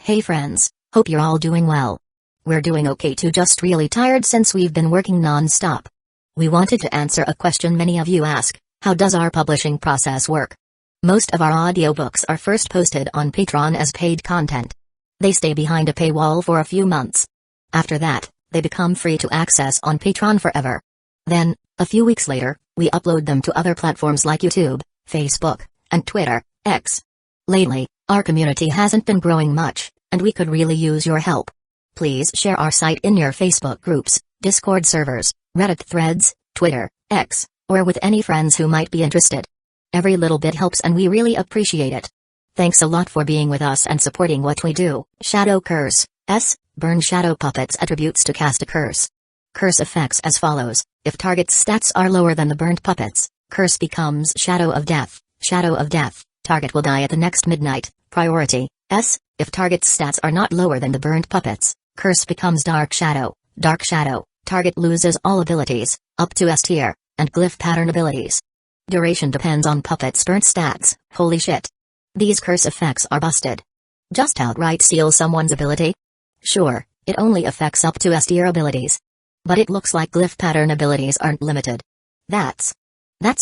Hey friends, hope you're all doing well. We're doing okay too, just really tired since we've been working non-stop. We wanted to answer a question many of you ask: how does our publishing process work? Most of our audiobooks are first posted on Patreon as paid content. They stay behind a paywall for a few months. After that, they become free to access on Patreon forever. Then, a few weeks later, we upload them to other platforms like YouTube, Facebook, and Twitter, X. Lately, our community hasn't been growing much, and we could really use your help. Please share our site in your Facebook groups, Discord servers, Reddit threads, Twitter, X, or with any friends who might be interested. Every little bit helps and we really appreciate it. Thanks a lot for being with us and supporting what we do. Shadow Curse. Burn shadow puppets attributes to cast a curse. Curse effects as follows: if target's stats are lower than the burned puppets, curse becomes Shadow of Death. Shadow of Death, target will die at the next midnight. Priority S. If target's stats are not lower than the burned puppets, curse becomes Dark Shadow. Dark Shadow, target loses all abilities, up to S tier, and glyph pattern abilities. Duration depends on puppet's burnt stats. Holy shit. These curse effects are busted. Just outright seal someone's ability? Sure, it only affects up to S tier abilities. But it looks like glyph pattern abilities aren't limited. That's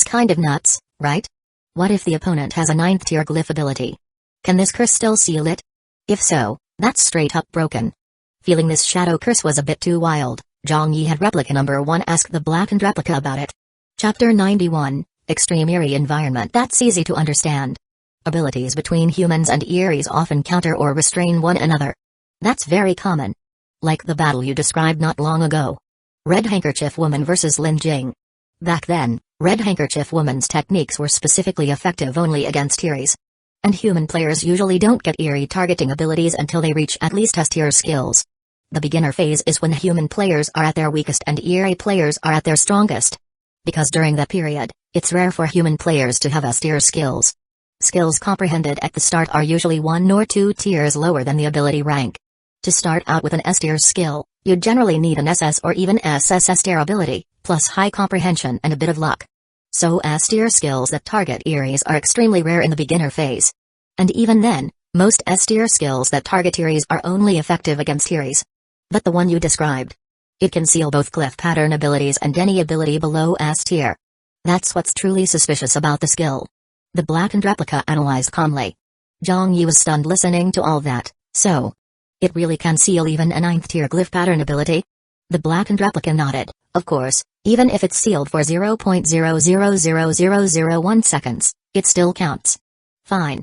kind of nuts, right? What if the opponent has a 9th tier glyph ability? Can this curse still seal it? If so, that's straight up broken. Feeling this shadow curse was a bit too wild, Zhang Yi had Replica number 1 ask the Blackened Replica about it. Chapter 91, Extreme Eerie Environment. That's easy to understand. Abilities between humans and Eerie's often counter or restrain one another. That's very common. Like the battle you described not long ago. Red Handkerchief Woman vs. Lin Jing. Back then, Red Handkerchief Woman's techniques were specifically effective only against Eerie's. And human players usually don't get Eerie targeting abilities until they reach at least S tier skills. The beginner phase is when human players are at their weakest and Eerie players are at their strongest. Because during that period, it's rare for human players to have S tier skills. Skills comprehended at the start are usually 1 or 2 tiers lower than the ability rank. To start out with an S tier skill, you generally need an SS or even SSS tier ability, plus high comprehension and a bit of luck. So S tier skills that target Eerie's are extremely rare in the beginner phase. And even then, most S tier skills that target Eerie's are only effective against Eerie's. But the one you described, it can seal both glyph pattern abilities and any ability below S tier. That's what's truly suspicious about the skill. The Blackened Replica analyzed calmly. Zhang Yi was stunned listening to all that. So, it really can seal even a 9th tier glyph pattern ability? The Blackened Replica nodded. Of course, even if it's sealed for 0.000001 seconds, it still counts. Fine.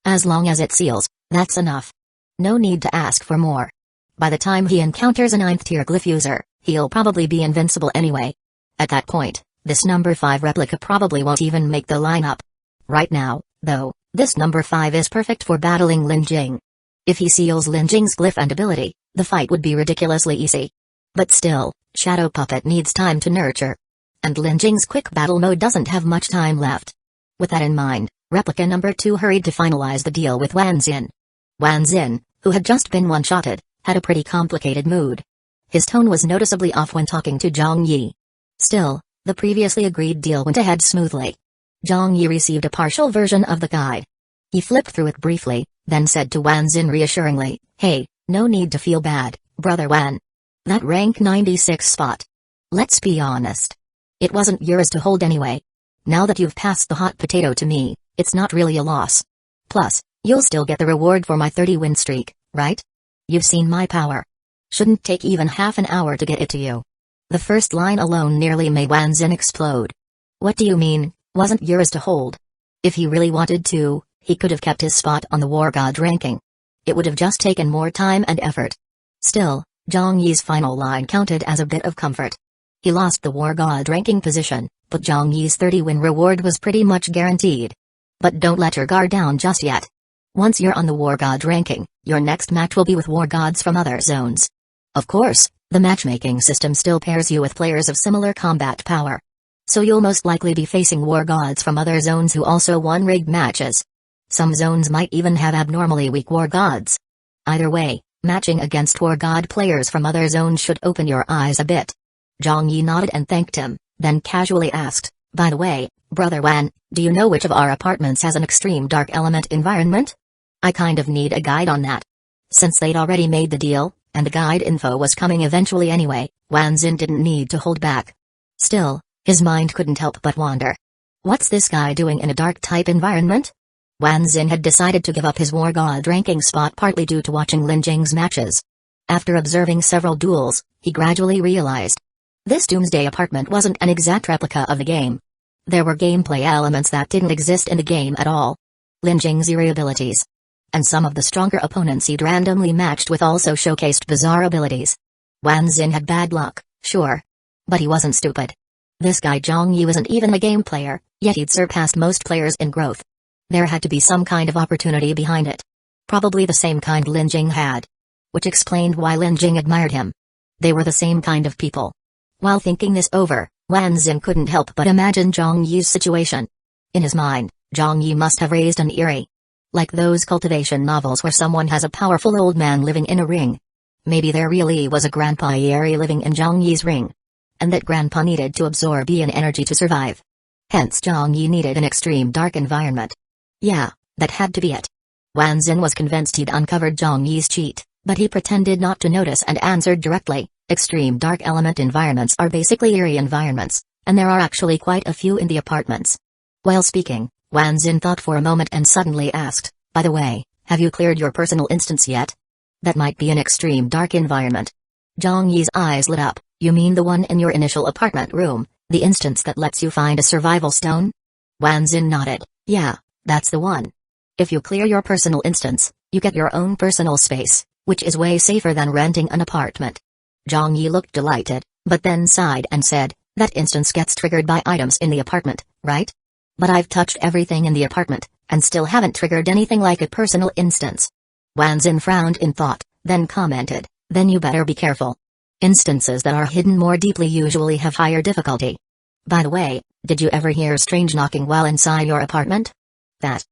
As long as it seals, that's enough. No need to ask for more. By the time he encounters a 9th tier glyph user, he'll probably be invincible anyway. At that point, this number 5 replica probably won't even make the lineup. Right now, though, this number 5 is perfect for battling Lin Jing. If he seals Lin Jing's glyph and ability, the fight would be ridiculously easy. But still, Shadow Puppet needs time to nurture. And Lin Jing's quick battle mode doesn't have much time left. With that in mind, Replica number 2 hurried to finalize the deal with Wan Xin. Wan Xin, who had just been one-shotted, had a pretty complicated mood. His tone was noticeably off when talking to Zhang Yi. Still, the previously agreed deal went ahead smoothly. Zhang Yi received a partial version of the guide. He flipped through it briefly, then said to Wan Xin reassuringly, "Hey, no need to feel bad, brother Wan. That rank 96 spot. Let's be honest. It wasn't yours to hold anyway. Now that you've passed the hot potato to me, it's not really a loss. Plus, you'll still get the reward for my 30-win streak, right? You've seen my power. Shouldn't take even half an hour to get it to you." The first line alone nearly made Wan Xin explode. What do you mean, wasn't yours to hold? If he really wanted to, he could have kept his spot on the War God ranking. It would have just taken more time and effort. Still, Zhang Yi's final line counted as a bit of comfort. He lost the War God ranking position, but Zhang Yi's 30-win reward was pretty much guaranteed. But don't let your guard down just yet. Once you're on the War God ranking, your next match will be with War Gods from other zones. Of course, the matchmaking system still pairs you with players of similar combat power. So you'll most likely be facing War Gods from other zones who also won rigged matches. Some zones might even have abnormally weak War Gods. Either way, matching against War God players from other zones should open your eyes a bit. Zhang Yi nodded and thanked him, then casually asked, "By the way, Brother Wan, do you know which of our apartments has an extreme dark element environment? I kind of need a guide on that." Since they'd already made the deal, and the guide info was coming eventually anyway, Wanzin didn't need to hold back. Still, his mind couldn't help but wander. What's this guy doing in a dark-type environment? Wanzin had decided to give up his War God ranking spot partly due to watching Lin Jing's matches. After observing several duels, he gradually realized this Doomsday apartment wasn't an exact replica of the game. There were gameplay elements that didn't exist in the game at all. Lin Jing's eerie abilities, and some of the stronger opponents he'd randomly matched with also showcased bizarre abilities. Wanzin had bad luck, sure. But he wasn't stupid. This guy Zhang Yi wasn't even a game player, yet he'd surpassed most players in growth. There had to be some kind of opportunity behind it. Probably the same kind Lin Jing had. Which explained why Lin Jing admired him. They were the same kind of people. While thinking this over, Wanzin couldn't help but imagine Zhang Yi's situation. In his mind, Zhang Yi must have raised an eerie. Like those cultivation novels where someone has a powerful old man living in a ring. Maybe there really was a Grandpa Yeri living in Zhang Yi's ring. And that Grandpa needed to absorb Yin energy to survive. Hence Zhang Yi needed an extreme dark environment. Yeah, that had to be it. Wanzin was convinced he'd uncovered Zhang Yi's cheat, but he pretended not to notice and answered directly, extreme dark element environments are basically eerie environments, and there are actually quite a few in the apartments. While speaking, Wanzin thought for a moment and suddenly asked, by the way, have you cleared your personal instance yet? That might be an extreme dark environment. Zhang Yi's eyes lit up. You mean the one in your initial apartment room, the instance that lets you find a survival stone? Wanzin nodded. Yeah, that's the one. If you clear your personal instance, you get your own personal space, which is way safer than renting an apartment. Zhang Yi looked delighted, but then sighed and said, that instance gets triggered by items in the apartment, right? But I've touched everything in the apartment, and still haven't triggered anything like a personal instance. Wanzin frowned in thought, then commented, then you better be careful. Instances that are hidden more deeply usually have higher difficulty. By the way, did you ever hear strange knocking while inside your apartment? That.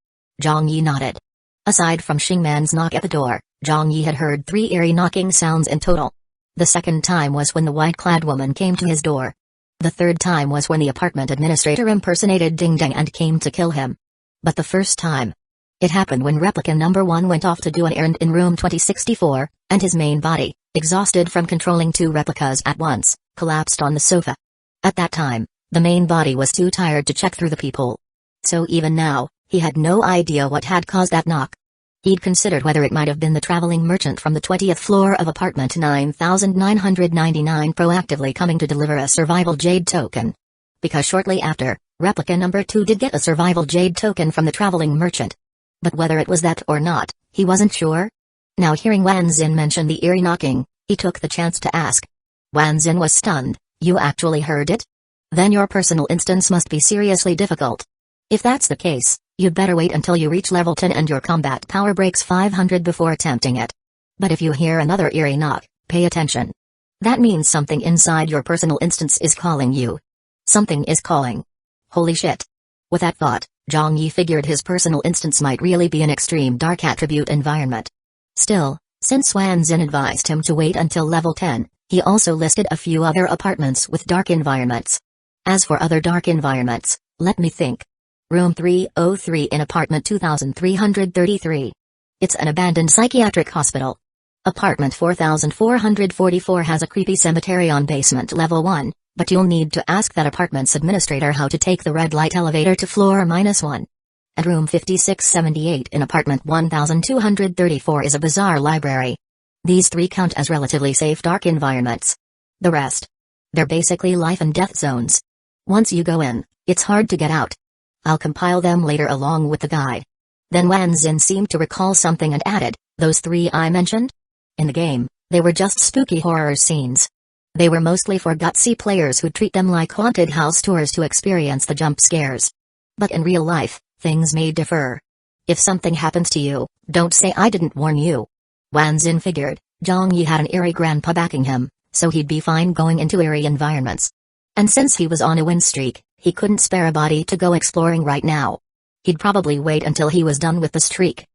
Zhang Yi nodded. Aside from Xingman's knock at the door, Zhang Yi had heard 3 eerie knocking sounds in total. The second time was when the white-clad woman came to his door. The third time was when the apartment administrator impersonated Ding Dang and came to kill him. But the first time, it happened when replica number 1 went off to do an errand in room 2064, and his main body, exhausted from controlling 2 replicas at once, collapsed on the sofa. At that time, the main body was too tired to check through the peephole. So even now, he had no idea what had caused that knock. He'd considered whether it might have been the traveling merchant from the 20th floor of apartment 9999 proactively coming to deliver a survival jade token. Because shortly after, replica number 2 did get a survival jade token from the traveling merchant. But whether it was that or not, he wasn't sure. Now hearing Wanzin mention the eerie knocking, he took the chance to ask. Wanzin was stunned. You actually heard it? Then your personal instance must be seriously difficult. If that's the case, you'd better wait until you reach level 10 and your combat power breaks 500 before attempting it. But if you hear another eerie knock, pay attention. That means something inside your personal instance is calling you. Something is calling. Holy shit. With that thought, Zhang Yi figured his personal instance might really be an extreme dark attribute environment. Still, since Wanzin advised him to wait until level 10, he also listed a few other apartments with dark environments. As for other dark environments, let me think. Room 303 in apartment 2333. It's an abandoned psychiatric hospital. Apartment 4444 has a creepy cemetery on basement level 1, but you'll need to ask that apartment's administrator how to take the red light elevator to floor -1. And room 5678 in apartment 1234 is a bizarre library. These 3 count as relatively safe dark environments. The rest, they're basically life and death zones. Once you go in, it's hard to get out. I'll compile them later along with the guide. Then Wanzin seemed to recall something and added, those 3 I mentioned? In the game, they were just spooky horror scenes. They were mostly for gutsy players who treat them like haunted house tours to experience the jump scares. But in real life, things may differ. If something happens to you, don't say I didn't warn you. Wanzin figured, Zhang Yi had an eerie grandpa backing him, so he'd be fine going into eerie environments. And since he was on a win streak, he couldn't spare a body to go exploring right now. He'd probably wait until he was done with the streak.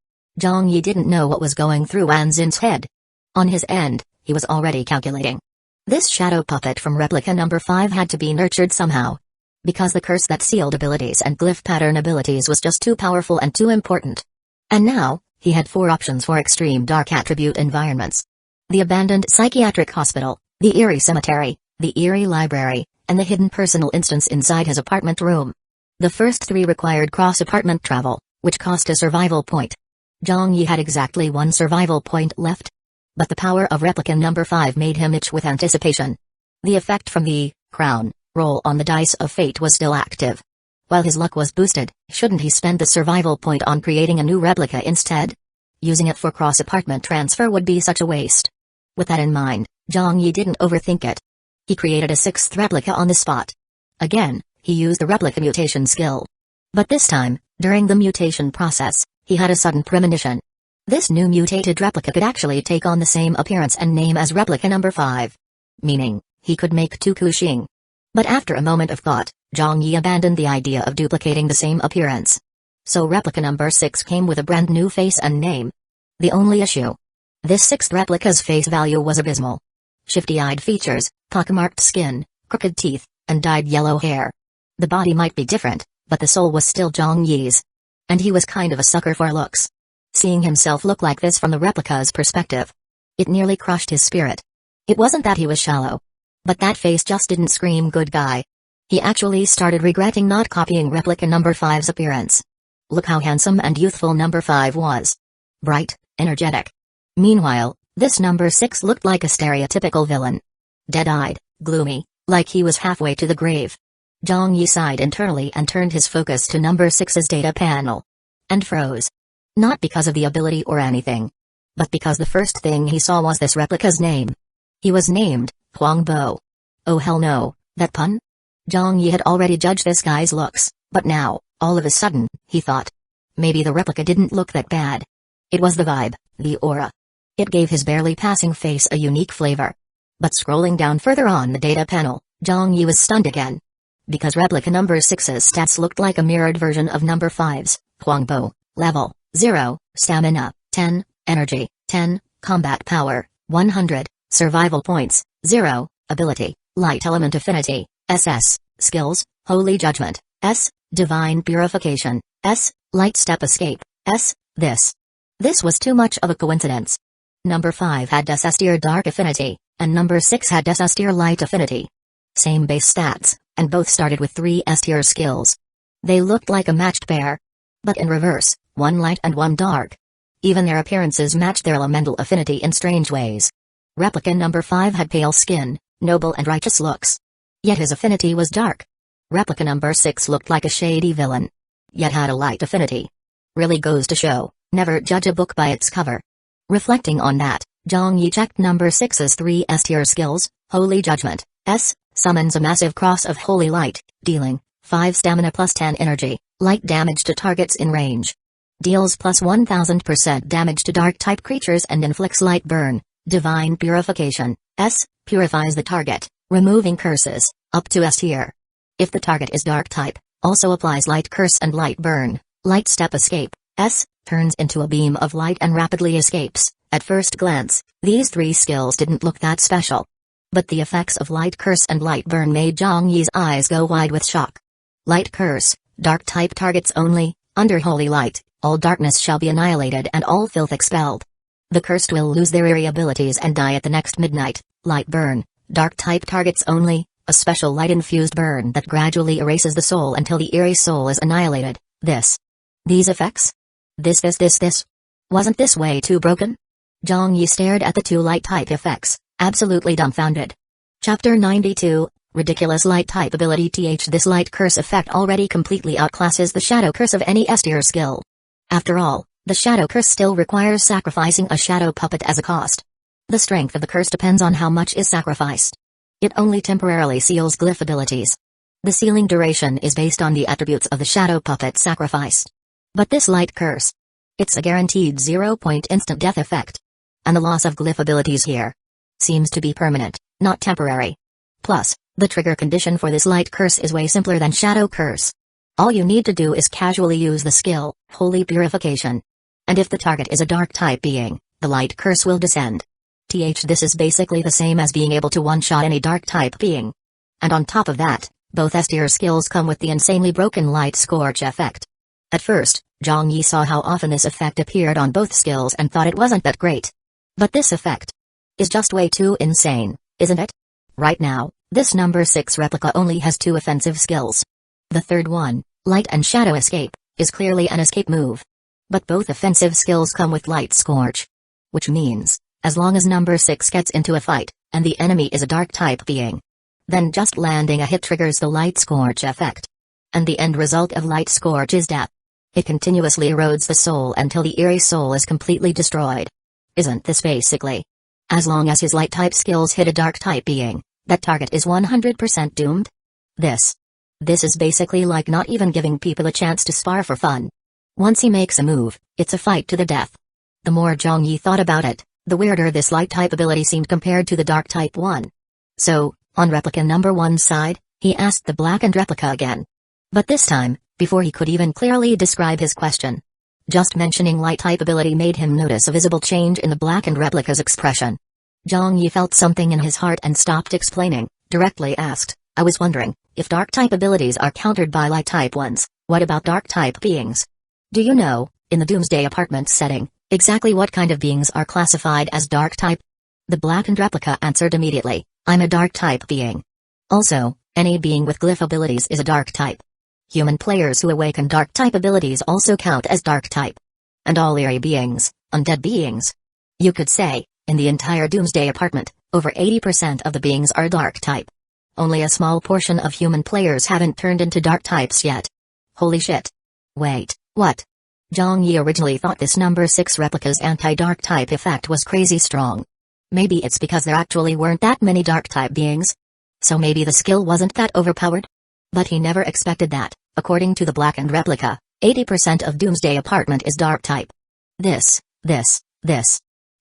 Zhang Yi didn't know what was going through Wanzin's head. On his end, he was already calculating. This shadow puppet from replica number 5 had to be nurtured somehow. Because the curse that sealed abilities and glyph pattern abilities was just too powerful and too important. And now, he had 4 options for extreme dark attribute environments: the abandoned psychiatric hospital, the eerie cemetery, the eerie library, and the hidden personal instance inside his apartment room. The first 3 required cross-apartment travel, which cost a survival point. Zhang Yi had exactly 1 survival point left. But the power of replica number 5 made him itch with anticipation. The effect from the crown roll on the dice of fate was still active. While his luck was boosted, shouldn't he spend the survival point on creating a new replica instead? Using it for cross-apartment transfer would be such a waste. With that in mind, Zhang Yi didn't overthink it. He created a 6th replica on the spot. Again, he used the replica mutation skill. But this time, during the mutation process, he had a sudden premonition. This new mutated replica could actually take on the same appearance and name as replica number 5. Meaning, he could make 2 Kuxing. But after a moment of thought, Zhang Yi abandoned the idea of duplicating the same appearance. So replica number 6 came with a brand new face and name. The only issue: this 6th replica's face value was abysmal. Shifty-eyed features, pockmarked skin, crooked teeth, and dyed yellow hair. The body might be different, but the soul was still Zhang Yi's. And he was kind of a sucker for looks. Seeing himself look like this from the replica's perspective, it nearly crushed his spirit. It wasn't that he was shallow. But that face just didn't scream good guy. He actually started regretting not copying replica number 5's appearance. Look how handsome and youthful number 5 was. Bright, energetic. Meanwhile, this number 6 looked like a stereotypical villain. Dead-eyed, gloomy, like he was halfway to the grave. Zhang Yi sighed internally and turned his focus to number 6's data panel. And froze. Not because of the ability or anything. But because the first thing he saw was this replica's name. He was named Huangbo. Oh hell no, that pun? Zhang Yi had already judged this guy's looks, but now, all of a sudden, he thought. Maybe the replica didn't look that bad. It was the vibe, the aura. It gave his barely passing face a unique flavor. But scrolling down further on the data panel, Zhang Yi was stunned again. Because replica number 6's stats looked like a mirrored version of number 5's, Huangbo, level, 0, stamina, 10, energy, 10, combat power, 100, survival points, 0, ability, light element affinity, SS, skills, holy judgment, S, divine purification, S, light step escape, S, this. This was too much of a coincidence. Number 5 had S tier dark affinity, and number 6 had S tier light affinity. Same base stats, and both started with 3 S tier skills. They looked like a matched pair. But in reverse, one light and one dark. Even their appearances matched their elemental affinity in strange ways. Replica number 5 had pale skin, noble and righteous looks. Yet his affinity was dark. Replica number 6 looked like a shady villain. Yet had a light affinity. Really goes to show, never judge a book by its cover. Reflecting on that, Zhang Yi checked number 6's 3 S tier skills, Holy Judgment, S, summons a massive cross of holy light, dealing 5 stamina plus 10 energy, light damage to targets in range. Deals plus 1000% damage to dark-type creatures and inflicts light burn, divine purification, S, purifies the target, removing curses, up to S tier. If the target is dark-type, also applies light curse and light burn, light step escape, S, turns into a beam of light and rapidly escapes. At first glance, these 3 skills didn't look that special. But the effects of light curse and light burn made Zhang Yi's eyes go wide with shock. Light curse, dark-type targets only, under holy light, all darkness shall be annihilated and all filth expelled. The cursed will lose their eerie abilities and die at the next midnight. Light burn, dark-type targets only, a special light-infused burn that gradually erases the soul until the eerie soul is annihilated. These effects? This. Wasn't this way too broken? Zhang Yi stared at the 2 light-type effects, absolutely dumbfounded. Chapter 92, Ridiculous Light-Type Ability. This light curse effect already completely outclasses the shadow curse of any S-tier skill. After all, the shadow curse still requires sacrificing a shadow puppet as a cost. The strength of the curse depends on how much is sacrificed. It only temporarily seals glyph abilities. The sealing duration is based on the attributes of the shadow puppet sacrificed. But this light curse, it's a guaranteed 0-point instant death effect. And the loss of glyph abilities here seems to be permanent, not temporary. Plus, the trigger condition for this light curse is way simpler than shadow curse. All you need to do is casually use the skill, Holy Purification. And if the target is a dark-type being, the light curse will descend. This is basically the same as being able to one-shot any dark-type being. And on top of that, both S-tier skills come with the insanely broken light scorch effect. At first, Zhang Yi saw how often this effect appeared on both skills and thought it wasn't that great. But this effect is just way too insane, isn't it? Right now, this number 6 replica only has 2 offensive skills. The third one, Light and Shadow Escape, is clearly an escape move. But both offensive skills come with Light Scorch. Which means, as long as number 6 gets into a fight, and the enemy is a dark type being, then just landing a hit triggers the Light Scorch effect. And the end result of Light Scorch is death. It continuously erodes the soul until the eerie soul is completely destroyed. Isn't this basically? As long as his light type skills hit a dark type being, that target is 100% doomed? This is basically like not even giving people a chance to spar for fun. Once he makes a move, it's a fight to the death. The more Zhang Yi thought about it, the weirder this light type ability seemed compared to the dark type one. So, on replica number 1's side, he asked the blackened replica again. But this time, before he could even clearly describe his question, just mentioning light type ability made him notice a visible change in the blackened replica's expression. Zhang Yi felt something in his heart and stopped explaining, directly asked, I was wondering, if dark type abilities are countered by light type ones, what about dark type beings? Do you know, in the Doomsday apartment setting, exactly what kind of beings are classified as dark type? The blackened replica answered immediately, I'm a dark type being. Also, any being with glyph abilities is a dark type. Human players who awaken dark type abilities also count as dark type. And all eerie beings, undead beings. You could say, in the entire Doomsday apartment, over 80% of the beings are dark type. Only a small portion of human players haven't turned into dark types yet. Holy shit. Wait, what? Zhang Yi originally thought this number 6 replica's anti-dark type effect was crazy strong. Maybe it's because there actually weren't that many dark type beings. So maybe the skill wasn't that overpowered? But he never expected that. According to the blackened replica, 80% of Doomsday apartment is dark type. This.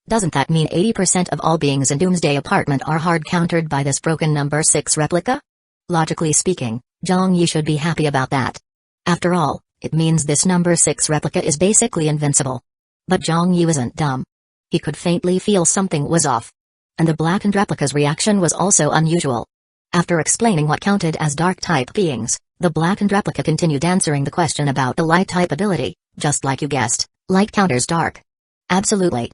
Doesn't that mean 80% of all beings in Doomsday apartment are hard countered by this broken number 6 replica? Logically speaking, Zhang Yi should be happy about that. After all, it means this number 6 replica is basically invincible. But Zhang Yi wasn't dumb. He could faintly feel something was off. And the blackened replica's reaction was also unusual. After explaining what counted as dark type beings, the blackened replica continued answering the question about the light type ability, just like you guessed, light counters dark. Absolutely.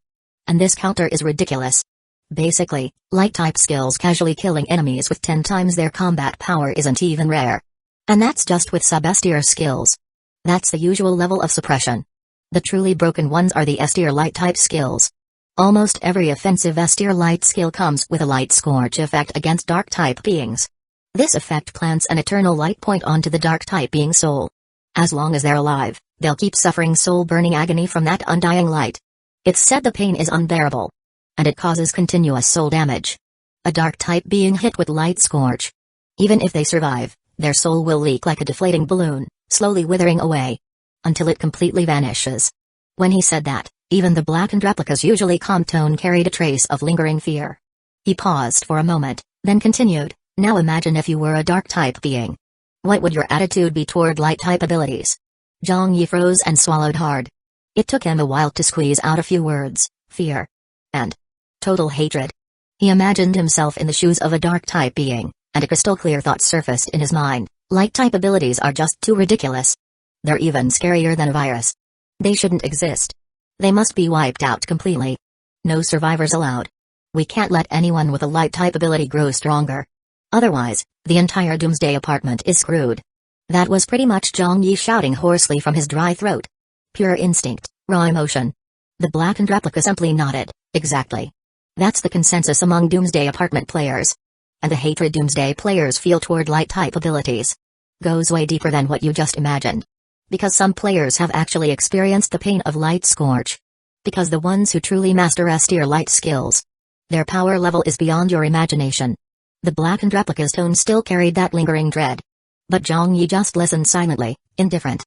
And this counter is ridiculous. Basically, light type skills casually killing enemies with 10 times their combat power isn't even rare. And that's just with sub-S tier skills. That's the usual level of suppression. The truly broken ones are the S tier light type skills. Almost every offensive S tier light skill comes with a light scorch effect against dark type beings. This effect plants an eternal light point onto the dark type being soul. As long as they're alive, they'll keep suffering soul burning agony from that undying light. It's said the pain is unbearable. And it causes continuous soul damage. A dark type being hit with light scorch. Even if they survive, their soul will leak like a deflating balloon, slowly withering away. Until it completely vanishes. When he said that, even the blackened replica's usually calm tone carried a trace of lingering fear. He paused for a moment, then continued, now imagine if you were a dark type being. What would your attitude be toward light type abilities? Zhang Yi froze and swallowed hard. It took him a while to squeeze out a few words, fear. And total hatred. He imagined himself in the shoes of a dark type being, and a crystal clear thought surfaced in his mind, light type abilities are just too ridiculous. They're even scarier than a virus. They shouldn't exist. They must be wiped out completely. No survivors allowed. We can't let anyone with a light type ability grow stronger. Otherwise, the entire Doomsday apartment is screwed. That was pretty much Zhang Yi shouting hoarsely from his dry throat. Pure instinct, raw emotion. The blackened replica simply nodded, exactly. That's the consensus among Doomsday apartment players. And the hatred Doomsday players feel toward light type abilities goes way deeper than what you just imagined. Because some players have actually experienced the pain of light scorch. Because the ones who truly master S tier light skills, their power level is beyond your imagination. The blackened replica's tone still carried that lingering dread. But Zhang Yi just listened silently, indifferent.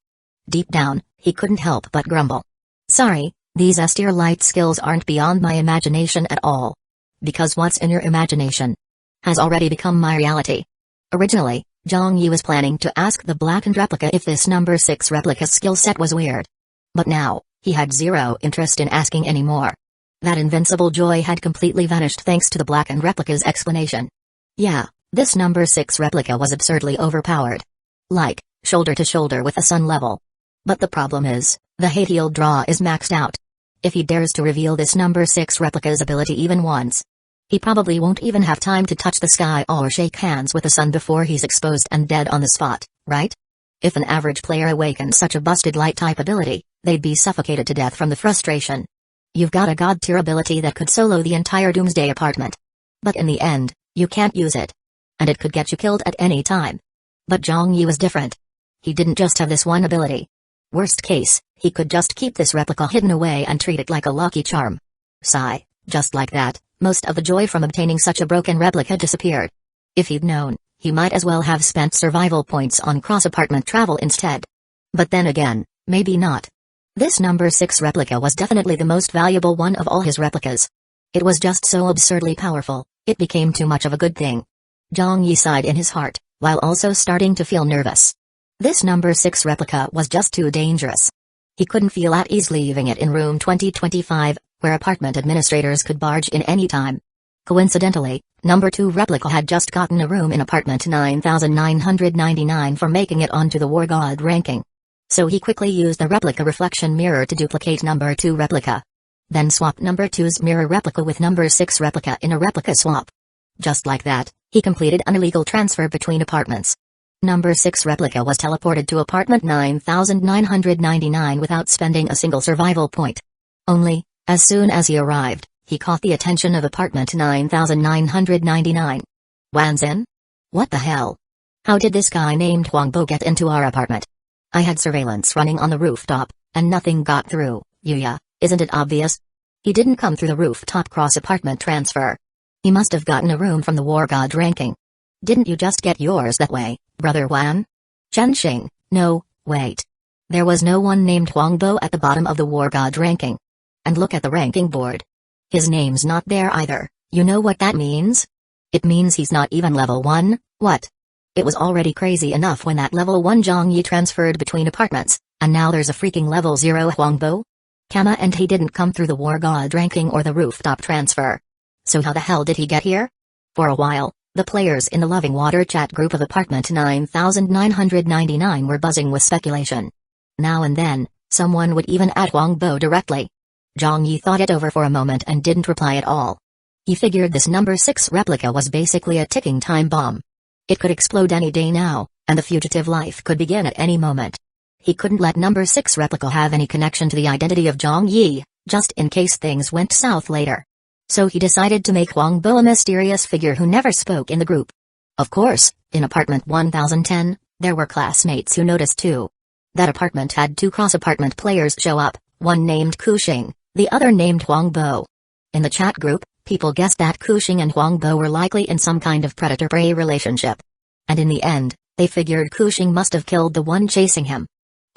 Deep down, he couldn't help but grumble. Sorry, these S tier light skills aren't beyond my imagination at all. Because what's in your imagination has already become my reality. Originally, Zhang Yi was planning to ask the blackened replica if this number 6 replica skill set was weird. But now, he had zero interest in asking any more. That invincible joy had completely vanished thanks to the blackened replica's explanation. Yeah, this number 6 replica was absurdly overpowered. Like, shoulder to shoulder with a sun level. But the problem is, The Hateal draw is maxed out. If he dares to reveal this number 6 replica's ability even once, he probably won't even have time to touch the sky or shake hands with the sun before he's exposed and dead on the spot, right? If an average player awakens such a busted light-type ability, they'd be suffocated to death from the frustration. You've got a god-tier ability that could solo the entire Doomsday apartment. But in the end, you can't use it. And it could get you killed at any time. But Zhang Yi was different. He didn't just have this one ability. Worst case, he could just keep this replica hidden away and treat it like a lucky charm. Sigh, just like that, most of the joy from obtaining such a broken replica disappeared. If he'd known, he might as well have spent survival points on cross-apartment travel instead. But then again, maybe not. This number 6 replica was definitely the most valuable one of all his replicas. It was just so absurdly powerful, it became too much of a good thing. Zhang Yi sighed in his heart, while also starting to feel nervous. This number 6 replica was just too dangerous. He couldn't feel at ease leaving it in room 2025, where apartment administrators could barge in any time. Coincidentally, number 2 replica had just gotten a room in apartment 9999 for making it onto the War God ranking. So he quickly used the replica reflection mirror to duplicate number 2 replica. Then swapped number 2's mirror replica with number 6 replica in a replica swap. Just like that, he completed an illegal transfer between apartments. Number 6 replica was teleported to apartment 9999 without spending a single survival point. Only, as soon as he arrived, he caught the attention of apartment 9999. Wanzhen? What the hell? How did this guy named Huangbo get into our apartment? I had surveillance running on the rooftop, and nothing got through, Yuya, isn't it obvious? He didn't come through the rooftop cross-apartment transfer. He must have gotten a room from the War God ranking. Didn't you just get yours that way, Brother Wan? Chenxing, no, wait. There was no one named Huangbo at the bottom of the War God ranking. And look at the ranking board. His name's not there either. You know what that means? It means he's not even level 1, what? It was already crazy enough when that level 1 Zhang Yi transferred between apartments, and now there's a freaking level 0 Huangbo? Kama, and he didn't come through the War God ranking or the rooftop transfer. So how the hell did he get here? For a while, the players in the Loving Water chat group of apartment 9999 were buzzing with speculation. Now and then, someone would even add Huangbo directly. Zhang Yi thought it over for a moment and didn't reply at all. He figured this number 6 replica was basically a ticking time bomb. It could explode any day now, and the fugitive life could begin at any moment. He couldn't let number 6 replica have any connection to the identity of Zhang Yi, just in case things went south later. So he decided to make Huangbo a mysterious figure who never spoke in the group. Of course, in apartment 1010, there were classmates who noticed too. That apartment had 2 cross-apartment players show up, one named Kuxing, the other named Huangbo. In the chat group, people guessed that Kuxing and Huangbo were likely in some kind of predator-prey relationship. And in the end, they figured Kuxing must have killed the one chasing him.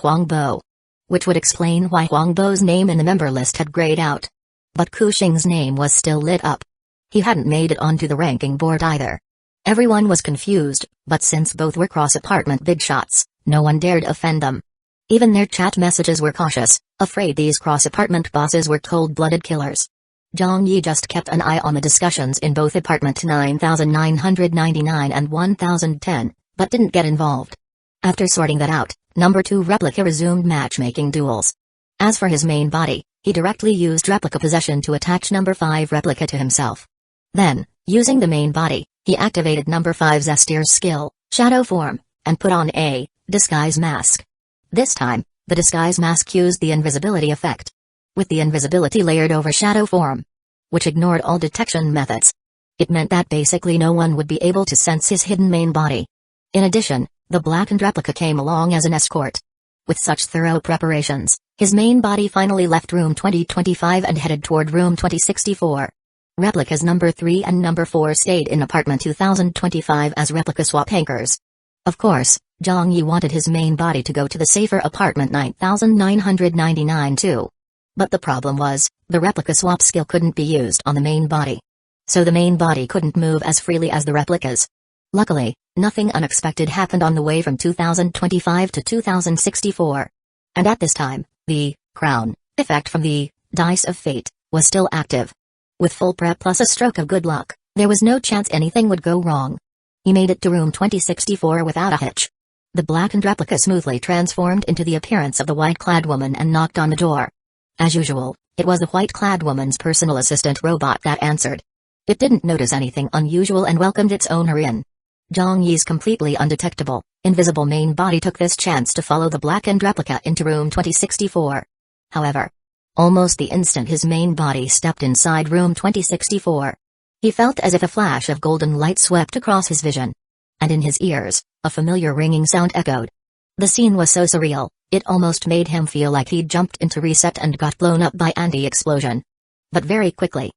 Huangbo. Which would explain why Huangbo's name in the member list had grayed out. But Kuxing's name was still lit up. He hadn't made it onto the ranking board either. Everyone was confused, but since both were cross-apartment big shots, no one dared offend them. Even their chat messages were cautious, afraid these cross-apartment bosses were cold-blooded killers. Zhang Yi just kept an eye on the discussions in both apartment 9999 and 1010, but didn't get involved. After sorting that out, number 2 replica resumed matchmaking duels. As for his main body, he directly used replica possession to attach number 5 replica to himself. Then, using the main body, he activated number 5's S-tier's skill, Shadow Form, and put on a disguise mask. This time, the disguise mask used the invisibility effect. With the invisibility layered over Shadow Form, which ignored all detection methods. It meant that basically no one would be able to sense his hidden main body. In addition, the blackened replica came along as an escort. With such thorough preparations, his main body finally left room 2025 and headed toward room 2064. Replicas number 3 and number 4 stayed in apartment 2025 as replica swap anchors. Of course, Zhang Yi wanted his main body to go to the safer apartment 9999 too. But the problem was, the replica swap skill couldn't be used on the main body. So the main body couldn't move as freely as the replicas. Luckily, nothing unexpected happened on the way from 2025 to 2064. And at this time, the crown effect from the Dice of Fate was still active. With full prep plus a stroke of good luck, there was no chance anything would go wrong. He made it to room 2064 without a hitch. The blackened replica smoothly transformed into the appearance of the white-clad woman and knocked on the door. As usual, it was the white-clad woman's personal assistant robot that answered. It didn't notice anything unusual and welcomed its owner in. Zhang Yi's completely undetectable, invisible main body took this chance to follow the blackened replica into room 2064. However, almost the instant his main body stepped inside room 2064, he felt as if a flash of golden light swept across his vision. And in his ears, a familiar ringing sound echoed. The scene was so surreal, it almost made him feel like he'd jumped into reset and got blown up by anti-explosion. But very quickly,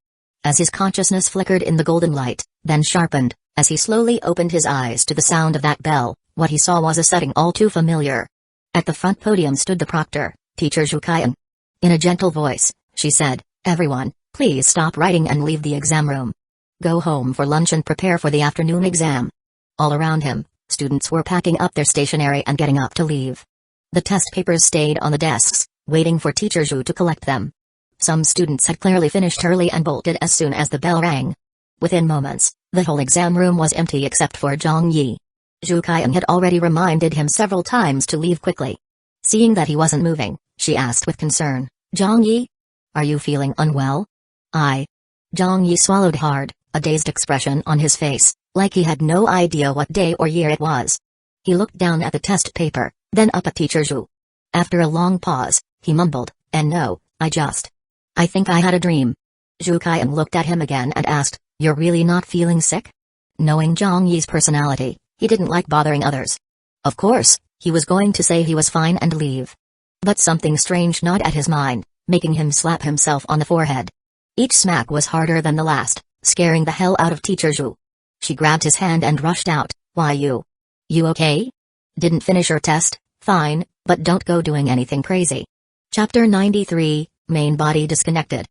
as his consciousness flickered in the golden light, then sharpened, as he slowly opened his eyes to the sound of that bell, what he saw was a setting all too familiar. At the front podium stood the proctor, Teacher Zhuqian. In a gentle voice, she said, "Everyone, please stop writing and leave the exam room. Go home for lunch and prepare for the afternoon exam." All around him, students were packing up their stationery and getting up to leave. The test papers stayed on the desks, waiting for Teacher Zhu to collect them. Some students had clearly finished early and bolted as soon as the bell rang. Within moments, the whole exam room was empty except for Zhang Yi. Zhuqian had already reminded him several times to leave quickly. Seeing that he wasn't moving, she asked with concern, "Zhang Yi? Are you feeling unwell?" Zhang Yi swallowed hard, a dazed expression on his face, like he had no idea what day or year it was. He looked down at the test paper, then up at Teacher Zhu. After a long pause, he mumbled, "No, I think I had a dream." Zhuqian looked at him again and asked, "You're really not feeling sick?" Knowing Zhang Yi's personality, he didn't like bothering others. Of course, he was going to say he was fine and leave. But something strange gnawed at his mind, making him slap himself on the forehead. Each smack was harder than the last, scaring the hell out of Teacher Zhu. She grabbed his hand and rushed out, "Why you okay? Didn't finish your test? Fine, but don't go doing anything crazy." Chapter 93, Main Body Disconnected.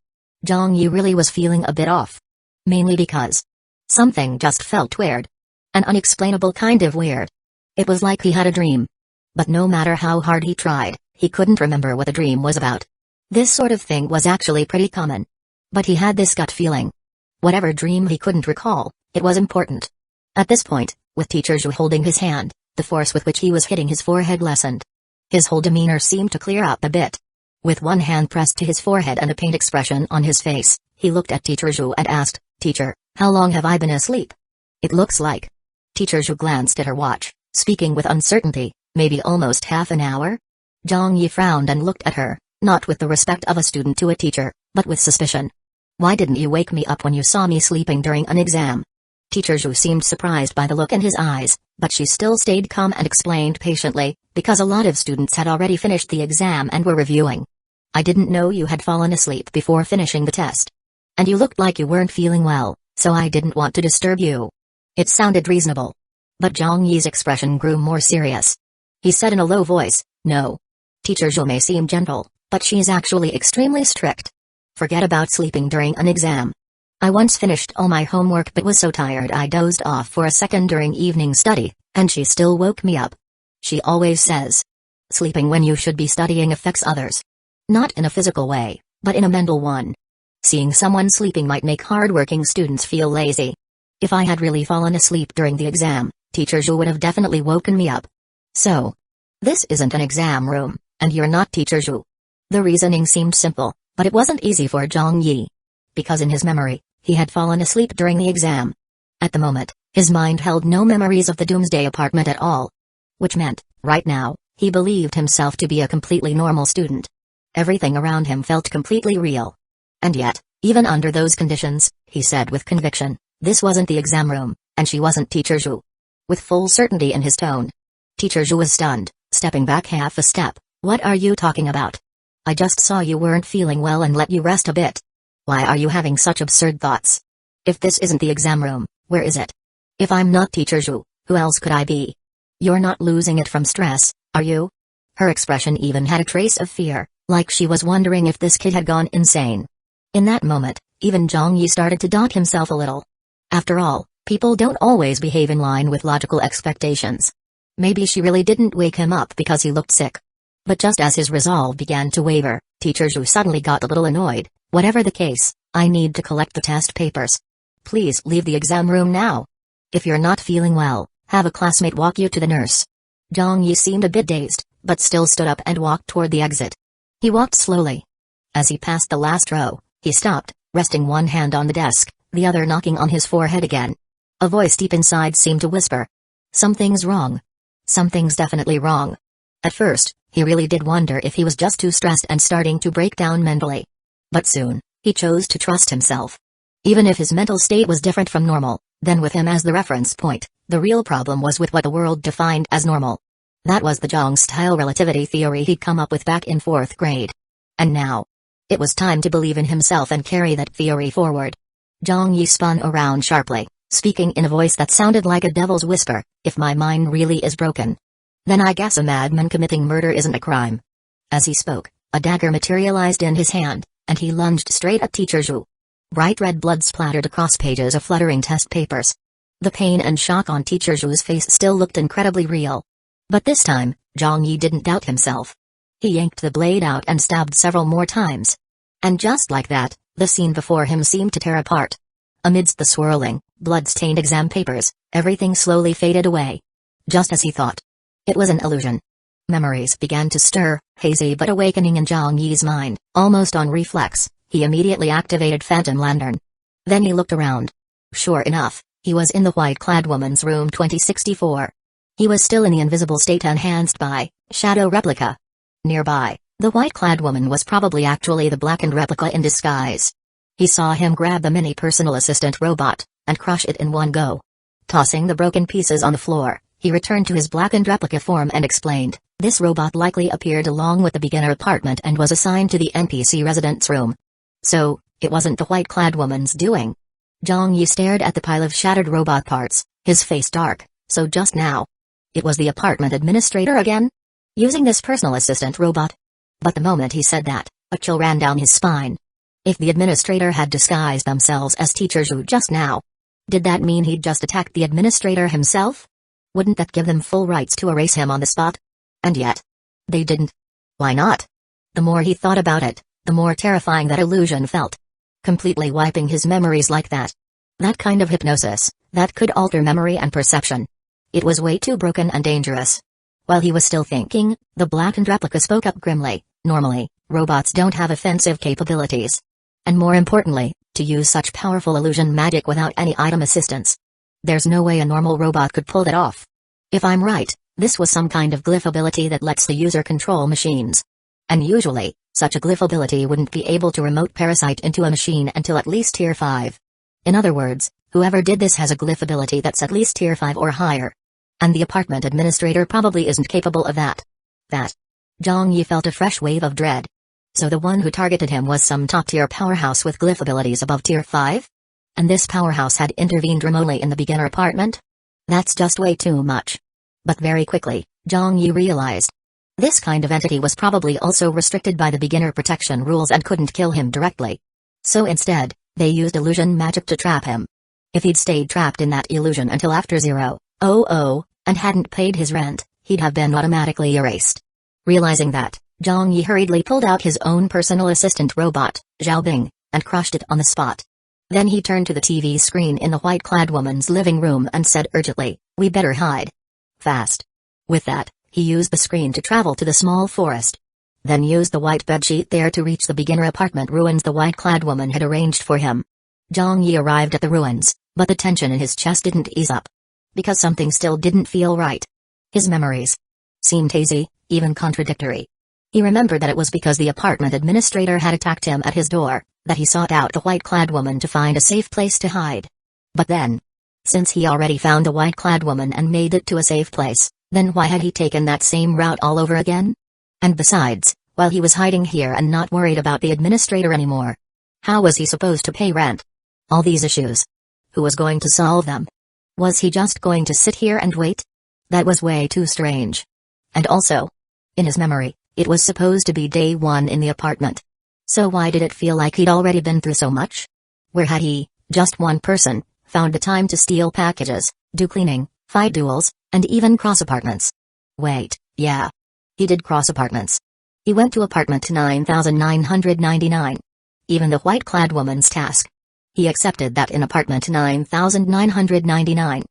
Zhang Yi really was feeling a bit off. Mainly because something just felt weird. An unexplainable kind of weird. It was like he had a dream. But no matter how hard he tried, he couldn't remember what the dream was about. This sort of thing was actually pretty common. But he had this gut feeling. Whatever dream he couldn't recall, it was important. At this point, with Teacher Zhu holding his hand, the force with which he was hitting his forehead lessened. His whole demeanor seemed to clear up a bit. With one hand pressed to his forehead and a pained expression on his face, he looked at Teacher Zhu and asked, "Teacher, how long have I been asleep?" "It looks like." Teacher Zhu glanced at her watch, speaking with uncertainty, "Maybe almost half an hour?" Zhang Yi frowned and looked at her, not with the respect of a student to a teacher, but with suspicion. "Why didn't you wake me up when you saw me sleeping during an exam?" Teacher Zhu seemed surprised by the look in his eyes, but she still stayed calm and explained patiently, because a lot of students had already finished the exam and were reviewing. "I didn't know you had fallen asleep before finishing the test. And you looked like you weren't feeling well, so I didn't want to disturb you." It sounded reasonable. But Zhang Yi's expression grew more serious. He said in a low voice, "No. Teacher Zhu may seem gentle, but she's actually extremely strict. Forget about sleeping during an exam. I once finished all my homework but was so tired I dozed off for a second during evening study, and she still woke me up. She always says, sleeping when you should be studying affects others. Not in a physical way, but in a mental one. Seeing someone sleeping might make hard-working students feel lazy. If I had really fallen asleep during the exam, Teacher Zhu would have definitely woken me up. So, this isn't an exam room, and you're not Teacher Zhu." The reasoning seemed simple, but it wasn't easy for Zhang Yi. Because in his memory, he had fallen asleep during the exam. At the moment, his mind held no memories of the Doomsday apartment at all. Which meant, right now, he believed himself to be a completely normal student. Everything around him felt completely real. And yet, even under those conditions, he said with conviction, this wasn't the exam room, and she wasn't Teacher Zhu. With full certainty in his tone. Teacher Zhu was stunned, stepping back half a step. "What are you talking about? I just saw you weren't feeling well and let you rest a bit. Why are you having such absurd thoughts? If this isn't the exam room, where is it? If I'm not Teacher Zhu, who else could I be? You're not losing it from stress, are you?" Her expression even had a trace of fear, like she was wondering if this kid had gone insane. In that moment, even Zhang Yi started to doubt himself a little. After all, people don't always behave in line with logical expectations. Maybe she really didn't wake him up because he looked sick. But just as his resolve began to waver, Teacher Zhu suddenly got a little annoyed. "Whatever the case, I need to collect the test papers. Please leave the exam room now. If you're not feeling well, have a classmate walk you to the nurse." Zhang Yi seemed a bit dazed, but still stood up and walked toward the exit. He walked slowly. As he passed the last row, he stopped, resting one hand on the desk, the other knocking on his forehead again. A voice deep inside seemed to whisper, "Something's wrong. Something's definitely wrong." At first, he really did wonder if he was just too stressed and starting to break down mentally. But soon, he chose to trust himself. Even if his mental state was different from normal, then with him as the reference point, the real problem was with what the world defined as normal. That was the Zhang-style relativity theory he'd come up with back in 4th grade. And now, it was time to believe in himself and carry that theory forward. Zhang Yi spun around sharply, speaking in a voice that sounded like a devil's whisper, "If my mind really is broken, then I guess a madman committing murder isn't a crime." As he spoke, a dagger materialized in his hand, and he lunged straight at Teacher Zhu. Bright red blood splattered across pages of fluttering test papers. The pain and shock on Teacher Zhu's face still looked incredibly real. But this time, Zhang Yi didn't doubt himself. He yanked the blade out and stabbed several more times. And just like that, the scene before him seemed to tear apart. Amidst the swirling, blood-stained exam papers, everything slowly faded away. Just as he thought. It was an illusion. Memories began to stir, hazy but awakening in Zhang Yi's mind. Almost on reflex, he immediately activated Phantom Lantern. Then he looked around. Sure enough, he was in the white-clad woman's room 2064. He was still in the invisible state enhanced by Shadow Replica. Nearby, the white-clad woman was probably actually the blackened replica in disguise. He saw him grab the mini personal assistant robot, and crush it in one go. Tossing the broken pieces on the floor, he returned to his blackened replica form and explained, "This robot likely appeared along with the beginner apartment and was assigned to the NPC resident's room. So, it wasn't the white-clad woman's doing." Zhang Yi stared at the pile of shattered robot parts, his face dark. So just now, it was the apartment administrator again? Using this personal assistant robot? But the moment he said that, a chill ran down his spine. If the administrator had disguised themselves as Teacher Zhu just now, did that mean he'd just attacked the administrator himself? Wouldn't that give them full rights to erase him on the spot? And yet, they didn't. Why not? The more he thought about it, the more terrifying that illusion felt. Completely wiping his memories like that. That kind of hypnosis, that could alter memory and perception. It was way too broken and dangerous. While he was still thinking, the blackened replica spoke up grimly. Normally, robots don't have offensive capabilities. And more importantly, to use such powerful illusion magic without any item assistance. There's no way a normal robot could pull that off. If I'm right, this was some kind of glyph ability that lets the user control machines. And usually, such a glyph ability wouldn't be able to remote parasite into a machine until at least tier 5. In other words, whoever did this has a glyph ability that's at least tier 5 or higher. And the apartment administrator probably isn't capable of that. Zhang Yi felt a fresh wave of dread. So the one who targeted him was some top-tier powerhouse with glyph abilities above tier 5? And this powerhouse had intervened remotely in the beginner apartment? That's just way too much. But very quickly, Zhang Yi realized. This kind of entity was probably also restricted by the beginner protection rules and couldn't kill him directly. So instead, they used illusion magic to trap him. If he'd stayed trapped in that illusion until after 0:00, and hadn't paid his rent, he'd have been automatically erased. Realizing that, Zhang Yi hurriedly pulled out his own personal assistant robot, Xiaobing, and crushed it on the spot. Then he turned to the TV screen in the white-clad woman's living room and said urgently, "We better hide. Fast." With that, he used the screen to travel to the small forest. Then used the white bedsheet there to reach the beginner apartment ruins the white-clad woman had arranged for him. Zhang Yi arrived at the ruins, but the tension in his chest didn't ease up. Because something still didn't feel right. His memories seemed hazy, even contradictory. He remembered that it was because the apartment administrator had attacked him at his door, that he sought out the white-clad woman to find a safe place to hide. But then, since he already found the white-clad woman and made it to a safe place, then why had he taken that same route all over again? And besides, while he was hiding here and not worried about the administrator anymore, how was he supposed to pay rent? All these issues. Who was going to solve them? Was he just going to sit here and wait? That was way too strange. And also, in his memory, it was supposed to be day 1 in the apartment. So why did it feel like he'd already been through so much? Where had he, just one person, found the time to steal packages, do cleaning, fight duels, and even cross apartments? Wait, yeah. He did cross apartments. He went to apartment 9999. Even the white-clad woman's task. He accepted that in apartment 9999.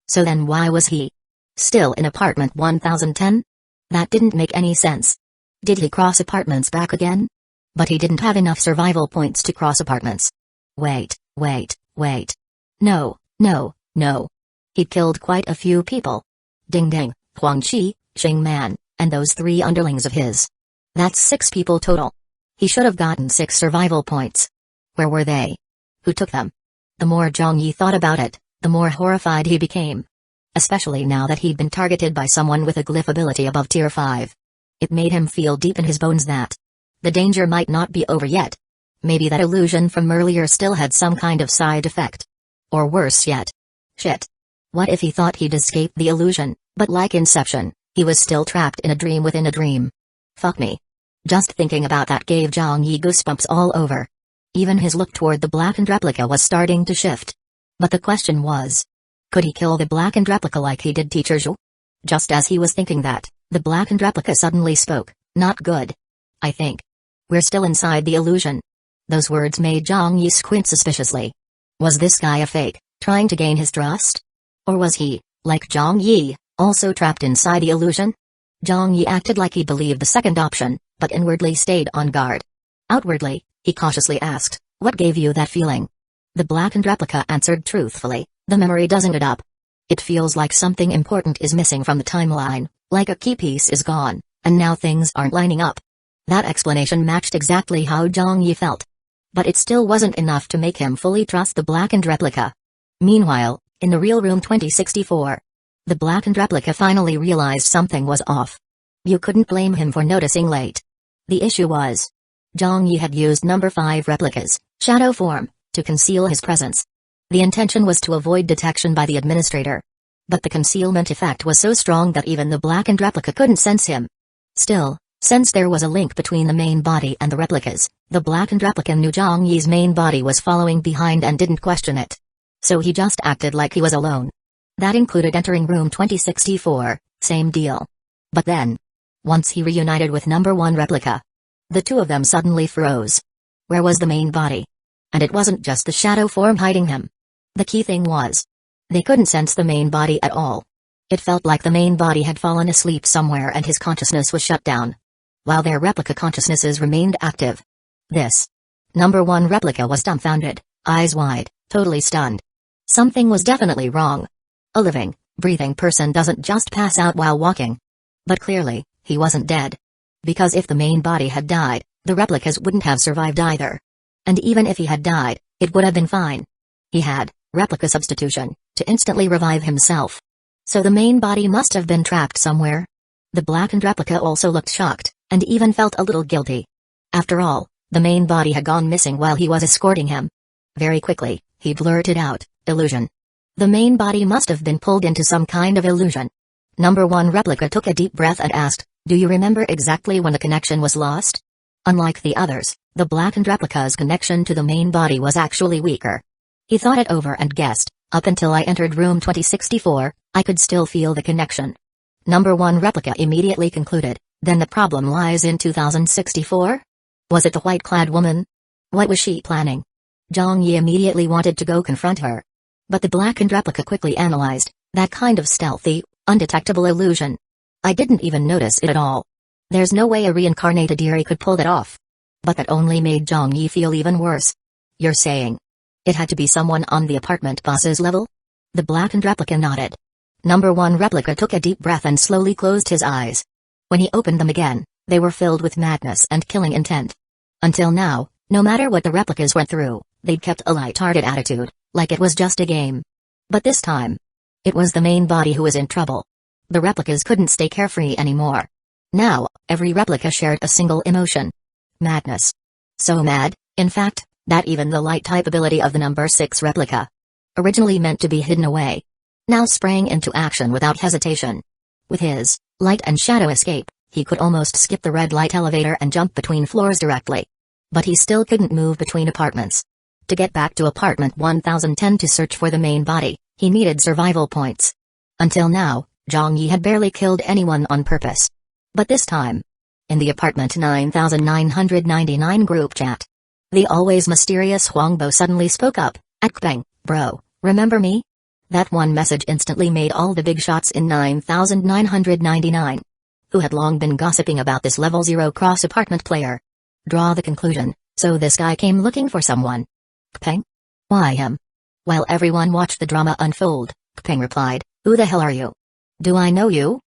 So then why was he Still in apartment 1010? That didn't make any sense. Did he cross apartments back again? But he didn't have enough survival points to cross apartments. Wait. No. He'd killed quite a few people. Ding Ding, Huangqi, Xing Man, and those 3 underlings of his. That's 6 people total. He should have gotten 6 survival points. Where were they? Who took them? The more Zhang Yi thought about it, the more horrified he became. Especially now that he'd been targeted by someone with a glyph ability above tier 5. It made him feel deep in his bones that the danger might not be over yet. Maybe that illusion from earlier still had some kind of side effect. Or worse yet. Shit. What if he thought he'd escaped the illusion, but like Inception, he was still trapped in a dream within a dream? Fuck me. Just thinking about that gave Zhang Yi goosebumps all over. Even his look toward the blackened replica was starting to shift. But the question was, could he kill the blackened replica like he did Teacher Zhou? Just as he was thinking that, the blackened replica suddenly spoke. Not good. I think we're still inside the illusion. Those words made Zhang Yi squint suspiciously. Was this guy a fake, trying to gain his trust? Or was he, like Zhang Yi, also trapped inside the illusion? Zhang Yi acted like he believed the second option, but inwardly stayed on guard. Outwardly, he cautiously asked, "What gave you that feeling?" The blackened replica answered truthfully, "The memory doesn't add up. It feels like something important is missing from the timeline, like a key piece is gone, and now things aren't lining up." That explanation matched exactly how Zhang Yi felt. But it still wasn't enough to make him fully trust the blackened replica. Meanwhile, in the real room 2064, the blackened replica finally realized something was off. You couldn't blame him for noticing late. The issue was, Zhang Yi had used number 5 replica's shadow form to conceal his presence. The intention was to avoid detection by the administrator. But the concealment effect was so strong that even the blackened replica couldn't sense him. Still, since there was a link between the main body and the replicas, the blackened replica knew Zhang Yi's main body was following behind and didn't question it. So he just acted like he was alone. That included entering room 2064, same deal. But then, once he reunited with number 1 replica, the two of them suddenly froze. Where was the main body? And it wasn't just the shadow form hiding him. The key thing was, they couldn't sense the main body at all. It felt like the main body had fallen asleep somewhere and his consciousness was shut down, while their replica consciousnesses remained active. This number 1 replica was dumbfounded, eyes wide, totally stunned. Something was definitely wrong. A living, breathing person doesn't just pass out while walking. But clearly, he wasn't dead. Because if the main body had died, the replicas wouldn't have survived either. And even if he had died, it would have been fine. He had replica substitution to instantly revive himself. So the main body must have been trapped somewhere. The blackened replica also looked shocked, and even felt a little guilty. After all, the main body had gone missing while he was escorting him. Very quickly, he blurted out, "Illusion." The main body must have been pulled into some kind of illusion. Number 1 replica took a deep breath and asked, "Do you remember exactly when the connection was lost?" Unlike the others, the blackened replica's connection to the main body was actually weaker. He thought it over and guessed, "Up until I entered room 2064, I could still feel the connection." Number 1 replica immediately concluded, "Then the problem lies in 2064? Was it the white-clad woman? What was she planning?" Zhang Yi immediately wanted to go confront her. But the blackened replica quickly analyzed, "That kind of stealthy, undetectable illusion. I didn't even notice it at all. There's no way a reincarnated Eri could pull that off." But that only made Zhang Yi feel even worse. "You're saying it had to be someone on the apartment boss's level?" The blackened replica nodded. Number 1 replica took a deep breath and slowly closed his eyes. When he opened them again, they were filled with madness and killing intent. Until now, no matter what the replicas went through, they'd kept a light-hearted attitude, like it was just a game. But this time, it was the main body who was in trouble. The replicas couldn't stay carefree anymore. Now, every replica shared a single emotion. Madness. So mad, in fact, that even the light-type ability of the number 6 replica, originally meant to be hidden away, now sprang into action without hesitation. With his light and shadow escape, he could almost skip the red light elevator and jump between floors directly. But he still couldn't move between apartments. To get back to apartment 1010 to search for the main body, he needed survival points. Until now, Zhang Yi had barely killed anyone on purpose. But this time, in the apartment 9999 group chat, the always mysterious Huangbo suddenly spoke up, "Akbang, bro, remember me? That one message instantly made all the big shots in 9999, who had long been gossiping about this level 0 cross-apartment player, draw the conclusion, so this guy came looking for someone. Kpeng? Why him? While everyone watched the drama unfold, Kpeng replied, "Who the hell are you? Do I know you?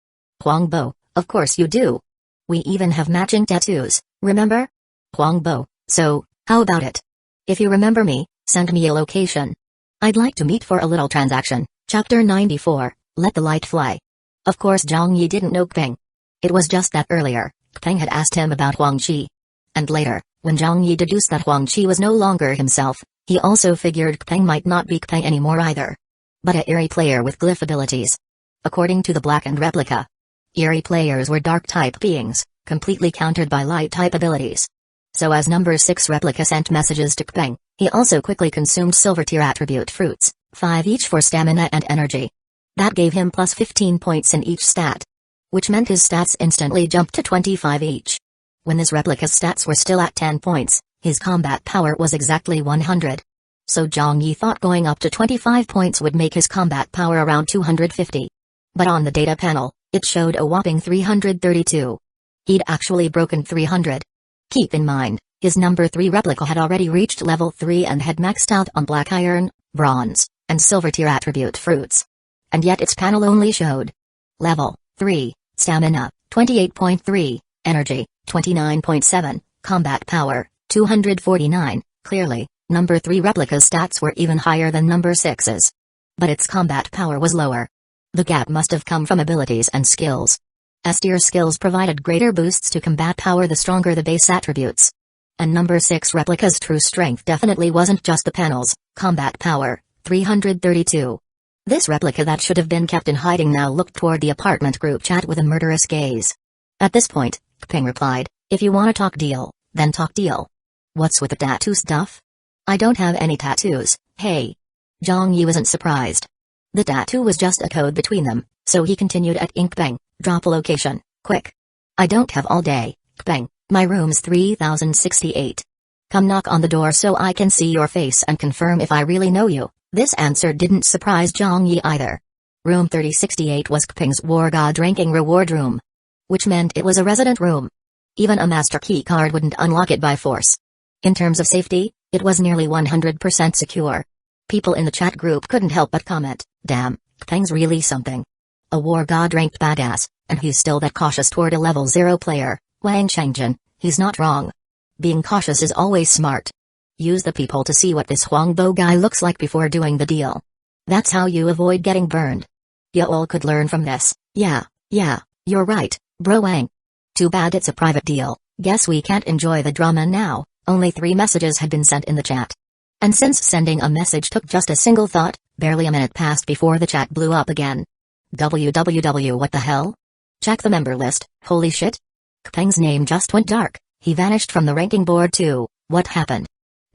Huangbo, of course you do. We even have matching tattoos, remember? Huangbo, so, how about it? If you remember me, send me a location. I'd like to meet for a little transaction." Chapter 94, Let the Light Fly. Of course Zhang Yi didn't know Kpeng. It was just that earlier, Kpeng had asked him about Huang Qi. And later, when Zhang Yi deduced that Huang Qi was no longer himself, he also figured Kpeng might not be Kpeng anymore either, but a eerie player with glyph abilities. According to the blackened replica, eerie players were dark-type beings, completely countered by light-type abilities. So as number 6 replica sent messages to Kpeng, he also quickly consumed silver-tier attribute fruits, 5 each for stamina and energy. That gave him plus 15 points in each stat, which meant his stats instantly jumped to 25 each. When this replica's stats were still at 10 points, his combat power was exactly 100. So Zhang Yi thought going up to 25 points would make his combat power around 250. But on the data panel, it showed a whopping 332. He'd actually broken 300. Keep in mind, his number 3 replica had already reached level 3 and had maxed out on black iron, bronze, and silver tier attribute fruits. And yet its panel only showed level 3, stamina, 28.3, energy, 29.7, combat power, 249, clearly, number 3 replica's stats were even higher than number 6's. But its combat power was lower. The gap must have come from abilities and skills. S-tier skills provided greater boosts to combat power the stronger the base attributes. And number 6 replica's true strength definitely wasn't just the panels, combat power, 332. This replica that should have been kept in hiding now looked toward the apartment group chat with a murderous gaze. At this point, Kpeng replied, "If you wanna talk deal, then talk deal. What's with the tattoo stuff? I don't have any tattoos, hey." Zhang Yi wasn't surprised. The tattoo was just a code between them, so he continued at Kpeng, "Drop a location, quick. I don't have all day, Kpeng, my room's 3068. Come knock on the door so I can see your face and confirm if I really know you." This answer didn't surprise Zhang Yi either. Room 3068 was Kpeng's War God ranking reward room, which meant it was a resident room. Even a master key card wouldn't unlock it by force. In terms of safety, it was nearly 100% secure. People in the chat group couldn't help but comment, "Damn, Kpeng's really something. A War God ranked badass, and he's still that cautious toward a level 0 player, Wang Chengjin, he's not wrong. Being cautious is always smart. Use the people to see what this Huangbo guy looks like before doing the deal. That's how you avoid getting burned. You all could learn from this." Yeah, you're right, bro Wang. Too bad it's a private deal, guess we can't enjoy the drama now." Only 3 messages had been sent in the chat. And since sending a message took just a single thought, barely a minute passed before the chat blew up again. "WWW what the hell? Check the member list, holy shit. Kpeng's name just went dark, he vanished from the ranking board too, what happened?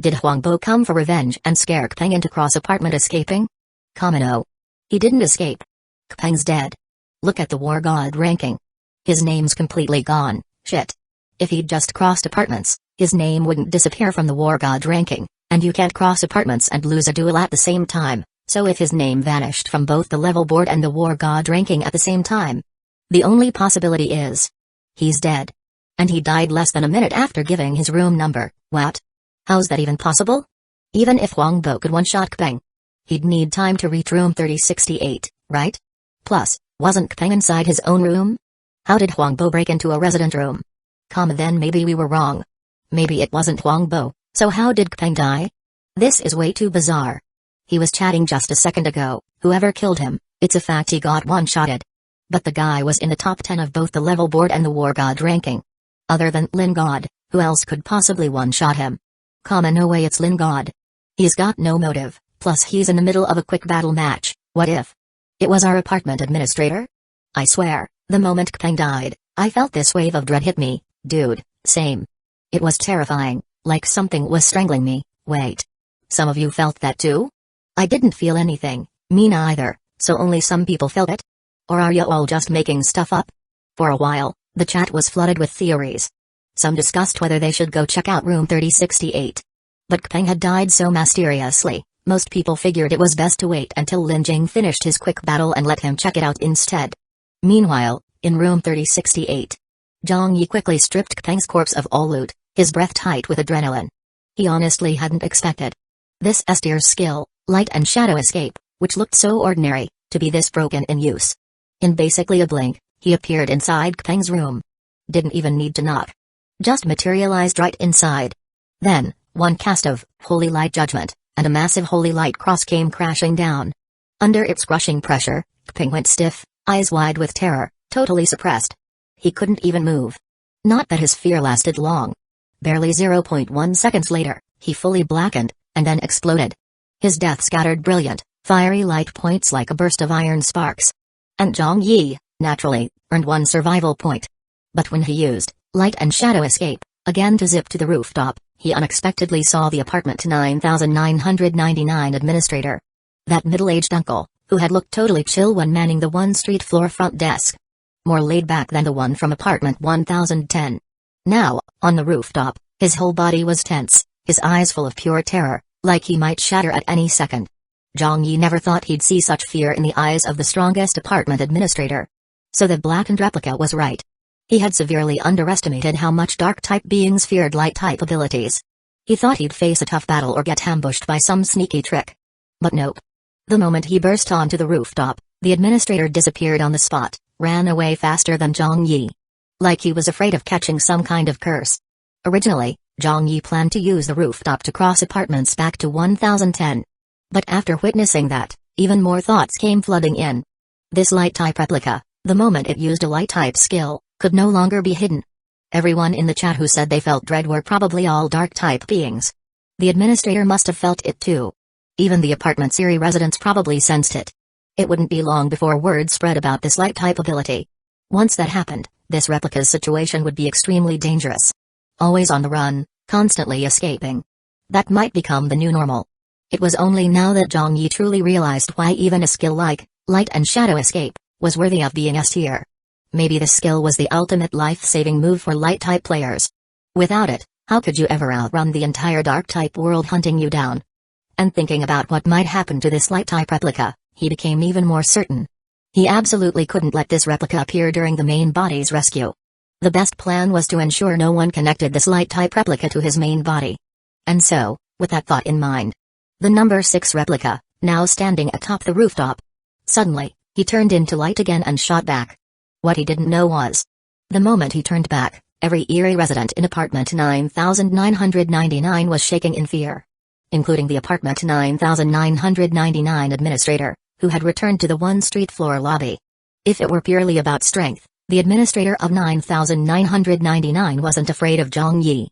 Did Huangbo come for revenge and scare Kpeng into cross-apartment escaping? No. He didn't escape. Kpeng's dead. Look at the War God ranking. His name's completely gone, shit. If he'd just crossed apartments, his name wouldn't disappear from the War God ranking, and you can't cross apartments and lose a duel at the same time, so if his name vanished from both the level board and the War God ranking at the same time, the only possibility is he's dead. And he died less than a minute after giving his room number. What? How's that even possible? Even if Huangbo could one-shot Kpeng, he'd need time to reach room 3068, right? Plus, wasn't Kpeng inside his own room? How did Huangbo break into a resident room? Then maybe we were wrong. Maybe it wasn't Huangbo, so how did Kpeng die? This is way too bizarre. He was chatting just a second ago, whoever killed him, it's a fact he got one-shotted. But the guy was in the top 10 of both the level board and the War God ranking. Other than Lin God, who else could possibly one-shot him? No way it's Lin God. He's got no motive, plus he's in the middle of a quick battle match. What if it was our apartment administrator? I swear, the moment Kpeng died, I felt this wave of dread hit me, dude, same. It was terrifying, like something was strangling me. Wait. Some of you felt that too? I didn't feel anything, me neither, so only some people felt it? Or are you all just making stuff up? For a while, the chat was flooded with theories. Some discussed whether they should go check out room 3068. But Kpeng had died so mysteriously, Most people figured it was best to wait until Lin Jing finished his quick battle and let him check it out instead. Meanwhile, in room 3068, Zhang Yi quickly stripped Peng's corpse of all loot, his breath tight with adrenaline. He honestly hadn't expected this S-tier's skill, light and shadow escape, which looked so ordinary, to be this broken in use. In basically a blink, he appeared inside Peng's room. Didn't even need to knock. Just materialized right inside. Then, one cast of Holy Light Judgment, and a massive Holy Light Cross came crashing down. Under its crushing pressure, Peng went stiff, eyes wide with terror, totally suppressed. He couldn't even move. Not that his fear lasted long. Barely 0.1 seconds later, he fully blackened, and then exploded. His death scattered brilliant, fiery light points like a burst of iron sparks. And Zhang Yi, naturally, earned 1 survival point. But when he used light and shadow escape, again to zip to the rooftop, he unexpectedly saw the apartment 9999 administrator. That middle-aged uncle, who had looked totally chill when manning the one street floor front desk. More laid back than the one from apartment 1010. Now, on the rooftop, his whole body was tense, his eyes full of pure terror, like he might shatter at any second. Zhang Yi never thought he'd see such fear in the eyes of the strongest apartment administrator. So the blackened replica was right. He had severely underestimated how much dark-type beings feared light-type abilities. He thought he'd face a tough battle or get ambushed by some sneaky trick. But nope. The moment he burst onto the rooftop, the administrator disappeared on the spot, ran away faster than Zhang Yi. Like he was afraid of catching some kind of curse. Originally, Zhang Yi planned to use the rooftop to cross apartments back to 1010. But after witnessing that, even more thoughts came flooding in. This light-type replica, the moment it used a light-type skill, could no longer be hidden. Everyone in the chat who said they felt dread were probably all dark-type beings. The administrator must have felt it too. Even the apartment series residents probably sensed it. It wouldn't be long before word spread about this light-type ability. Once that happened, this replica's situation would be extremely dangerous. Always on the run, constantly escaping. That might become the new normal. It was only now that Zhang Yi truly realized why even a skill like light and shadow escape was worthy of being S-tier. Maybe this skill was the ultimate life-saving move for light-type players. Without it, how could you ever outrun the entire dark-type world hunting you down? And thinking about what might happen to this light-type replica, he became even more certain. He absolutely couldn't let this replica appear during the main body's rescue. The best plan was to ensure no one connected this light-type replica to his main body. And so, with that thought in mind, the number 6 replica, now standing atop the rooftop. Suddenly, he turned into light again and shot back. What he didn't know was, the moment he turned back, every eerie resident in apartment 9999 was shaking in fear. Including the apartment 9999 administrator, who had returned to the one street floor lobby. If it were purely about strength, the administrator of 9999 wasn't afraid of Zhang Yi.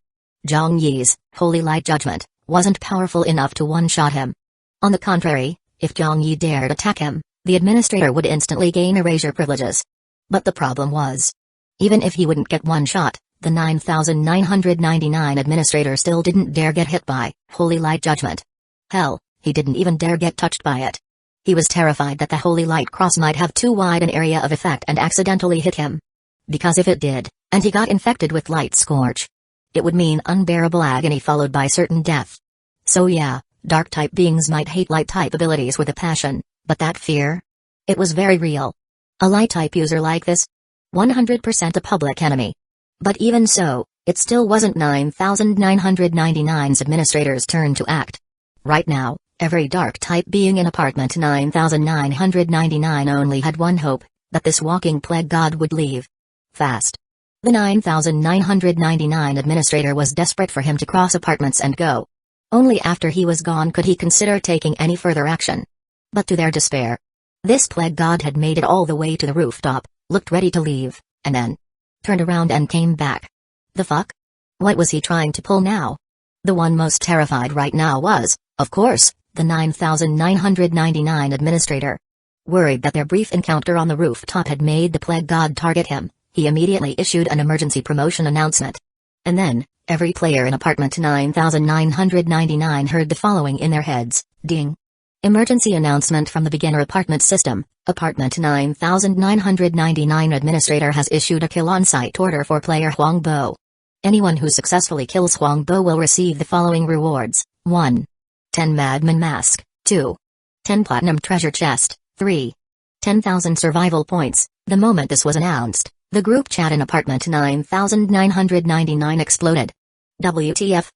Zhang Yi's Holy Light Judgment wasn't powerful enough to one-shot him. On the contrary, if Zhang Yi dared attack him, the administrator would instantly gain erasure privileges. But the problem was, even if he wouldn't get one shot, the 9999 administrator still didn't dare get hit by Holy Light Judgment. Hell, he didn't even dare get touched by it. He was terrified that the Holy Light Cross might have too wide an area of effect and accidentally hit him. Because if it did, and he got infected with Light Scorch, it would mean unbearable agony followed by certain death. So yeah, dark-type beings might hate light-type abilities with a passion, but that fear? It was very real. A light-type user like this? 100% a public enemy. But even so, it still wasn't 9999's administrator's turn to act. Right now, every dark-type being in apartment 9999 only had one hope, that this walking plague god would leave. Fast. The 9999 administrator was desperate for him to cross apartments and go. Only after he was gone could he consider taking any further action. But to their despair, this plague god had made it all the way to the rooftop, looked ready to leave, and then turned around and came back. The fuck? What was he trying to pull now? The one most terrified right now was, of course, the 9999 administrator. Worried that their brief encounter on the rooftop had made the plague god target him, he immediately issued an emergency promotion announcement. And then, every player in apartment 9999 heard the following in their heads: ding. Emergency announcement from the beginner apartment system. Apartment 9999 administrator has issued a kill on-site order for player Huang Bo. Anyone who successfully kills Huang Bo will receive the following rewards: 1. 10 Madman Mask, 2. 10 platinum treasure chest, 3. 10,000 survival points. The moment this was announced, the group chat in apartment 9999 exploded. WTF?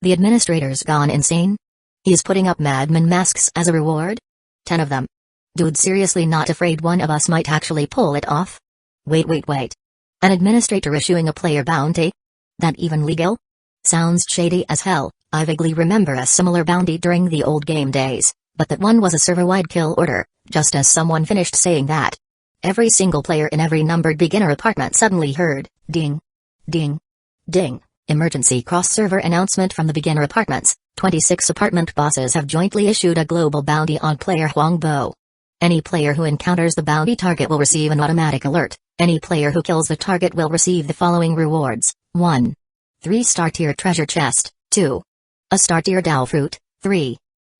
The administrator's gone insane? He's putting up madman masks as a reward? 10 of them. Dude, seriously not afraid one of us might actually pull it off? Wait. An administrator issuing a player bounty? That even legal? Sounds shady as hell. I vaguely remember a similar bounty during the old game days, but that one was a server-wide kill order. Just as someone finished saying that, every single player in every numbered beginner apartment suddenly heard, ding, ding, ding, emergency cross-server announcement from the beginner apartments. 26 apartment bosses have jointly issued a global bounty on player Huangbo. Any player who encounters the bounty target will receive an automatic alert. Any player who kills the target will receive the following rewards. 1. 3-star tier treasure chest. 2. A star tier Dao fruit. 3.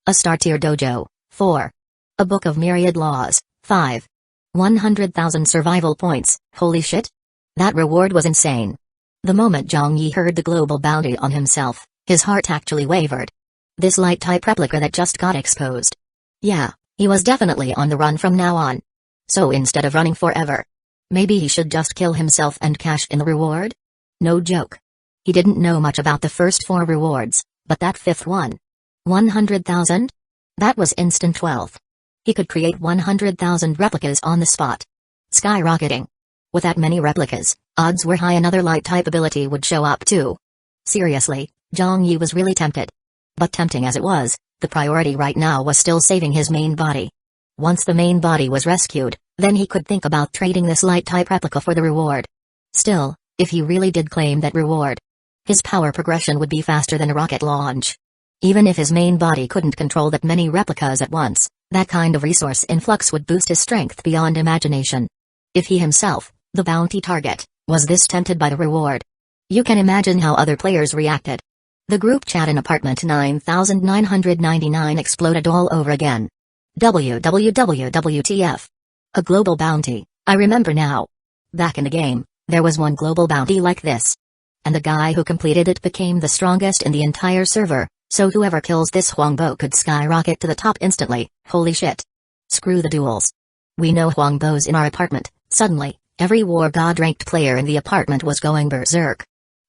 A star tier dojo. 4. A book of myriad laws. 5. 100,000 survival points. Holy shit! That reward was insane. The moment Zhang Yi heard the global bounty on himself, his heart actually wavered. This light-type replica that just got exposed. Yeah, he was definitely on the run from now on. So instead of running forever, maybe he should just kill himself and cash in the reward? No joke. He didn't know much about the first 4 rewards, but that 5th one. 100,000? That was instant wealth. He could create 100,000 replicas on the spot. Skyrocketing. With that many replicas, odds were high another light-type ability would show up too. Seriously, Zhang Yi was really tempted. But tempting as it was, the priority right now was still saving his main body. Once the main body was rescued, then he could think about trading this light-type replica for the reward. Still, if he really did claim that reward, his power progression would be faster than a rocket launch. Even if his main body couldn't control that many replicas at once, that kind of resource influx would boost his strength beyond imagination. If he himself, the bounty target, was this tempted by the reward, you can imagine how other players reacted. The group chat in apartment 9999 exploded all over again. WWWTF. A global bounty, I remember now. Back in the game, there was one global bounty like this. And the guy who completed it became the strongest in the entire server, so whoever kills this Huangbo could skyrocket to the top instantly. Holy shit. Screw the duels. We know Huangbo's in our apartment. Suddenly, every war god-ranked player in the apartment was going berserk.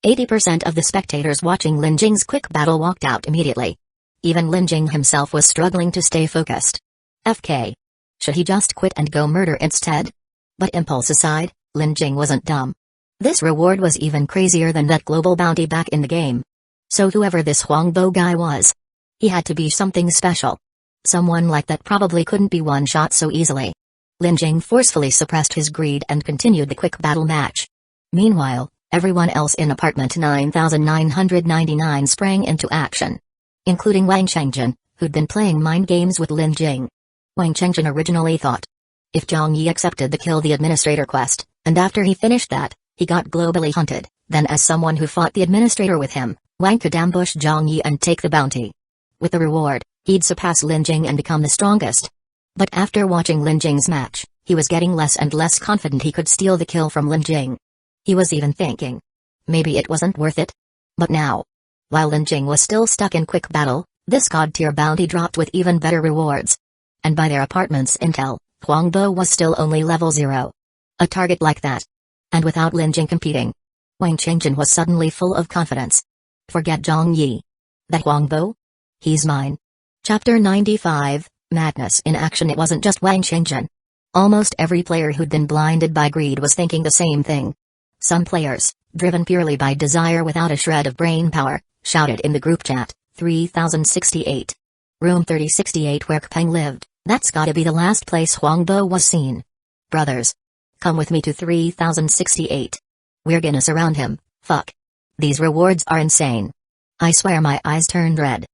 80% of the spectators watching Lin Jing's quick battle walked out immediately. Even Lin Jing himself was struggling to stay focused. FK. Should he just quit and go murder instead? But impulse aside, Lin Jing wasn't dumb. This reward was even crazier than that global bounty back in the game. So whoever this Huangbo guy was, he had to be something special. Someone like that probably couldn't be one-shot so easily. Lin Jing forcefully suppressed his greed and continued the quick battle match. Meanwhile, everyone else in apartment 9999 sprang into action. Including Wang Chengjin, who'd been playing mind games with Lin Jing. Wang Chengjin originally thought, if Zhang Yi accepted the kill the administrator quest, and after he finished that, he got globally hunted, then as someone who fought the administrator with him, Wang could ambush Zhang Yi and take the bounty. With the reward, he'd surpass Lin Jing and become the strongest. But after watching Lin Jing's match, he was getting less and less confident he could steal the kill from Lin Jing. He was even thinking, maybe it wasn't worth it. But now, while Lin Jing was still stuck in quick battle, this god-tier bounty dropped with even better rewards. And by their apartment's intel, Huangbo was still only level 0. A target like that. And without Lin Jing competing, Wang Chengjin was suddenly full of confidence. Forget Zhang Yi. That Huangbo? He's mine. Chapter 95, Madness in Action. It wasn't just Wang Chengjin. Almost every player who'd been blinded by greed was thinking the same thing. Some players, driven purely by desire without a shred of brain power, shouted in the group chat, 3068. Room 3068 where Kpeng lived, that's gotta be the last place Huangbo was seen. Brothers, come with me to 3068. We're gonna surround him, fuck. These rewards are insane. I swear my eyes turned red.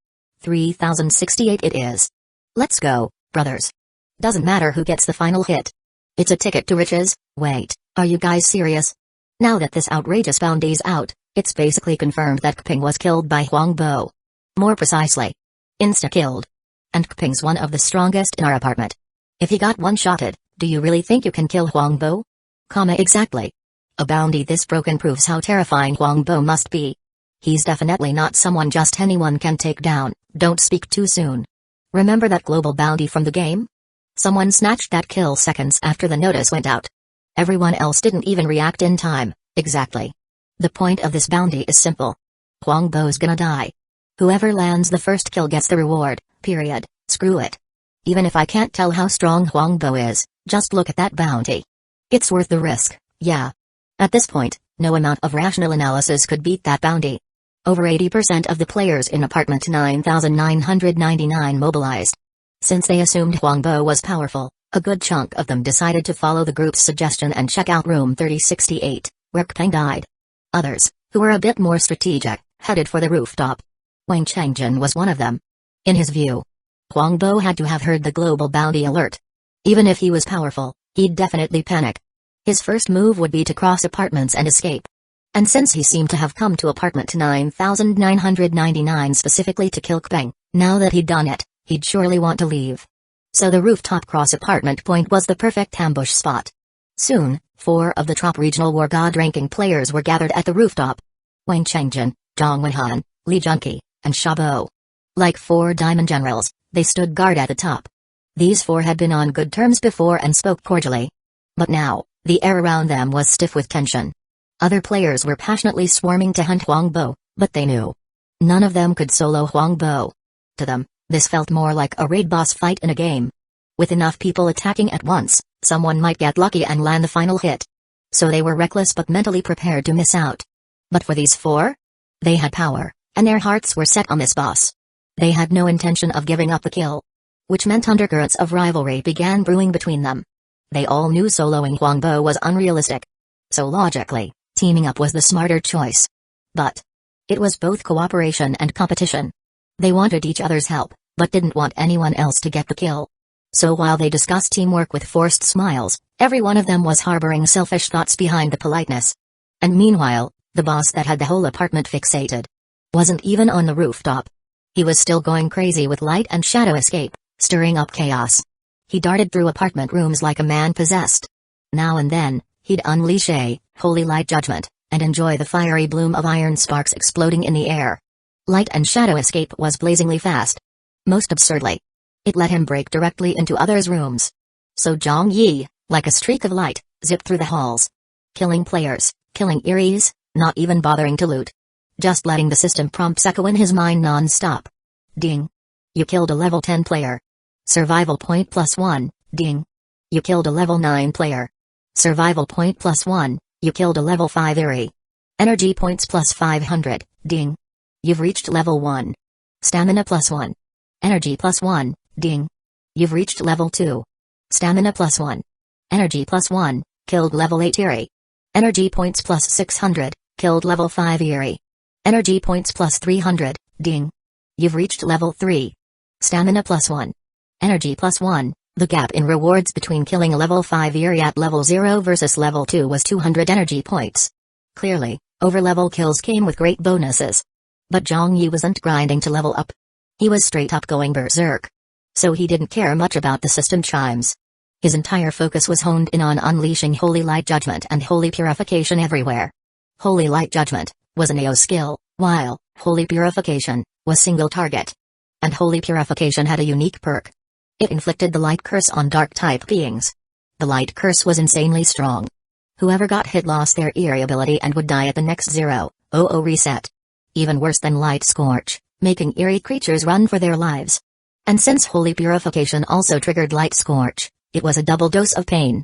3068 it is. Let's go, brothers. Doesn't matter who gets the final hit. It's a ticket to riches. Wait, are you guys serious? Now that this outrageous bounty's out, it's basically confirmed that Kpeng was killed by Huangbo. More precisely, insta-killed. And Kpeng's one of the strongest in our apartment. If he got one-shotted, do you really think you can kill Huangbo? Exactly. A bounty this broken proves how terrifying Huangbo must be. He's definitely not someone just anyone can take down. Don't speak too soon. Remember that global bounty from the game? Someone snatched that kill seconds after the notice went out. Everyone else didn't even react in time. Exactly. The point of this bounty is simple. Huangbo's gonna die. Whoever lands the first kill gets the reward, period. Screw it. Even if I can't tell how strong Huangbo is, just look at that bounty. It's worth the risk, yeah. At this point, no amount of rational analysis could beat that bounty. Over 80% of the players in apartment 9999 mobilized. Since they assumed Huangbo was powerful, a good chunk of them decided to follow the group's suggestion and check out room 3068, where Peng died. Others, who were a bit more strategic, headed for the rooftop. Wang Chengjin was one of them. In his view, Huangbo had to have heard the global bounty alert. Even if he was powerful, he'd definitely panic. His first move would be to cross apartments and escape. And since he seemed to have come to apartment 9999 specifically to kill Peng, now that he'd done it, he'd surely want to leave. So the rooftop cross apartment point was the perfect ambush spot. Soon, 4 of the top regional war god ranking players were gathered at the rooftop. Wang Chengjin, Zhang Wenhan, Li Junqi, and Shabo. Like 4 diamond generals, they stood guard at the top. These 4 had been on good terms before and spoke cordially. But now, the air around them was stiff with tension. Other players were passionately swarming to hunt Huangbo, but they knew none of them could solo Huangbo. To them, this felt more like a raid boss fight in a game. With enough people attacking at once, someone might get lucky and land the final hit. So they were reckless but mentally prepared to miss out. But for these 4? They had power, and their hearts were set on this boss. They had no intention of giving up the kill. Which meant undercurrents of rivalry began brewing between them. They all knew soloing Huangbo was unrealistic. So logically, teaming up was the smarter choice. But it was both cooperation and competition. They wanted each other's help, but didn't want anyone else to get the kill. So while they discussed teamwork with forced smiles, every one of them was harboring selfish thoughts behind the politeness. And meanwhile, the boss that had the whole apartment fixated wasn't even on the rooftop. He was still going crazy with light and shadow escape, stirring up chaos. He darted through apartment rooms like a man possessed. Now and then, he'd unleash a holy light judgment, and enjoy the fiery bloom of iron sparks exploding in the air. Light and shadow escape was blazingly fast. Most absurdly, it let him break directly into others' rooms. So Zhang Yi, like a streak of light, zipped through the halls. Killing players, killing Eries, not even bothering to loot. Just letting the system prompts echo in his mind non-stop. Ding. You killed a level 10 player. Survival point +1, ding. You killed a level 9 player. Survival point +1, you killed a level 5 Erie. Energy points +500, ding. You've reached level 1. Stamina +1. Energy +1, ding. You've reached level 2. Stamina +1. Energy +1, killed level 8 Erie. Energy points +600, killed level 5 Erie. Energy points +300, ding. You've reached level 3. Stamina +1. Energy +1, the gap in rewards between killing a level 5 Erie at level 0 versus level 2 was 200 energy points. Clearly, over-level kills came with great bonuses. But Zhang Yi wasn't grinding to level up. He was straight up going berserk. So he didn't care much about the system chimes. His entire focus was honed in on unleashing Holy Light Judgment and Holy Purification everywhere. Holy Light Judgment was an AO skill, while Holy Purification was single target. And Holy Purification had a unique perk. It inflicted the light curse on dark-type beings. The light curse was insanely strong. Whoever got hit lost their Erie ability and would die at the next 0:00 reset. Even worse than light scorch, making Erie creatures run for their lives. And since Holy Purification also triggered light scorch, it was a double dose of pain.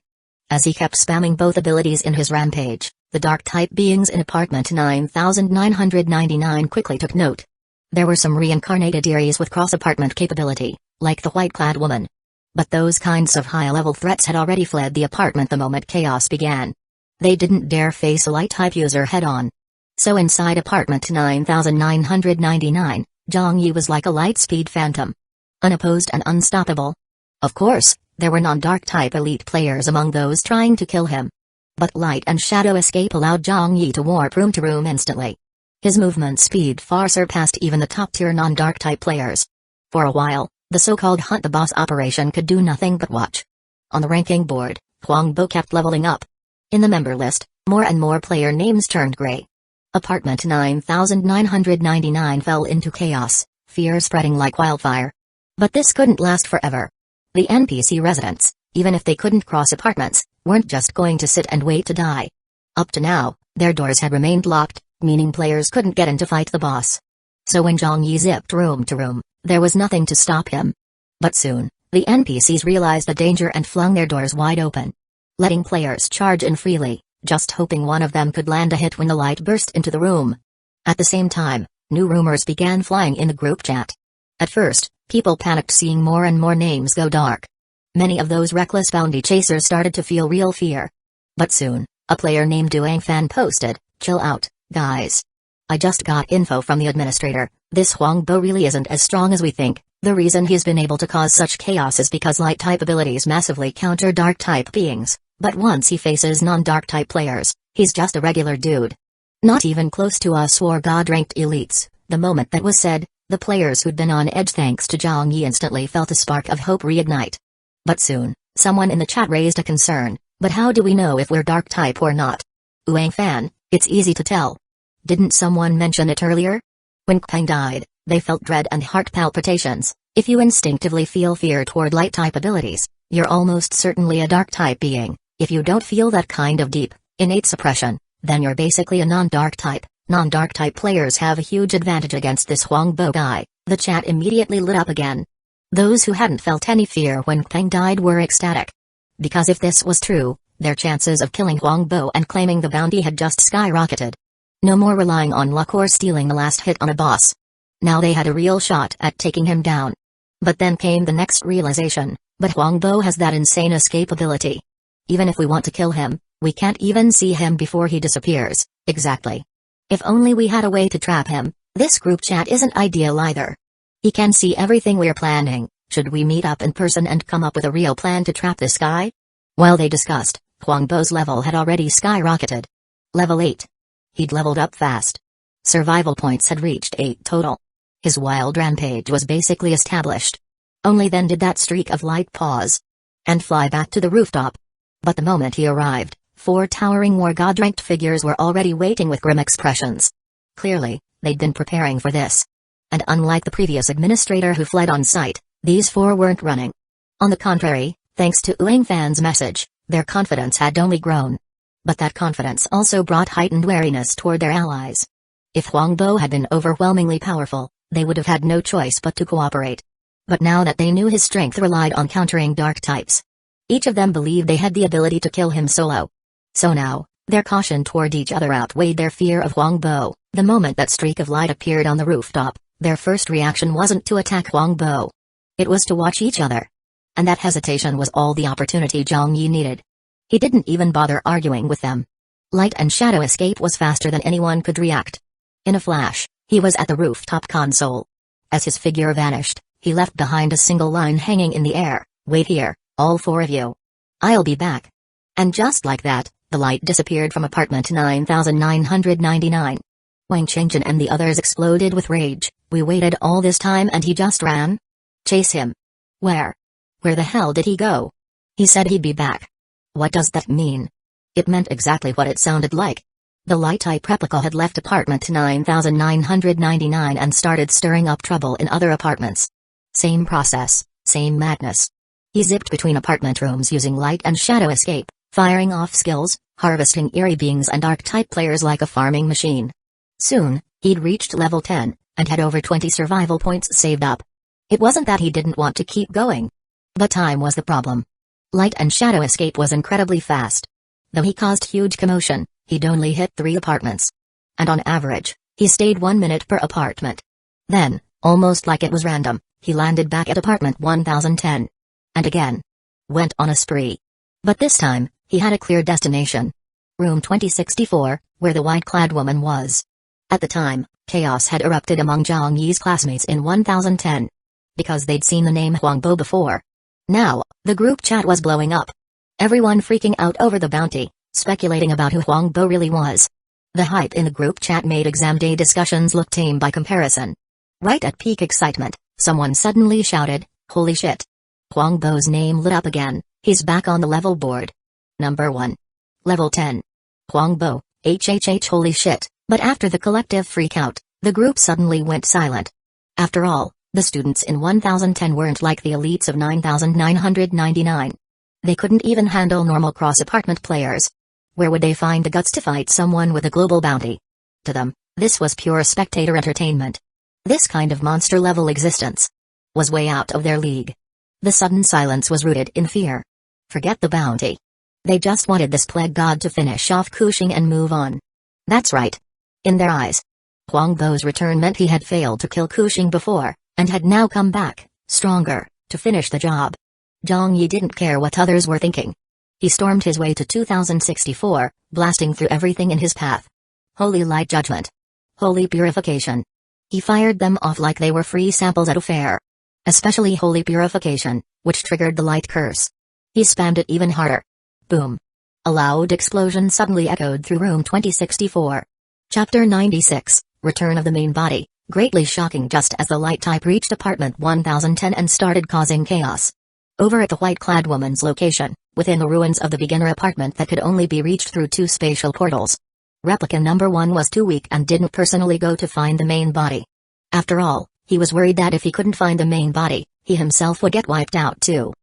As he kept spamming both abilities in his rampage, the dark-type beings in apartment 9999 quickly took note. There were some reincarnated Eries with cross-apartment capability, like the white-clad woman. But those kinds of high-level threats had already fled the apartment the moment chaos began. They didn't dare face a light-type user head-on. So inside apartment 9999, Zhang Yi was like a light-speed phantom. Unopposed and unstoppable. Of course, there were non-dark-type elite players among those trying to kill him. But light and shadow escape allowed Zhang Yi to warp room to room instantly. His movement speed far surpassed even the top-tier non-dark-type players. For a while, the so-called Hunt the Boss operation could do nothing but watch. On the ranking board, Huangbo kept leveling up. In the member list, more and more player names turned gray. Apartment 9999 fell into chaos, fear spreading like wildfire. But this couldn't last forever. The NPC residents, even if they couldn't cross apartments, weren't just going to sit and wait to die. Up to now, their doors had remained locked, meaning players couldn't get in to fight the boss. So when Zhang Yi zipped room to room, there was nothing to stop him. But soon, the NPCs realized the danger and flung their doors wide open, letting players charge in freely, just hoping one of them could land a hit when the light burst into the room. At the same time, new rumors began flying in the group chat. At first, people panicked seeing more and more names go dark. Many of those reckless bounty chasers started to feel real fear. But soon, a player named Duang Fan posted, "Chill out, guys. I just got info from the administrator. This Huangbo really isn't as strong as we think. The reason he's been able to cause such chaos is because light-type abilities massively counter dark-type beings, but once he faces non-dark-type players, he's just a regular dude. Not even close to us war god-ranked elites." The moment that was said, the players who'd been on edge thanks to Zhang Yi instantly felt a spark of hope reignite. But soon, someone in the chat raised a concern, "But how do we know if we're dark-type or not?" Wang Fan, "It's easy to tell. Didn't someone mention it earlier? When Peng died, they felt dread and heart palpitations. If you instinctively feel fear toward light-type abilities, you're almost certainly a dark-type being. If you don't feel that kind of deep, innate suppression, then you're basically a non-dark type. Non-dark type players have a huge advantage against this Huangbo guy." The chat immediately lit up again. Those who hadn't felt any fear when Peng died were ecstatic. Because if this was true, their chances of killing Huangbo and claiming the bounty had just skyrocketed. No more relying on luck or stealing the last hit on a boss. Now they had a real shot at taking him down. But then came the next realization, but Huangbo has that insane escape ability. Even if we want to kill him, we can't even see him before he disappears. Exactly. If only we had a way to trap him. This group chat isn't ideal either. He can see everything we're planning. Should we meet up in person and come up with a real plan to trap this guy? While they discussed, Huangbo's level had already skyrocketed. Level 8. He'd leveled up fast. Survival points had reached 8 total. His wild rampage was basically established. Only then did that streak of light pause and fly back to the rooftop. But the moment he arrived, 4 towering war god-ranked figures were already waiting with grim expressions. Clearly, they'd been preparing for this. And unlike the previous administrator who fled on sight, these 4 weren't running. On the contrary, thanks to Wang Fan's message, their confidence had only grown. But that confidence also brought heightened wariness toward their allies. If Huangbo had been overwhelmingly powerful, they would have had no choice but to cooperate. But now that they knew his strength relied on countering dark types, each of them believed they had the ability to kill him solo. So now, their caution toward each other outweighed their fear of Huangbo. The moment that streak of light appeared on the rooftop, their first reaction wasn't to attack Huangbo. It was to watch each other. And that hesitation was all the opportunity Zhang Yi needed. He didn't even bother arguing with them. Light and shadow escape was faster than anyone could react. In a flash, he was at the rooftop console. As his figure vanished, he left behind a single line hanging in the air, "Wait here, all 4 of you. I'll be back." And just like that, the light disappeared from apartment 9999. Wang Qingjin and the others exploded with rage. "We waited all this time and he just ran? Chase him. Where? Where the hell did he go? He said he'd be back." What does that mean? It meant exactly what it sounded like. The light-type replica had left apartment 9999 and started stirring up trouble in other apartments. Same process, same madness. He zipped between apartment rooms using light and shadow escape, firing off skills, harvesting eerie beings and archetype players like a farming machine. Soon, he'd reached level 10, and had over 20 survival points saved up. It wasn't that he didn't want to keep going. But time was the problem. Light and shadow escape was incredibly fast. Though he caused huge commotion, he'd only hit 3 apartments. And on average, he stayed 1 minute per apartment. Then, almost like it was random, he landed back at apartment 1010. And again. Went on a spree. But this time, he had a clear destination. Room 2064, where the white-clad woman was. At the time, chaos had erupted among Zhang Yi's classmates in 1010. Because they'd seen the name Huangbo before. Now, the group chat was blowing up. Everyone freaking out over the bounty, speculating about who Huangbo really was. The hype in the group chat made exam day discussions look tame by comparison. Right at peak excitement, someone suddenly shouted, "Holy shit!" Huangbo's name lit up again. He's back on the level board. Number 1. Level 10. Huangbo, HHH holy shit. But after the collective freak out, the group suddenly went silent. After all, The students in 1010 weren't like the elites of 9999. They couldn't even handle normal cross-apartment players. Where would they find the guts to fight someone with a global bounty? To them, this was pure spectator entertainment. This kind of monster-level existence was way out of their league. The sudden silence was rooted in fear. Forget the bounty. They just wanted this plague god to finish off Kushing and move on. That's right. In their eyes, Huang Bo's return meant he had failed to kill Kushing before, and had now come back, stronger, to finish the job. Zhang Yi didn't care what others were thinking. He stormed his way to 2064, blasting through everything in his path. Holy light judgment. Holy purification. He fired them off like they were free samples at a fair. Especially holy purification, which triggered the light curse. He spammed it even harder. Boom. A loud explosion suddenly echoed through room 2064. Chapter 96, Return of the Main Body, greatly shocking just as the light type reached apartment 1010 and started causing chaos. Over at the white-clad woman's location, within the ruins of the beginner apartment that could only be reached through 2 spatial portals. Replica number 1 was too weak and didn't personally go to find the main body. After all, he was worried that if he couldn't find the main body, he himself would get wiped out too.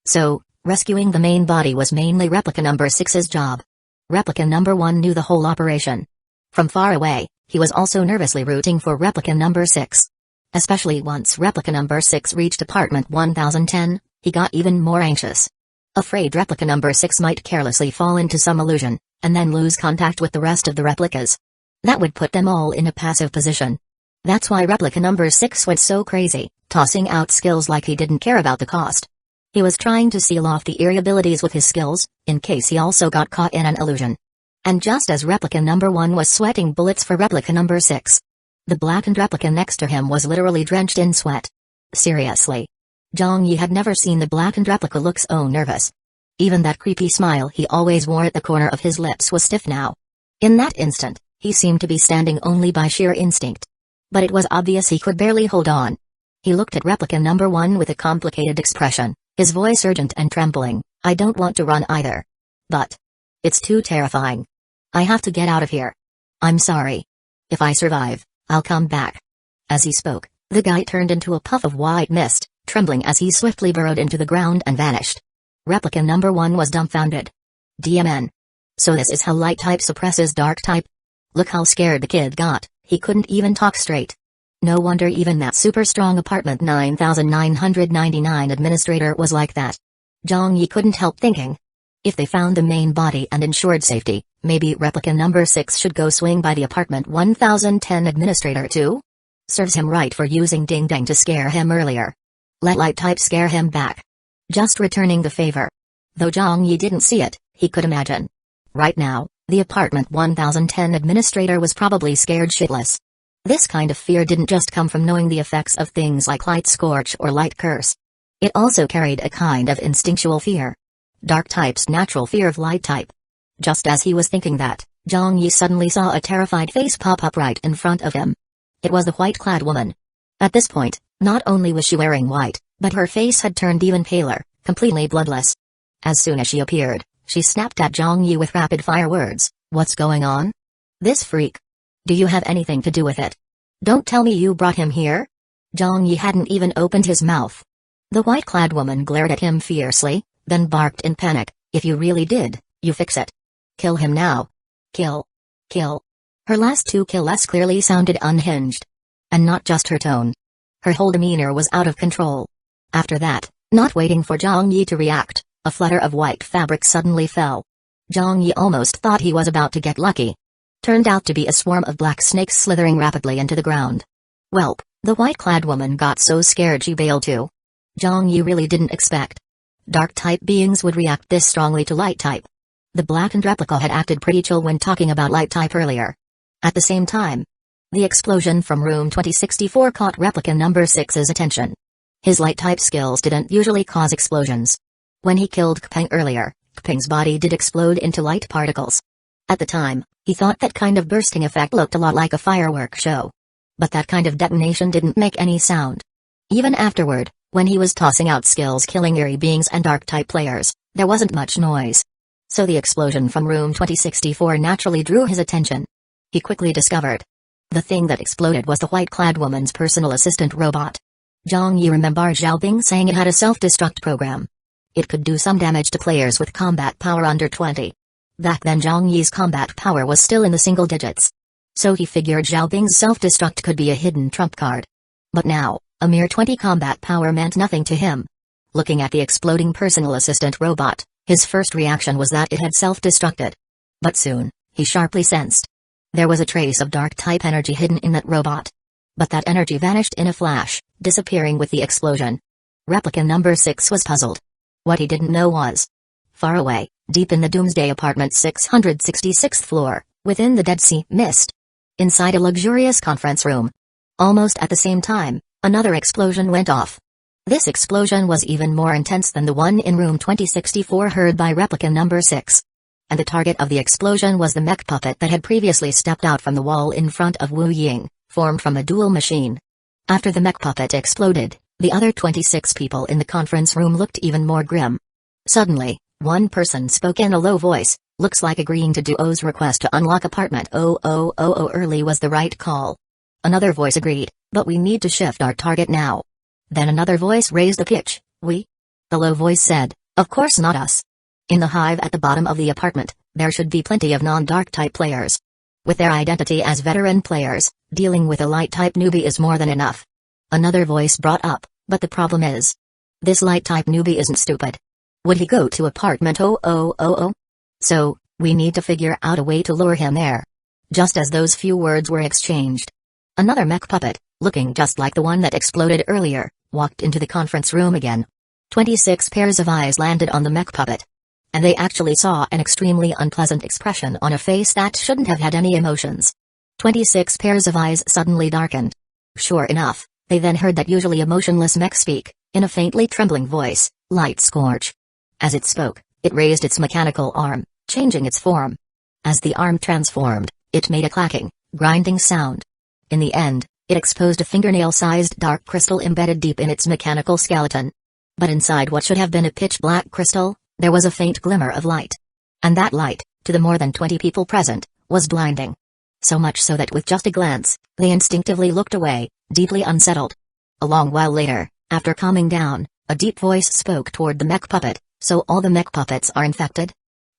So, rescuing the main body was mainly Replica number 6's job. Replica number 1 knew the whole operation. From far away, he was also nervously rooting for Replica number 6. Especially once Replica number 6 reached apartment 1010, he got even more anxious. Afraid Replica number 6 might carelessly fall into some illusion, and then lose contact with the rest of the replicas. That would put them all in a passive position. That's why Replica number 6 went so crazy, tossing out skills like he didn't care about the cost. He was trying to seal off the eerie abilities with his skills, in case he also got caught in an illusion. And just as Replica number 1 was sweating bullets for Replica number 6, the blackened replica next to him was literally drenched in sweat. Seriously. Zhang Yi had never seen the blackened replica look so nervous. Even that creepy smile he always wore at the corner of his lips was stiff now. In that instant, he seemed to be standing only by sheer instinct. But it was obvious he could barely hold on. He looked at replica number 1 with a complicated expression, his voice urgent and trembling. I don't want to run either. But it's too terrifying. I have to get out of here. I'm sorry. If I survive, I'll come back. As he spoke, the guy turned into a puff of white mist, trembling as he swiftly burrowed into the ground and vanished. Replica number 1 was dumbfounded. DMN. So this is how light type suppresses dark type? Look how scared the kid got, he couldn't even talk straight. No wonder even that super strong apartment 9999 administrator was like that. Zhang Yi couldn't help thinking. If they found the main body and ensured safety, maybe replica number 6 should go swing by the apartment 1010 administrator too? Serves him right for using Ding Dang to scare him earlier. Let light type scare him back. Just returning the favor. Though Zhang Yi didn't see it, he could imagine. Right now, the apartment 1010 administrator was probably scared shitless. This kind of fear didn't just come from knowing the effects of things like light scorch or light curse. It also carried a kind of instinctual fear. Dark type's natural fear of light type. Just as he was thinking that, Zhang Yi suddenly saw a terrified face pop up right in front of him. It was the white-clad woman. At this point, not only was she wearing white, but her face had turned even paler, completely bloodless. As soon as she appeared, she snapped at Zhang Yi with rapid-fire words. What's going on? This freak. Do you have anything to do with it? Don't tell me you brought him here? Zhang Yi hadn't even opened his mouth. The white-clad woman glared at him fiercely, then barked in panic. If you really did, you fix it. Kill him now. Kill. Kill. Her last 2 kills clearly sounded unhinged. And not just her tone. Her whole demeanor was out of control. After that, not waiting for Zhang Yi to react, a flutter of white fabric suddenly fell. Zhang Yi almost thought he was about to get lucky. Turned out to be a swarm of black snakes slithering rapidly into the ground. Welp, the white-clad woman got so scared she bailed too. Zhang Yi really didn't expect dark-type beings would react this strongly to light-type. The blackened replica had acted pretty chill when talking about light-type earlier. At the same time, the explosion from room 2064 caught replica number 6's attention. His light-type skills didn't usually cause explosions. When he killed Kpeng earlier, Kpeng's body did explode into light particles. At the time, he thought that kind of bursting effect looked a lot like a firework show. But that kind of detonation didn't make any sound. Even afterward, when he was tossing out skills killing eerie beings and dark-type players, there wasn't much noise. So the explosion from room 2064 naturally drew his attention. He quickly discovered. The thing that exploded was the white-clad woman's personal assistant robot. Zhang Yi remembered Xiaobing saying it had a self-destruct program. It could do some damage to players with combat power under 20. Back then Zhang Yi's combat power was still in the single digits. So he figured Xiaobing's self-destruct could be a hidden trump card. But now, a mere 20 combat power meant nothing to him. Looking at the exploding personal assistant robot, his first reaction was that it had self-destructed. But soon, he sharply sensed there was a trace of dark-type energy hidden in that robot. But that energy vanished in a flash, disappearing with the explosion. Replicant number 6 was puzzled. What he didn't know was, far away, deep in the Doomsday apartment 666th floor, within the Dead Sea Mist, inside a luxurious conference room. Almost at the same time, another explosion went off. This explosion was even more intense than the one in room 2064 heard by replicant number 6. And the target of the explosion was the mech puppet that had previously stepped out from the wall in front of Wu Ying, formed from a dual machine. After the mech puppet exploded, the other 26 people in the conference room looked even more grim. Suddenly, one person spoke in a low voice, looks like agreeing to Duo's request to unlock apartment 0000 early was the right call. Another voice agreed, but we need to shift our target now. Then another voice raised a pitch, we? The low voice said, of course not us. In the hive at the bottom of the apartment, there should be plenty of non-dark type players. With their identity as veteran players, dealing with a light type newbie is more than enough. Another voice brought up, but the problem is, this light type newbie isn't stupid. Would he go to apartment 0000? So, we need to figure out a way to lure him there. Just as those few words were exchanged, another mech puppet, looking just like the one that exploded earlier, walked into the conference room again. 26 pairs of eyes landed on the mech puppet. And they actually saw an extremely unpleasant expression on a face that shouldn't have had any emotions. 26 pairs of eyes suddenly darkened. Sure enough, they then heard that usually emotionless mech speak, in a faintly trembling voice, Light Scorch. As it spoke, it raised its mechanical arm, changing its form. As the arm transformed, it made a clacking, grinding sound. In the end, it exposed a fingernail-sized dark crystal embedded deep in its mechanical skeleton. But inside what should have been a pitch-black crystal, there was a faint glimmer of light. And that light, to the more than 20 people present, was blinding. So much so that with just a glance, they instinctively looked away, deeply unsettled. A long while later, after calming down, a deep voice spoke toward the mech puppet, so all the mech puppets are infected?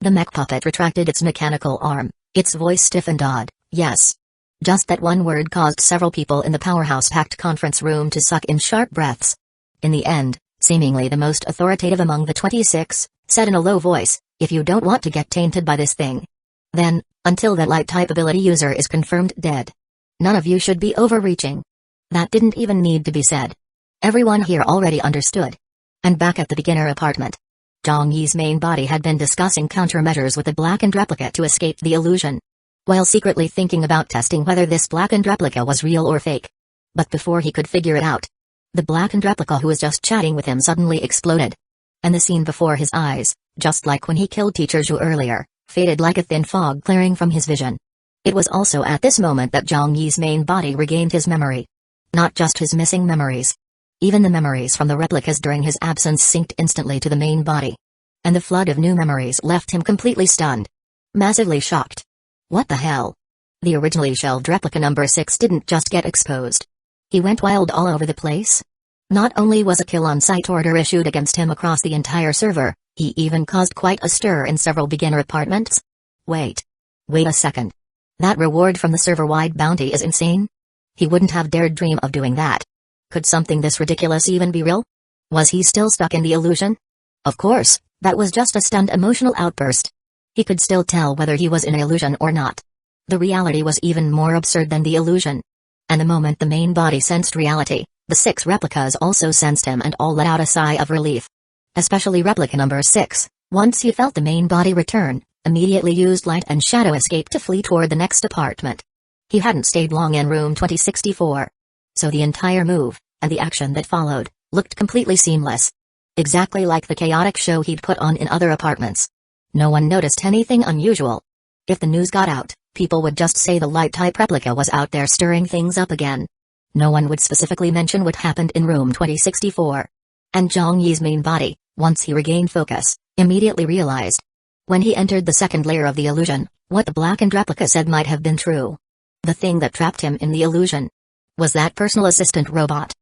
The mech puppet retracted its mechanical arm, its voice stiffened odd, yes. Just that one word caused several people in the powerhouse-packed conference room to suck in sharp breaths. In the end, seemingly the most authoritative among the 26, said in a low voice, if you don't want to get tainted by this thing, then, until that light-type ability user is confirmed dead, none of you should be overreaching. That didn't even need to be said. Everyone here already understood. And back at the beginner apartment, Zhang Yi's main body had been discussing countermeasures with the blackened replica to escape the illusion, while secretly thinking about testing whether this blackened replica was real or fake. But before he could figure it out, the blackened replica who was just chatting with him suddenly exploded. And the scene before his eyes, just like when he killed Teacher Zhu earlier, faded like a thin fog clearing from his vision. It was also at this moment that Zhang Yi's main body regained his memory. Not just his missing memories. Even the memories from the replicas during his absence synced instantly to the main body. And the flood of new memories left him completely stunned. Massively shocked. What the hell? The originally shelved replica number 6 didn't just get exposed. He went wild all over the place. Not only was a kill-on-sight order issued against him across the entire server, he even caused quite a stir in several beginner apartments. Wait a second. That reward from the server-wide bounty is insane? He wouldn't have dared dream of doing that. Could something this ridiculous even be real? Was he still stuck in the illusion? Of course, that was just a stunned emotional outburst. He could still tell whether he was in an illusion or not. The reality was even more absurd than the illusion. And the moment the main body sensed reality, the 6 replicas also sensed him and all let out a sigh of relief. Especially replica number 6, once he felt the main body return, immediately used light and shadow escape to flee toward the next apartment. He hadn't stayed long in room 2064. So the entire move, and the action that followed, looked completely seamless. Exactly like the chaotic show he'd put on in other apartments. No one noticed anything unusual. If the news got out, people would just say the light-type replica was out there stirring things up again. No one would specifically mention what happened in room 2064. And Zhang Yi's main body, once he regained focus, immediately realized. When he entered the second layer of the illusion, what the blackened replica said might have been true. The thing that trapped him in the illusion was that personal assistant robot.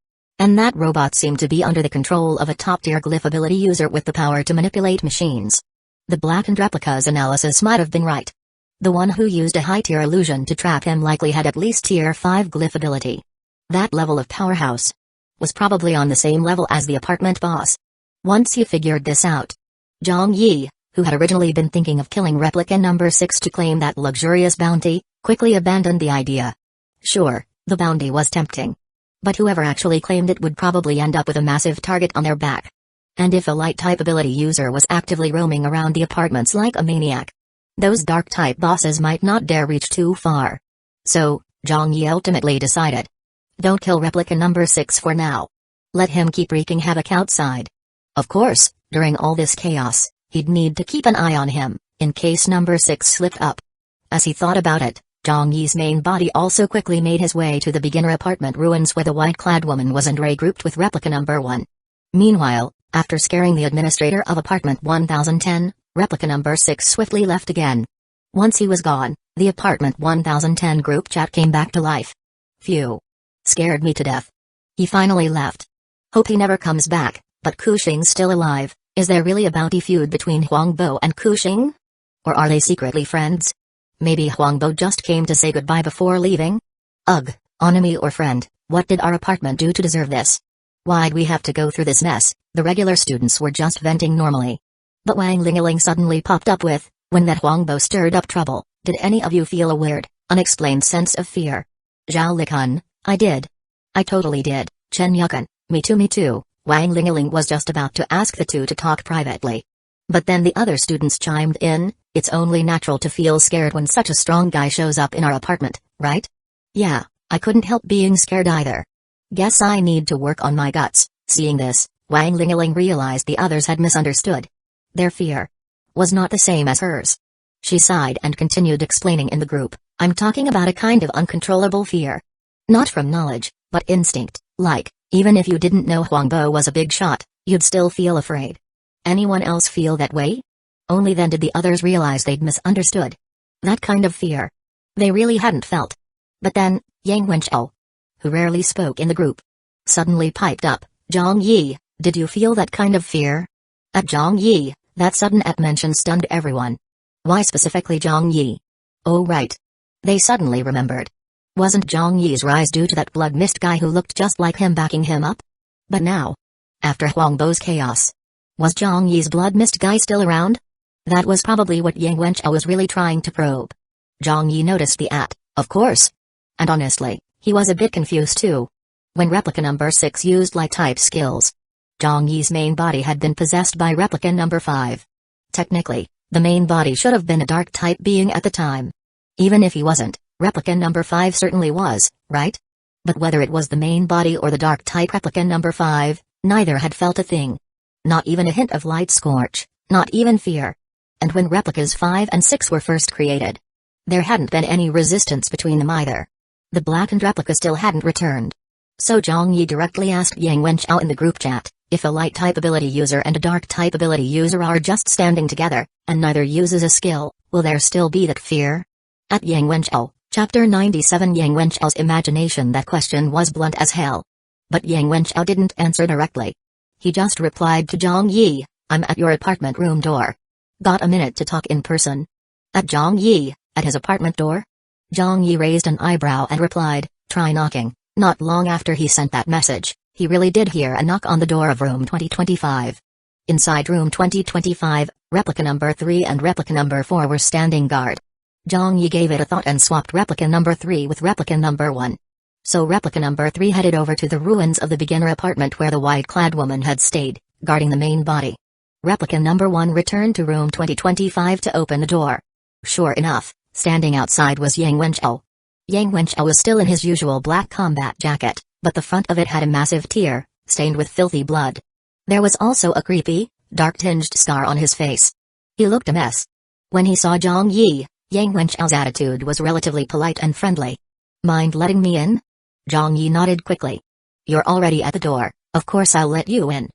And that robot seemed to be under the control of a top-tier glyph ability user with the power to manipulate machines. The blackened replica's analysis might have been right. The one who used a high-tier illusion to trap him likely had at least tier 5 glyph ability. That level of powerhouse was probably on the same level as the apartment boss. Once he figured this out, Zhang Yi, who had originally been thinking of killing replicant number 6 to claim that luxurious bounty, quickly abandoned the idea. Sure, the bounty was tempting. But whoever actually claimed it would probably end up with a massive target on their back. And if a light-type ability user was actively roaming around the apartments like a maniac, those dark-type bosses might not dare reach too far. So, Zhang Yi ultimately decided. Don't kill replicant number 6 for now. Let him keep wreaking havoc outside. Of course, during all this chaos, he'd need to keep an eye on him, in case number 6 slipped up. As he thought about it, Zhang Yi's main body also quickly made his way to the beginner apartment ruins where the white-clad woman was and regrouped with replica number 1. Meanwhile, after scaring the administrator of apartment 1010, replica number 6 swiftly left again. Once he was gone, the apartment 1010 group chat came back to life. Phew. Scared me to death. He finally left. Hope he never comes back, but Kuxing's still alive. Is there really a bounty feud between Huangbo and Kuxing? Or are they secretly friends? Maybe Huangbo just came to say goodbye before leaving? Ugh, enemy or friend, what did our apartment do to deserve this? Why'd we have to go through this mess? The regular students were just venting normally. But Wang Lingaling suddenly popped up with, when that Huangbo stirred up trouble, did any of you feel a weird, unexplained sense of fear? Zhao Likun, I did. I totally did. Chen Yukun, me too. Wang Lingaling was just about to ask the two to talk privately. But then the other students chimed in, it's only natural to feel scared when such a strong guy shows up in our apartment, right? Yeah, I couldn't help being scared either. Guess I need to work on my guts. Seeing this, Wang Lingaling realized the others had misunderstood. Their fear was not the same as hers. She sighed and continued explaining in the group, I'm talking about a kind of uncontrollable fear. Not from knowledge, but instinct, like, even if you didn't know Huangbo was a big shot, you'd still feel afraid. Anyone else feel that way? Only then did the others realize they'd misunderstood. That kind of fear they really hadn't felt. But then, Yang Wenchao, who rarely spoke in the group, suddenly piped up, Zhang Yi, did you feel that kind of fear? At Zhang Yi, that sudden mention stunned everyone. Why specifically Zhang Yi? Oh right. They suddenly remembered. Wasn't Zhang Yi's rise due to that blood mist guy who looked just like him backing him up? But now, after Huangbo's chaos, was Zhang Yi's blood mist guy still around? That was probably what Yang Wenchao was really trying to probe. Zhang Yi noticed the of course. And honestly, he was a bit confused too. When replica number 6 used light-type skills, Zhang Yi's main body had been possessed by replica number 5. Technically, the main body should have been a dark-type being at the time. Even if he wasn't, replica number 5 certainly was, right? But whether it was the main body or the dark-type replica number 5, neither had felt a thing. Not even a hint of light scorch, not even fear. And when replicas 5 and 6 were first created, there hadn't been any resistance between them either. The blackened replica still hadn't returned. So Zhang Yi directly asked Yang Wenchao in the group chat, if a light-type ability user and a dark-type ability user are just standing together, and neither uses a skill, will there still be that fear? At Yang Wenchao, Chapter 97 Yang Wenchao's imagination that question was blunt as hell. But Yang Wenchao didn't answer directly. He just replied to Zhang Yi, I'm at your apartment room door. Got a minute to talk in person? At Zhang Yi, at his apartment door? Zhang Yi raised an eyebrow and replied, try knocking. Not long after he sent that message, he really did hear a knock on the door of room 2025. Inside room 2025, replica number 3 and replica number 4 were standing guard. Zhang Yi gave it a thought and swapped replica number 3 with replica number 1. So replica number 3 headed over to the ruins of the beginner apartment where the white-clad woman had stayed, guarding the main body. Replica number 1 returned to room 2025 to open the door. Sure enough, standing outside was Yang Wenchao. Yang Wenchao was still in his usual black combat jacket, but the front of it had a massive tear, stained with filthy blood. There was also a creepy, dark-tinged scar on his face. He looked a mess. When he saw Zhang Yi, Yang Wenchao's attitude was relatively polite and friendly. Mind letting me in? Zhang Yi nodded quickly. You're already at the door, of course I'll let you in.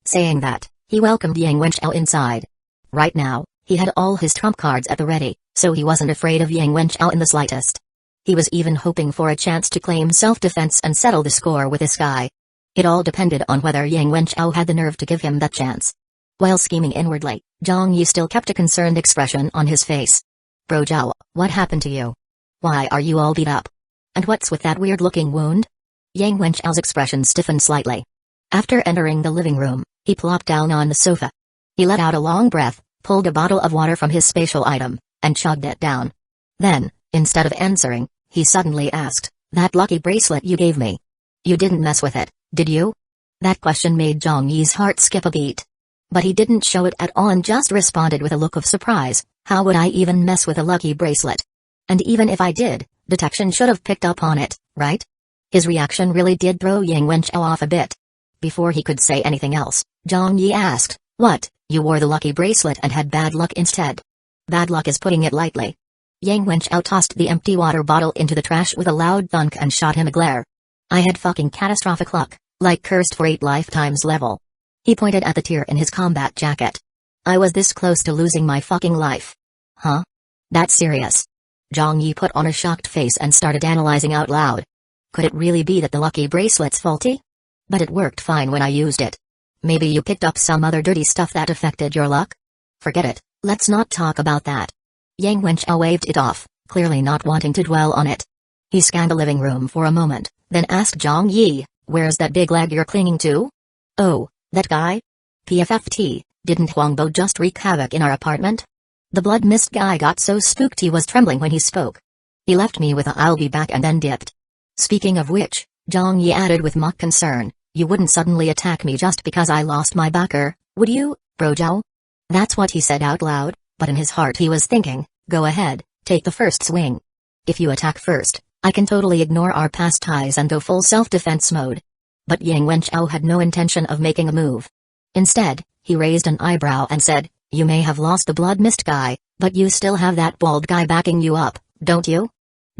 Saying that, he welcomed Yang Wenchao inside. Right now, he had all his trump cards at the ready, so he wasn't afraid of Yang Wenchao in the slightest. He was even hoping for a chance to claim self-defense and settle the score with this guy. It all depended on whether Yang Wenchao had the nerve to give him that chance. While scheming inwardly, Zhang Yi still kept a concerned expression on his face. Bro Zhao, what happened to you? Why are you all beat up? And what's with that weird-looking wound? Yang Wenchao's expression stiffened slightly. After entering the living room, he plopped down on the sofa. He let out a long breath, pulled a bottle of water from his spatial item, and chugged it down. Then, instead of answering, he suddenly asked, "That lucky bracelet you gave me. You didn't mess with it, did you?" That question made Zhang Yi's heart skip a beat. But he didn't show it at all and just responded with a look of surprise. How would I even mess with a lucky bracelet? And even if I did, detection should have picked up on it, right? His reaction really did throw Yang Wenchao off a bit. Before he could say anything else, Zhang Yi asked, "What, you wore the lucky bracelet and had bad luck instead?" "Bad luck is putting it lightly." Yang Wenchao tossed the empty water bottle into the trash with a loud thunk and shot him a glare. "I had fucking catastrophic luck, like cursed for 8 lifetimes level." He pointed at the tear in his combat jacket. "I was this close to losing my fucking life." "Huh? That's serious?" Zhang Yi put on a shocked face and started analyzing out loud. "Could it really be that the lucky bracelet's faulty? But it worked fine when I used it. Maybe you picked up some other dirty stuff that affected your luck? Forget it, let's not talk about that." Yang Wenchao waved it off, clearly not wanting to dwell on it. He scanned the living room for a moment, then asked Zhang Yi, "Where's that big leg you're clinging to?" "Oh, that guy? PFFT, didn't Huangbo just wreak havoc in our apartment?" The blood mist guy got so spooked he was trembling when he spoke. "He left me with a 'I'll be back' and then dipped." Speaking of which, Zhang Yi added with mock concern, "You wouldn't suddenly attack me just because I lost my backer, would you, Bro Zhao?" That's what he said out loud, but in his heart he was thinking, "Go ahead, take the first swing. If you attack first, I can totally ignore our past ties and go full self-defense mode." But Yang Wenchao had no intention of making a move. Instead, he raised an eyebrow and said, "You may have lost the blood mist guy, but you still have that bald guy backing you up, don't you?"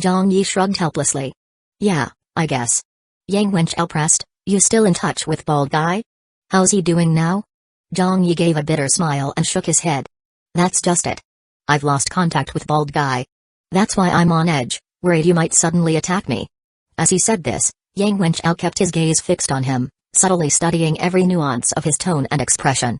Zhang Yi shrugged helplessly. "Yeah, I guess." Yang Wenchao pressed, "You still in touch with bald guy? How's he doing now?" Zhang Yi gave a bitter smile and shook his head. "That's just it. I've lost contact with bald guy. That's why I'm on edge, worried you might suddenly attack me." As he said this, Yang Wenchao kept his gaze fixed on him, subtly studying every nuance of his tone and expression.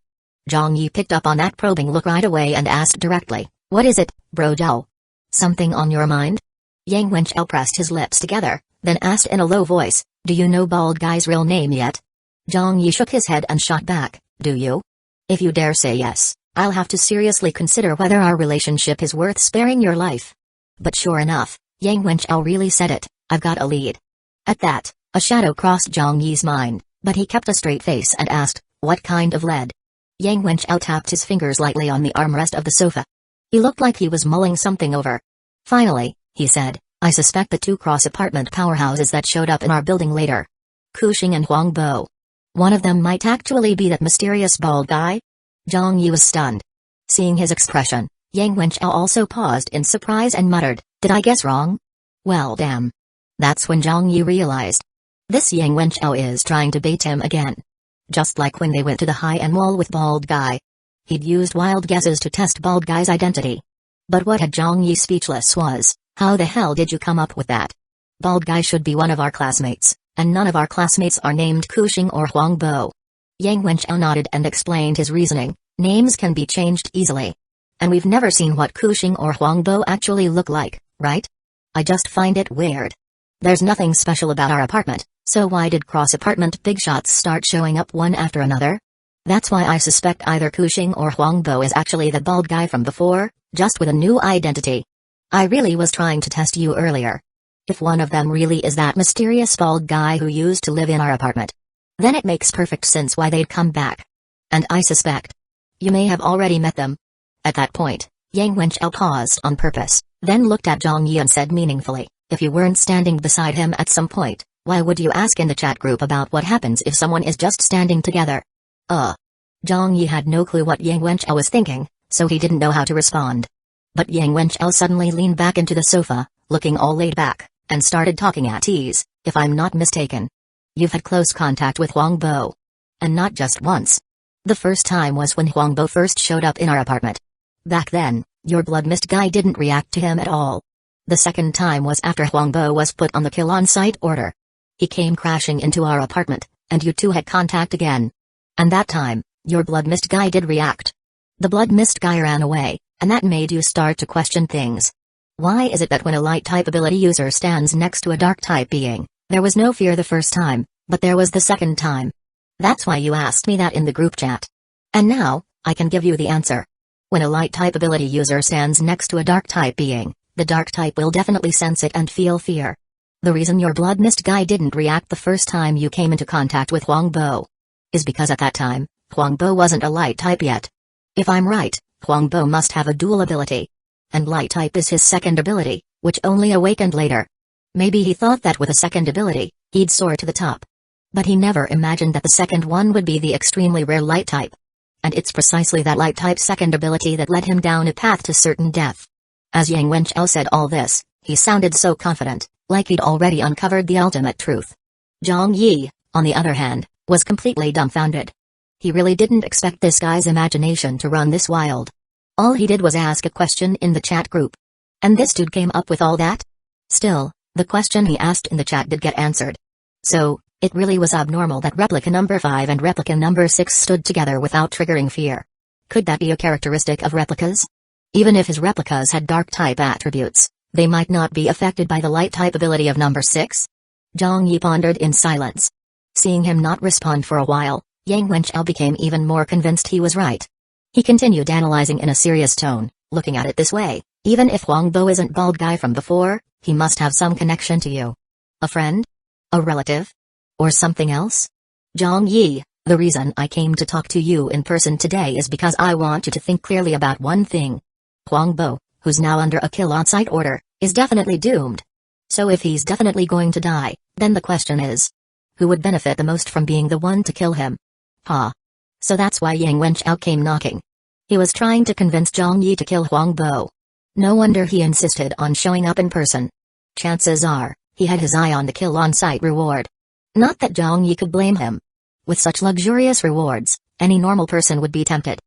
Zhang Yi picked up on that probing look right away and asked directly, "What is it, Bro Zhao? Something on your mind?" Yang Wenchao pressed his lips together, then asked in a low voice, "Do you know bald guy's real name yet?" Zhang Yi shook his head and shot back, "Do you? If you dare say yes, I'll have to seriously consider whether our relationship is worth sparing your life." But sure enough, Yang Wenchao really said it, "I've got a lead." At that, a shadow crossed Zhang Yi's mind, but he kept a straight face and asked, "What kind of lead?" Yang Wenchao tapped his fingers lightly on the armrest of the sofa. He looked like he was mulling something over. Finally, he said, "I suspect the 2 cross-apartment powerhouses that showed up in our building later. Kuxing and Huangbo. One of them might actually be that mysterious bald guy?" Zhang Yi was stunned. Seeing his expression, Yang Wenchao also paused in surprise and muttered, "Did I guess wrong? Well damn." That's when Zhang Yi realized. This Yang Wenchao is trying to bait him again. Just like when they went to the high-end mall with bald guy. He'd used wild guesses to test bald guy's identity. But what had Zhang Yi speechless was, "How the hell did you come up with that? Bald guy should be one of our classmates, and none of our classmates are named Kuxing or Huangbo." Yang Wenchao nodded and explained his reasoning, "Names can be changed easily. And we've never seen what Kuxing or Huangbo actually look like, right? I just find it weird. There's nothing special about our apartment, so why did cross-apartment big shots start showing up one after another? That's why I suspect either Kuxing or Huangbo is actually the bald guy from before, just with a new identity. I really was trying to test you earlier. If one of them really is that mysterious bald guy who used to live in our apartment, then it makes perfect sense why they'd come back. And I suspect you may have already met them." At that point, Yang Wenchao paused on purpose, then looked at Zhang Yi and said meaningfully, "If you weren't standing beside him at some point, why would you ask in the chat group about what happens if someone is just standing together?" Zhang Yi had no clue what Yang Wenchao was thinking, so he didn't know how to respond. But Yang Wenchao suddenly leaned back into the sofa, looking all laid back, and started talking at ease. "If I'm not mistaken, you've had close contact with Huangbo. And not just once. The first time was when Huangbo first showed up in our apartment. Back then, your blood mist guy didn't react to him at all. The second time was after Huangbo was put on the kill on-site order. He came crashing into our apartment, and you two had contact again. And that time, your blood mist guy did react. The blood mist guy ran away, and that made you start to question things. Why is it that when a light type ability user stands next to a dark type being, there was no fear the first time, but there was the second time? That's why you asked me that in the group chat. And now, I can give you the answer. When a light type ability user stands next to a dark type being, the dark type will definitely sense it and feel fear. The reason your blood mist guy didn't react the first time you came into contact with Huangbo is because at that time, Huangbo wasn't a light type yet. If I'm right, Huangbo must have a dual ability. And light type is his second ability, which only awakened later. Maybe he thought that with a second ability, he'd soar to the top. But he never imagined that the second one would be the extremely rare light type. And it's precisely that light type's second ability that led him down a path to certain death. As Yang Wenchao said all this, he sounded so confident, like he'd already uncovered the ultimate truth. Zhang Yi, on the other hand, was completely dumbfounded. He really didn't expect this guy's imagination to run this wild. All he did was ask a question in the chat group. And this dude came up with all that? Still, the question he asked in the chat did get answered. So, it really was abnormal that replica number 5 and replica number 6 stood together without triggering fear. Could that be a characteristic of replicas? Even if his replicas had dark type attributes, they might not be affected by the light type ability of number 6? Zhang Yi pondered in silence. Seeing him not respond for a while, Yang Wenchao became even more convinced he was right. He continued analyzing in a serious tone, looking at it this way: even if Huangbo isn't bald guy from before, he must have some connection to you. A friend? A relative? Or something else? Zhang Yi, the reason I came to talk to you in person today is because I want you to think clearly about one thing. Huangbo, who's now under a kill on-site order, is definitely doomed. So if he's definitely going to die, then the question is, who would benefit the most from being the one to kill him? So that's why Yang Wenchao came knocking. He was trying to convince Zhang Yi to kill Huangbo. No wonder he insisted on showing up in person. Chances are, he had his eye on the kill on-site reward. Not that Zhang Yi could blame him. With such luxurious rewards, any normal person would be tempted.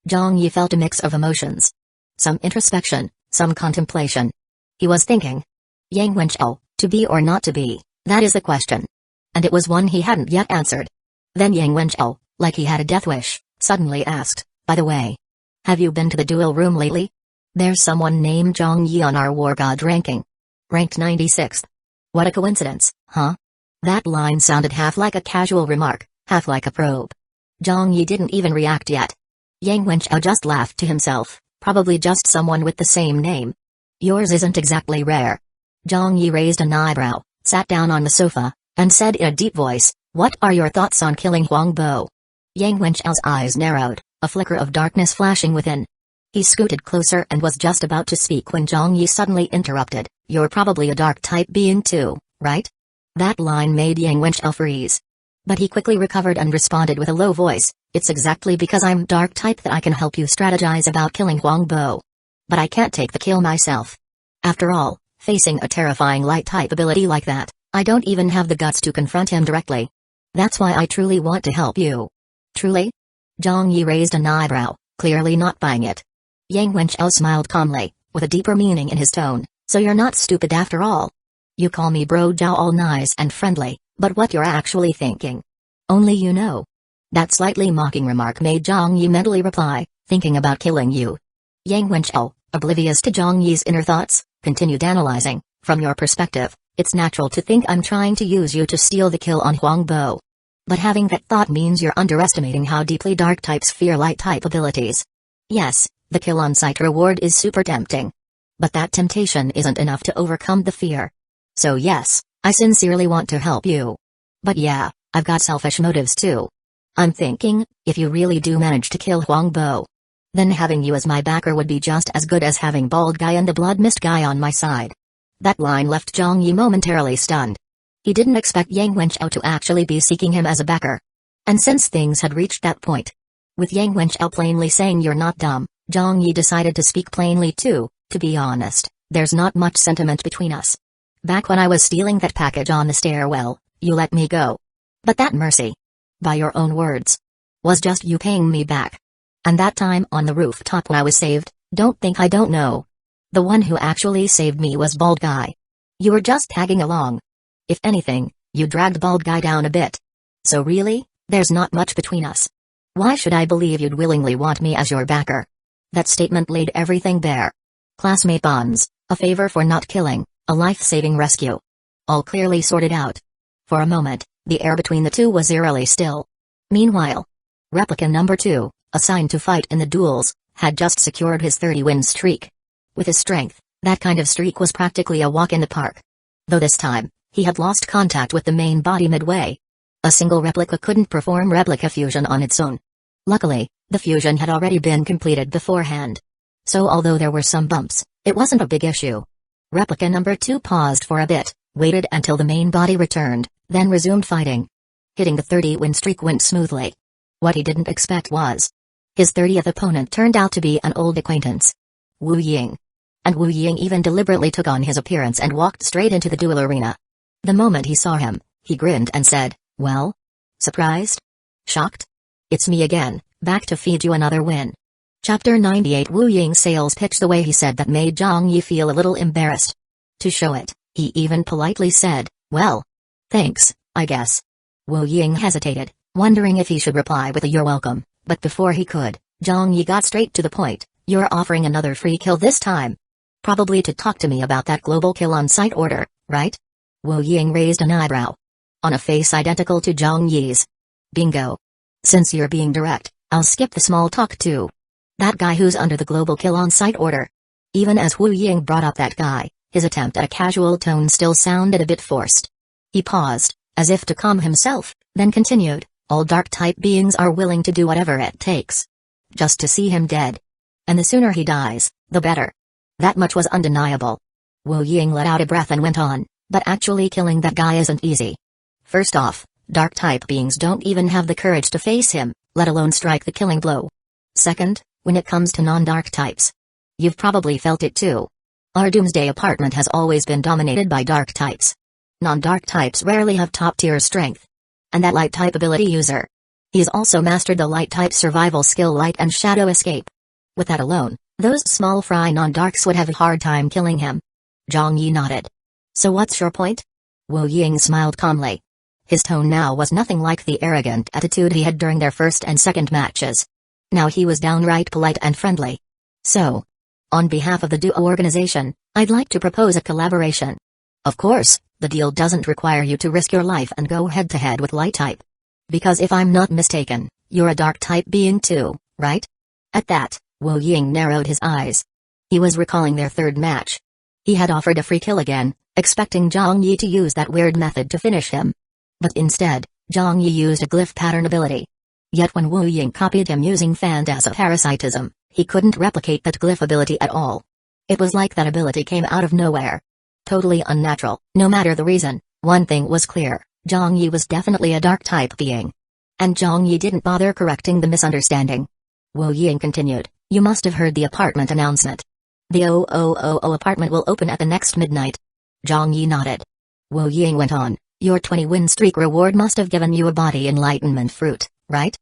Zhang Yi felt a mix of emotions. Some introspection, some contemplation. He was thinking. Yang Wenchao, to be or not to be, that is the question. And it was one he hadn't yet answered. Then Yang Wenchao, like he had a death wish, suddenly asked, by the way, have you been to the duel room lately? There's someone named Zhang Yi on our war god ranking. Ranked 96th. What a coincidence, huh? That line sounded half like a casual remark, half like a probe. Zhang Yi didn't even react yet. Yang Wenchao just laughed to himself, probably just someone with the same name. Yours isn't exactly rare. Zhang Yi raised an eyebrow, sat down on the sofa, and said in a deep voice, what are your thoughts on killing Huangbo? Yang Wenchao's eyes narrowed, a flicker of darkness flashing within. He scooted closer and was just about to speak when Zhang Yi suddenly interrupted, you're probably a dark type being too, right? That line made Yang Wenchao freeze. But he quickly recovered and responded with a low voice, it's exactly because I'm dark type that I can help you strategize about killing Huangbo. But I can't take the kill myself. After all, facing a terrifying light type ability like that, I don't even have the guts to confront him directly. That's why I truly want to help you. Truly? Zhang Yi raised an eyebrow, clearly not buying it. Yang Wenchao smiled calmly, with a deeper meaning in his tone, so you're not stupid after all. You call me bro Zhao all nice and friendly, but what you're actually thinking? Only you know. That slightly mocking remark made Zhang Yi mentally reply, thinking about killing you. Yang Wenchao, oblivious to Zhang Yi's inner thoughts, continued analyzing, from your perspective, it's natural to think I'm trying to use you to steal the kill on Huangbo. But having that thought means you're underestimating how deeply dark types fear light type abilities. Yes, the kill on sight reward is super tempting. But that temptation isn't enough to overcome the fear. So yes, I sincerely want to help you. But yeah, I've got selfish motives too. I'm thinking, if you really do manage to kill Huangbo, then having you as my backer would be just as good as having bald guy and the blood mist guy on my side. That line left Zhang Yi momentarily stunned. He didn't expect Yang Wenchao to actually be seeking him as a backer. And since things had reached that point, with Yang Wenchao plainly saying you're not dumb, Zhang Yi decided to speak plainly too. To be honest, there's not much sentiment between us. Back when I was stealing that package on the stairwell, you let me go. But that mercy, by your own words, was just you paying me back. And that time on the rooftop when I was saved, don't think I don't know. The one who actually saved me was Bald Guy. You were just tagging along. If anything, you dragged Bald Guy down a bit. So really, there's not much between us. Why should I believe you'd willingly want me as your backer? That statement laid everything bare. Classmate bonds, a favor for not killing, a life-saving rescue. All clearly sorted out. For a moment, the air between the two was eerily still. Meanwhile, Replica number 2, assigned to fight in the duels, had just secured his 30-win streak. With his strength, that kind of streak was practically a walk in the park. Though this time, he had lost contact with the main body midway. A single replica couldn't perform replica fusion on its own. Luckily, the fusion had already been completed beforehand. So although there were some bumps, it wasn't a big issue. Replica number 2 paused for a bit, waited until the main body returned, then resumed fighting. Hitting the 30-win streak went smoothly. What he didn't expect was his 30th opponent turned out to be an old acquaintance. Wu Ying. And Wu Ying even deliberately took on his appearance and walked straight into the duel arena. The moment he saw him, he grinned and said, "Well? Surprised? Shocked? It's me again, back to feed you another win." Chapter 98. Wu Ying's sales pitch the way he said that made Zhang Yi feel a little embarrassed. To show it, he even politely said, "Well, thanks, I guess." Wu Ying hesitated, wondering if he should reply with a "You're welcome," but before he could, Zhang Yi got straight to the point. "You're offering another free kill this time. Probably to talk to me about that global kill on site order, right?" Wu Ying raised an eyebrow. On a face identical to Zhang Yi's. "Bingo. Since you're being direct, I'll skip the small talk too. That guy who's under the global kill on site order." Even as Wu Ying brought up that guy, his attempt at a casual tone still sounded a bit forced. He paused, as if to calm himself, then continued, "All dark-type beings are willing to do whatever it takes. Just to see him dead. And the sooner he dies, the better." That much was undeniable. Wu Ying let out a breath and went on, "But actually killing that guy isn't easy. First off, dark-type beings don't even have the courage to face him, let alone strike the killing blow. Second, when it comes to non-dark types. You've probably felt it too. Our Doomsday apartment has always been dominated by dark types. Non-dark types rarely have top-tier strength. And that light-type ability user. He's also mastered the light-type survival skill Light and Shadow Escape. With that alone, those small fry non-darks would have a hard time killing him." Zhang Yi nodded. "So what's your point?" Wu Ying smiled calmly. His tone now was nothing like the arrogant attitude he had during their first and second matches. Now he was downright polite and friendly. "So, on behalf of the Duo organization, I'd like to propose a collaboration. Of course, the deal doesn't require you to risk your life and go head-to-head with light type. Because if I'm not mistaken, you're a dark type being too, right?" At that, Wu Ying narrowed his eyes. He was recalling their third match. He had offered a free kill again, expecting Zhang Yi to use that weird method to finish him. But instead, Zhang Yi used a glyph pattern ability. Yet when Wu Ying copied him using Phantasm Parasitism, he couldn't replicate that glyph ability at all. It was like that ability came out of nowhere. Totally unnatural. No matter the reason, one thing was clear, Zhang Yi was definitely a dark-type being. And Zhang Yi didn't bother correcting the misunderstanding. Wu Ying continued, "You must have heard the apartment announcement. The 000 apartment will open at the next midnight." Zhang Yi nodded. Wu Ying went on, "Your 20-win streak reward must have given you a body enlightenment fruit, right?"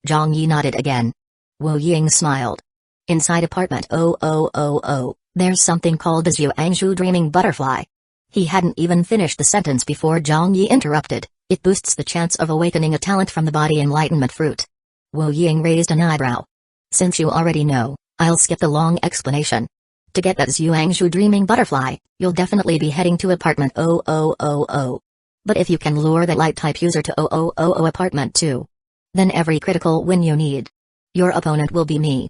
Zhang Yi nodded again. Wu Ying smiled. "Inside apartment 000, there's something called the Zhuangshu Dreaming Butterfly." He hadn't even finished the sentence before Zhang Yi interrupted. "It boosts the chance of awakening a talent from the body enlightenment fruit." Wu Ying raised an eyebrow. "Since you already know, I'll skip the long explanation. To get that Zhuangshu Dreaming Butterfly, you'll definitely be heading to apartment 000. But if you can lure the light-type user to 000 apartment too, then every critical win you need. Your opponent will be me.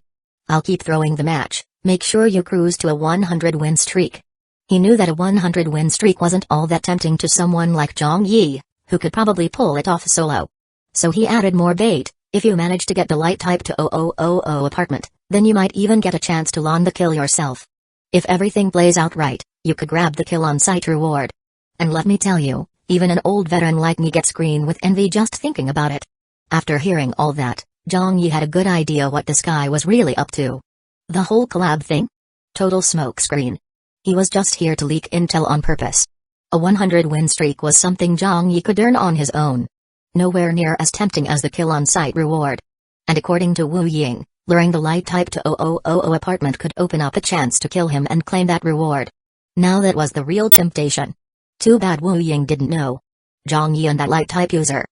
I'll keep throwing the match, make sure you cruise to a 100-win streak." He knew that a 100-win streak wasn't all that tempting to someone like Zhang Yi, who could probably pull it off solo. So he added more bait. "If you manage to get the light type to 000 apartment, then you might even get a chance to land the kill yourself. If everything plays out right, you could grab the kill on site reward. And let me tell you, even an old veteran like me gets green with envy just thinking about it." After hearing all that, Zhang Yi had a good idea what this guy was really up to. The whole collab thing? Total smokescreen. He was just here to leak intel on purpose. A 100-win streak was something Zhang Yi could earn on his own. Nowhere near as tempting as the kill on site reward. And according to Wu Ying, luring the light type to 000 apartment could open up a chance to kill him and claim that reward. Now that was the real temptation. Too bad Wu Ying didn't know. Zhang Yi and that light type user.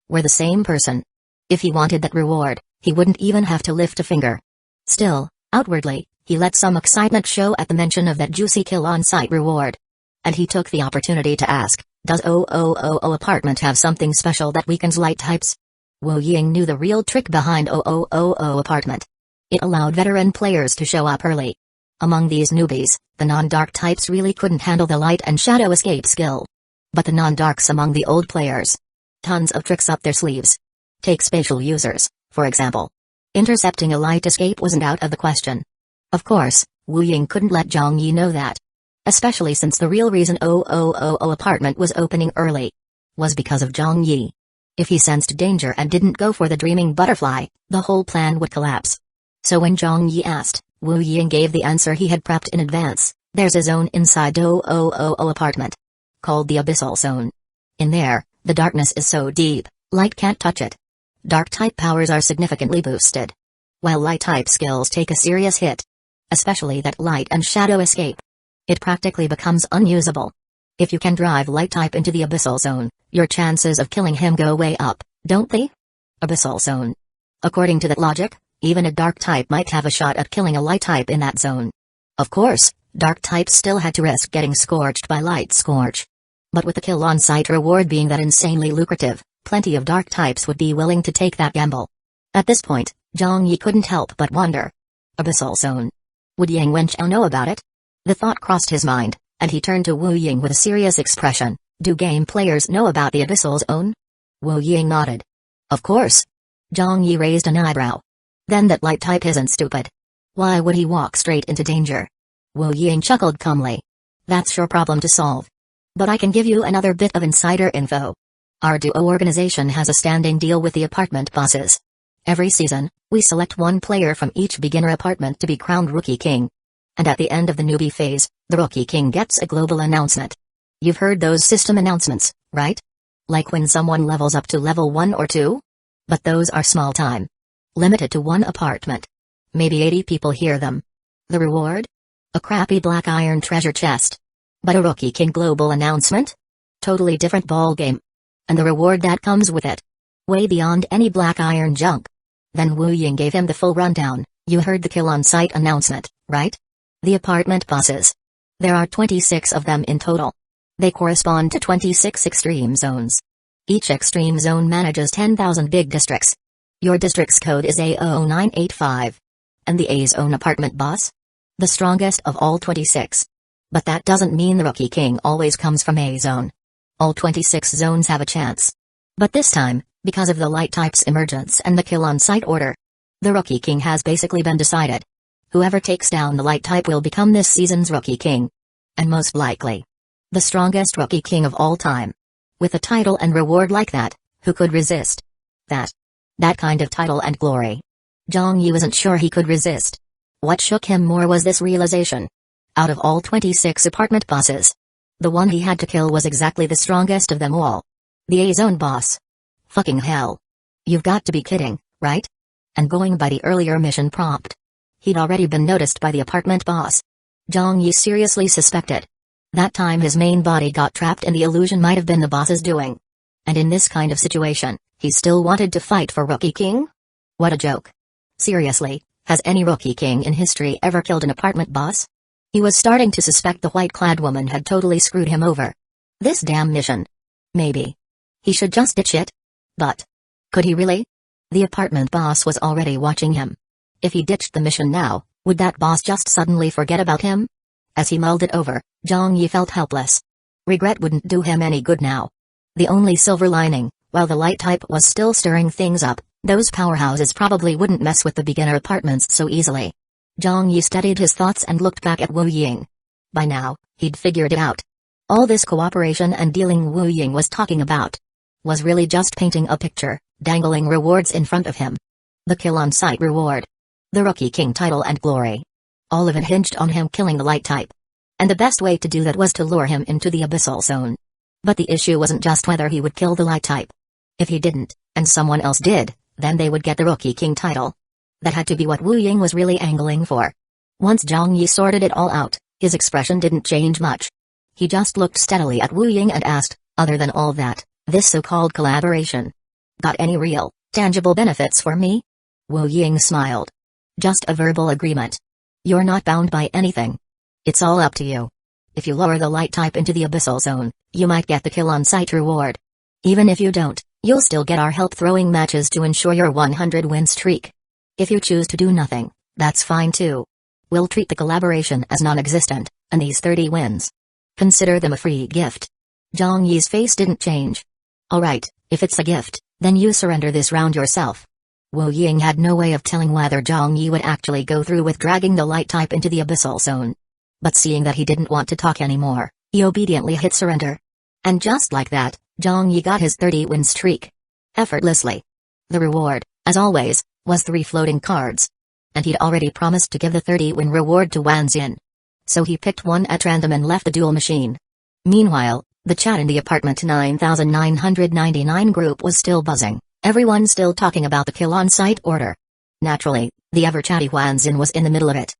were the same person. If he wanted that reward, he wouldn't even have to lift a finger. Still, outwardly, he let some excitement show at the mention of that juicy kill on-site reward. And he took the opportunity to ask, does OOOO apartment have something special that weakens light types? Wu Ying knew the real trick behind OOOO apartment. It allowed veteran players to show up early. Among these newbies, the non-dark types really couldn't handle the light and shadow escape skill. But the non-darks among the old players, tons of tricks up their sleeves. Take spatial users, for example. Intercepting a light escape wasn't out of the question. Of course, Wu Ying couldn't let Zhang Yi know that. Especially since the real reason OOOO apartment was opening early was because of Zhang Yi. If he sensed danger and didn't go for the dreaming butterfly, the whole plan would collapse. So when Zhang Yi asked, Wu Ying gave the answer he had prepped in advance. There's a zone inside OOOO apartment called the Abyssal Zone. In there, the darkness is so deep, light can't touch it. Dark-type powers are significantly boosted, while light-type skills take a serious hit. Especially that light and shadow escape. It practically becomes unusable. If you can drive light-type into the Abyssal Zone, your chances of killing him go way up, don't they? Abyssal Zone. According to that logic, even a dark-type might have a shot at killing a light-type in that zone. Of course, dark-types still had to risk getting scorched by light scorch. But with the kill on-site reward being that insanely lucrative, plenty of dark types would be willing to take that gamble. At this point, Zhang Yi couldn't help but wonder. Abyssal Zone. Would Yang Wenchao know about it? The thought crossed his mind, and he turned to Wu Ying with a serious expression. Do game players know about the Abyssal Zone? Wu Ying nodded. Of course. Zhang Yi raised an eyebrow. Then that light type isn't stupid. Why would he walk straight into danger? Wu Ying chuckled calmly. That's your problem to solve. But I can give you another bit of insider info. Our duo organization has a standing deal with the apartment bosses. Every season, we select one player from each beginner apartment to be crowned Rookie King. And at the end of the newbie phase, the Rookie King gets a global announcement. You've heard those system announcements, right? Like when someone levels up to level 1 or 2? But those are small time. Limited to one apartment. Maybe 80 people hear them. The reward? A crappy black iron treasure chest. But a Rookie King global announcement? Totally different ball game. And the reward that comes with it. Way beyond any black iron junk. Then Wu Ying gave him the full rundown. You heard the kill on site announcement, right? The apartment bosses. There are 26 of them in total. They correspond to 26 extreme zones. Each extreme zone manages 10,000 big districts. Your district's code is A0985. And the A zone apartment boss? The strongest of all 26. But that doesn't mean the Rookie King always comes from A zone. All 26 zones have a chance. But this time, because of the light type's emergence and the kill on sight order, the Rookie King has basically been decided. Whoever takes down the light type will become this season's Rookie King. And most likely, the strongest Rookie King of all time. With a title and reward like that, who could resist? That kind of title and glory. Zhang Yi wasn't sure he could resist. What shook him more was this realization. Out of all 26 apartment bosses, the one he had to kill was exactly the strongest of them all. The A-Zone boss. Fucking hell. You've got to be kidding, right? And going by the earlier mission prompt, he'd already been noticed by the apartment boss. Zhang Yi seriously suspected. That time his main body got trapped and the illusion might have been the boss's doing. And in this kind of situation, he still wanted to fight for Rookie King? What a joke. Seriously, has any Rookie King in history ever killed an apartment boss? He was starting to suspect the white-clad woman had totally screwed him over. This damn mission. Maybe he should just ditch it? But could he really? The apartment boss was already watching him. If he ditched the mission now, would that boss just suddenly forget about him? As he mulled it over, Zhang Yi felt helpless. Regret wouldn't do him any good now. The only silver lining, while the light type was still stirring things up, those powerhouses probably wouldn't mess with the beginner apartments so easily. Zhang Yi studied his thoughts and looked back at Wu Ying. By now, he'd figured it out. All this cooperation and dealing Wu Ying was talking about was really just painting a picture, dangling rewards in front of him. The kill on sight reward. The Rookie King title and glory. All of it hinged on him killing the light type. And the best way to do that was to lure him into the Abyssal Zone. But the issue wasn't just whether he would kill the light type. If he didn't, and someone else did, then they would get the Rookie King title. That had to be what Wu Ying was really angling for. Once Zhang Yi sorted it all out, his expression didn't change much. He just looked steadily at Wu Ying and asked, other than all that, this so-called collaboration. Got any real, tangible benefits for me? Wu Ying smiled. Just a verbal agreement. You're not bound by anything. It's all up to you. If you lower the light type into the abyssal zone, you might get the kill on sight reward. Even if you don't, you'll still get our help throwing matches to ensure your 100 win streak. If you choose to do nothing, that's fine too. We'll treat the collaboration as non-existent, and these 30 wins. Consider them a free gift. Zhang Yi's face didn't change. Alright, if it's a gift, then you surrender this round yourself. Wu Ying had no way of telling whether Zhang Yi would actually go through with dragging the light type into the abyssal zone. But seeing that he didn't want to talk anymore, he obediently hit surrender. And just like that, Zhang Yi got his 30-win streak. Effortlessly. The reward, as always, was 3 floating cards. And he'd already promised to give the 30-win reward to Wan Xin. So he picked one at random and left the duel machine. Meanwhile, the chat in the apartment 9999 group was still buzzing, everyone still talking about the kill on sight order. Naturally, the ever-chatty Wan Xin was in the middle of it.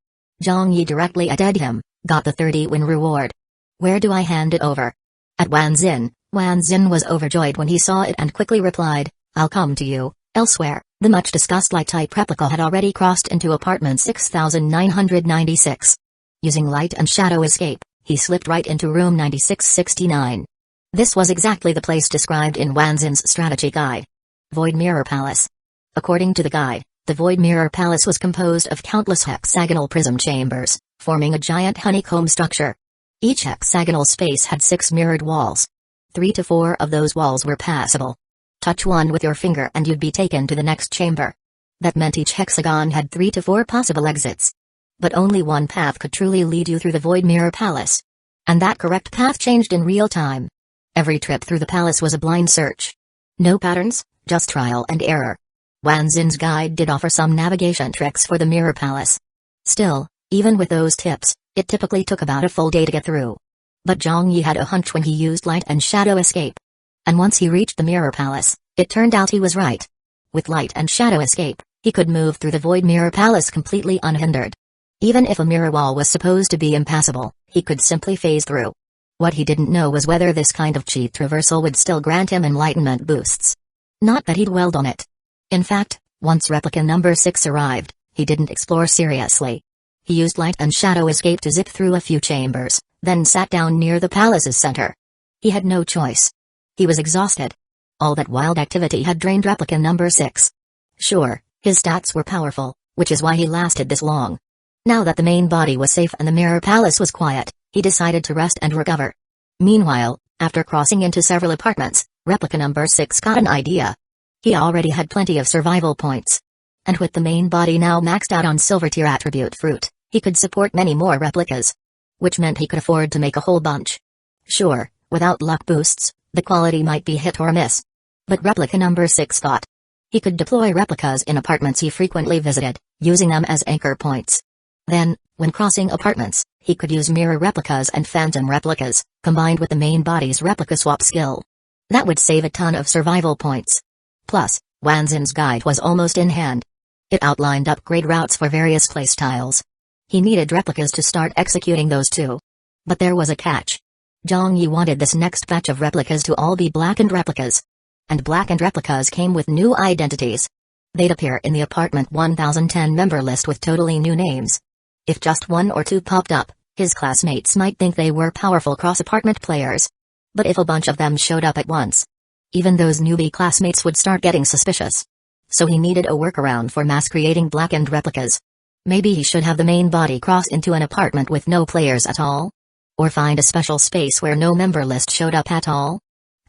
Zhang Yi directly added him, got the 30-win reward. Where do I hand it over? At Wan Xin was overjoyed when he saw it and quickly replied, I'll come to you. Elsewhere, the much-discussed light-type replica had already crossed into apartment 6996. Using light and shadow escape, he slipped right into room 9669. This was exactly the place described in Wan Xin's strategy guide. Void Mirror Palace. According to the guide, the Void Mirror Palace was composed of countless hexagonal prism chambers, forming a giant honeycomb structure. Each hexagonal space had 6 mirrored walls. 3 to 4 of those walls were passable. Touch one with your finger and you'd be taken to the next chamber. That meant each hexagon had 3 to 4 possible exits. But only one path could truly lead you through the Void Mirror Palace. And that correct path changed in real time. Every trip through the palace was a blind search. No patterns, just trial and error. Wan Xin's guide did offer some navigation tricks for the Mirror Palace. Still, even with those tips, it typically took about a full day to get through. But Zhang Yi had a hunch when he used light and shadow escape. And once he reached the Mirror Palace, it turned out he was right. With light and shadow escape, he could move through the Void Mirror Palace completely unhindered. Even if a mirror wall was supposed to be impassable, he could simply phase through. What he didn't know was whether this kind of cheat traversal would still grant him enlightenment boosts. Not that he dwelled on it. In fact, once replica number 6 arrived, he didn't explore seriously. He used light and shadow escape to zip through a few chambers, then sat down near the palace's center. He had no choice. He was exhausted. All that wild activity had drained replica number 6. Sure, his stats were powerful, which is why he lasted this long. Now that the main body was safe and the Mirror Palace was quiet, he decided to rest and recover. Meanwhile, after crossing into several apartments, replica number 6 got an idea. He already had plenty of survival points. And with the main body now maxed out on silver tier attribute fruit, he could support many more replicas. Which meant he could afford to make a whole bunch. Sure, without luck boosts, the quality might be hit or miss. But replica number 6 thought. He could deploy replicas in apartments he frequently visited, using them as anchor points. Then, when crossing apartments, he could use mirror replicas and phantom replicas, combined with the main body's replica swap skill. That would save a ton of survival points. Plus, Wan Xin's guide was almost in hand. It outlined upgrade routes for various playstyles. He needed replicas to start executing those too. But there was a catch. Zhang Yi wanted this next batch of replicas to all be blackened replicas. And blackened replicas came with new identities. They'd appear in the apartment 1010 member list with totally new names. If just 1 or 2 popped up, his classmates might think they were powerful cross-apartment players. But if a bunch of them showed up at once, even those newbie classmates would start getting suspicious. So he needed a workaround for mass-creating blackened replicas. Maybe he should have the main body cross into an apartment with no players at all? Or find a special space where no member list showed up at all?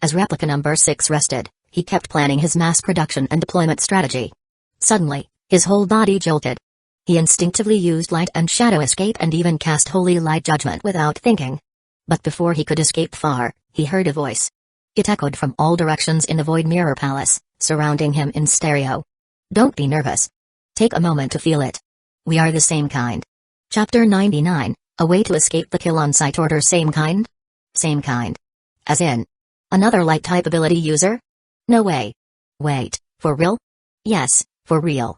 As replica number 6 rested, he kept planning his mass production and deployment strategy. Suddenly, his whole body jolted. He instinctively used light and shadow escape and even cast Holy Light Judgment without thinking. But before he could escape far, he heard a voice. It echoed from all directions in the Void Mirror Palace, surrounding him in stereo. Don't be nervous. Take a moment to feel it. We are the same kind. Chapter 99, A Way to Escape the Kill on Sight Order. Same kind? Same kind. As in, another light type ability user? No way. Wait, for real? Yes, for real.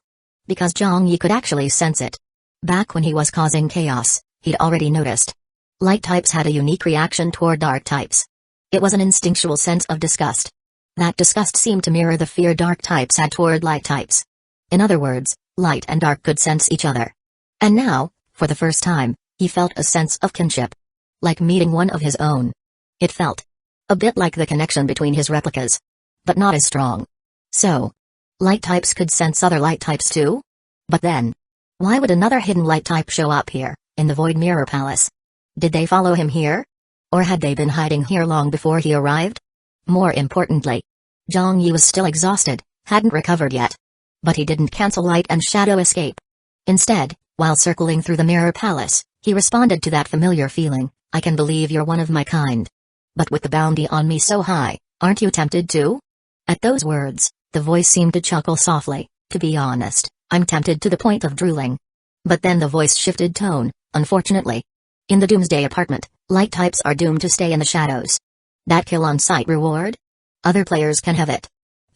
Because Zhang Yi could actually sense it. Back when he was causing chaos, he'd already noticed. Light types had a unique reaction toward dark types. It was an instinctual sense of disgust. That disgust seemed to mirror the fear dark types had toward light types. In other words, light and dark could sense each other. And now, for the first time, he felt a sense of kinship. Like meeting one of his own. It felt a bit like the connection between his replicas. But not as strong. So, light types could sense other light types too? But then, why would another hidden light type show up here, in the Void Mirror Palace? Did they follow him here? Or had they been hiding here long before he arrived? More importantly, Zhang Yi was still exhausted, hadn't recovered yet. But he didn't cancel light and shadow escape. Instead, while circling through the Mirror Palace, he responded to that familiar feeling, I can believe you're one of my kind. But with the bounty on me so high, aren't you tempted too? At those words, the voice seemed to chuckle softly, to be honest, I'm tempted to the point of drooling. But then the voice shifted tone, unfortunately. In the Doomsday apartment, light types are doomed to stay in the shadows. That kill on sight reward? Other players can have it.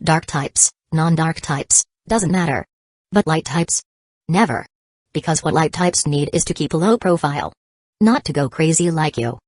Dark types, non-dark types, doesn't matter. But light types? Never. Because what light types need is to keep a low profile. Not to go crazy like you.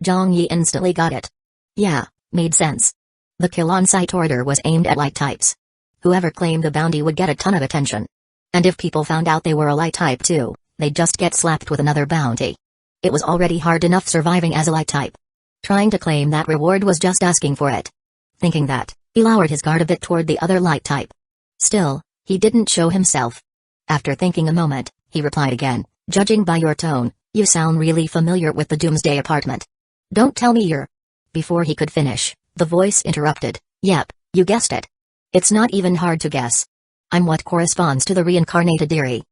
Zhang Yi instantly got it. Yeah, made sense. The kill on sight order was aimed at light types. Whoever claimed the bounty would get a ton of attention. And if people found out they were a light type too, they'd just get slapped with another bounty. It was already hard enough surviving as a light type. Trying to claim that reward was just asking for it. Thinking that, he lowered his guard a bit toward the other light type. Still, he didn't show himself. After thinking a moment, he replied again, judging by your tone, you sound really familiar with the Doomsday apartment. Don't tell me you're... Before he could finish, the voice interrupted, yep, you guessed it. It's not even hard to guess. I'm what corresponds to the reincarnated Eerie.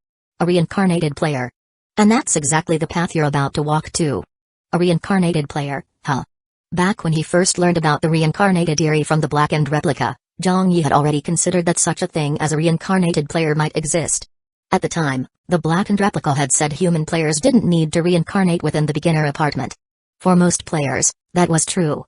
A reincarnated player. And that's exactly the path you're about to walk to. A reincarnated player, huh? Back when he first learned about the reincarnated Eerie from the blackened replica, Zhang Yi had already considered that such a thing as a reincarnated player might exist. At the time, the blackened replica had said human players didn't need to reincarnate within the beginner apartment. For most players, that was true.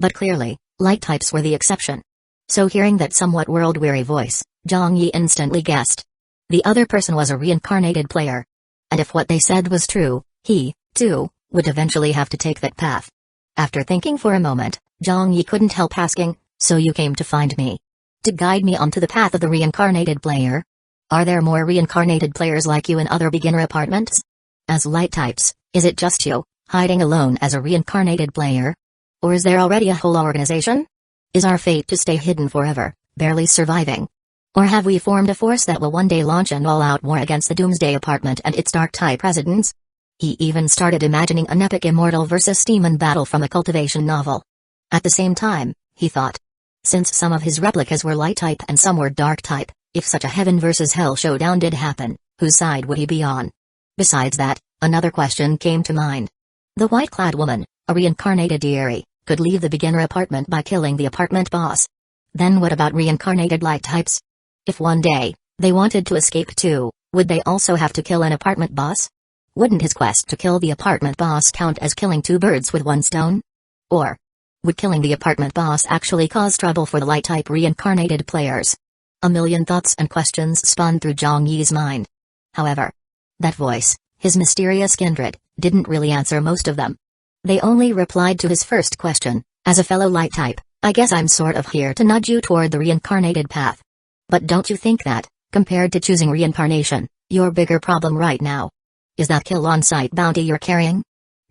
But clearly, light types were the exception. So hearing that somewhat world-weary voice, Zhang Yi instantly guessed. The other person was a reincarnated player. And if what they said was true, he, too, would eventually have to take that path. After thinking for a moment, Zhang Yi couldn't help asking, so you came to find me? To guide me onto the path of the reincarnated player? Are there more reincarnated players like you in other beginner apartments? As light types, is it just you, hiding alone as a reincarnated player? Or is there already a whole organization? Is our fate to stay hidden forever, barely surviving? Or have we formed a force that will one day launch an all-out war against the Doomsday apartment and its dark-type residents? He even started imagining an epic immortal versus demon battle from a cultivation novel. At the same time, he thought, since some of his replicas were light-type and some were dark-type, if such a heaven versus hell showdown did happen, whose side would he be on? Besides that, another question came to mind. The white-clad woman, a reincarnated Eerie, could leave the beginner apartment by killing the apartment boss. Then what about reincarnated light types? If one day, they wanted to escape too, would they also have to kill an apartment boss? Wouldn't his quest to kill the apartment boss count as killing two birds with one stone? Or would killing the apartment boss actually cause trouble for the light-type reincarnated players? A million thoughts and questions spun through Zhang Yi's mind. However, that voice, his mysterious kindred, didn't really answer most of them. They only replied to his first question, as a fellow light type, I guess I'm sort of here to nudge you toward the reincarnated path. But don't you think that, compared to choosing reincarnation, your bigger problem right now is that kill on sight bounty you're carrying?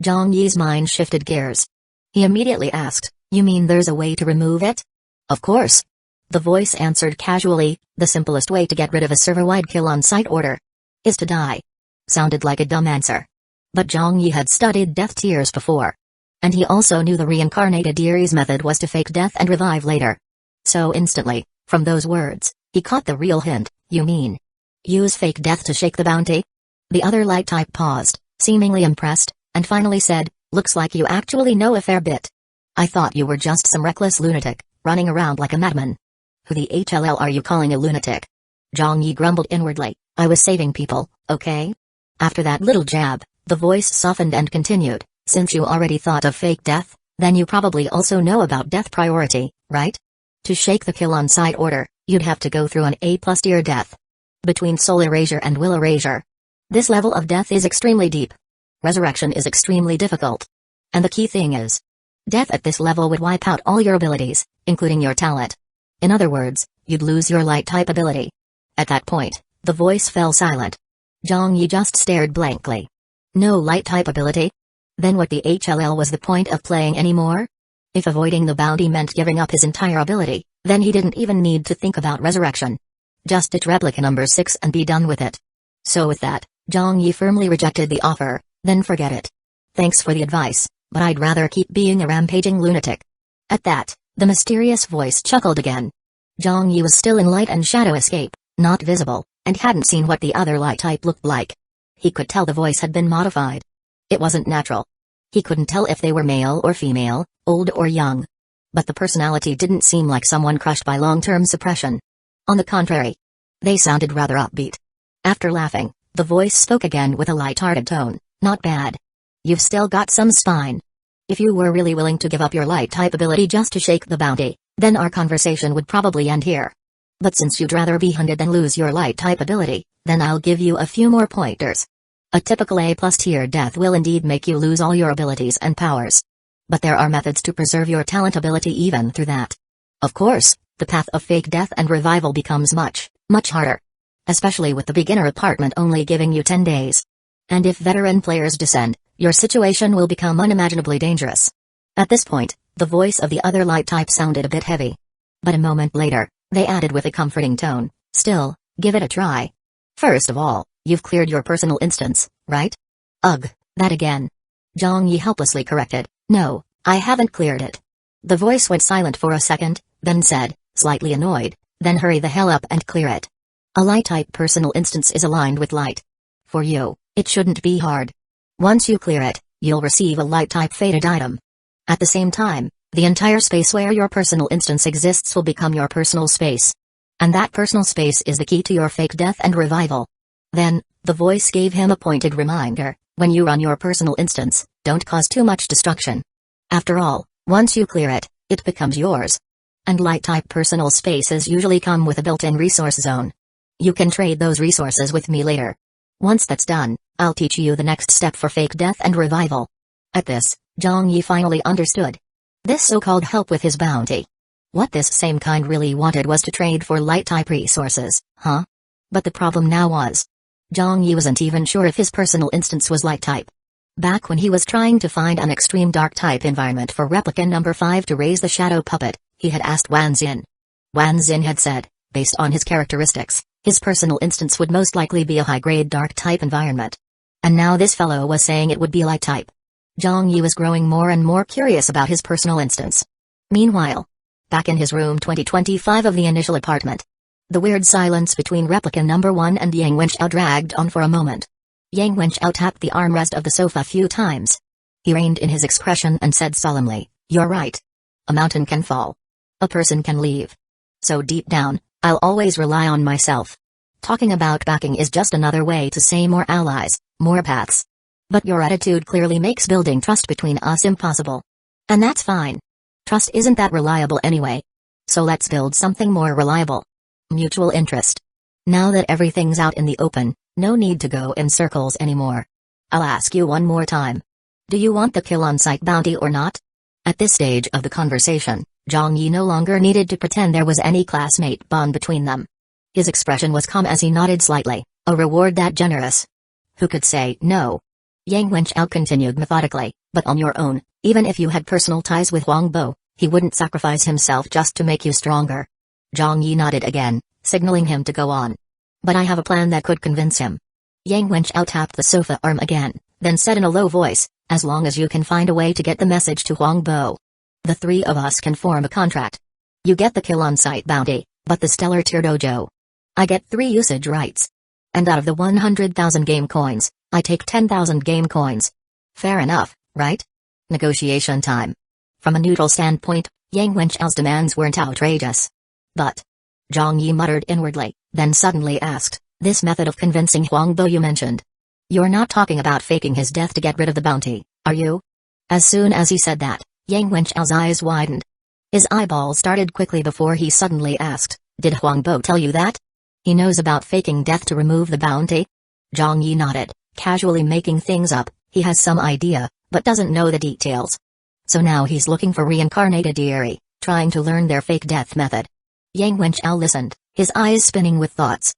Zhang Yi's mind shifted gears. He immediately asked, you mean there's a way to remove it? Of course. The voice answered casually, the simplest way to get rid of a server-wide kill on sight order is to die. Sounded like a dumb answer. But Zhang Yi had studied death tiers before. And he also knew the reincarnated Eerie's method was to fake death and revive later. So instantly, from those words, he caught the real hint, you mean use fake death to shake the bounty? The other light type paused, seemingly impressed, and finally said, looks like you actually know a fair bit. I thought you were just some reckless lunatic, running around like a madman. Who the HLL are you calling a lunatic? Zhang Yi grumbled inwardly, I was saving people, okay? After that little jab, the voice softened and continued, since you already thought of fake death, then you probably also know about death priority, right? To shake the kill on sight order, you'd have to go through an A+ tier death. Between soul erasure and will erasure. This level of death is extremely deep. Resurrection is extremely difficult. And the key thing is, death at this level would wipe out all your abilities, including your talent, In other words, you'd lose your light type ability. At that point, the voice fell silent. Zhang Yi just stared blankly. No light type ability? Then what the HLL was the point of playing anymore? If avoiding the bounty meant giving up his entire ability, then he didn't even need to think about resurrection. Just ditch replica number 6 and be done with it. So with that, Zhang Yi firmly rejected the offer, then forget it. Thanks for the advice, but I'd rather keep being a rampaging lunatic. At that, the mysterious voice chuckled again. Zhang Yi was still in light and shadow escape, not visible, and hadn't seen what the other light type looked like. He could tell the voice had been modified. It wasn't natural. He couldn't tell if they were male or female, old or young. But the personality didn't seem like someone crushed by long-term suppression. On the contrary, they sounded rather upbeat. After laughing, the voice spoke again with a light-hearted tone. Not bad. You've still got some spine. If you were really willing to give up your light-type ability just to shake the bounty, then our conversation would probably end here. But since you'd rather be hunted than lose your light-type ability, then I'll give you a few more pointers. A typical A+ tier death will indeed make you lose all your abilities and powers. But there are methods to preserve your talent ability even through that. Of course, the path of fake death and revival becomes much, much harder. Especially with the beginner apartment only giving you 10 days. And if veteran players descend, your situation will become unimaginably dangerous. At this point, the voice of the other light type sounded a bit heavy. But a moment later, they added with a comforting tone, still, give it a try. First of all, you've cleared your personal instance, right? Ugh, that again. Zhang Yi helplessly corrected, no, I haven't cleared it. The voice went silent for a second, then said, slightly annoyed, then hurry the hell up and clear it. A light-type personal instance is aligned with light. For you, it shouldn't be hard. Once you clear it, you'll receive a light-type fated item. At the same time, the entire space where your personal instance exists will become your personal space. And that personal space is the key to your fake death and revival. Then, the voice gave him a pointed reminder, when you run your personal instance, don't cause too much destruction. After all, once you clear it, it becomes yours. And light-type personal spaces usually come with a built-in resource zone. You can trade those resources with me later. Once that's done, I'll teach you the next step for fake death and revival. At this, Zhang Yi finally understood. This so-called help with his bounty. What this same kind really wanted was to trade for light-type resources, huh? But the problem now was, Zhang Yi wasn't even sure if his personal instance was light-type. Back when he was trying to find an extreme dark-type environment for replica number 5 to raise the shadow puppet, he had asked Wan Xin. Wan Xin had said, based on his characteristics, his personal instance would most likely be a high-grade dark-type environment. And now this fellow was saying it would be light-type. Zhang Yi was growing more and more curious about his personal instance. Meanwhile, back in his room 2025 of the initial apartment, the weird silence between replica number 1 and Yang Wenchao dragged on for a moment. Yang Wenchao tapped the armrest of the sofa a few times. He reined in his expression and said solemnly, "You're right. A mountain can fall. A person can leave. So deep down, I'll always rely on myself. Talking about backing is just another way to say more allies, more paths. But your attitude clearly makes building trust between us impossible. And that's fine. Trust isn't that reliable anyway. So let's build something more reliable. Mutual interest. Now that everything's out in the open, no need to go in circles anymore. I'll ask you one more time. Do you want the kill on sight bounty or not?" At this stage of the conversation, Zhang Yi no longer needed to pretend there was any classmate bond between them. His expression was calm as he nodded slightly, a reward that generous. Who could say no? Yang Wenchao continued methodically, but on your own, even if you had personal ties with Huang Bo, he wouldn't sacrifice himself just to make you stronger. Zhang Yi nodded again, signaling him to go on. But I have a plan that could convince him. Yang Wenchao tapped the sofa arm again, then said in a low voice, as long as you can find a way to get the message to Huang Bo. The three of us can form a contract. You get the kill on sight bounty, but the stellar tier dojo. I get 3 usage rights. And out of the 100,000 game coins, I take 10,000 game coins. Fair enough, right? Negotiation time. From a neutral standpoint, Yang Wenchao's demands weren't outrageous. But Zhang Yi muttered inwardly, then suddenly asked, this method of convincing Huang Bo you mentioned. You're not talking about faking his death to get rid of the bounty, are you? As soon as he said that, Yang Wenchao's eyes widened. His eyeballs started quickly before he suddenly asked, did Huang Bo tell you that? He knows about faking death to remove the bounty? Zhang Yi nodded, casually making things up. He has some idea, but doesn't know the details. So now he's looking for reincarnated Eri, trying to learn their fake death method. Yang Wenchao listened, his eyes spinning with thoughts.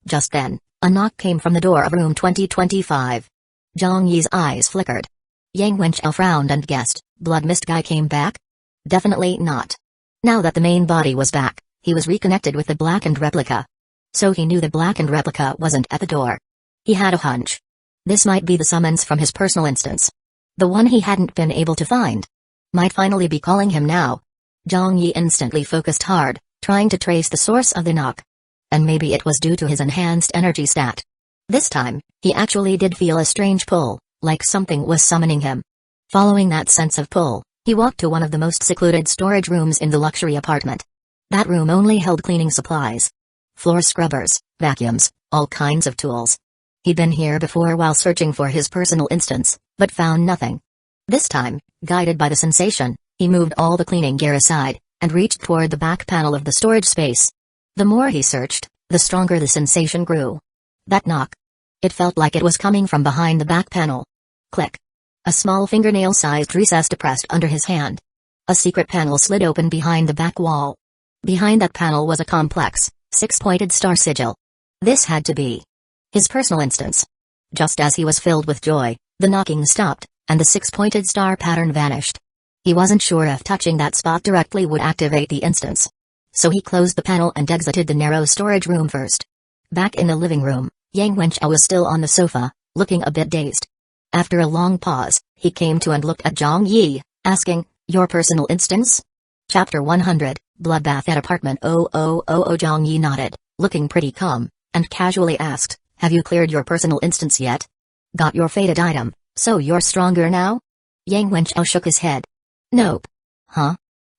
Just then, a knock came from the door of room 2025. Zhang Yi's eyes flickered. Yang Wenchao frowned and guessed, Blood Mist Guy came back? Definitely not. Now that the main body was back, he was reconnected with the blackened replica. So he knew the blackened replica wasn't at the door. He had a hunch. This might be the summons from his personal instance. The one he hadn't been able to find. Might finally be calling him now. Zhang Yi instantly focused hard, trying to trace the source of the knock. And maybe it was due to his enhanced energy stat. This time, he actually did feel a strange pull, like something was summoning him. Following that sense of pull, he walked to one of the most secluded storage rooms in the luxury apartment. That room only held cleaning supplies. Floor scrubbers, vacuums, all kinds of tools. He'd been here before while searching for his personal instance, but found nothing. This time, guided by the sensation, he moved all the cleaning gear aside, and reached toward the back panel of the storage space. The more he searched, the stronger the sensation grew. That knock. It felt like it was coming from behind the back panel. Click. A small fingernail-sized recess depressed under his hand. A secret panel slid open behind the back wall. Behind that panel was a complex, six-pointed star sigil. This had to be his personal instance. Just as he was filled with joy, the knocking stopped, and the six-pointed star pattern vanished. He wasn't sure if touching that spot directly would activate the instance. So he closed the panel and exited the narrow storage room first. Back in the living room, Yang Wenchao was still on the sofa, looking a bit dazed. After a long pause, he came to and looked at Zhang Yi, asking, "Your personal instance?" Chapter 100, Bloodbath at Apartment 0000. Zhang Yi nodded, looking pretty calm, and casually asked, "Have you cleared your personal instance yet? Got your fated item, so you're stronger now?" Yang Wenchao shook his head. "Nope." "Huh?"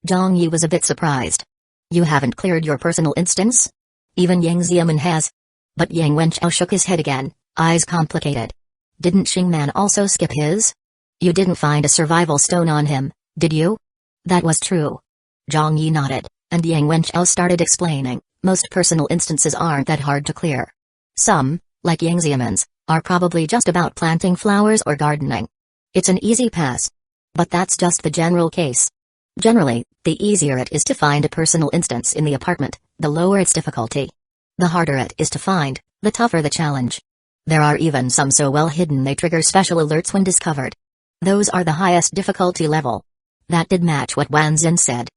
Zhang Yi was a bit surprised. "You haven't cleared your personal instance? Even Yang Xiamen has?" But Yang Wenchao shook his head again, eyes complicated. "Didn't Xingman also skip his? You didn't find a survival stone on him, did you?" "That was true." Zhang Yi nodded, and Yang Wenchao started explaining, "Most personal instances aren't that hard to clear. Some, like Yang Xiamen's, are probably just about planting flowers or gardening. It's an easy pass. But that's just the general case. Generally, the easier it is to find a personal instance in the apartment, the lower its difficulty. The harder it is to find, the tougher the challenge. There are even some so well hidden they trigger special alerts when discovered. Those are the highest difficulty level." That did match what Wan Xin said.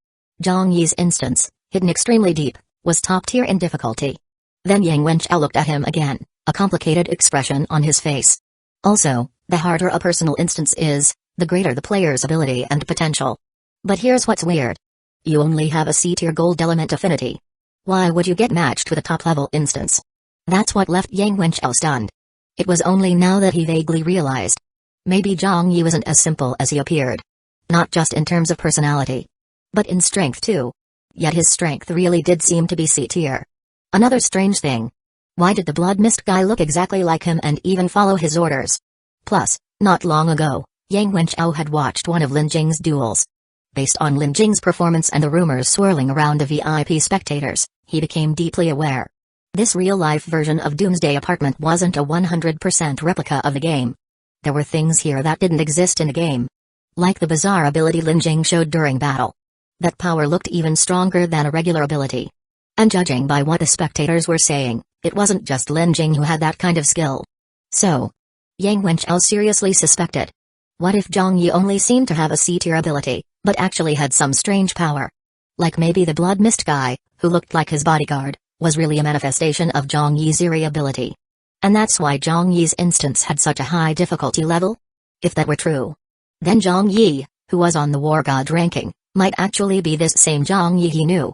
Zhang Yi's instance, hidden extremely deep, was top tier in difficulty. Then Yang Wenchao looked at him again, a complicated expression on his face. Also, the harder a personal instance is, the greater the player's ability and potential. But here's what's weird. You only have a C-tier gold element affinity. Why would you get matched with a top-level instance? That's what left Yang Wenchao stunned. It was only now that he vaguely realized. Maybe Zhang Yi wasn't as simple as he appeared. Not just in terms of personality, but in strength too. Yet his strength really did seem to be C-tier. Another strange thing. Why did the Blood Mist guy look exactly like him and even follow his orders? Plus, not long ago, Yang Wenchao had watched one of Lin Jing's duels. Based on Lin Jing's performance and the rumors swirling around the VIP spectators, he became deeply aware. This real-life version of Doomsday Apartment wasn't a 100% replica of the game. There were things here that didn't exist in the game. Like the bizarre ability Lin Jing showed during battle. That power looked even stronger than a regular ability. And judging by what the spectators were saying, it wasn't just Lin Jing who had that kind of skill. So, Yang Wenchao seriously suspected. What if Zhang Yi only seemed to have a C-tier ability, but actually had some strange power? Like maybe the Blood Mist guy, who looked like his bodyguard, was really a manifestation of Zhang Yi's eerie ability. And that's why Zhang Yi's instance had such a high difficulty level? If that were true, then Zhang Yi, who was on the War God ranking, might actually be this same Zhang Yi he knew.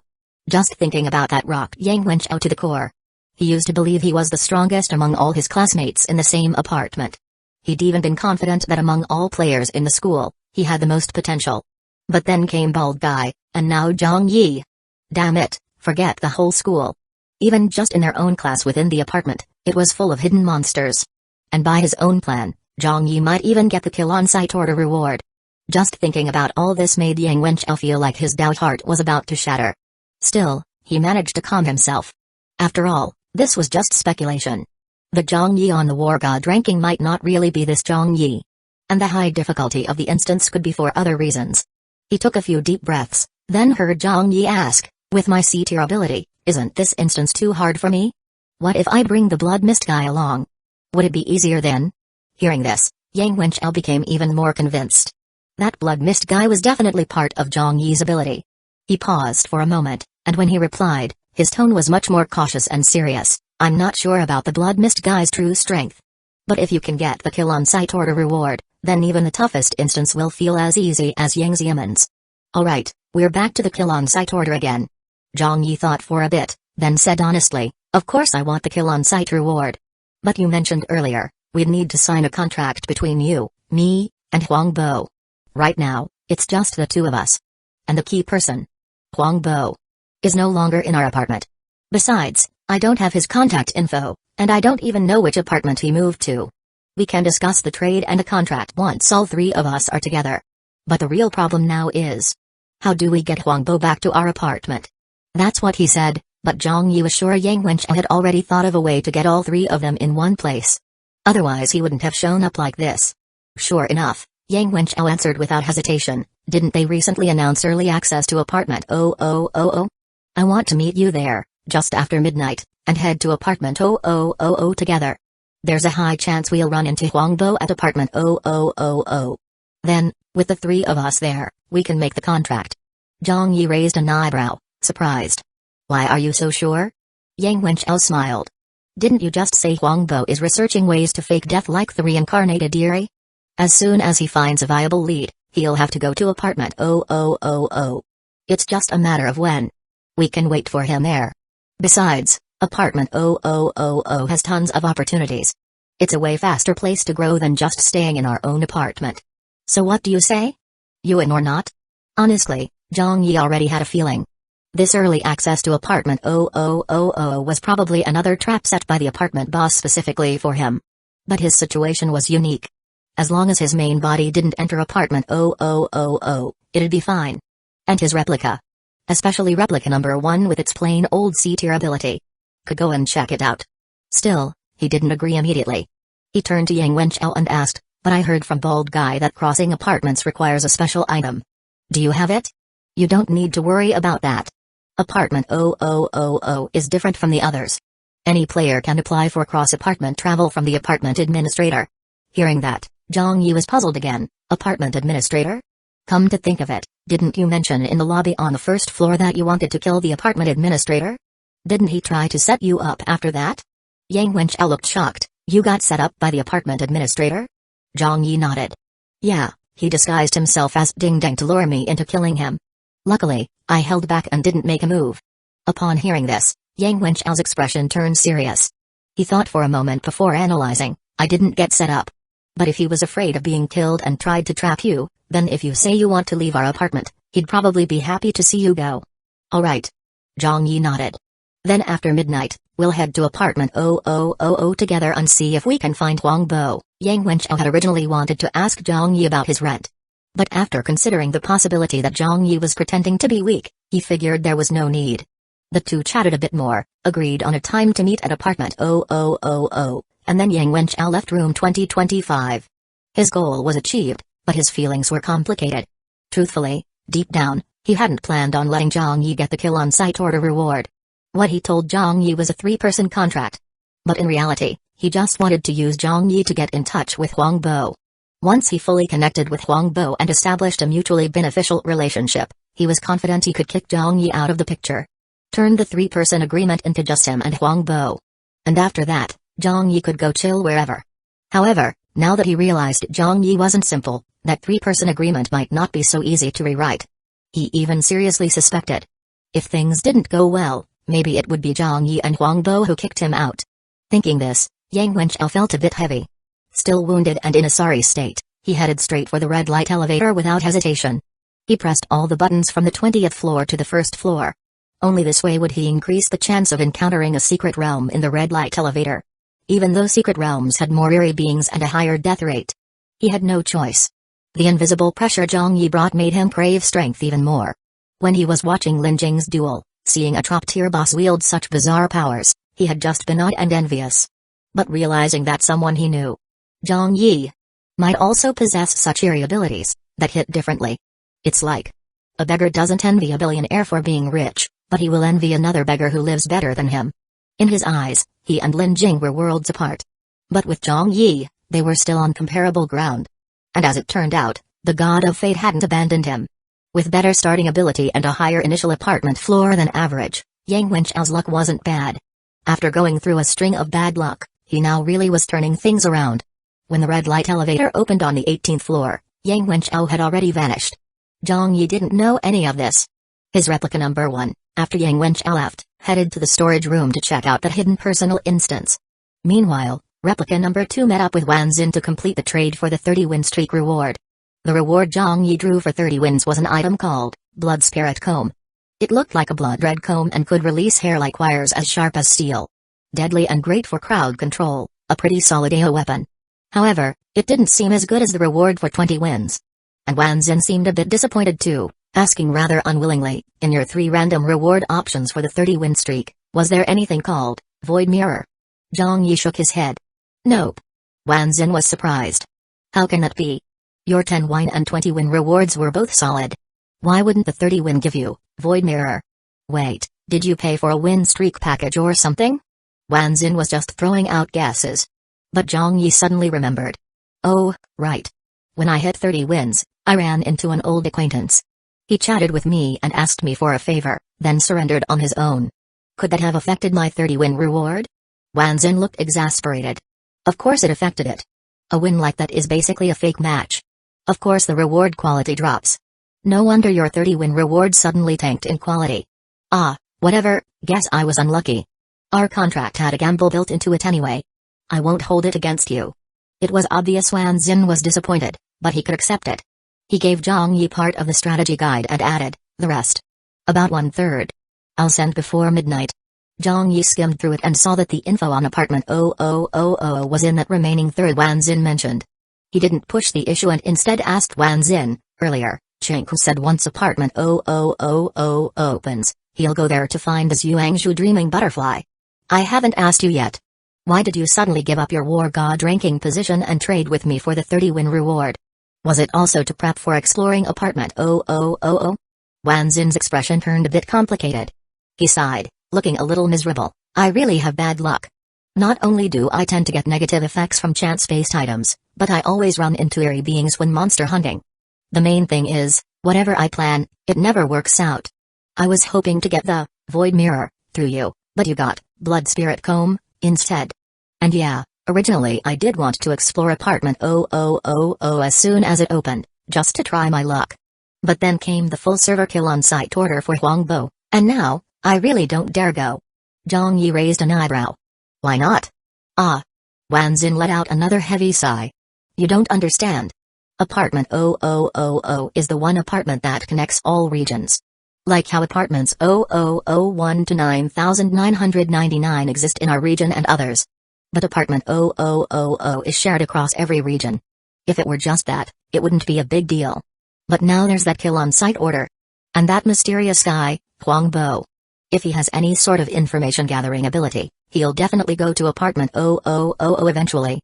Just thinking about that rocked Yang Wenchao to the core. He used to believe he was the strongest among all his classmates in the same apartment. He'd even been confident that among all players in the school, he had the most potential. But then came Bald Guy, and now Zhang Yi. Damn it, forget the whole school. Even just in their own class within the apartment, it was full of hidden monsters. And by his own plan, Zhang Yi might even get the kill on sight order reward. Just thinking about all this made Yang Wenchao feel like his doubt heart was about to shatter. Still, he managed to calm himself. After all, this was just speculation. The Zhang Yi on the War God ranking might not really be this Zhang Yi. And the high difficulty of the instance could be for other reasons. He took a few deep breaths, then heard Zhang Yi ask, With my C-tier ability, isn't this instance too hard for me? What if I bring the Blood Mist guy along? Would it be easier then? Hearing this, Yang Wenchao became even more convinced. That Blood Mist guy was definitely part of Zhang Yi's ability. He paused for a moment, and when he replied, his tone was much more cautious and serious. I'm not sure about the Blood Mist guy's true strength. But if you can get the kill on sight or the reward, then even the toughest instance will feel as easy as Yang Xiaoman's. Alright, we're back to the kill on sight order again. Zhang Yi thought for a bit, then said honestly, of course I want the kill on sight reward. But you mentioned earlier, we'd need to sign a contract between you, me, and Huang Bo. Right now, it's just the two of us. And the key person, Huang Bo, is no longer in our apartment. Besides, I don't have his contact info, and I don't even know which apartment he moved to. We can discuss the trade and the contract once all three of us are together. But the real problem now is, how do we get Huang Bo back to our apartment? That's what he said, but Zhang Yi was sure Yang Wenchao had already thought of a way to get all three of them in one place. Otherwise he wouldn't have shown up like this. Sure enough, Yang Wenchao answered without hesitation, didn't they recently announce early access to apartment 0000? I want to meet you there, just after midnight, and head to apartment 0000 together. There's a high chance we'll run into Huang Bo at apartment 0000. Then, with the three of us there, we can make the contract. Zhang Yi raised an eyebrow, surprised. Why are you so sure? Yang Wenchao smiled. Didn't you just say Huang Bo is researching ways to fake death like the reincarnated Yuri? As soon as he finds a viable lead, he'll have to go to apartment 0000. It's just a matter of when. We can wait for him there. Besides, apartment 0000 has tons of opportunities. It's a way faster place to grow than just staying in our own apartment. So what do you say? You in or not? Honestly, Zhang Yi already had a feeling. This early access to apartment 0000 was probably another trap set by the apartment boss specifically for him. But his situation was unique. As long as his main body didn't enter apartment 0000, it'd be fine. And his replica, especially replica number 1 with its plain old C-tier ability, could go and check it out. Still, he didn't agree immediately. He turned to Yang Wenchao and asked, but I heard from Bald Guy that crossing apartments requires a special item. Do you have it? You don't need to worry about that. Apartment 0000 is different from the others. Any player can apply for cross-apartment travel from the apartment administrator. Hearing that, Zhang Yi was puzzled again. Apartment administrator? Come to think of it, didn't you mention in the lobby on the first floor that you wanted to kill the apartment administrator? Didn't he try to set you up after that? Yang Wenchao looked shocked. You got set up by the apartment administrator? Zhang Yi nodded. Yeah, he disguised himself as Ding Deng to lure me into killing him. Luckily, I held back and didn't make a move. Upon hearing this, Yang Wenchao's expression turned serious. He thought for a moment before analyzing, I didn't get set up. But if he was afraid of being killed and tried to trap you, then if you say you want to leave our apartment, he'd probably be happy to see you go. Alright. Zhang Yi nodded. Then after midnight, we'll head to apartment 0000 together and see if we can find Huang Bo. Yang Wenchao had originally wanted to ask Zhang Yi about his rent. But after considering the possibility that Zhang Yi was pretending to be weak, he figured there was no need. The two chatted a bit more, agreed on a time to meet at apartment 0000, and then Yang Wenchao left room 2025. His goal was achieved, but his feelings were complicated. Truthfully, deep down, he hadn't planned on letting Zhang Yi get the kill on sight or the reward. What he told Zhang Yi was a 3-person contract. But in reality, he just wanted to use Zhang Yi to get in touch with Huang Bo. Once he fully connected with Huang Bo and established a mutually beneficial relationship, he was confident he could kick Zhang Yi out of the picture. Turn the 3-person agreement into just him and Huang Bo. And after that, Zhang Yi could go chill wherever. However, now that he realized Zhang Yi wasn't simple, that 3-person agreement might not be so easy to rewrite. He even seriously suspected, if things didn't go well, maybe it would be Zhang Yi and Huang Bo who kicked him out. Thinking this, Yang Wenchao felt a bit heavy. Still wounded and in a sorry state, he headed straight for the red light elevator without hesitation. He pressed all the buttons from the 20th floor to the first floor. Only this way would he increase the chance of encountering a secret realm in the red light elevator. Even though secret realms had more eerie beings and a higher death rate, he had no choice. The invisible pressure Zhang Yi brought made him crave strength even more. When he was watching Lin Jing's duel, seeing a top-tier boss wield such bizarre powers, he had just been awed and envious. But realizing that someone he knew, Zhang Yi, might also possess such eerie abilities that hit differently. It's like a beggar doesn't envy a billionaire for being rich, but he will envy another beggar who lives better than him. In his eyes, he and Lin Jing were worlds apart. But with Zhang Yi, they were still on comparable ground. And as it turned out, the god of fate hadn't abandoned him. With better starting ability and a higher initial apartment floor than average, Yang Wenchao's luck wasn't bad. After going through a string of bad luck, he now really was turning things around. When the red light elevator opened on the 18th floor, Yang Wenchao had already vanished. Zhang Yi didn't know any of this. His replica number 1, after Yang Wenchao left, headed to the storage room to check out that hidden personal instance. Meanwhile, replica number 2 met up with Wan Xin to complete the trade for the 30-win streak reward. The reward Zhang Yi drew for 30 wins was an item called Blood Spirit Comb. It looked like a blood-red comb and could release hair like wires as sharp as steel. Deadly and great for crowd control, a pretty solid AO weapon. However, it didn't seem as good as the reward for 20 wins. And Wan Xin seemed a bit disappointed too, asking rather unwillingly, in your 3 random reward options for the 30-win streak, was there anything called Void Mirror? Zhang Yi shook his head. Nope. Wan Xin was surprised. How can that be? Your 10-win and 20-win rewards were both solid. Why wouldn't the 30-win give you Void Mirror? Wait, did you pay for a win streak package or something? Wan Xin was just throwing out guesses. But Zhang Yi suddenly remembered. Oh, right. When I hit 30 wins, I ran into an old acquaintance. He chatted with me and asked me for a favor, then surrendered on his own. Could that have affected my 30-win reward? Wan Xin looked exasperated. Of course it affected it. A win like that is basically a fake match. Of course the reward quality drops. No wonder your 30-win reward suddenly tanked in quality. Ah, whatever, guess I was unlucky. Our contract had a gamble built into it anyway. I won't hold it against you. It was obvious Wan Xin was disappointed, but he could accept it. He gave Zhang Yi part of the strategy guide and added, the rest. About 1/3. I'll send before midnight. Zhang Yi skimmed through it and saw that the info on apartment 0000 was in that remaining third Wan Xin mentioned. He didn't push the issue and instead asked Wan Xin, earlier, Chengku said once apartment 0000 opens, he'll go there to find the Zhuangzhu dreaming butterfly. I haven't asked you yet. Why did you suddenly give up your war god ranking position and trade with me for the 30-win reward? Was it also to prep for exploring apartment 0000? Wan Xin's expression turned a bit complicated. He sighed, looking a little miserable. I really have bad luck. Not only do I tend to get negative effects from chance-based items, but I always run into eerie beings when monster hunting. The main thing is, whatever I plan, it never works out. I was hoping to get the Void Mirror through you, but you got Blood Spirit Comb instead. And yeah, originally I did want to explore apartment 0000 as soon as it opened, just to try my luck. But then came the full server kill on-site order for Huangbo, and now, I really don't dare go. Zhang Yi raised an eyebrow. Why not? Ah. Wan Xin let out another heavy sigh. You don't understand. Apartment 0000 is the one apartment that connects all regions. Like how apartments 0001 to 9999 exist in our region and others. But apartment 0000 is shared across every region. If it were just that, it wouldn't be a big deal. But now there's that kill on-site order. And that mysterious guy, Huangbo. If he has any sort of information-gathering ability, he'll definitely go to apartment 0000 eventually.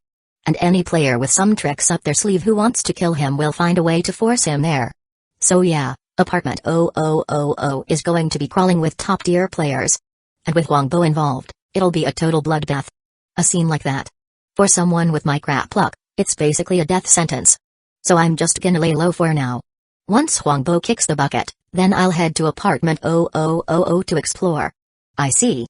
And any player with some tricks up their sleeve who wants to kill him will find a way to force him there. So yeah, apartment 0000 is going to be crawling with top-tier players. And with Huangbo involved, it'll be a total bloodbath. A scene like that. For someone with my crap luck, it's basically a death sentence. So I'm just gonna lay low for now. Once Huangbo kicks the bucket, then I'll head to apartment 0000 to explore. I see.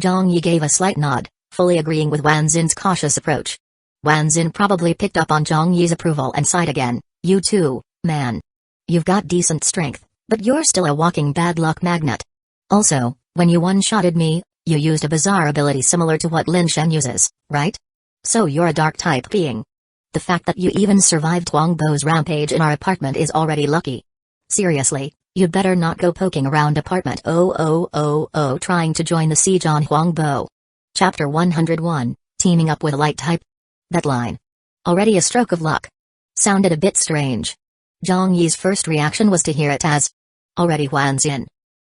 Zhang Yi gave a slight nod, fully agreeing with Wan Xin's cautious approach. Wan Xin probably picked up on Zhang Yi's approval and sighed again. You too, man. You've got decent strength, but you're still a walking bad luck magnet. Also, when you one-shotted me, you used a bizarre ability similar to what Lin Shen uses, right? So you're a dark-type being. The fact that you even survived Huangbo's rampage in our apartment is already lucky. Seriously, you'd better not go poking around apartment 0000 trying to join the siege on Huangbo. Chapter 101, Teaming Up with a Light Type. That line. Already a stroke of luck. Sounded a bit strange. Zhang Yi's first reaction was to hear it as already Wan Xin.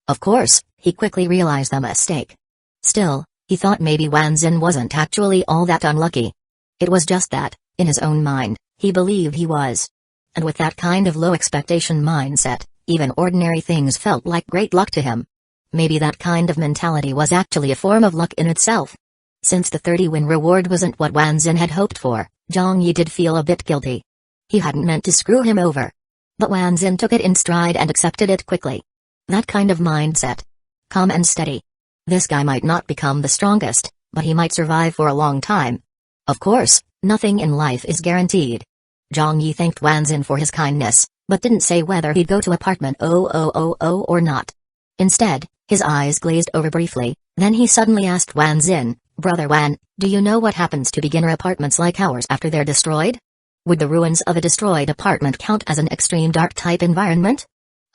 Of course, he quickly realized the mistake. Still, he thought maybe Wan Xin wasn't actually all that unlucky. It was just that, in his own mind, he believed he was. And with that kind of low expectation mindset, even ordinary things felt like great luck to him. Maybe that kind of mentality was actually a form of luck in itself. Since the 30-win reward wasn't what Wanzin had hoped for, Zhang Yi did feel a bit guilty. He hadn't meant to screw him over. But Wanzin took it in stride and accepted it quickly. That kind of mindset. Calm and steady. This guy might not become the strongest, but he might survive for a long time. Of course, nothing in life is guaranteed. Zhang Yi thanked Wanzin for his kindness, but didn't say whether he'd go to apartment 0000 or not. Instead, his eyes glazed over briefly, then he suddenly asked Wanzin, "Brother Wan, do you know what happens to beginner apartments like ours after they're destroyed? Would the ruins of a destroyed apartment count as an extreme dark type environment?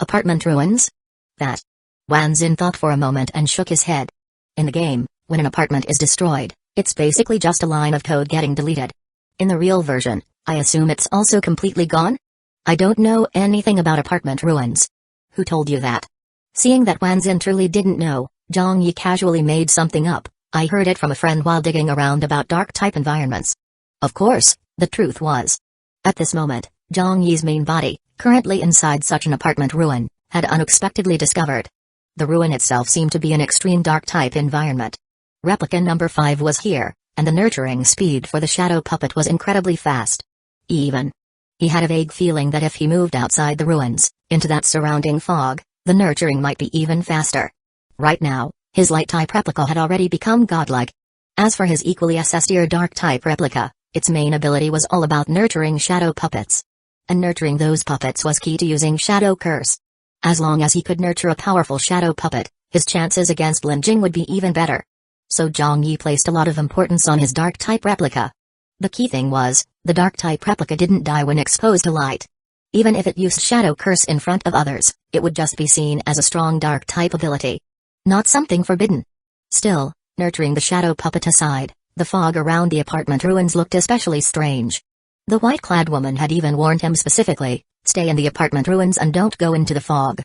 Apartment ruins? That." Wanzin thought for a moment and shook his head. In the game, when an apartment is destroyed, it's basically just a line of code getting deleted. In the real version, I assume it's also completely gone? I don't know anything about apartment ruins. Who told you that? Seeing that Wanzin truly didn't know, Zhang Yi casually made something up. I heard it from a friend while digging around about dark-type environments. Of course, the truth was. At this moment, Zhang Yi's main body, currently inside such an apartment ruin, had unexpectedly discovered. The ruin itself seemed to be an extreme dark-type environment. Replica number 5 was here, and the nurturing speed for the shadow puppet was incredibly fast. Even. He had a vague feeling that if he moved outside the ruins, into that surrounding fog, the nurturing might be even faster. Right now, his light-type replica had already become godlike. As for his equally S-tier dark-type replica, its main ability was all about nurturing shadow puppets. And nurturing those puppets was key to using Shadow Curse. As long as he could nurture a powerful shadow puppet, his chances against Lin Jing would be even better. So Zhang Yi placed a lot of importance on his dark-type replica. The key thing was, the dark-type replica didn't die when exposed to light. Even if it used Shadow Curse in front of others, it would just be seen as a strong dark-type ability. Not something forbidden. Still, nurturing the shadow puppet aside, the fog around the apartment ruins looked especially strange. The white-clad woman had even warned him specifically, "Stay in the apartment ruins and don't go into the fog."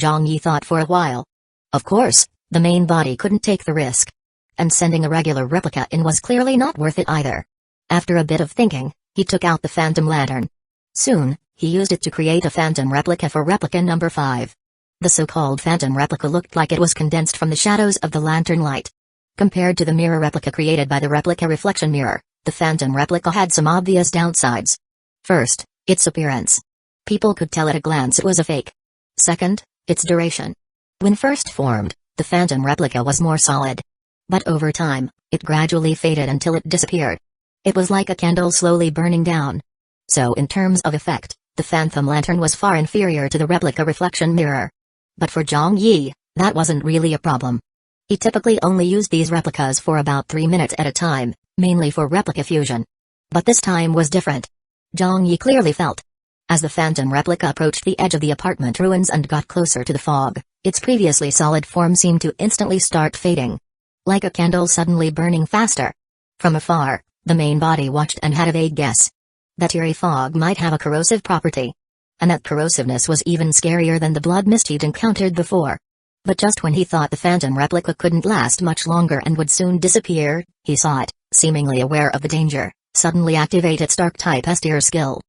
Zhang Yi thought for a while. Of course, the main body couldn't take the risk. And sending a regular replica in was clearly not worth it either. After a bit of thinking, he took out the phantom lantern. Soon, he used it to create a phantom replica for replica number 5. The so-called phantom replica looked like it was condensed from the shadows of the lantern light. Compared to the mirror replica created by the replica reflection mirror, the phantom replica had some obvious downsides. First, its appearance. People could tell at a glance it was a fake. Second, its duration. When first formed, the phantom replica was more solid. But over time, it gradually faded until it disappeared. It was like a candle slowly burning down. So in terms of effect, the phantom lantern was far inferior to the replica reflection mirror. But for Zhang Yi, that wasn't really a problem. He typically only used these replicas for about 3 minutes at a time, mainly for replica fusion. But this time was different. Zhang Yi clearly felt. As the phantom replica approached the edge of the apartment ruins and got closer to the fog, its previously solid form seemed to instantly start fading. Like a candle suddenly burning faster. From afar, the main body watched and had a vague guess. That eerie fog might have a corrosive property. And that corrosiveness was even scarier than the blood mist he'd encountered before. But just when he thought the phantom replica couldn't last much longer and would soon disappear, he saw it, seemingly aware of the danger, suddenly activate its dark-type S-tier skill.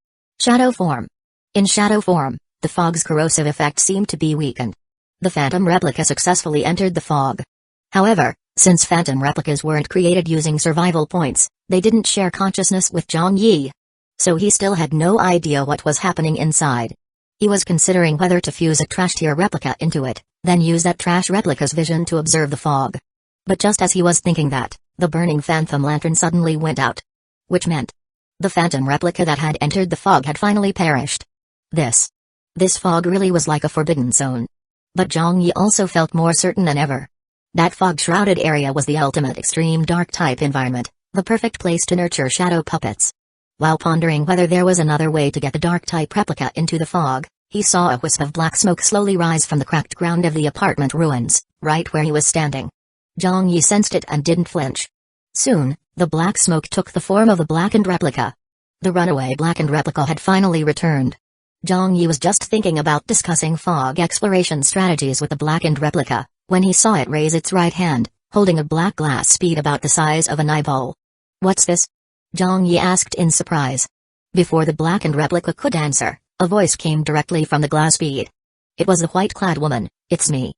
Shadow form. In shadow form, the fog's corrosive effect seemed to be weakened. The phantom replica successfully entered the fog. However, since phantom replicas weren't created using survival points, they didn't share consciousness with Zhang Yi. So he still had no idea what was happening inside. He was considering whether to fuse a trash-tier replica into it, then use that trash replica's vision to observe the fog. But just as he was thinking that, the burning phantom lantern suddenly went out. Which meant the phantom replica that had entered the fog had finally perished. This fog really was like a forbidden zone. But Zhang Yi also felt more certain than ever. That fog-shrouded area was the ultimate extreme dark-type environment, the perfect place to nurture shadow puppets. While pondering whether there was another way to get the dark-type replica into the fog, he saw a wisp of black smoke slowly rise from the cracked ground of the apartment ruins, right where he was standing. Zhang Yi sensed it and didn't flinch. Soon, the black smoke took the form of a blackened replica. The runaway blackened replica had finally returned. Zhang Yi was just thinking about discussing fog exploration strategies with the blackened replica, when he saw it raise its right hand, holding a black glass bead about the size of an eyeball. "What's this?" Zhang Yi asked in surprise. Before the blackened replica could answer, a voice came directly from the glass bead. It was the white-clad woman. "It's me.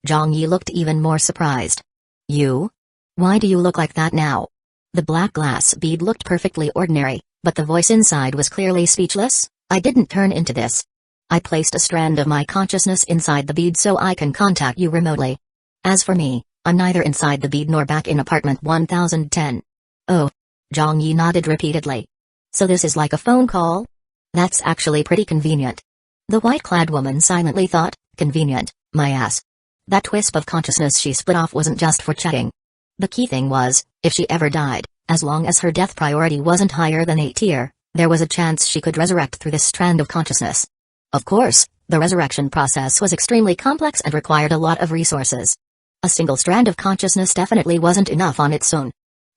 Zhang Yi looked even more surprised. You? Why do you look like that now? The black glass bead looked perfectly ordinary, but the voice inside was clearly speechless. I didn't turn into this. I placed a strand of my consciousness inside the bead so I can contact you remotely. As for me, I'm neither inside the bead nor back in apartment 1010. Oh. Zhang Yi nodded repeatedly. So this is like a phone call? That's actually pretty convenient. The white-clad woman silently thought, convenient, my ass. That wisp of consciousness she split off wasn't just for checking. The key thing was, if she ever died, as long as her death priority wasn't higher than 8 tier, there was a chance she could resurrect through this strand of consciousness. Of course, the resurrection process was extremely complex and required a lot of resources. A single strand of consciousness definitely wasn't enough on its own.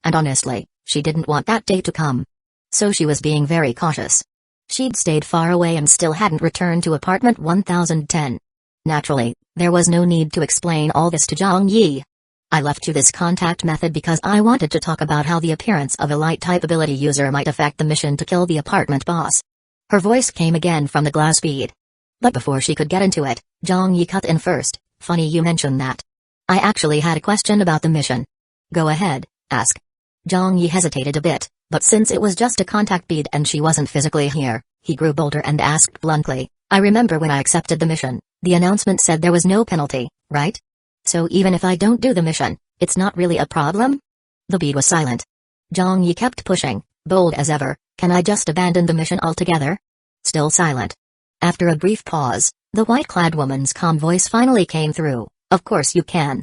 And honestly, she didn't want that day to come. So she was being very cautious. She'd stayed far away and still hadn't returned to apartment 1010. Naturally, there was no need to explain all this to Zhang Yi. I left you this contact method because I wanted to talk about how the appearance of a light-type ability user might affect the mission to kill the apartment boss. Her voice came again from the glass bead. But before she could get into it, Zhang Yi cut in first. Funny you mention that. I actually had a question about the mission. Go ahead, ask. Zhang Yi hesitated a bit, but since it was just a contact bead and she wasn't physically here, he grew bolder and asked bluntly, I remember when I accepted the mission, the announcement said there was no penalty, right? So even if I don't do the mission, it's not really a problem? The bead was silent. Zhang Yi kept pushing, bold as ever, can I just abandon the mission altogether? Still silent. After a brief pause, the white-clad woman's calm voice finally came through, of course you can.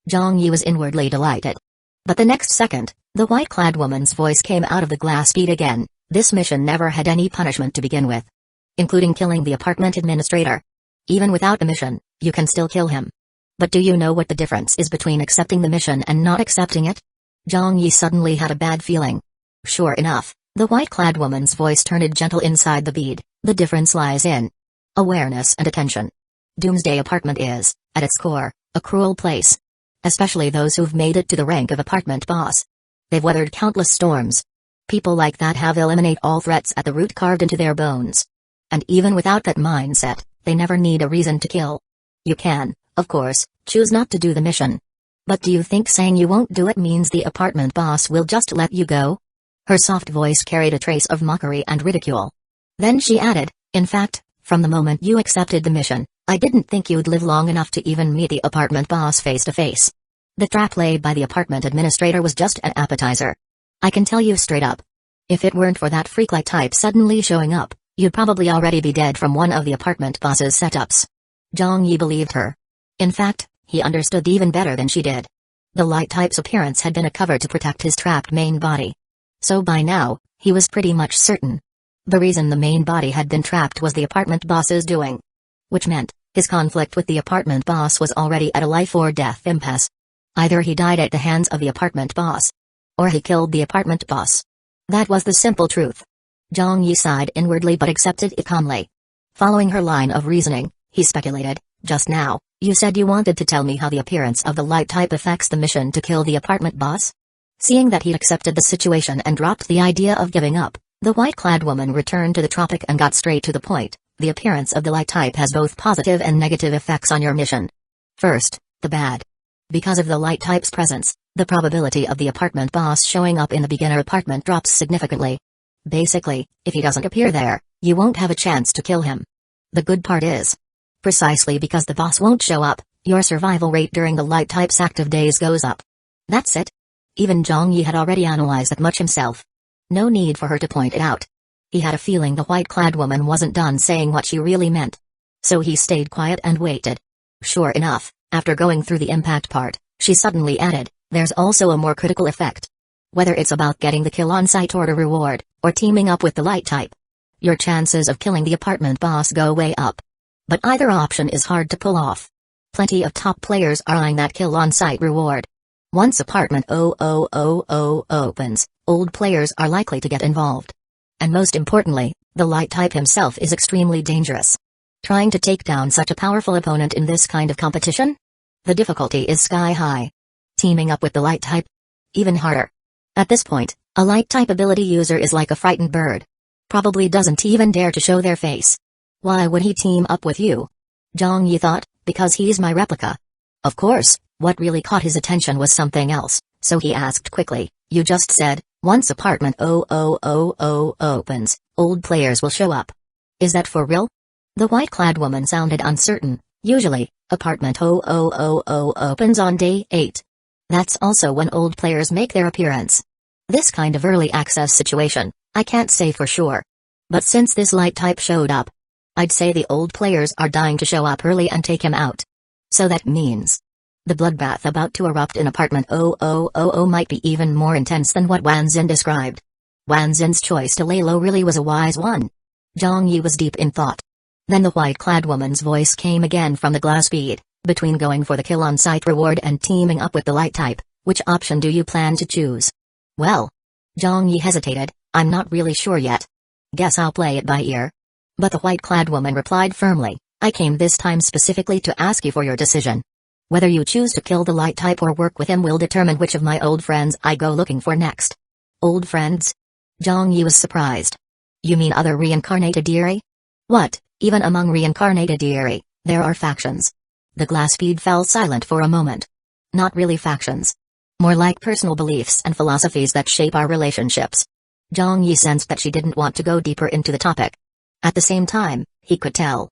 Zhang Yi was inwardly delighted. But the next second, the white-clad woman's voice came out of the glass bead again, this mission never had any punishment to begin with. Including killing the apartment administrator. Even without the mission, you can still kill him. But do you know what the difference is between accepting the mission and not accepting it? Zhang Yi suddenly had a bad feeling. Sure enough, the white-clad woman's voice turned gentle inside the bead, the difference lies in awareness and attention. Doomsday apartment is, at its core, a cruel place. Especially those who've made it to the rank of apartment boss. They've weathered countless storms. People like that have eliminate all threats at the root carved into their bones. And even without that mindset, they never need a reason to kill. You can, of course, choose not to do the mission. But do you think saying you won't do it means the apartment boss will just let you go? Her soft voice carried a trace of mockery and ridicule. Then she added, in fact, from the moment you accepted the mission, I didn't think you'd live long enough to even meet the apartment boss face to face. The trap laid by the apartment administrator was just an appetizer. I can tell you straight up. If it weren't for that freak-like type suddenly showing up, you'd probably already be dead from one of the apartment boss's setups. Zhang Yi believed her. In fact, he understood even better than she did. The light type's appearance had been a cover to protect his trapped main body. So by now, he was pretty much certain. The reason the main body had been trapped was the apartment boss's doing. Which meant, his conflict with the apartment boss was already at a life-or-death impasse. Either he died at the hands of the apartment boss. Or he killed the apartment boss. That was the simple truth. Zhang Yi sighed inwardly but accepted it calmly. Following her line of reasoning, he speculated, just now, you said you wanted to tell me how the appearance of the light type affects the mission to kill the apartment boss? Seeing that he'd accepted the situation and dropped the idea of giving up, the white-clad woman returned to the topic and got straight to the point. The appearance of the light type has both positive and negative effects on your mission. First, the bad. Because of the light type's presence, the probability of the apartment boss showing up in the beginner apartment drops significantly. Basically, if he doesn't appear there, you won't have a chance to kill him. The good part is, precisely because the boss won't show up, your survival rate during the light type's active days goes up. That's it. Even Zhang Yi had already analyzed that much himself. No need for her to point it out. He had a feeling the white-clad woman wasn't done saying what she really meant. So he stayed quiet and waited. Sure enough, after going through the impact part, she suddenly added, there's also a more critical effect. Whether it's about getting the kill on sight or a reward, or teaming up with the light type, your chances of killing the apartment boss go way up. But either option is hard to pull off. Plenty of top players are eyeing that kill on sight reward. Once apartment 0000 opens, old players are likely to get involved. And most importantly, the light type himself is extremely dangerous. Trying to take down such a powerful opponent in this kind of competition? The difficulty is sky high. Teaming up with the light type? Even harder. At this point, a light type ability user is like a frightened bird. Probably doesn't even dare to show their face. Why would he team up with you? Zhang Yi thought, because he's my replica. Of course, what really caught his attention was something else, so he asked quickly, "You just said, once apartment 000 opens, old players will show up. Is that for real?" The white-clad woman sounded uncertain. "Usually, apartment 000 opens on day 8. That's also when old players make their appearance. This kind of early access situation, I can't say for sure. But since this light type showed up, I'd say the old players are dying to show up early and take him out. So that means the bloodbath about to erupt in apartment 000 might be even more intense than what Wanzin described." Wanzin's choice to lay low really was a wise one. Zhang Yi was deep in thought. Then the white-clad woman's voice came again from the glass bead. "Between going for the kill on-site reward and teaming up with the light type, which option do you plan to choose?" "Well," Zhang Yi hesitated, "I'm not really sure yet. Guess I'll play it by ear." But the white-clad woman replied firmly, "I came this time specifically to ask you for your decision. Whether you choose to kill the light type or work with him will determine which of my old friends I go looking for next." "Old friends?" Zhang Yi was surprised. "You mean other reincarnated Eri?" "What, even among reincarnated Eri, there are factions." The glass bead fell silent for a moment. "Not really factions. More like personal beliefs and philosophies that shape our relationships." Zhang Yi sensed that she didn't want to go deeper into the topic. At the same time, he could tell.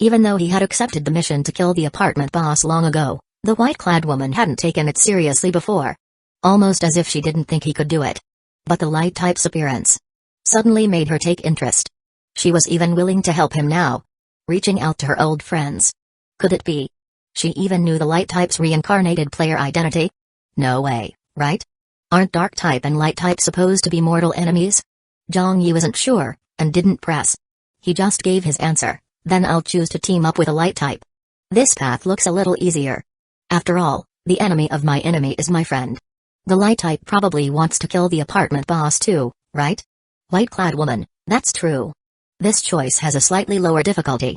Even though he had accepted the mission to kill the apartment boss long ago, the white-clad woman hadn't taken it seriously before. Almost as if she didn't think he could do it. But the light type's appearance suddenly made her take interest. She was even willing to help him now. Reaching out to her old friends. Could it be? She even knew the light type's reincarnated player identity? No way, right? Aren't dark type and light type supposed to be mortal enemies? Zhang Yi wasn't sure, and didn't press. He just gave his answer. "Then I'll choose to team up with a light type. This path looks a little easier. After all, the enemy of my enemy is my friend. The light type probably wants to kill the apartment boss too, right?" White-clad woman, "That's true. This choice has a slightly lower difficulty."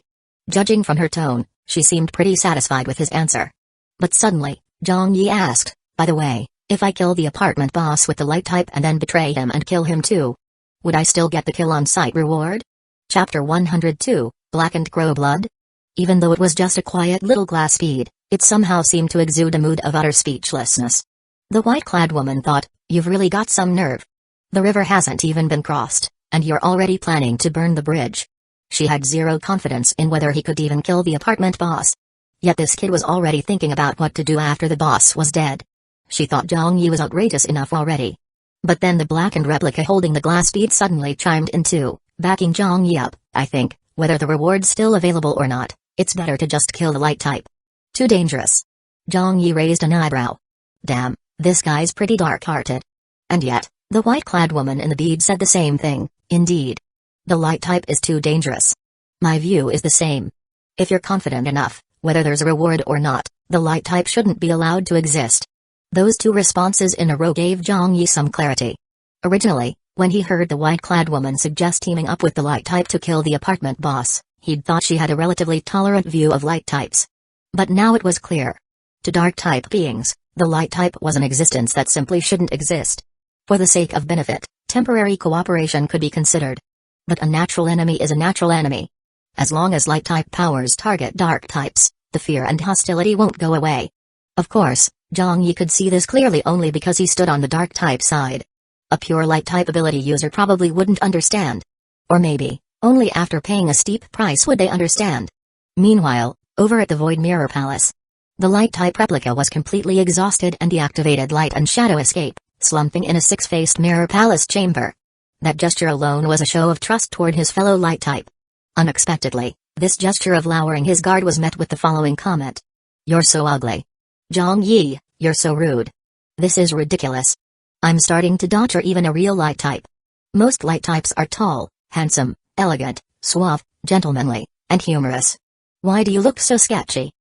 Judging from her tone, she seemed pretty satisfied with his answer. But suddenly, Zhang Yi asked, "By the way, if I kill the apartment boss with the light type and then betray him and kill him too, would I still get the kill on-site reward?" Chapter 102, Blackened Crow Blood? Even though it was just a quiet little glass bead, it somehow seemed to exude a mood of utter speechlessness. The white-clad woman thought, "You've really got some nerve. The river hasn't even been crossed, and you're already planning to burn the bridge." She had zero confidence in whether he could even kill the apartment boss. Yet this kid was already thinking about what to do after the boss was dead. She thought Zhang Yi was outrageous enough already. But then the blackened replica holding the glass bead suddenly chimed in too, backing Zhang Yi up. "I think, whether the reward's still available or not, it's better to just kill the light type. Too dangerous." Zhang Yi raised an eyebrow. "Damn, this guy's pretty dark-hearted." And yet, the white-clad woman in the bead said the same thing. "Indeed. The light type is too dangerous. My view is the same. If you're confident enough, whether there's a reward or not, the light type shouldn't be allowed to exist." Those two responses in a row gave Zhang Yi some clarity. Originally, when he heard the white-clad woman suggest teaming up with the light type to kill the apartment boss, he'd thought she had a relatively tolerant view of light types. But now it was clear. To dark-type beings, the light type was an existence that simply shouldn't exist. For the sake of benefit, temporary cooperation could be considered. But a natural enemy is a natural enemy. As long as light type powers target dark types, the fear and hostility won't go away. Of course, Zhang Yi could see this clearly only because he stood on the dark type side. A pure light type ability user probably wouldn't understand. Or maybe, only after paying a steep price would they understand. Meanwhile, over at the Void Mirror Palace, the light type replica was completely exhausted and deactivated light and shadow escape, slumping in a six-faced mirror palace chamber. That gesture alone was a show of trust toward his fellow light type. Unexpectedly, this gesture of lowering his guard was met with the following comment. "You're so ugly. Zhang Yi, you're so rude. This is ridiculous. I'm starting to doubt you're even a real light type. Most light types are tall, handsome, elegant, suave, gentlemanly, and humorous. Why do you look so sketchy?"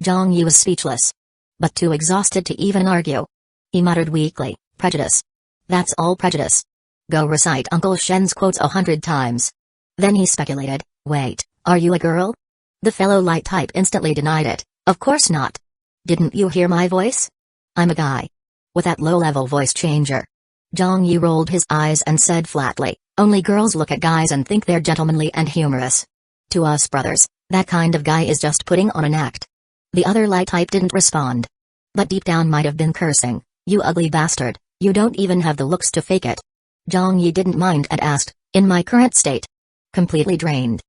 Zhang Yi was speechless. But too exhausted to even argue. He muttered weakly, "Prejudice. That's all prejudice. Go recite Uncle Shen's quotes 100 times. Then he speculated, "Wait, are you a girl?" The fellow light type instantly denied it. "Of course not. Didn't you hear my voice? I'm a guy." With that low-level voice changer, Zhang Yi rolled his eyes and said flatly, "Only girls look at guys and think they're gentlemanly and humorous. To us brothers, that kind of guy is just putting on an act." The other light type didn't respond. But deep down might have been cursing, "You ugly bastard, you don't even have the looks to fake it." Zhang Yi didn't mind and asked, "In my current state, completely drained.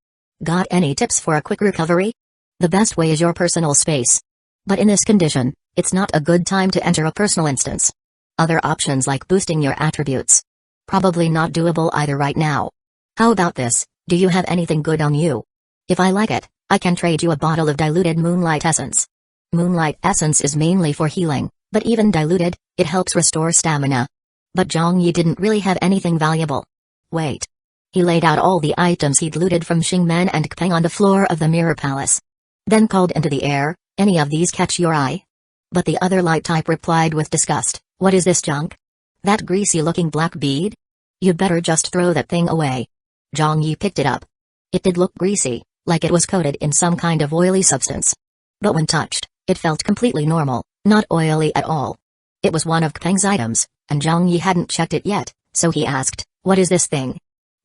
Got any tips for a quick recovery? The best way is your personal space. But in this condition, it's not a good time to enter a personal instance. Other options like boosting your attributes. Probably not doable either right now. How about this, do you have anything good on you? If I like it, I can trade you a bottle of diluted moonlight essence. Moonlight essence is mainly for healing, but even diluted, it helps restore stamina." But Zhang Yi didn't really have anything valuable. Wait. He laid out all the items he'd looted from Xingmen and Kpeng on the floor of the Mirror Palace. Then called into the air, "Any of these catch your eye?" But the other light type replied with disgust, "What is this junk? That greasy-looking black bead? You'd better just throw that thing away." Zhang Yi picked it up. It did look greasy, like it was coated in some kind of oily substance. But when touched, it felt completely normal, not oily at all. It was one of Kpeng's items, and Zhang Yi hadn't checked it yet, so he asked, "What is this thing?"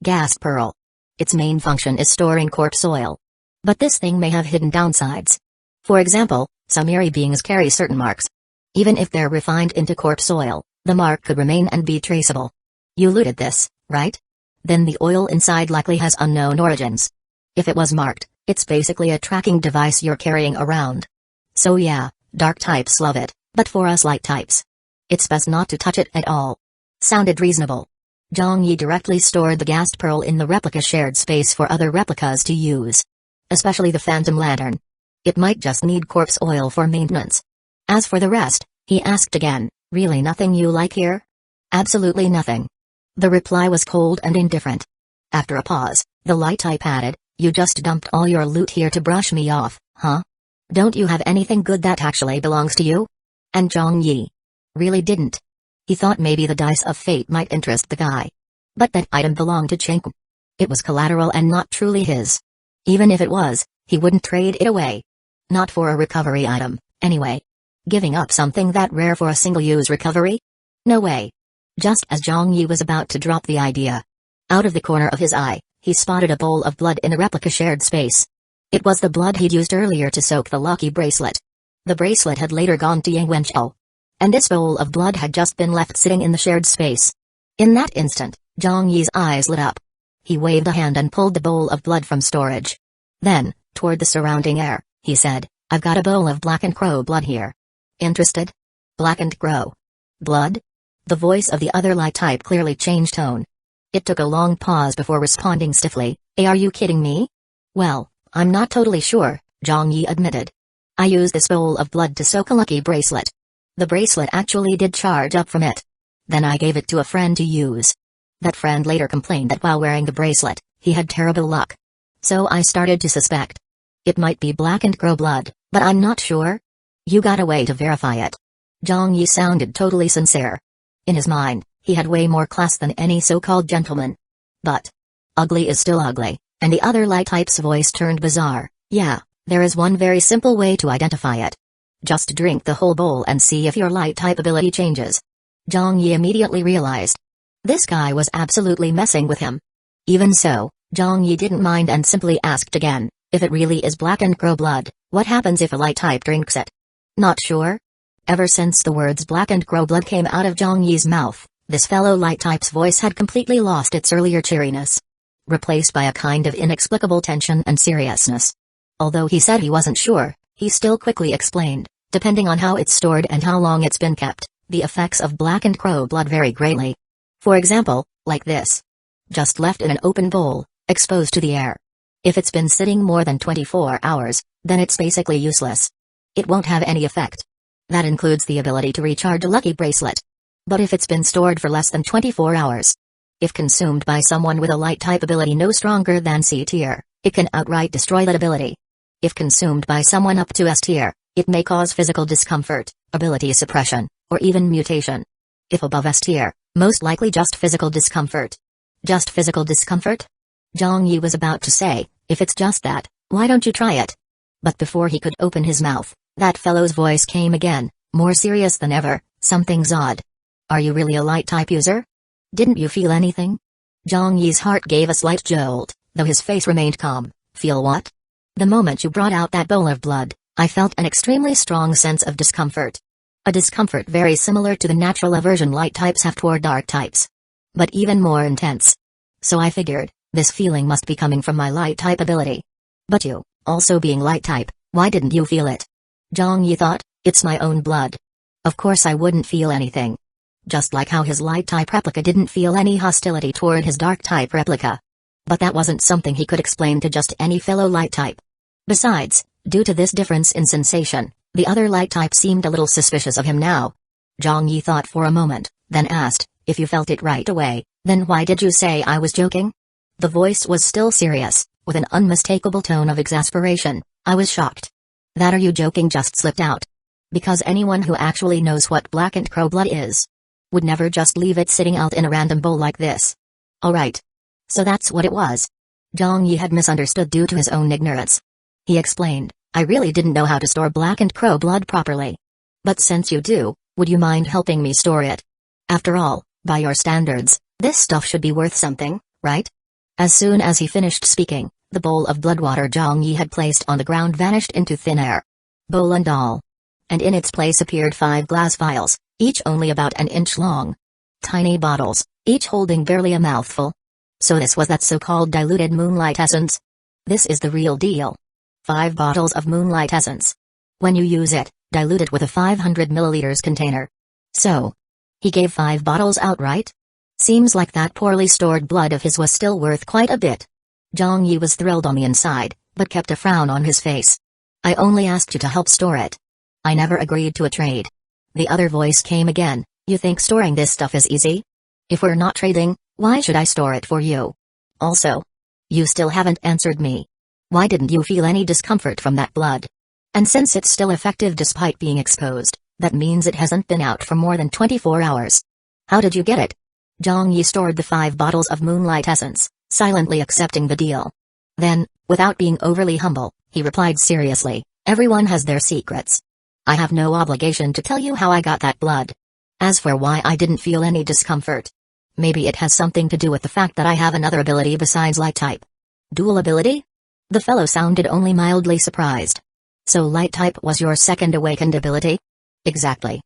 "Gas pearl. Its main function is storing corpse oil. But this thing may have hidden downsides. For example, some eerie beings carry certain marks. Even if they're refined into corpse oil, the mark could remain and be traceable. You looted this, right? Then the oil inside likely has unknown origins. If it was marked, it's basically a tracking device you're carrying around. So yeah, dark types love it, but for us light types, it's best not to touch it at all." Sounded reasonable. Zhang Yi directly stored the gas pearl in the replica shared space for other replicas to use. Especially the phantom lantern. It might just need corpse oil for maintenance. As for the rest, he asked again, "Really nothing you like here?" "Absolutely nothing." The reply was cold and indifferent. After a pause, the light type added, "You just dumped all your loot here to brush me off, huh? Don't you have anything good that actually belongs to you?" And Zhang Yi really didn't. He thought maybe the dice of fate might interest the guy. But that item belonged to Cheng. It was collateral and not truly his. Even if it was, he wouldn't trade it away. Not for a recovery item, anyway. Giving up something that rare for a single-use recovery? No way. Just as Zhang Yi was about to drop the idea, out of the corner of his eye, he spotted a bowl of blood in the replica shared space. It was the blood he'd used earlier to soak the lucky bracelet. The bracelet had later gone to Yang Wenqiao. And this bowl of blood had just been left sitting in the shared space. In that instant, Zhang Yi's eyes lit up. He waved a hand and pulled the bowl of blood from storage. Then, toward the surrounding air, he said, "I've got a bowl of blackened crow blood here. Interested?" "Blackened crow blood?" The voice of the other light type clearly changed tone. It took a long pause before responding stiffly, "Are you kidding me?" "Well, I'm not totally sure," Zhang Yi admitted. "I used this bowl of blood to soak a lucky bracelet. The bracelet actually did charge up from it. Then I gave it to a friend to use. That friend later complained that while wearing the bracelet, he had terrible luck. So I started to suspect. It might be blackened crow blood, but I'm not sure." "You got a way to verify it?" Zhang Yi sounded totally sincere. In his mind, he had way more class than any so-called gentleman. But ugly is still ugly, and the other light type's voice turned bizarre. "Yeah, there is one very simple way to identify it. Just drink the whole bowl and see if your light type ability changes." Zhang Yi immediately realized. This guy was absolutely messing with him. Even so, Zhang Yi didn't mind and simply asked again, "If it really is blackened crow blood, what happens if a light type drinks it?" "Not sure?" Ever since the words blackened crow blood came out of Zhang Yi's mouth, this fellow light type's voice had completely lost its earlier cheeriness, replaced by a kind of inexplicable tension and seriousness. Although he said he wasn't sure, he still quickly explained, "Depending on how it's stored and how long it's been kept, the effects of blackened crow blood vary greatly. For example, like this. Just left in an open bowl, exposed to the air. If it's been sitting more than 24 hours, then it's basically useless. It won't have any effect. That includes the ability to recharge a lucky bracelet. But if it's been stored for less than 24 hours, if consumed by someone with a light type ability no stronger than C tier, it can outright destroy that ability. If consumed by someone up to S tier, it may cause physical discomfort, ability suppression, or even mutation. If above S tier, most likely just physical discomfort." "Just physical discomfort?" Zhang Yi was about to say, "If it's just that, why don't you try it?" But before he could open his mouth, that fellow's voice came again, more serious than ever. "Something's odd. Are you really a light type user? Didn't you feel anything?" Zhang Yi's heart gave a slight jolt, though his face remained calm. "Feel what?" "The moment you brought out that bowl of blood, I felt an extremely strong sense of discomfort. A discomfort very similar to the natural aversion light types have toward dark types. But even more intense. So I figured, this feeling must be coming from my light type ability. But you, also being light type, why didn't you feel it? Zhang Yi thought, it's my own blood. Of course I wouldn't feel anything. Just like how his light type replica didn't feel any hostility toward his dark type replica. But that wasn't something he could explain to just any fellow light type. Besides, due to this difference in sensation, the other light type seemed a little suspicious of him now. Zhang Yi thought for a moment, then asked, if you felt it right away, then why did you say I was joking? The voice was still serious, with an unmistakable tone of exasperation. I was shocked. That "are you joking" just slipped out. Because anyone who actually knows what black and crow blood is would never just leave it sitting out in a random bowl like this. Alright. So that's what it was. Zhang Yi had misunderstood due to his own ignorance. He explained, I really didn't know how to store black and crow blood properly. But since you do, would you mind helping me store it? After all, by your standards, this stuff should be worth something, right? As soon as he finished speaking, the bowl of blood water Zhang Yi had placed on the ground vanished into thin air. Bowl and all. And in its place appeared 5 glass vials, each only about an inch long. Tiny bottles, each holding barely a mouthful. So this was that so-called diluted moonlight essence? This is the real deal. 5 bottles of moonlight essence. When you use it, dilute it with a 500 milliliters container. So, he gave 5 bottles outright? Seems like that poorly stored blood of his was still worth quite a bit. Zhang Yi was thrilled on the inside, but kept a frown on his face. I only asked you to help store it. I never agreed to a trade. The other voice came again, you think storing this stuff is easy? If we're not trading, why should I store it for you? Also, you still haven't answered me. Why didn't you feel any discomfort from that blood? And since it's still effective despite being exposed, that means it hasn't been out for more than 24 hours. How did you get it? Zhang Yi stored the 5 bottles of moonlight essence, silently accepting the deal. Then, without being overly humble, he replied seriously, everyone has their secrets. I have no obligation to tell you how I got that blood. As for why I didn't feel any discomfort, maybe it has something to do with the fact that I have another ability besides light type. Dual ability? The fellow sounded only mildly surprised. So light type was your second awakened ability? Exactly.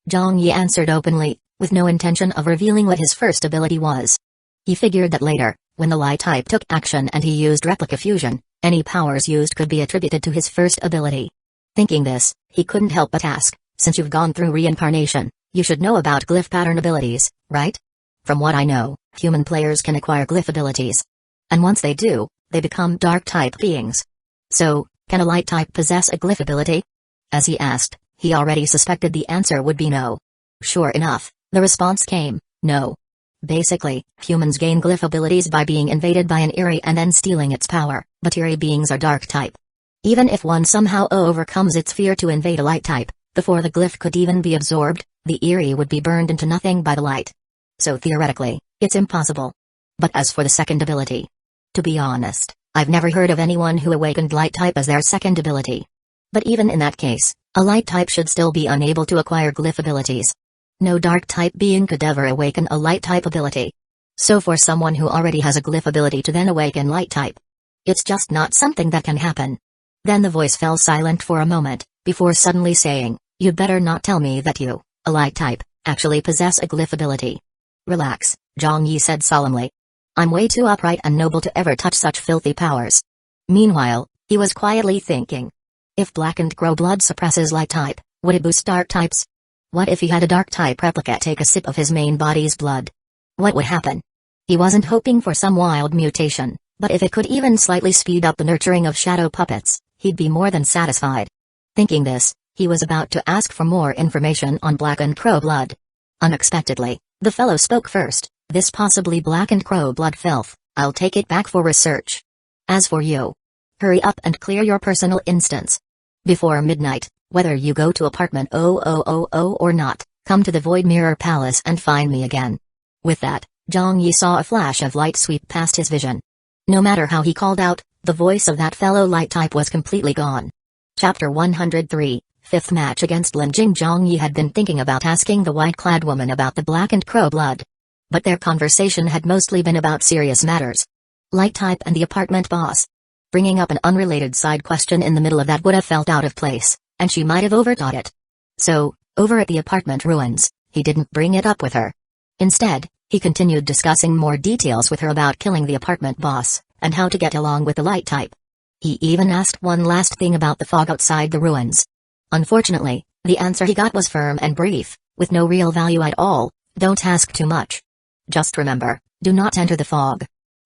Zhang Yi answered openly, with no intention of revealing what his first ability was. He figured that later, when the light type took action and he used replica fusion, any powers used could be attributed to his first ability. Thinking this, he couldn't help but ask, since you've gone through reincarnation, you should know about glyph pattern abilities, right? From what I know, human players can acquire glyph abilities. And once they do, they become dark type beings. So, can a light type possess a glyph ability? As he asked, he already suspected the answer would be no. Sure enough, the response came, no. Basically, humans gain glyph abilities by being invaded by an Eri and then stealing its power, but Eri beings are dark type. Even if one somehow overcomes its fear to invade a light type, before the glyph could even be absorbed, the Eri would be burned into nothing by the light. So theoretically, it's impossible. But as for the second ability, to be honest, I've never heard of anyone who awakened light type as their second ability. But even in that case, a light type should still be unable to acquire glyph abilities. No dark type being could ever awaken a light type ability. So for someone who already has a glyph ability to then awaken light type, it's just not something that can happen. Then the voice fell silent for a moment, before suddenly saying, you'd better not tell me that you, a light type, actually possess a glyph ability. Relax, Zhang Yi said solemnly. I'm way too upright and noble to ever touch such filthy powers. Meanwhile, he was quietly thinking. If black and crow blood suppresses light type, would it boost dark types? What if he had a dark type replica take a sip of his main body's blood? What would happen? He wasn't hoping for some wild mutation, but if it could even slightly speed up the nurturing of shadow puppets, he'd be more than satisfied. Thinking this, he was about to ask for more information on black and crow blood. Unexpectedly, the fellow spoke first, this possibly black and crow blood filth, I'll take it back for research. As for you, hurry up and clear your personal instance. Before midnight, whether you go to apartment 0000 or not, come to the Void Mirror Palace and find me again. With that, Zhang Yi saw a flash of light sweep past his vision. No matter how he called out, the voice of that fellow light type was completely gone. Chapter 103, Fifth Match Against Lin Jing. Zhang Yi had been thinking about asking the white-clad woman about the black and crow blood. But their conversation had mostly been about serious matters. Light type and the apartment boss. Bringing up an unrelated side question in the middle of that would have felt out of place, and she might have overthought it. So, over at the apartment ruins, he didn't bring it up with her. Instead, he continued discussing more details with her about killing the apartment boss, and how to get along with the light type. He even asked one last thing about the fog outside the ruins. Unfortunately, the answer he got was firm and brief, with no real value at all. Don't ask too much. Just remember, do not enter the fog.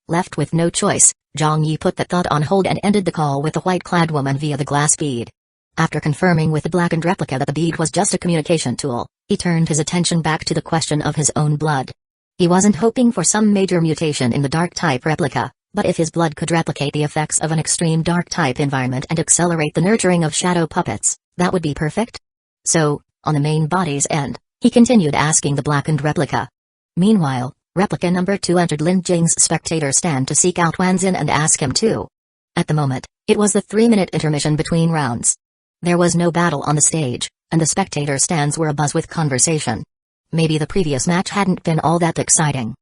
Left with no choice, Zhang Yi put that thought on hold and ended the call with the white-clad woman via the glass bead. After confirming with the blackened replica that the bead was just a communication tool, he turned his attention back to the question of his own blood. He wasn't hoping for some major mutation in the dark-type replica, but if his blood could replicate the effects of an extreme dark-type environment and accelerate the nurturing of shadow puppets, that would be perfect. So, on the main body's end, he continued asking the blackened replica. Meanwhile, replica number 2 entered Lin Jing's spectator stand to seek out Wanzin and ask him too. At the moment, it was the 3-minute intermission between rounds. There was no battle on the stage, and the spectator stands were abuzz with conversation. Maybe the previous match hadn't been all that exciting.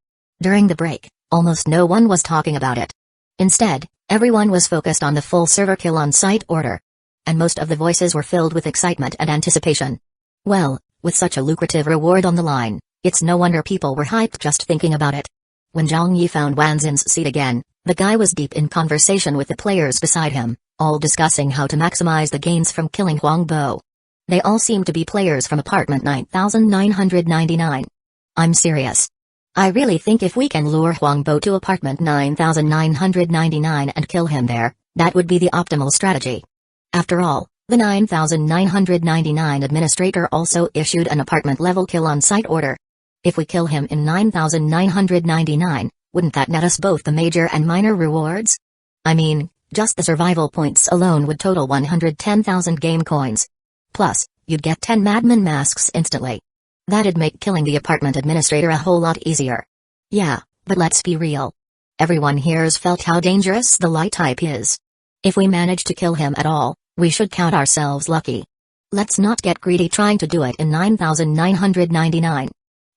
During the break, almost no one was talking about it. Instead, everyone was focused on the full server kill on site order. And most of the voices were filled with excitement and anticipation. Well, with such a lucrative reward on the line, it's no wonder people were hyped just thinking about it. When Zhang Yi found Wanzin's seat again, the guy was deep in conversation with the players beside him, all discussing how to maximize the gains from killing Huang Bo. They all seemed to be players from apartment 9999. I'm serious. I really think if we can lure Huang Bo to apartment 9999 and kill him there, that would be the optimal strategy. After all, the 9999 administrator also issued an apartment-level kill on-site order. If we kill him in 9999, wouldn't that net us both the major and minor rewards? I mean, just the survival points alone would total 110,000 game coins. Plus, you'd get 10 madman masks instantly. That'd make killing the apartment administrator a whole lot easier. Yeah, but let's be real. Everyone here's felt how dangerous the light type is. If we manage to kill him at all, we should count ourselves lucky. Let's not get greedy trying to do it in 9999.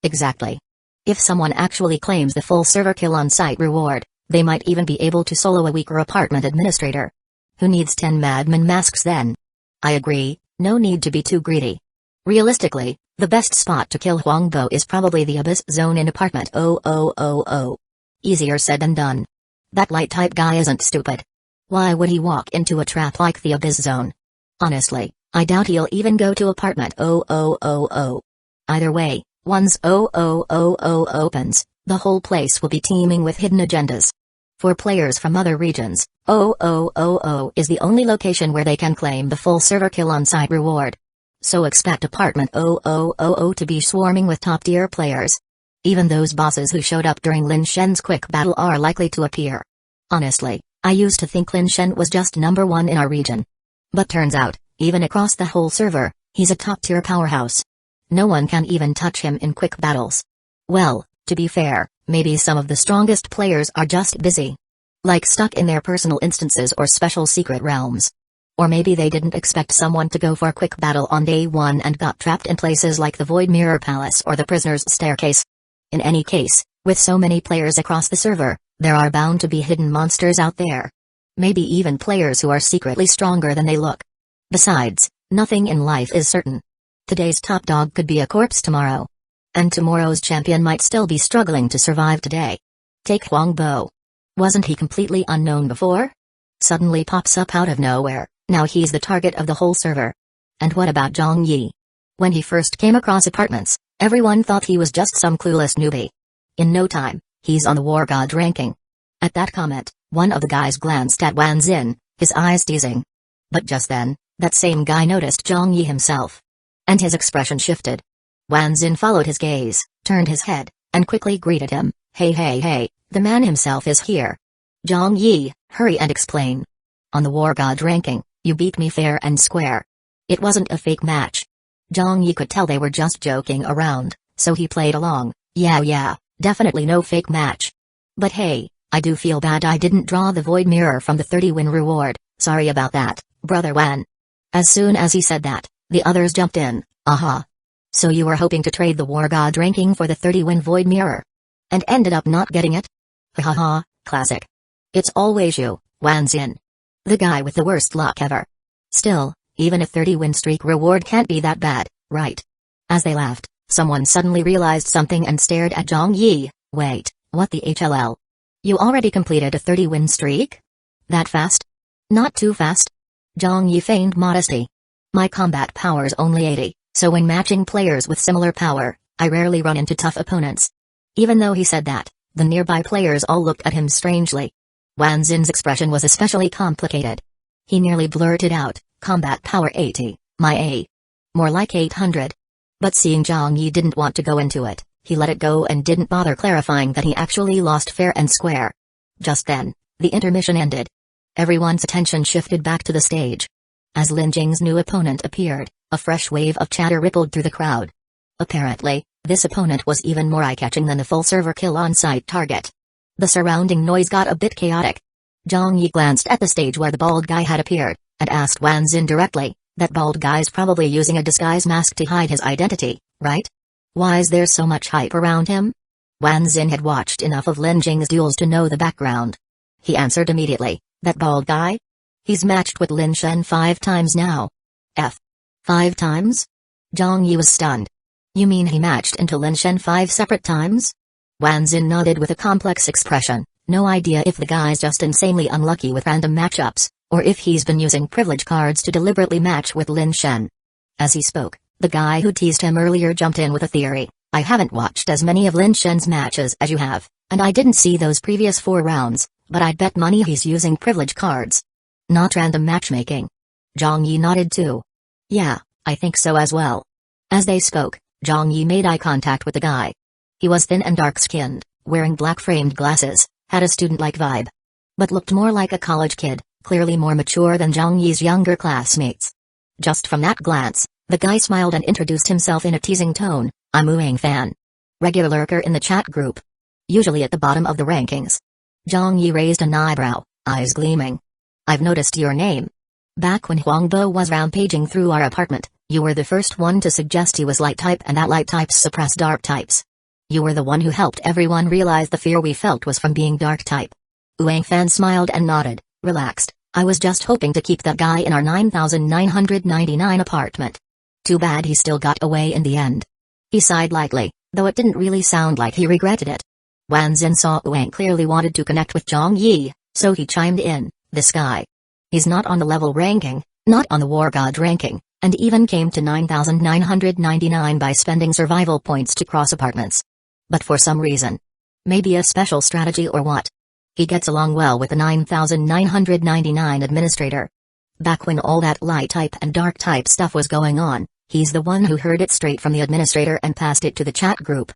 Exactly. If someone actually claims the full server kill on-site reward, they might even be able to solo a weaker apartment administrator. Who needs 10 madman masks then? I agree, no need to be too greedy. Realistically, the best spot to kill Huang Bo is probably the Abyss Zone in apartment 0000. Easier said than done. That light-type guy isn't stupid. Why would he walk into a trap like the Abyss Zone? Honestly, I doubt he'll even go to apartment 0000. Either way, once 0000 opens, the whole place will be teeming with hidden agendas. For players from other regions, 0000 is the only location where they can claim the full server kill on-site reward. So expect apartment 0000 to be swarming with top-tier players. Even those bosses who showed up during Lin Shen's quick battle are likely to appear. Honestly, I used to think Lin Shen was just number 1 in our region. But turns out, even across the whole server, he's a top-tier powerhouse. No one can even touch him in quick battles. Well, to be fair, maybe some of the strongest players are just busy. Like stuck in their personal instances or special secret realms. Or maybe they didn't expect someone to go for a quick battle on day 1 and got trapped in places like the Void Mirror Palace or the Prisoner's Staircase. In any case, with so many players across the server, there are bound to be hidden monsters out there. Maybe even players who are secretly stronger than they look. Besides, nothing in life is certain. Today's top dog could be a corpse tomorrow. And tomorrow's champion might still be struggling to survive today. Take Huang Bo. Wasn't he completely unknown before? Suddenly pops up out of nowhere, now he's the target of the whole server. And what about Zhang Yi? When he first came across apartments, everyone thought he was just some clueless newbie. In no time, he's on the war god ranking. At that comment, one of the guys glanced at Wanzin, his eyes teasing. But just then, that same guy noticed Zhang Yi himself. And his expression shifted. Wanzin followed his gaze, turned his head, and quickly greeted him. Hey, the man himself is here. Zhang Yi, hurry and explain. On the war god ranking, you beat me fair and square. It wasn't a fake match. Zhang Yi could tell they were just joking around, so he played along. Yeah, definitely no fake match. But hey, I do feel bad I didn't draw the Void Mirror from the 30-win reward, sorry about that, brother Wan. As soon as he said that, the others jumped in. Aha. So you were hoping to trade the War God ranking for the 30-win Void Mirror? And ended up not getting it? Haha, classic. It's always you, Wanzin. The guy with the worst luck ever. Still, even a 30-win streak reward can't be that bad, right? As they laughed, someone suddenly realized something and stared at Zhang Yi. Wait, what the HLL? You already completed a 30-win streak? That fast? Not too fast. Zhang Yi feigned modesty. My combat power's only 80, so when matching players with similar power, I rarely run into tough opponents. Even though he said that, the nearby players all looked at him strangely. Wan Xin's expression was especially complicated. He nearly blurted out, combat power 80, my A. More like 800. But seeing Zhang Yi didn't want to go into it, he let it go and didn't bother clarifying that he actually lost fair and square. Just then, the intermission ended. Everyone's attention shifted back to the stage. As Lin Jing's new opponent appeared, a fresh wave of chatter rippled through the crowd. Apparently, this opponent was even more eye-catching than the full server kill on-site target. The surrounding noise got a bit chaotic. Zhang Yi glanced at the stage where the bald guy had appeared, and asked Wan Xin directly, that bald guy's probably using a disguise mask to hide his identity, right? Why is there so much hype around him? Wan Xin had watched enough of Lin Jing's duels to know the background. He answered immediately, that bald guy? He's matched with Lin Shen 5 times now. 5 times? Zhang Yi was stunned. You mean he matched into Lin Shen 5 separate times? Wan Xin nodded with a complex expression, no idea if the guy's just insanely unlucky with random matchups, or if he's been using privilege cards to deliberately match with Lin Shen. As he spoke, the guy who teased him earlier jumped in with a theory. I haven't watched as many of Lin Shen's matches as you have, and I didn't see those previous 4 rounds, but I'd bet money he's using privilege cards. Not random matchmaking. Zhang Yi nodded too. Yeah, I think so as well. As they spoke, Zhang Yi made eye contact with the guy. He was thin and dark-skinned, wearing black-framed glasses, had a student-like vibe. But looked more like a college kid, clearly more mature than Zhang Yi's younger classmates. Just from that glance, the guy smiled and introduced himself in a teasing tone, I'm Wuang Fan. Regular lurker in the chat group. Usually at the bottom of the rankings. Zhang Yi raised an eyebrow, eyes gleaming. I've noticed your name. Back when Huangbo was rampaging through our apartment, you were the first one to suggest he was light type and that light types suppress dark types. You were the one who helped everyone realize the fear we felt was from being dark type. Wuang Fan smiled and nodded, relaxed. I was just hoping to keep that guy in our 9999 apartment. Too bad he still got away in the end. He sighed lightly, though it didn't really sound like he regretted it. Wan Xin saw Wuang clearly wanted to connect with Zhang Yi, so he chimed in, this guy. He's not on the level ranking, not on the war god ranking, and even came to 9999 by spending survival points to cross apartments. But for some reason. Maybe a special strategy or what? He gets along well with the 9999 administrator. Back when all that light type and dark type stuff was going on, he's the one who heard it straight from the administrator and passed it to the chat group.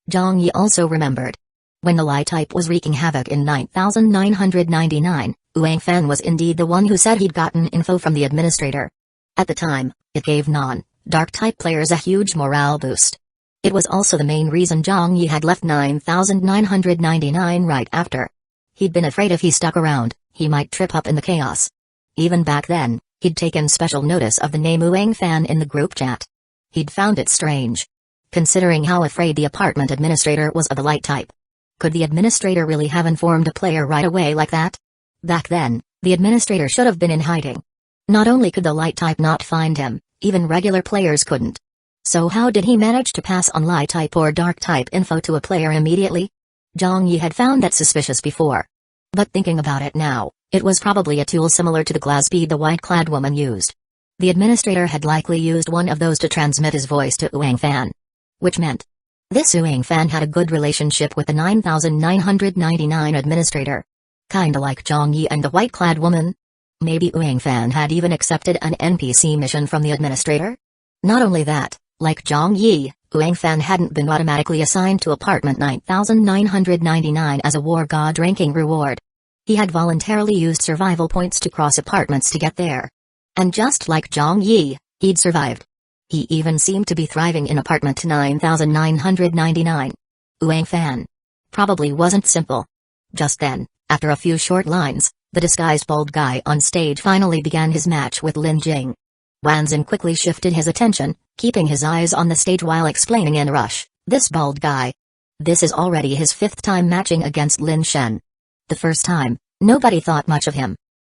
Zhang Yi also remembered. When the light type was wreaking havoc in 9999, Wuang Fan was indeed the one who said he'd gotten info from the administrator. At the time, it gave non-dark type players a huge morale boost. It was also the main reason Zhang Yi had left 9999 right after. He'd been afraid if he stuck around, he might trip up in the chaos. Even back then, he'd taken special notice of the name Wuang Fan in the group chat. He'd found it strange. Considering how afraid the apartment administrator was of the light type. Could the administrator really have informed a player right away like that? Back then, the administrator should have been in hiding. Not only could the light type not find him, even regular players couldn't. So how did he manage to pass on light type or dark type info to a player immediately? Zhang Yi had found that suspicious before. But thinking about it now, it was probably a tool similar to the glass bead the white-clad woman used. The administrator had likely used one of those to transmit his voice to Wuang Fan. Which meant, this Wuang Fan had a good relationship with the 9999 administrator. Kinda like Zhang Yi and the white-clad woman. Maybe Wuang Fan had even accepted an NPC mission from the administrator? Not only that, like Zhang Yi, Wuang Fan hadn't been automatically assigned to apartment 9999 as a war god ranking reward. He had voluntarily used survival points to cross apartments to get there. And just like Zhang Yi, he'd survived. He even seemed to be thriving in apartment 9999. Wuang Fan. Probably wasn't simple. Just then, after a few short lines, the disguised bald guy on stage finally began his match with Lin Jing. Wan Xin quickly shifted his attention, keeping his eyes on the stage while explaining in a rush, this bald guy. This is already his 5th time matching against Lin Shen. The first time, nobody thought much of him.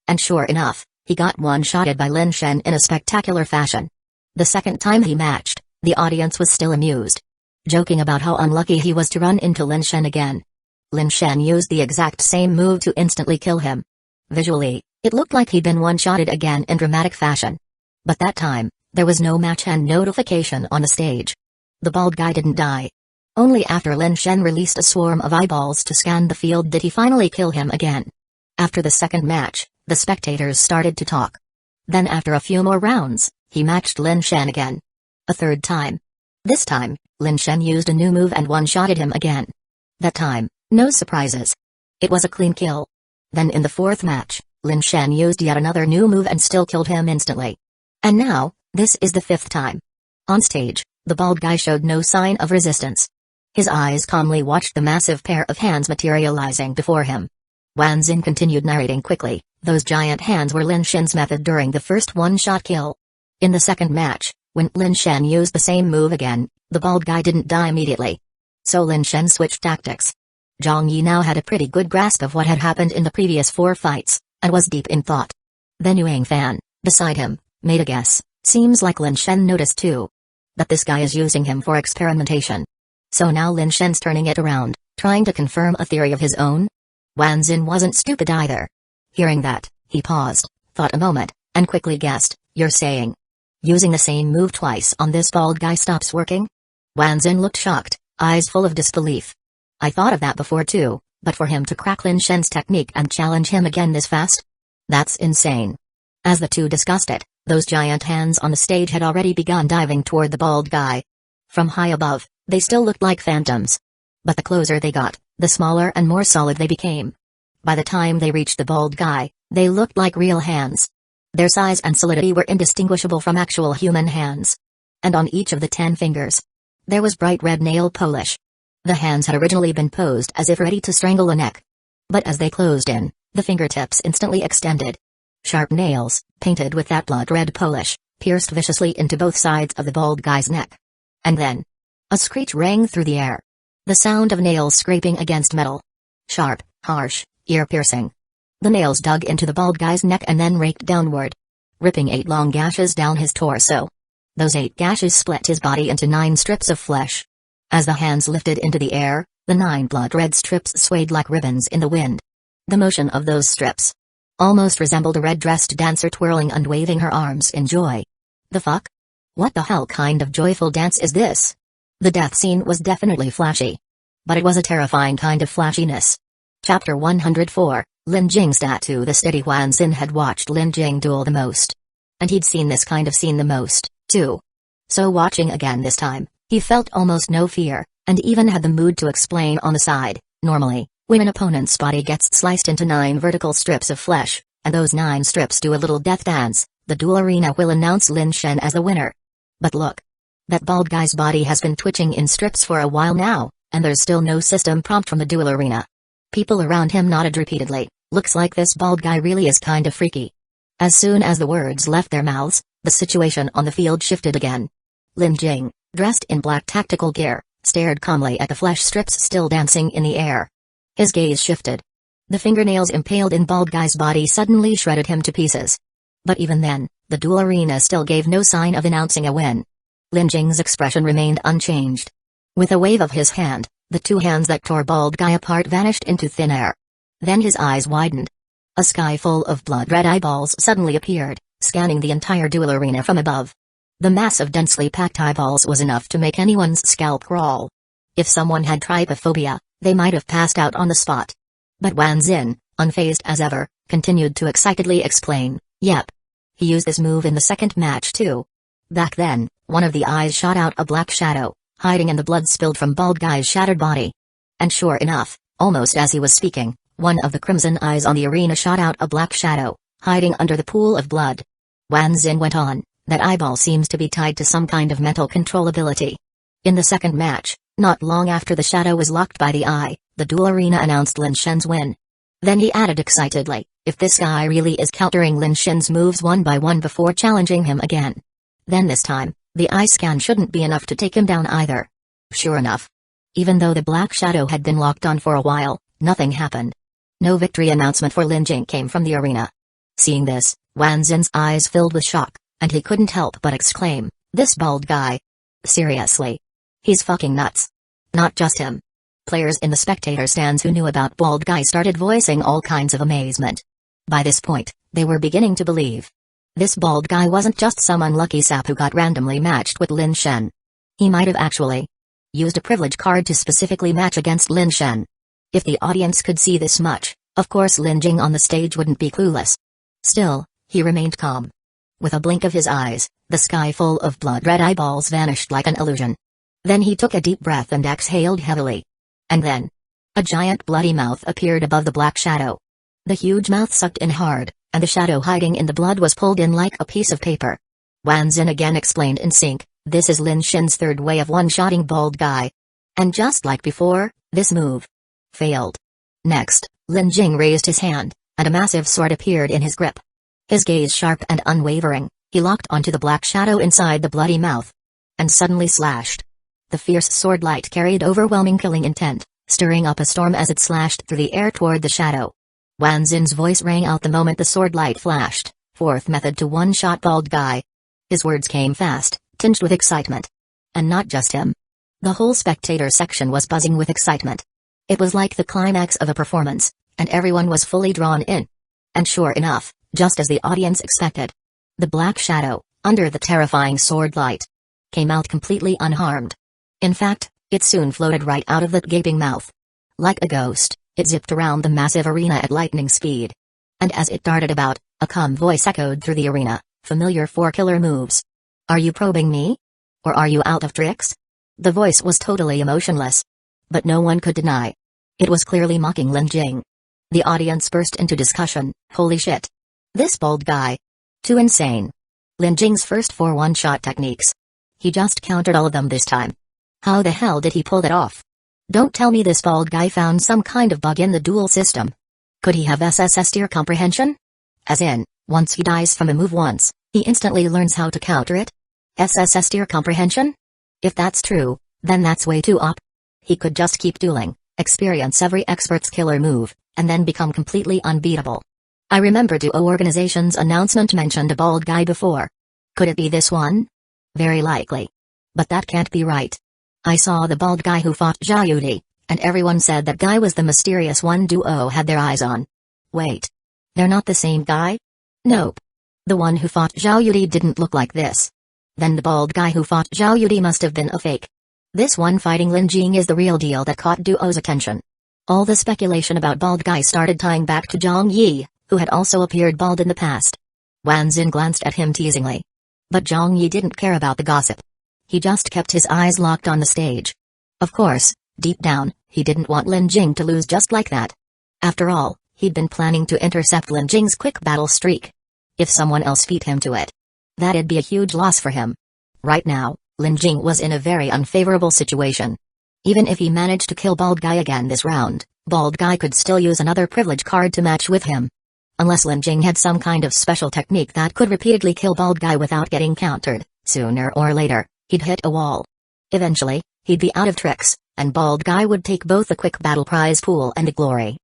And sure enough, he got one-shotted by Lin Shen in a spectacular fashion. The second time he matched, the audience was still amused, joking about how unlucky he was to run into Lin Shen again. Lin Shen used the exact same move to instantly kill him. Visually, it looked like he'd been one-shotted again in dramatic fashion. But that time, there was no match and notification on the stage. The bald guy didn't die. Only after Lin Shen released a swarm of eyeballs to scan the field did he finally kill him again. After the second match, the spectators started to talk. Then after a few more rounds, he matched Lin Shen again. A third time. This time, Lin Shen used a new move and one-shotted him again. That time, no surprises. It was a clean kill. Then in the fourth match, Lin Shen used yet another new move and still killed him instantly. And now, this is the fifth time. On stage, the bald guy showed no sign of resistance. His eyes calmly watched the massive pair of hands materializing before him. Wanzin continued narrating quickly, those giant hands were Lin Shen's method during the first one-shot kill. In the second match, when Lin Shen used the same move again, the bald guy didn't die immediately. So Lin Shen switched tactics. Zhang Yi now had a pretty good grasp of what had happened in the previous 4 fights, and was deep in thought. Then Yuang Fan, beside him, made a guess. Seems like Lin Shen noticed too. That this guy is using him for experimentation. So now Lin Shen's turning it around, trying to confirm a theory of his own? Wanzin wasn't stupid either. Hearing that, he paused, thought a moment, and quickly guessed, you're saying using the same move twice on this bald guy stops working? Wanzin looked shocked, eyes full of disbelief. I thought of that before too, but for him to crack Lin Shen's technique and challenge him again this fast? That's insane. As the two discussed it, those giant hands on the stage had already begun diving toward the bald guy. From high above, they still looked like phantoms. But the closer they got, the smaller and more solid they became. By the time they reached the bald guy, they looked like real hands. Their size and solidity were indistinguishable from actual human hands. And on each of the 10 fingers, there was bright red nail polish. The hands had originally been posed as if ready to strangle a neck. But as they closed in, the fingertips instantly extended. Sharp nails, painted with that blood-red polish, pierced viciously into both sides of the bald guy's neck. And then, a screech rang through the air. The sound of nails scraping against metal. Sharp, harsh, ear-piercing. The nails dug into the bald guy's neck and then raked downward, ripping 8 long gashes down his torso. Those 8 gashes split his body into 9 strips of flesh. As the hands lifted into the air, the 9 blood-red strips swayed like ribbons in the wind. The motion of those strips almost resembled a red-dressed dancer twirling and waving her arms in joy. The fuck? What the hell kind of joyful dance is this? The death scene was definitely flashy. But it was a terrifying kind of flashiness. Chapter 104, Lin Jing's tattoo. The steady Wanzin had watched Lin Jing duel the most. And he'd seen this kind of scene the most, too. So watching again this time, he felt almost no fear, and even had the mood to explain on the side. Normally, when an opponent's body gets sliced into 9 vertical strips of flesh, and those 9 strips do a little death dance, the duel arena will announce Lin Shen as the winner. But look. That bald guy's body has been twitching in strips for a while now, and there's still no system prompt from the duel arena. People around him nodded repeatedly. Looks like this bald guy really is kind of freaky. As soon as the words left their mouths, the situation on the field shifted again. Lin Jing, dressed in black tactical gear, stared calmly at the flesh strips still dancing in the air. His gaze shifted. The fingernails impaled in bald guy's body suddenly shredded him to pieces. But even then, the duel arena still gave no sign of announcing a win. Lin Jing's expression remained unchanged. With a wave of his hand, the 2 hands that tore bald guy apart vanished into thin air. Then his eyes widened. A sky full of blood-red eyeballs suddenly appeared, scanning the entire duel arena from above. The mass of densely packed eyeballs was enough to make anyone's scalp crawl. If someone had trypophobia, they might have passed out on the spot. But Wanzin, unfazed as ever, continued to excitedly explain, yep. He used this move in the second match too. Back then, one of the eyes shot out a black shadow, hiding in the blood spilled from bald guy's shattered body. And sure enough, almost as he was speaking, one of the crimson eyes on the arena shot out a black shadow, hiding under the pool of blood. Wanzin went on, that eyeball seems to be tied to some kind of mental controllability. In the second match, not long after the shadow was locked by the eye, the duel arena announced Lin Shen's win. Then he added excitedly, if this guy really is countering Lin Shen's moves one by one before challenging him again, then this time, the eye scan shouldn't be enough to take him down either. Sure enough. Even though the black shadow had been locked on for a while, nothing happened. No victory announcement for Lin Jing came from the arena. Seeing this, Wanzin's eyes filled with shock, and he couldn't help but exclaim, "This bald guy. Seriously? He's fucking nuts." Not just him. Players in the spectator stands who knew about bald guy started voicing all kinds of amazement. By this point, they were beginning to believe. This bald guy wasn't just some unlucky sap who got randomly matched with Lin Shen. He might have actually used a privilege card to specifically match against Lin Shen. If the audience could see this much, of course Lin Jing on the stage wouldn't be clueless. Still, he remained calm. With a blink of his eyes, the sky full of blood-red eyeballs vanished like an illusion. Then he took a deep breath and exhaled heavily. And then, a giant bloody mouth appeared above the black shadow. The huge mouth sucked in hard, and the shadow hiding in the blood was pulled in like a piece of paper. Wanzin again explained in sync, "This is Lin Shen's third way of one-shotting bald guy." And just like before, this move failed. Next, Lin Jing raised his hand, and a massive sword appeared in his grip. His gaze sharp and unwavering, he locked onto the black shadow inside the bloody mouth. And suddenly slashed. The fierce sword light carried overwhelming killing intent, stirring up a storm as it slashed through the air toward the shadow. Wanzin's voice rang out the moment the sword light flashed, "Fourth method to one-shot bald guy." His words came fast, tinged with excitement. And not just him. The whole spectator section was buzzing with excitement. It was like the climax of a performance, and everyone was fully drawn in. And sure enough, just as the audience expected, the black shadow, under the terrifying sword light, came out completely unharmed. In fact, it soon floated right out of that gaping mouth. Like a ghost, it zipped around the massive arena at lightning speed. And as it darted about, a calm voice echoed through the arena, "Familiar 4 killer moves. Are you probing me? Or are you out of tricks?" The voice was totally emotionless. But no one could deny. It was clearly mocking Lin Jing. The audience burst into discussion, "Holy shit. This bald guy. Too insane. Lin Jing's first 4 one-shot techniques. He just countered all of them this time. How the hell did he pull that off? Don't tell me this bald guy found some kind of bug in the duel system. Could he have SSS tier comprehension? As in, once he dies from a move once, he instantly learns how to counter it? SSS tier comprehension? If that's true, then that's way too op. He could just keep dueling, experience every expert's killer move, and then become completely unbeatable. I remember Duo Organization's announcement mentioned a bald guy before. Could it be this one? Very likely. But that can't be right. I saw the bald guy who fought Zhao Yudi, and everyone said that guy was the mysterious one Duo had their eyes on. Wait. They're not the same guy? Nope. The one who fought Zhao Yudi didn't look like this. Then the bald guy who fought Zhao Yudi must have been a fake. This one fighting Lin Jing is the real deal that caught Duo's attention. All the speculation about bald guy started tying back to Zhang Yi, who had also appeared bald in the past. Wanzin glanced at him teasingly. But Zhang Yi didn't care about the gossip. He just kept his eyes locked on the stage. Of course, deep down, he didn't want Lin Jing to lose just like that. After all, he'd been planning to intercept Lin Jing's quick battle streak. If someone else beat him to it, that'd be a huge loss for him. Right now, Lin Jing was in a very unfavorable situation. Even if he managed to kill Bald Guy again this round, Bald Guy could still use another privilege card to match with him. Unless Lin Jing had some kind of special technique that could repeatedly kill Bald Guy without getting countered, sooner or later, he'd hit a wall. Eventually, he'd be out of tricks, and Bald Guy would take both the quick battle prize pool and the glory.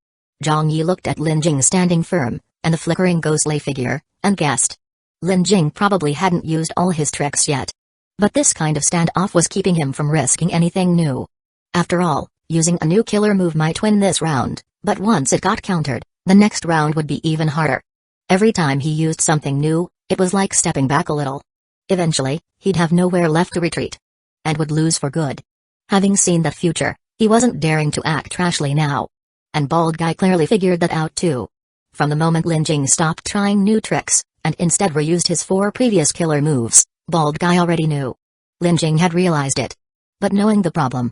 Zhang Yi looked at Lin Jing standing firm, and the flickering ghostly figure, and guessed. Lin Jing probably hadn't used all his tricks yet. But this kind of standoff was keeping him from risking anything new. After all, using a new killer move might win this round, but once it got countered, the next round would be even harder. Every time he used something new, it was like stepping back a little. Eventually, he'd have nowhere left to retreat. And would lose for good. Having seen that future, he wasn't daring to act trashly now. And Bald Guy clearly figured that out too. From the moment Lin Jing stopped trying new tricks, and instead reused his 4 previous killer moves, Bald Guy already knew. Lin Jing had realized it. But knowing the problem,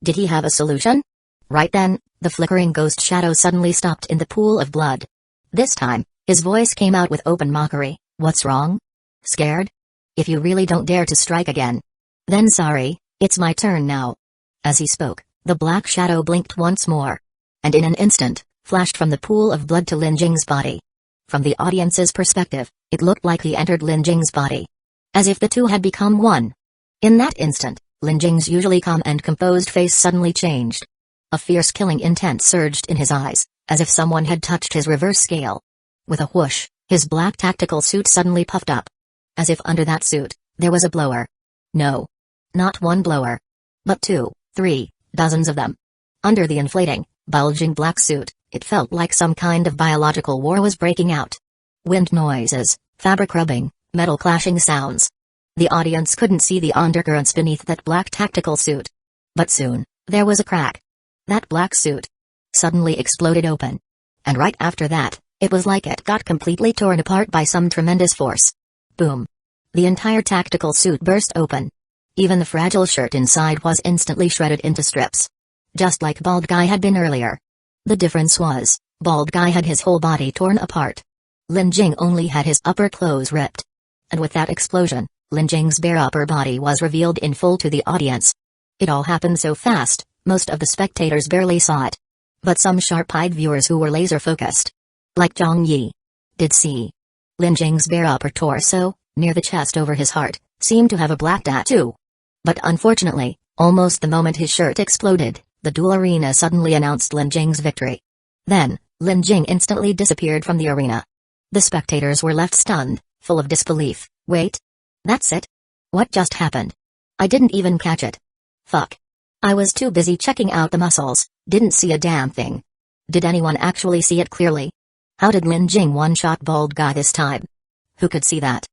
did he have a solution? Right then, the flickering ghost shadow suddenly stopped in the pool of blood. This time, his voice came out with open mockery. "What's wrong? Scared? If you really don't dare to strike again, then sorry, it's my turn now." As he spoke, the black shadow blinked once more. And in an instant, flashed from the pool of blood to Lin Jing's body. From the audience's perspective, it looked like he entered Lin Jing's body. As if the two had become one. In that instant, Lin Jing's usually calm and composed face suddenly changed. A fierce killing intent surged in his eyes, as if someone had touched his reverse scale. With a whoosh, His black tactical suit suddenly puffed up. As if under that suit, there was a blower. No. Not one blower. But 2, 3, dozens of them. Under the inflating, bulging black suit, it felt like some kind of biological war was breaking out. Wind noises, fabric rubbing, metal clashing sounds. The audience couldn't see the undercurrents beneath that black tactical suit. But soon, there was a crack. That black suit suddenly exploded open. And right after that, it was like it got completely torn apart by some tremendous force. Boom. The entire tactical suit burst open. Even the fragile shirt inside was instantly shredded into strips. Just like Bald Guy had been earlier. The difference was, Bald Guy had his whole body torn apart. Lin Jing only had his upper clothes ripped. And with that explosion, Lin Jing's bare upper body was revealed in full to the audience. It all happened so fast, most of the spectators barely saw it. But some sharp-eyed viewers who were laser-focused, like Zhang Yi, did see. Lin Jing's bare upper torso, near the chest over his heart, seemed to have a black tattoo. But unfortunately, almost the moment his shirt exploded, the duel arena suddenly announced Lin Jing's victory. Then, Lin Jing instantly disappeared from the arena. The spectators were left stunned, full of disbelief. Wait? That's it? What just happened? I didn't even catch it. Fuck. I was too busy checking out the muscles, didn't see a damn thing. Did anyone actually see it clearly? How did Lin Jing one-shot Bald Guy this time? Who could see that?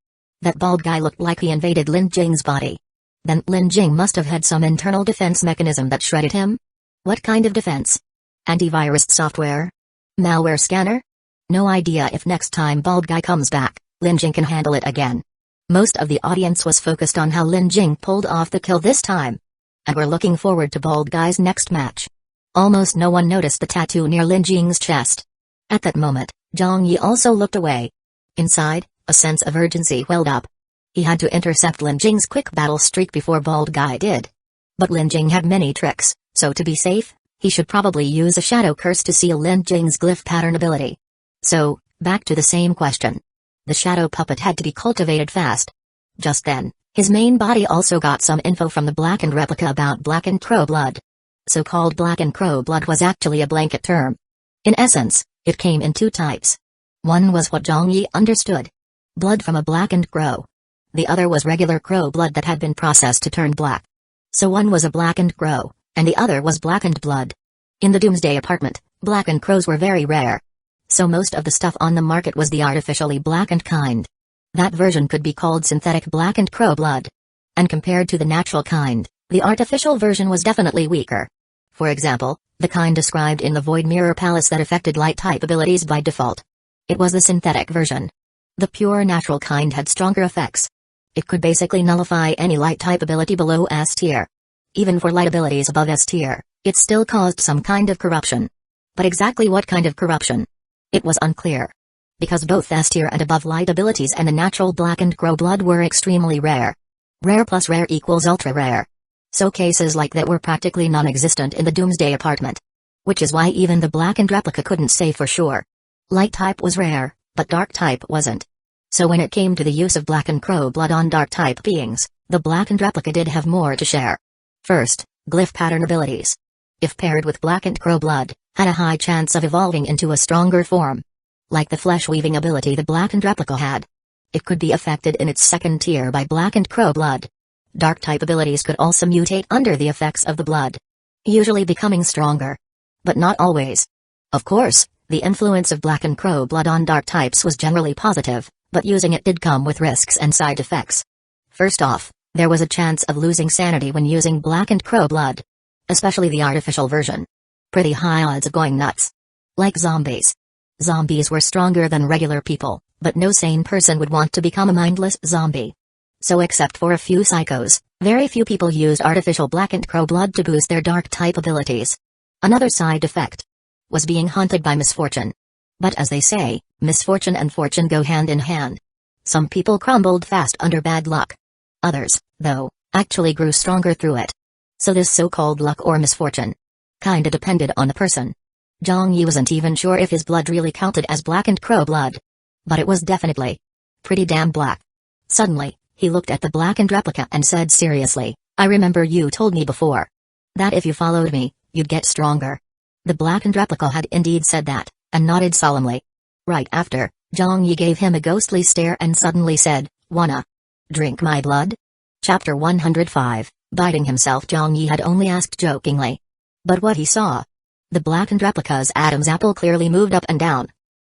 That Bald Guy looked like he invaded Lin Jing's body. Then Lin Jing must have had some internal defense mechanism that shredded him? What kind of defense? Antivirus software? Malware scanner? No idea if next time Bald Guy comes back, Lin Jing can handle it again. Most of the audience was focused on how Lin Jing pulled off the kill this time. And were looking forward to Bald Guy's next match. Almost no one noticed the tattoo near Lin Jing's chest. At that moment, Zhang Yi also looked away. Inside, a sense of urgency welled up. He had to intercept Lin Jing's quick battle streak before Bald Guy did. But Lin Jing had many tricks, so to be safe, he should probably use a shadow curse to seal Lin Jing's glyph pattern ability. So, back to the same question. The shadow puppet had to be cultivated fast. Just then, his main body also got some info from the blackened replica about blackened crow blood. So-called blackened crow blood was actually a blanket term. In essence, it came in 2 types. One was what Zhang Yi understood. Blood from a blackened crow. The other was regular crow blood that had been processed to turn black. So one was a blackened crow, and the other was blackened blood. In the Doomsday apartment, blackened crows were very rare. So most of the stuff on the market was the artificially blackened kind. That version could be called synthetic blackened crow blood. And compared to the natural kind, the artificial version was definitely weaker. For example, the kind described in the Void Mirror Palace that affected light type abilities by default. It was the synthetic version. The pure natural kind had stronger effects. It could basically nullify any light type ability below S tier. Even for light abilities above S tier, it still caused some kind of corruption. But exactly what kind of corruption? It was unclear. Because both S tier and above light abilities and the natural blackened crow blood were extremely rare. Rare plus rare equals ultra rare. So cases like that were practically non-existent in the Doomsday apartment. Which is why even the blackened replica couldn't say for sure. Light type was rare, but dark type wasn't. So when it came to the use of blackened crow blood on dark type beings, the blackened replica did have more to share. First, glyph pattern abilities. If paired with blackened crow blood, had a high chance of evolving into a stronger form. Like the flesh weaving ability the blackened replica had. It could be affected in its second tier by blackened crow blood. Dark type abilities could also mutate under the effects of the blood. Usually becoming stronger. But not always. Of course, the influence of blackened crow blood on dark types was generally positive, but using it did come with risks and side effects. First off, there was a chance of losing sanity when using blackened crow blood. Especially the artificial version. Pretty high odds of going nuts. Like zombies. Zombies were stronger than regular people, but no sane person would want to become a mindless zombie. So except for a few psychos, very few people used artificial blackened crow blood to boost their dark type abilities. Another side effect was being haunted by misfortune. But as they say, misfortune and fortune go hand in hand. Some people crumbled fast under bad luck. Others, though, actually grew stronger through it. So this so-called luck or misfortune kinda depended on the person. Zhang Yi wasn't even sure if his blood really counted as blackened crow blood. But it was definitely pretty damn black. Suddenly, he looked at the blackened replica and said seriously, I remember you told me before that if you followed me, you'd get stronger. The blackened replica had indeed said that, and nodded solemnly. Right after, Zhang Yi gave him a ghostly stare and suddenly said, "Wanna drink my blood?" Chapter 105, biting himself. Zhang Yi had only asked jokingly. But what he saw? The blackened replica's Adam's apple clearly moved up and down.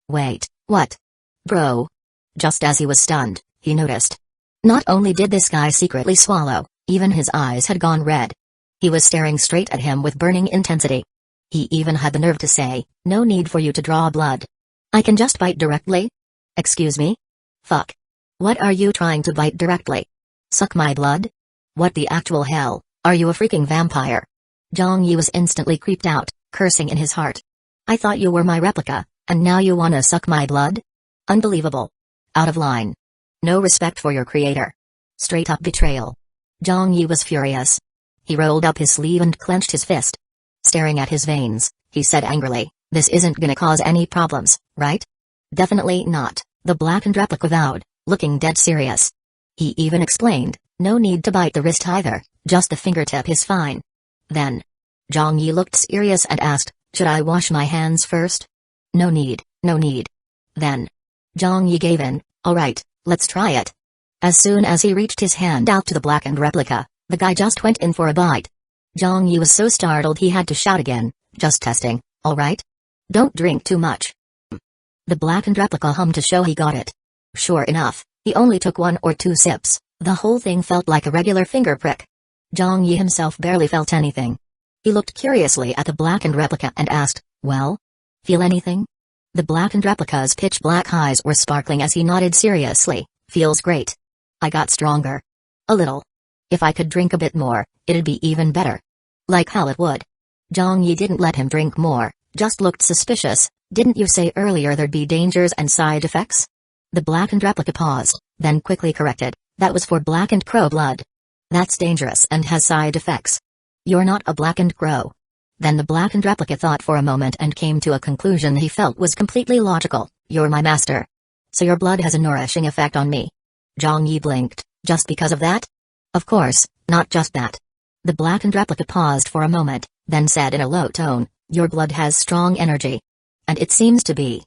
Wait, what? Bro. Just as he was stunned, he noticed. Not only did this guy secretly swallow, even his eyes had gone red. He was staring straight at him with burning intensity. He even had the nerve to say, "No need for you to draw blood. I can just bite directly?" Excuse me? Fuck. What are you trying to bite directly? Suck my blood? What the actual hell, are you a freaking vampire? Zhang Yi was instantly creeped out, cursing in his heart. I thought you were my replica, and now you wanna suck my blood? Unbelievable. Out of line. No respect for your creator. Straight up betrayal. Zhang Yi was furious. He rolled up his sleeve and clenched his fist. Staring at his veins, he said angrily, "This isn't gonna cause any problems, right?" "Definitely not," the blackened replica vowed, looking dead serious. He even explained, "No need to bite the wrist either, just the fingertip is fine." Then, Zhang Yi looked serious and asked, "Should I wash my hands first?" No need, no need." Then, Zhang Yi gave in, "Alright, let's try it." As soon as he reached his hand out to the blackened replica, the guy just went in for a bite. Zhang Yi was so startled he had to shout again, "Just testing, alright? Don't drink too much." The blackened replica hummed to show he got it. Sure enough, he only took 1 or 2 sips, the whole thing felt like a regular finger prick. Zhang Yi himself barely felt anything. He looked curiously at the blackened replica and asked, "Well? Feel anything?" The blackened replica's pitch-black eyes were sparkling as he nodded seriously, "Feels great. I got stronger. A little. If I could drink a bit more, it'd be even better." Like hell it would. Zhang Yi didn't let him drink more, just looked suspicious. "Didn't you say earlier there'd be dangers and side effects?" The blackened replica paused, then quickly corrected, "That was for blackened crow blood. That's dangerous and has side effects. You're not a blackened crow." Then the blackened replica thought for a moment and came to a conclusion he felt was completely logical, "You're my master. So your blood has a nourishing effect on me." Zhang Yi blinked, "Just because of that?" "Of course, not just that." The blackened replica paused for a moment, then said in a low tone, "Your blood has strong energy. And it seems to be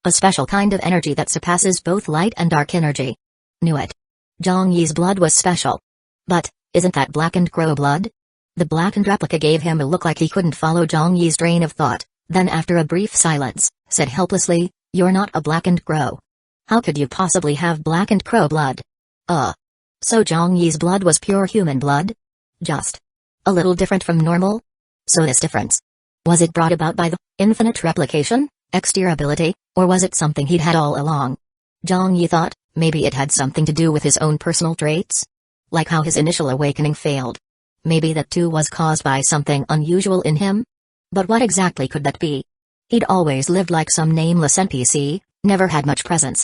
a special kind of energy that surpasses both light and dark energy." Knew it. Zhang Yi's blood was special. But, isn't that blackened crow blood? The blackened replica gave him a look like he couldn't follow Zhang Yi's train of thought, then after a brief silence, said helplessly, "You're not a blackened crow. How could you possibly have blackened crow blood?" So Zhang Yi's blood was pure human blood? Just a little different from normal? So this difference, was it brought about by the infinite replication, exterior ability, or was it something he'd had all along? Zhang Yi thought, maybe it had something to do with his own personal traits? Like how his initial awakening failed. Maybe that too was caused by something unusual in him? But what exactly could that be? He'd always lived like some nameless NPC, never had much presence.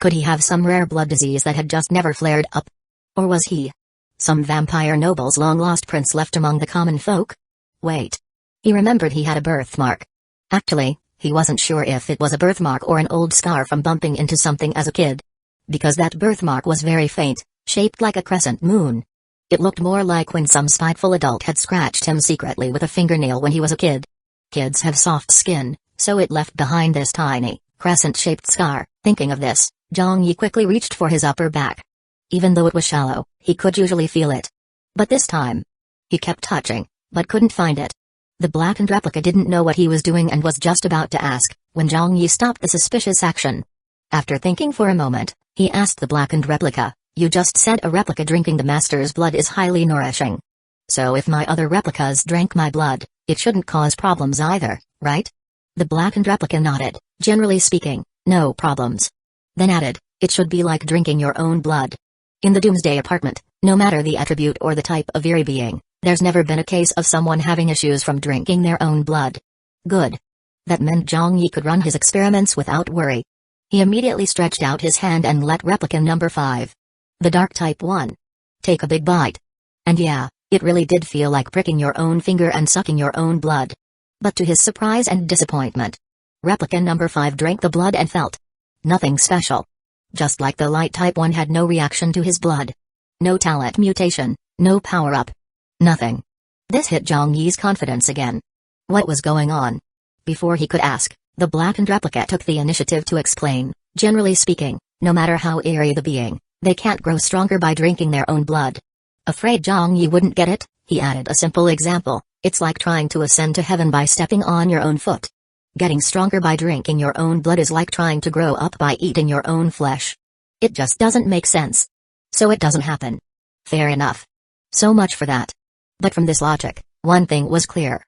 Could he have some rare blood disease that had just never flared up? Or was he some vampire noble's long-lost prince left among the common folk? Wait. He remembered he had a birthmark. Actually, he wasn't sure if it was a birthmark or an old scar from bumping into something as a kid. Because that birthmark was very faint, shaped like a crescent moon. It looked more like when some spiteful adult had scratched him secretly with a fingernail when he was a kid. Kids have soft skin, so it left behind this tiny, crescent-shaped scar. Thinking of this, Zhang Yi quickly reached for his upper back. Even though it was shallow, he could usually feel it. But this time, he kept touching, but couldn't find it. The blackened replica didn't know what he was doing and was just about to ask, when Zhang Yi stopped the suspicious action. After thinking for a moment, he asked the blackened replica, "You just said a replica drinking the master's blood is highly nourishing. So if my other replicas drank my blood, it shouldn't cause problems either, right?" The blackened replica nodded, "Generally speaking, no problems." Then added, "It should be like drinking your own blood. In the Doomsday apartment, no matter the attribute or the type of eerie being, there's never been a case of someone having issues from drinking their own blood." Good. That meant Zhang Yi could run his experiments without worry. He immediately stretched out his hand and let replica number 5. The dark type 1. Take a big bite. And yeah, it really did feel like pricking your own finger and sucking your own blood. But to his surprise and disappointment, replica number 5 drank the blood and felt nothing special. Just like the light type 1 had no reaction to his blood. No talent mutation, no power-up. Nothing. This hit Zhang Yi's confidence again. What was going on? Before he could ask, the blackened replica took the initiative to explain, Generally speaking, no matter how eerie the being, they can't grow stronger by drinking their own blood. Afraid Zhang Yi wouldn't get it, he added a simple example. It's like trying to ascend to heaven by stepping on your own foot. Getting stronger by drinking your own blood is like trying to grow up by eating your own flesh. It just doesn't make sense. So it doesn't happen. Fair enough. So much for that. But from this logic, one thing was clear.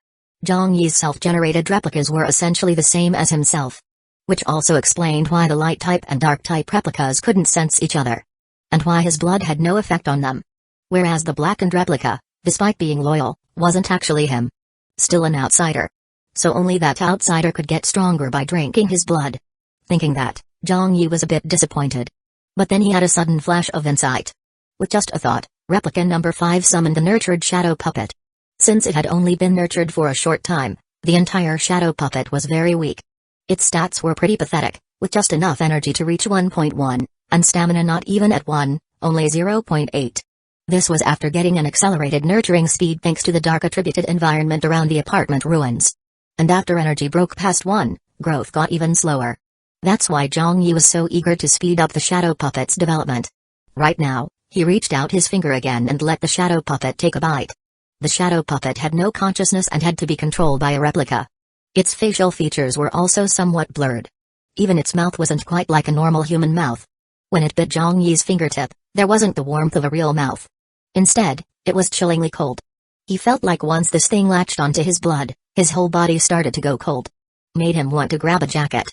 Zhang Yi's self-generated replicas were essentially the same as himself. Which also explained why the light-type and dark-type replicas couldn't sense each other. And why his blood had no effect on them. Whereas the blackened replica, despite being loyal, wasn't actually him. Still an outsider. So only that outsider could get stronger by drinking his blood. Thinking that, Zhang Yi was a bit disappointed. But then he had a sudden flash of insight. With just a thought, replica number 5 summoned the nurtured shadow puppet. Since it had only been nurtured for a short time, the entire shadow puppet was very weak. Its stats were pretty pathetic, with just enough energy to reach 1.1, and stamina not even at 1, only 0.8. This was after getting an accelerated nurturing speed thanks to the dark attributed environment around the apartment ruins. And after energy broke past 1, growth got even slower. That's why Zhang Yi was so eager to speed up the shadow puppet's development. Right now, he reached out his finger again and let the shadow puppet take a bite. The shadow puppet had no consciousness and had to be controlled by a replica. Its facial features were also somewhat blurred. Even its mouth wasn't quite like a normal human mouth. When it bit Zhang Yi's fingertip, there wasn't the warmth of a real mouth. Instead, it was chillingly cold. He felt like once this thing latched onto his blood, his whole body started to go cold. Made him want to grab a jacket.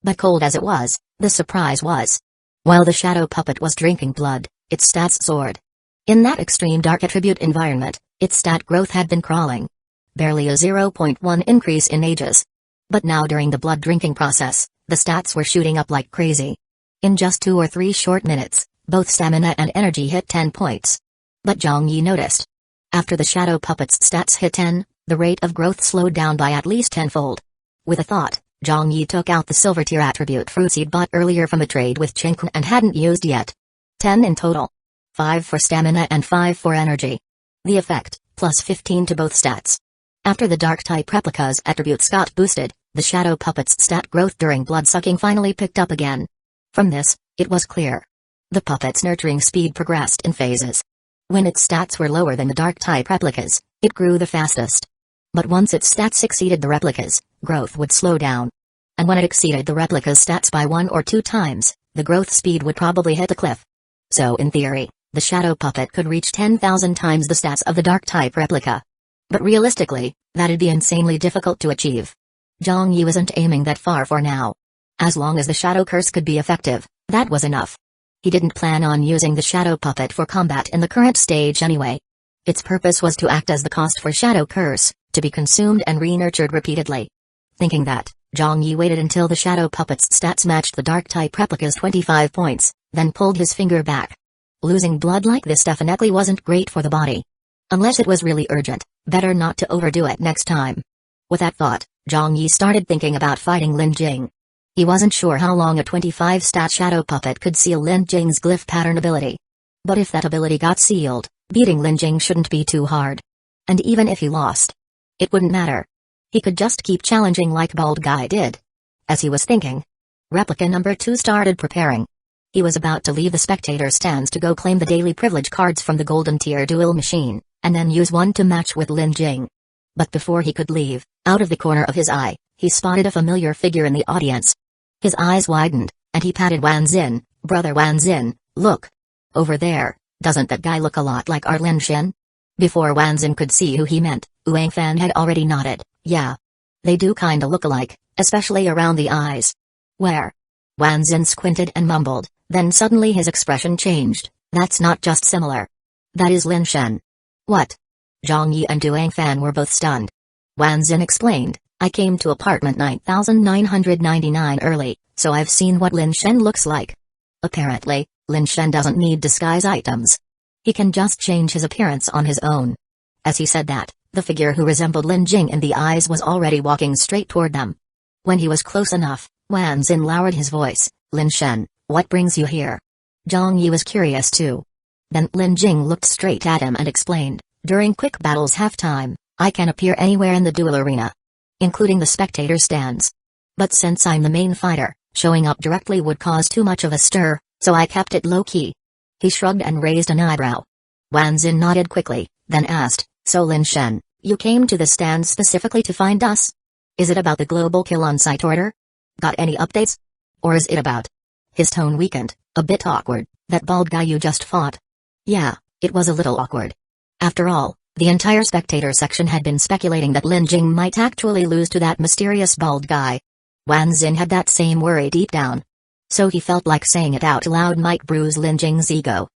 But cold as it was, the surprise was. While the shadow puppet was drinking blood, its stats soared. In that extreme dark attribute environment, its stat growth had been crawling. Barely a 0.1 increase in ages. But now during the blood drinking process, the stats were shooting up like crazy. In just 2 or 3 short minutes, both stamina and energy hit 10 points. But Zhang Yi noticed. After the shadow puppet's stats hit 10, the rate of growth slowed down by at least tenfold. With a thought, Zhang Yi took out the silver tier attribute fruits he'd bought earlier from a trade with Chinkun and hadn't used yet. 10 in total. 5 for stamina and 5 for energy. The effect, plus 15 to both stats. After the dark-type replica's attributes got boosted, the shadow puppet's stat growth during blood-sucking finally picked up again. From this, it was clear. The puppet's nurturing speed progressed in phases. When its stats were lower than the dark-type replicas, it grew the fastest. But once its stats exceeded the replicas, growth would slow down. And when it exceeded the replica's stats by 1 or 2 times, the growth speed would probably hit a cliff. So in theory, the shadow puppet could reach 10,000 times the stats of the dark-type replica. But realistically, that'd be insanely difficult to achieve. Zhang Yi wasn't aiming that far for now. As long as the shadow curse could be effective, that was enough. He didn't plan on using the shadow puppet for combat in the current stage anyway. Its purpose was to act as the cost for shadow curse, to be consumed and re-nurtured repeatedly. Thinking that, Zhang Yi waited until the shadow puppet's stats matched the dark-type replica's 25 points, then pulled his finger back. Losing blood like this definitely wasn't great for the body. Unless it was really urgent, better not to overdo it next time. With that thought, Zhang Yi started thinking about fighting Lin Jing. He wasn't sure how long a 25-stat shadow puppet could seal Lin Jing's glyph pattern ability. But if that ability got sealed, beating Lin Jing shouldn't be too hard. And even if he lost, it wouldn't matter. He could just keep challenging like Bald Guy did. As he was thinking, replica number 2 started preparing. He was about to leave the spectator stands to go claim the daily privilege cards from the golden tier duel machine, and then use one to match with Lin Jing. But before he could leave, out of the corner of his eye, he spotted a familiar figure in the audience. His eyes widened, and he patted Wan Xin. "Brother Wan Xin, look. Over there, doesn't that guy look a lot like our Lin Shen?" Before Wan Xin could see who he meant, Wang Fan had already nodded. "Yeah. They do kinda look alike, especially around the eyes." "Where?" Wan Xin squinted and mumbled, then suddenly his expression changed. "That's not just similar. That is Lin Shen." "What?" Zhang Yi and Wang Fan were both stunned. Wan Xin explained, "I came to apartment 9999 early, so I've seen what Lin Shen looks like. Apparently, Lin Shen doesn't need disguise items. He can just change his appearance on his own." As he said that, the figure who resembled Lin Jing in the eyes was already walking straight toward them. When he was close enough, Wan Xin lowered his voice. "Lin Shen, what brings you here?" Zhang Yi was curious too. Then Lin Jing looked straight at him and explained, "During quick battles half-time, I can appear anywhere in the duel arena, including the spectator stands. But since I'm the main fighter, Showing up directly would cause too much of a stir, so I kept it low-key. He shrugged and raised an eyebrow. Wanzin nodded quickly, then asked, "So Lin Shen, you came to the stand specifically to find us? Is it about the global kill on site order? Got any updates? Or is it about—" His tone weakened, a bit awkward, "that bald guy you just fought?" Yeah, it was a little awkward. After all, the entire spectator section had been speculating that Lin Jing might actually lose to that mysterious bald guy. Wanzin had that same worry deep down. So he felt like saying it out loud might bruise Lin Jing's ego.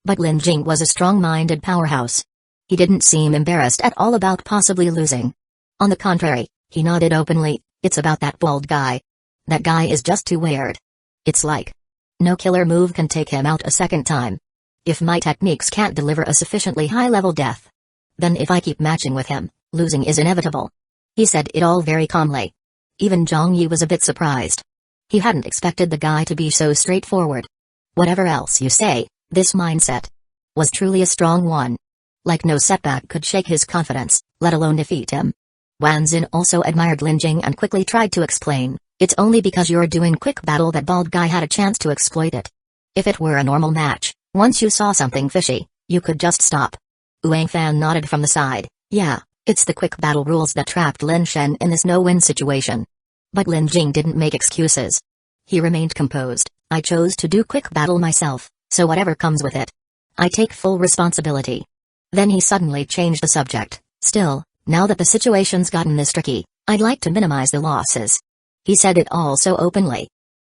But Lin Jing was a strong-minded powerhouse. He didn't seem embarrassed at all about possibly losing. On the contrary, he nodded openly, "It's about that bald guy. That guy is just too weird. It's like no killer move can take him out a second time. If my techniques can't deliver a sufficiently high-level death, then if I keep matching with him, losing is inevitable." He said it all very calmly. Even Zhang Yi was a bit surprised. He hadn't expected the guy to be so straightforward. Whatever else you say, this mindset was truly a strong one. Like no setback could shake his confidence, let alone defeat him. Wanzin also admired Lin Jing and quickly tried to explain, "It's only because you're doing quick battle that bald guy had a chance to exploit it. If it were a normal match, once you saw something fishy, you could just stop." Wang Fan nodded from the side, "Yeah, it's the quick battle rules that trapped Lin Shen in this no-win situation." But Lin Jing didn't make excuses. He remained composed, "I chose to do quick battle myself, so whatever comes with it, I take full responsibility." Then he suddenly changed the subject, "Still, now that the situation's gotten this tricky, I'd like to minimize the losses." He said it all so openly.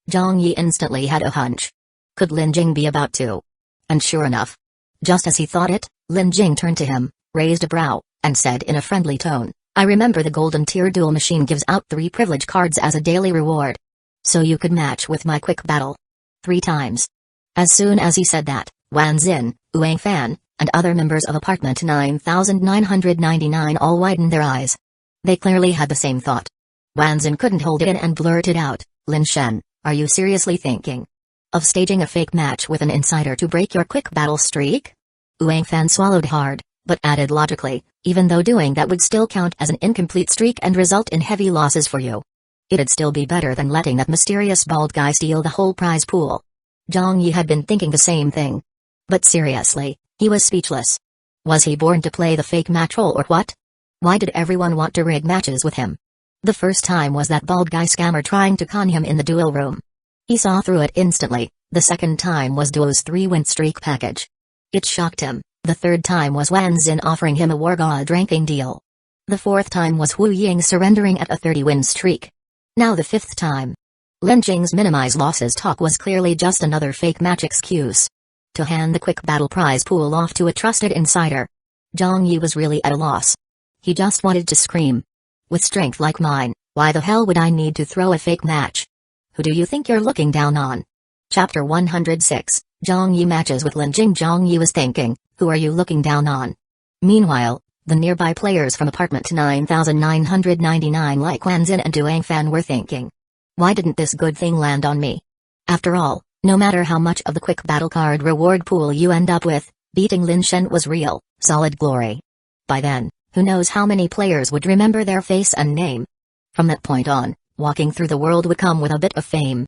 Zhang Yi instantly had a hunch. Could Lin Jing be about to? And sure enough, just as he thought it, Lin Jing turned to him, raised a brow, and said in a friendly tone, "I remember the Golden Tier Duel Machine gives out 3 privilege cards as a daily reward. So you could match with my quick battle 3 times. As soon as he said that, Wanzin, Wang Fan, and other members of Apartment 9999 all widened their eyes. They clearly had the same thought. Wanzin couldn't hold it in and blurted out, "Lin Shen, are you seriously thinking of staging a fake match with an insider to break your quick battle streak?" Wang Fan swallowed hard, but added logically, "Even though doing that would still count as an incomplete streak and result in heavy losses for you, it'd still be better than letting that mysterious bald guy steal the whole prize pool." Zhang Yi had been thinking the same thing. But seriously, he was speechless. Was he born to play the fake match role or what? Why did everyone want to rig matches with him? The first time was that bald guy scammer trying to con him in the duel room. He saw through it instantly. The second time was Duo's 3-win streak package. It shocked him. The third time was Wanzin offering him a War God ranking deal. The fourth time was Wu Ying surrendering at a 30-win streak. Now the fifth time. Lin Jing's minimize losses talk was clearly just another fake match excuse to hand the quick battle prize pool off to a trusted insider. Zhang Yi was really at a loss. He just wanted to scream. With strength like mine, why the hell would I need to throw a fake match? Who do you think you're looking down on? Chapter 106, Zhang Yi matches with Lin Jing. Zhang Yi was thinking, who are you looking down on? Meanwhile, the nearby players from Apartment 9999 like Wanzin and Wang Fan were thinking, why didn't this good thing land on me? After all, no matter how much of the quick battle card reward pool you end up with, beating Lin Shen was real, solid glory. By then, who knows how many players would remember their face and name. From that point on, walking through the world would come with a bit of fame.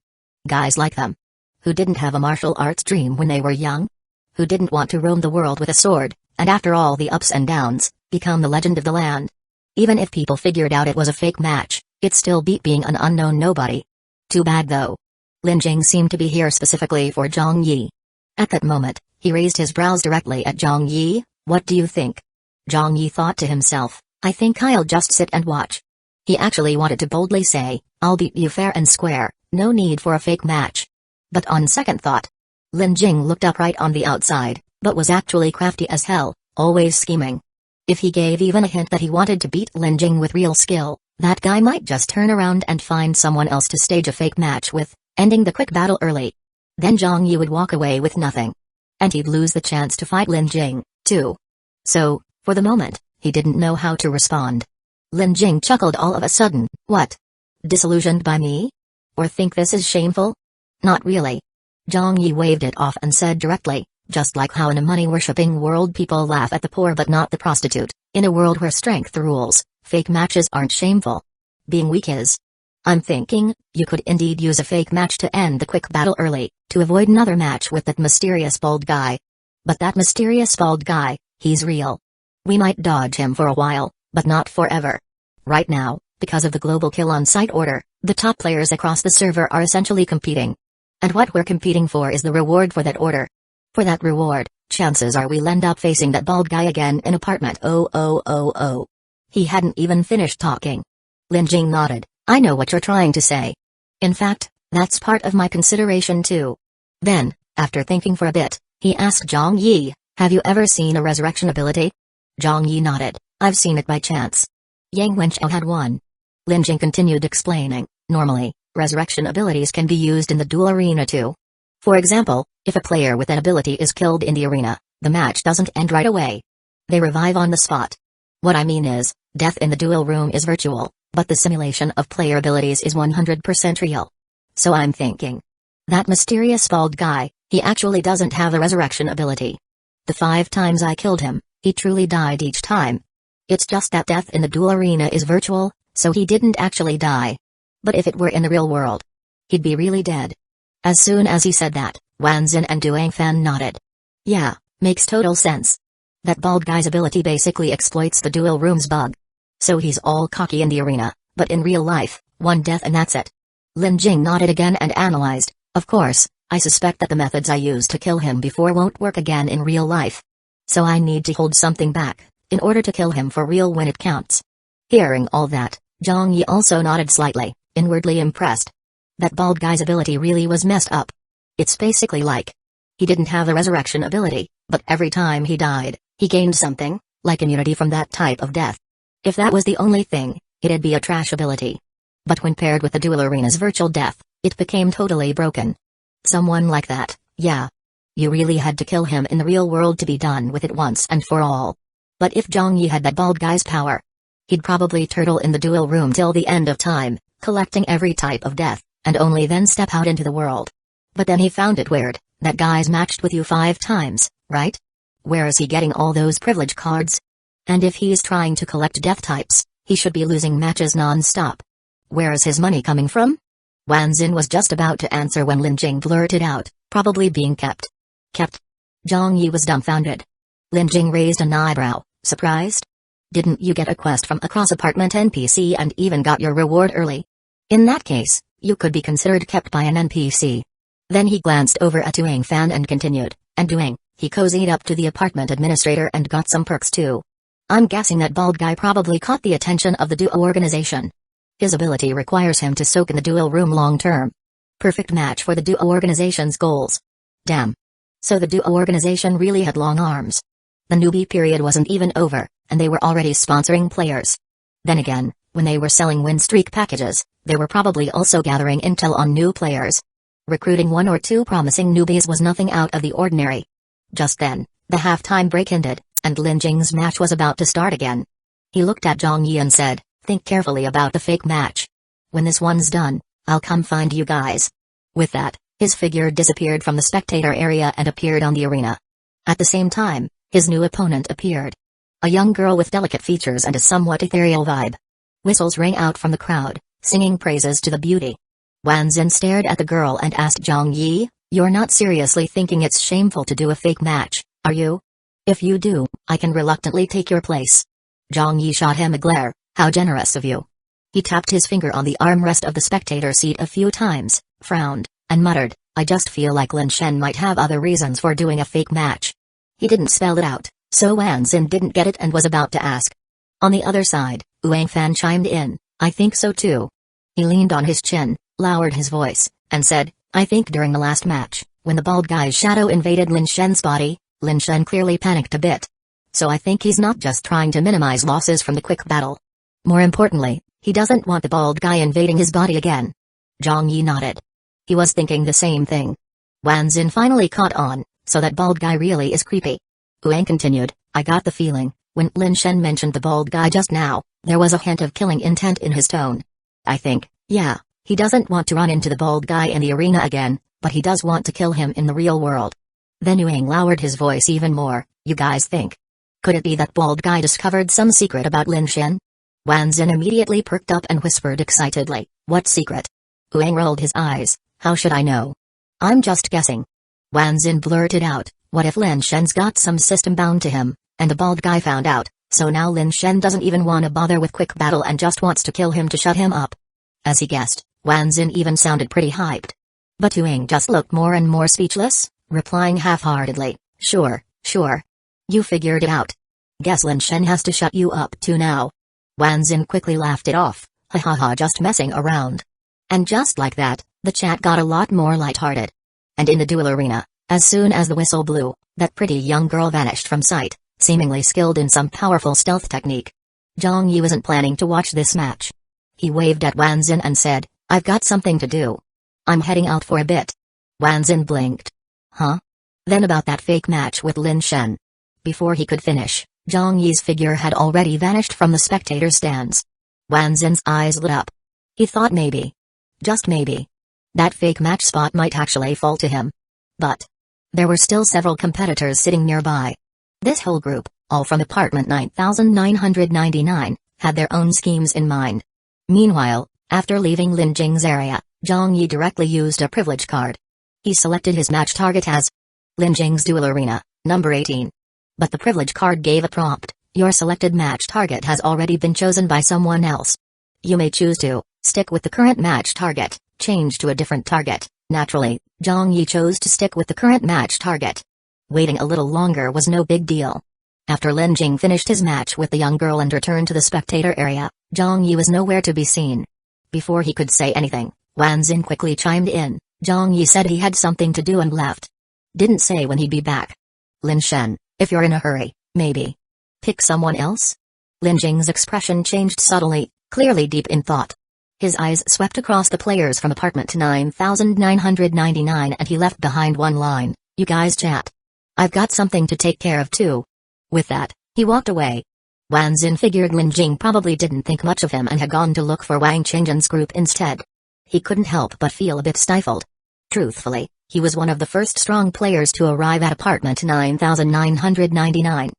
Guys like them. Who didn't have a martial arts dream when they were young? Who didn't want to roam the world with a sword, and after all the ups and downs, become the legend of the land? Even if people figured out it was a fake match, it still beat being an unknown nobody. Too bad though. Lin Jing seemed to be here specifically for Zhang Yi. At that moment, he raised his brows directly at Zhang Yi. What do you think? Zhang Yi thought to himself, I think I'll just sit and watch. He actually wanted to boldly say, I'll beat you fair and square, no need for a fake match. But on second thought, Lin Jing looked upright on the outside, but was actually crafty as hell, always scheming. If he gave even a hint that he wanted to beat Lin Jing with real skill, that guy might just turn around and find someone else to stage a fake match with, ending the quick battle early. Then Zhang Yi would walk away with nothing. And he'd lose the chance to fight Lin Jing, too. So, for the moment, he didn't know how to respond. Lin Jing chuckled all of a sudden. What? Disillusioned by me? Or think this is shameful? Not really. Zhang Yi waved it off and said directly, just like how in a money-worshipping world people laugh at the poor but not the prostitute, in a world where strength rules, fake matches aren't shameful. Being weak is. I'm thinking, you could indeed use a fake match to end the quick battle early, to avoid another match with that mysterious bald guy. But that mysterious bald guy, he's real. We might dodge him for a while, but not forever. Right now, because of the global kill on site order, the top players across the server are essentially competing. And what we're competing for is the reward for that order. For that reward, chances are we'll end up facing that bald guy again in apartment 0000. He hadn't even finished talking. Lin Jing nodded. I know what you're trying to say. In fact, that's part of my consideration too. Then, after thinking for a bit, he asked Zhang Yi, have you ever seen a resurrection ability? Zhang Yi nodded. I've seen it by chance. Yang Wenchao had one. Lin Jing continued explaining, normally, resurrection abilities can be used in the duel arena too. For example, if a player with an ability is killed in the arena, the match doesn't end right away. They revive on the spot. What I mean is, death in the duel room is virtual, but the simulation of player abilities is 100% real. So I'm thinking. That mysterious bald guy, he actually doesn't have a resurrection ability. The 5 times I killed him, he truly died each time. It's just that death in the duel arena is virtual, so he didn't actually die. But if it were in the real world, he'd be really dead. As soon as he said that, Wanzin and Duang Fan nodded. Yeah, makes total sense. That bald guy's ability basically exploits the duel room's bug. So he's all cocky in the arena, but in real life, 1 death and that's it. Lin Jing nodded again and analyzed. Of course, I suspect that the methods I used to kill him before won't work again in real life. So I need to hold something back, in order to kill him for real when it counts. Hearing all that, Zhang Yi also nodded slightly, inwardly impressed. That bald guy's ability really was messed up. It's basically like, he didn't have a resurrection ability, but every time he died, he gained something, like immunity from that type of death. If that was the only thing, it'd be a trash ability. But when paired with the duel arena's virtual death, it became totally broken. Someone like that, yeah. You really had to kill him in the real world to be done with it once and for all. But if Zhang Yi had that bald guy's power, he'd probably turtle in the duel room till the end of time, collecting every type of death, and only then step out into the world. But then he found it weird, that guy's matched with you 5 times, right? Where is he getting all those privilege cards? And if he's trying to collect death types, he should be losing matches non-stop. Where is his money coming from? Wanzin was just about to answer when Lin Jing blurted out, probably being kept. Kept? Zhang Yi was dumbfounded. Lin Jing raised an eyebrow, surprised? Didn't you get a quest from a cross-apartment NPC and even got your reward early? In that case, you could be considered kept by an NPC. Then he glanced over at Duang Fan and continued, and Duang, he cozied up to the apartment administrator and got some perks too. I'm guessing that bald guy probably caught the attention of the duo organization. His ability requires him to soak in the duel room long term. Perfect match for the duo organization's goals. Damn. So the duo organization really had long arms. The newbie period wasn't even over, and they were already sponsoring players. Then again, when they were selling win streak packages, they were probably also gathering intel on new players. Recruiting 1 or 2 promising newbies was nothing out of the ordinary. Just then, the halftime break ended, and Lin Jing's match was about to start again. He looked at Zhang Yi and said, think carefully about the fake match. When this one's done, I'll come find you guys. With that, his figure disappeared from the spectator area and appeared on the arena. At the same time, his new opponent appeared. A young girl with delicate features and a somewhat ethereal vibe. Whistles rang out from the crowd, singing praises to the beauty. Wanzin stared at the girl and asked Zhang Yi, you're not seriously thinking it's shameful to do a fake match, are you? If you do, I can reluctantly take your place. Zhang Yi shot him a glare, how generous of you. He tapped his finger on the armrest of the spectator seat a few times, frowned, and muttered, I just feel like Lin Shen might have other reasons for doing a fake match. He didn't spell it out, so Wanzin didn't get it and was about to ask. On the other side, Wang Fan chimed in, I think so too. He leaned on his chin, lowered his voice, and said, I think during the last match, when the bald guy's shadow invaded Lin Shen's body, Lin Shen clearly panicked a bit. So I think he's not just trying to minimize losses from the quick battle. More importantly, he doesn't want the bald guy invading his body again. Zhang Yi nodded. He was thinking the same thing. Wanzin finally caught on, so that bald guy really is creepy. Wang continued, I got the feeling, when Lin Shen mentioned the bald guy just now, there was a hint of killing intent in his tone. I think, yeah, he doesn't want to run into the bald guy in the arena again, but he does want to kill him in the real world. Then Wang lowered his voice even more, you guys think? Could it be that bald guy discovered some secret about Lin Shen? Wanzin immediately perked up and whispered excitedly, What secret? Wang rolled his eyes. How should I know? I'm just guessing. Wanzin blurted out, what if Lin Shen's got some system bound to him, and the bald guy found out, so now Lin Shen doesn't even want to bother with quick battle and just wants to kill him to shut him up. As he guessed, Wanzin even sounded pretty hyped. But Wang just looked more and more speechless, replying half-heartedly, sure. You figured it out. Guess Lin Shen has to shut you up too now. Wanzin quickly laughed it off, ha, just messing around. And just like that, the chat got a lot more lighthearted. And in the duel arena, as soon as the whistle blew, that pretty young girl vanished from sight, seemingly skilled in some powerful stealth technique. Zhang Yi wasn't planning to watch this match. He waved at Wanzin and said, I've got something to do. I'm heading out for a bit. Wanzin blinked. Huh? Then about that fake match with Lin Shen. Before he could finish, Zhang Yi's figure had already vanished from the spectator stands. Wanzin's eyes lit up. He thought maybe, just maybe, that fake match spot might actually fall to him. But there were still several competitors sitting nearby. This whole group, all from apartment 9999, had their own schemes in mind. Meanwhile, after leaving Lin Jing's area, Zhang Yi directly used a privilege card. He selected his match target as Lin Jing's duel arena, number 18. But the privilege card gave a prompt, your selected match target has already been chosen by someone else. You may choose to stick with the current match target, change to a different target. Naturally, Zhang Yi chose to stick with the current match target. Waiting a little longer was no big deal. After Lin Jing finished his match with the young girl and returned to the spectator area, Zhang Yi was nowhere to be seen. Before he could say anything, Wanzin quickly chimed in. Zhang Yi said he had something to do and left. Didn't say when he'd be back. Lin Shen, if you're in a hurry, maybe pick someone else? Lin Jing's expression changed subtly, clearly deep in thought. His eyes swept across the players from apartment 9999 and he left behind one line, you guys chat. I've got something to take care of too. With that, he walked away. Wanzin figured Lin Jing probably didn't think much of him and had gone to look for Wang Qingjian's group instead. He couldn't help but feel a bit stifled. Truthfully, he was one of the first strong players to arrive at apartment 9999.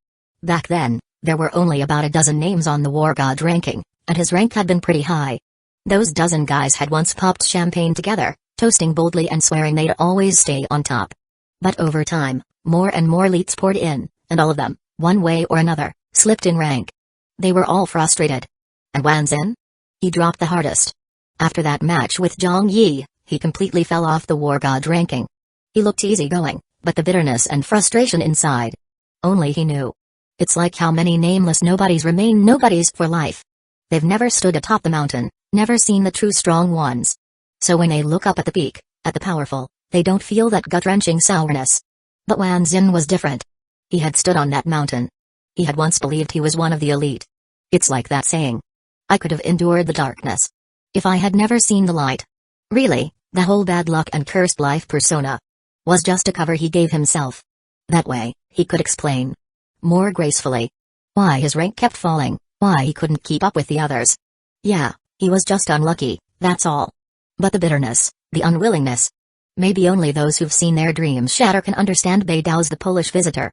Back then, there were only about a dozen names on the War God ranking, and his rank had been pretty high. Those dozen guys had once popped champagne together, toasting boldly and swearing they'd always stay on top. But over time, more and more elites poured in, and all of them, one way or another, slipped in rank. They were all frustrated. And Wanzin? He dropped the hardest. After that match with Zhang Yi, he completely fell off the War God ranking. He looked easygoing, but the bitterness and frustration inside. Only he knew. It's like how many nameless nobodies remain nobodies for life. They've never stood atop the mountain, never seen the true strong ones. So when they look up at the peak, at the powerful, they don't feel that gut-wrenching sourness. But Wanzin was different. He had stood on that mountain. He had once believed he was one of the elite. It's like that saying. I could have endured the darkness if I had never seen the light. Really, the whole bad luck and cursed life persona was just a cover he gave himself. That way, he could explain more gracefully why his rank kept falling, why he couldn't keep up with the others. Yeah, he was just unlucky, that's all. But the bitterness, the unwillingness. Maybe only those who've seen their dreams shatter can understand Beidao's the Polish visitor.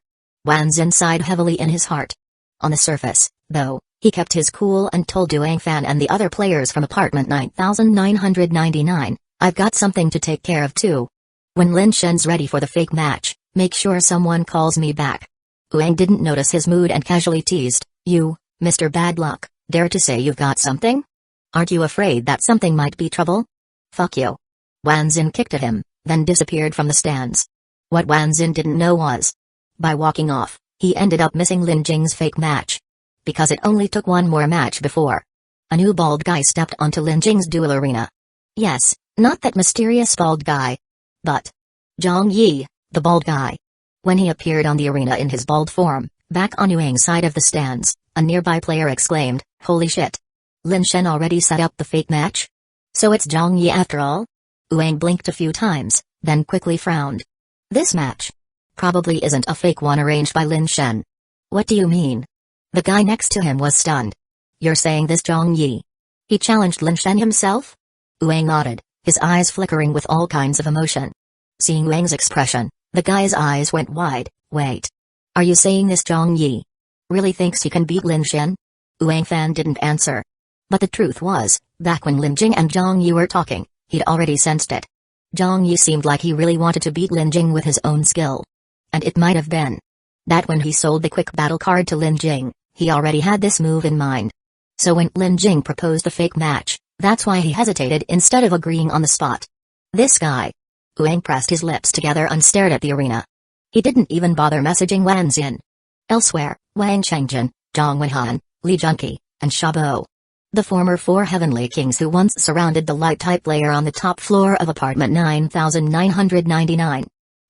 Wanzin sighed heavily in his heart. On the surface, though, he kept his cool and told Duang Fan and the other players from apartment 9999, I've got something to take care of too. When Lin Shen's ready for the fake match, make sure someone calls me back. Wang didn't notice his mood and casually teased, you, Mr. Bad Luck, dare to say you've got something? Aren't you afraid that something might be trouble? Fuck you. Wanzin kicked at him, then disappeared from the stands. What Wanzin didn't know was, by walking off, he ended up missing Lin Jing's fake match. Because it only took one more match before a new bald guy stepped onto Lin Jing's duel arena. Yes, not that mysterious bald guy, but Zhang Yi, the bald guy. When he appeared on the arena in his bald form, back on Yuang's side of the stands, a nearby player exclaimed, holy shit. Lin Shen already set up the fake match? So it's Zhang Yi after all? Wang blinked a few times, then quickly frowned. This match probably isn't a fake one arranged by Lin Shen. What do you mean? The guy next to him was stunned. You're saying this Zhang Yi? He challenged Lin Shen himself? Wang nodded, his eyes flickering with all kinds of emotion. Seeing Wang's expression, the guy's eyes went wide. Wait. Are you saying this Zhang Yi really thinks he can beat Lin Shen? Wang Fan didn't answer. But the truth was, Back when Lin Jing and Zhang Yu were talking, he'd already sensed it. Zhang Yu seemed like he really wanted to beat Lin Jing with his own skill. And it might have been that when he sold the quick battle card to Lin Jing, he already had this move in mind. So when Lin Jing proposed a fake match, that's why he hesitated instead of agreeing on the spot. This guy. Wang pressed his lips together and stared at the arena. He didn't even bother messaging Wan Xin. Elsewhere, Wang Chengjin, Zhang Wenhan, Li Junqi, and Xiaobo, the former 4 heavenly kings who once surrounded the light-type player on the top floor of apartment 9999,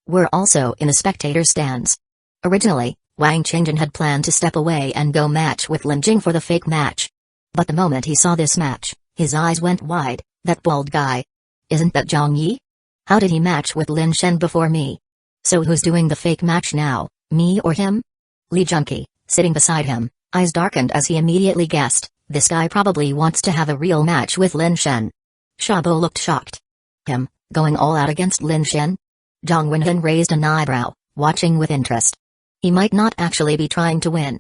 were also in the spectator stands. Originally, Wang Chengjin had planned to step away and go match with Lin Jing for the fake match. But the moment he saw this match, his eyes went wide. That bald guy. Isn't that Zhang Yi? How did he match with Lin Shen before me? So who's doing the fake match now, me or him? Li Junqi, sitting beside him, eyes darkened as he immediately guessed, this guy probably wants to have a real match with Lin Shen. Xiaobo looked shocked. Him, going all out against Lin Shen? Zhang Wenhan raised an eyebrow, watching with interest. He might not actually be trying to win.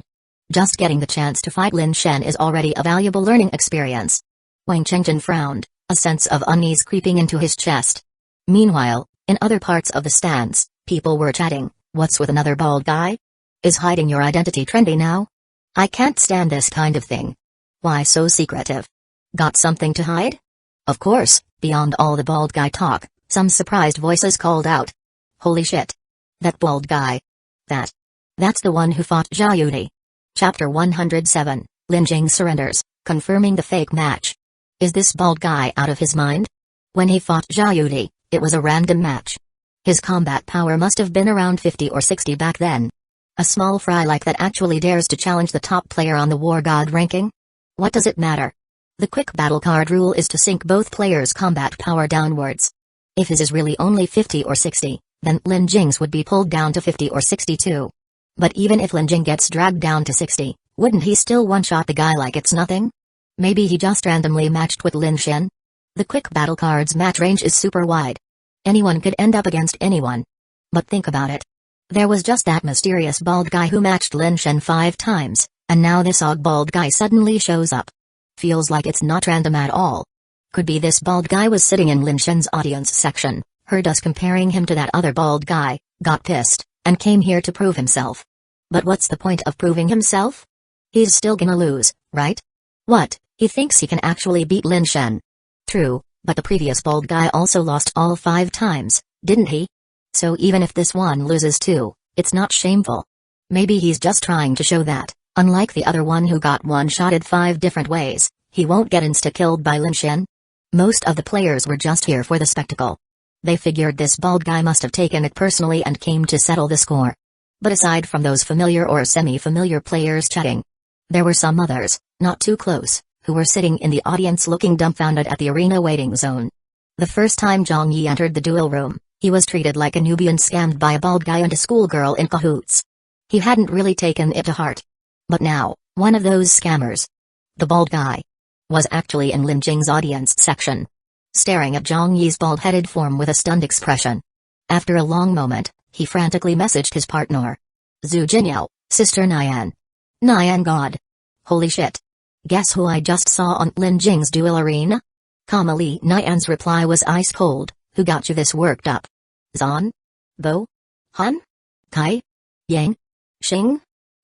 Just getting the chance to fight Lin Shen is already a valuable learning experience. Wang Chengjin frowned, a sense of unease creeping into his chest. Meanwhile, in other parts of the stands, people were chatting. What's with another bald guy? Is hiding your identity trendy now? I can't stand this kind of thing. Why so secretive? Got something to hide? Of course, beyond all the bald guy talk, some surprised voices called out. Holy shit. That bald guy. That's the one who fought Zhao Yudi. Chapter 107, Lin Jing surrenders, confirming the fake match. Is this bald guy out of his mind? When he fought Zhao Yudi, it was a random match. His combat power must have been around 50 or 60 back then. A small fry like that actually dares to challenge the top player on the War God ranking? What does it matter? The quick battle card rule is to sync both players' combat power downwards. If his is really only 50 or 60, then Lin Jing's would be pulled down to 50 or 62. But even if Lin Jing gets dragged down to 60, wouldn't he still one-shot the guy like it's nothing? Maybe he just randomly matched with Lin Shen? The quick battle card's match range is super wide. Anyone could end up against anyone. But think about it. There was just that mysterious bald guy who matched Lin Shen 5 times, and now this odd bald guy suddenly shows up. Feels like it's not random at all. Could be this bald guy was sitting in Lin Shen's audience section, heard us comparing him to that other bald guy, got pissed, and came here to prove himself. But what's the point of proving himself? He's still gonna lose, right? What, he thinks he can actually beat Lin Shen? True, but the previous bald guy also lost all 5 times, didn't he? So even if this one loses too, it's not shameful. Maybe he's just trying to show that, unlike the other one who got one-shotted 5 different ways, he won't get insta-killed by Lin Shen. Most of the players were just here for the spectacle. They figured this bald guy must have taken it personally and came to settle the score. But aside from those familiar or semi-familiar players chatting, there were some others, not too close, who were sitting in the audience looking dumbfounded at the arena waiting zone. The first time Zhang Yi entered the duel room, he was treated like a Nubian scammed by a bald guy and a schoolgirl in cahoots. He hadn't really taken it to heart. But now, one of those scammers, the bald guy, was actually in Lin Jing's audience section, staring at Zhang Yi's bald-headed form with a stunned expression. After a long moment, he frantically messaged his partner. Zhu Jinyao, Sister Nian. Nian God. Holy shit. Guess who I just saw on Lin Jing's duel arena? Li Nian's reply was ice cold. Who got you this worked up? Zan? Bo? Han? Kai? Yang? Xing?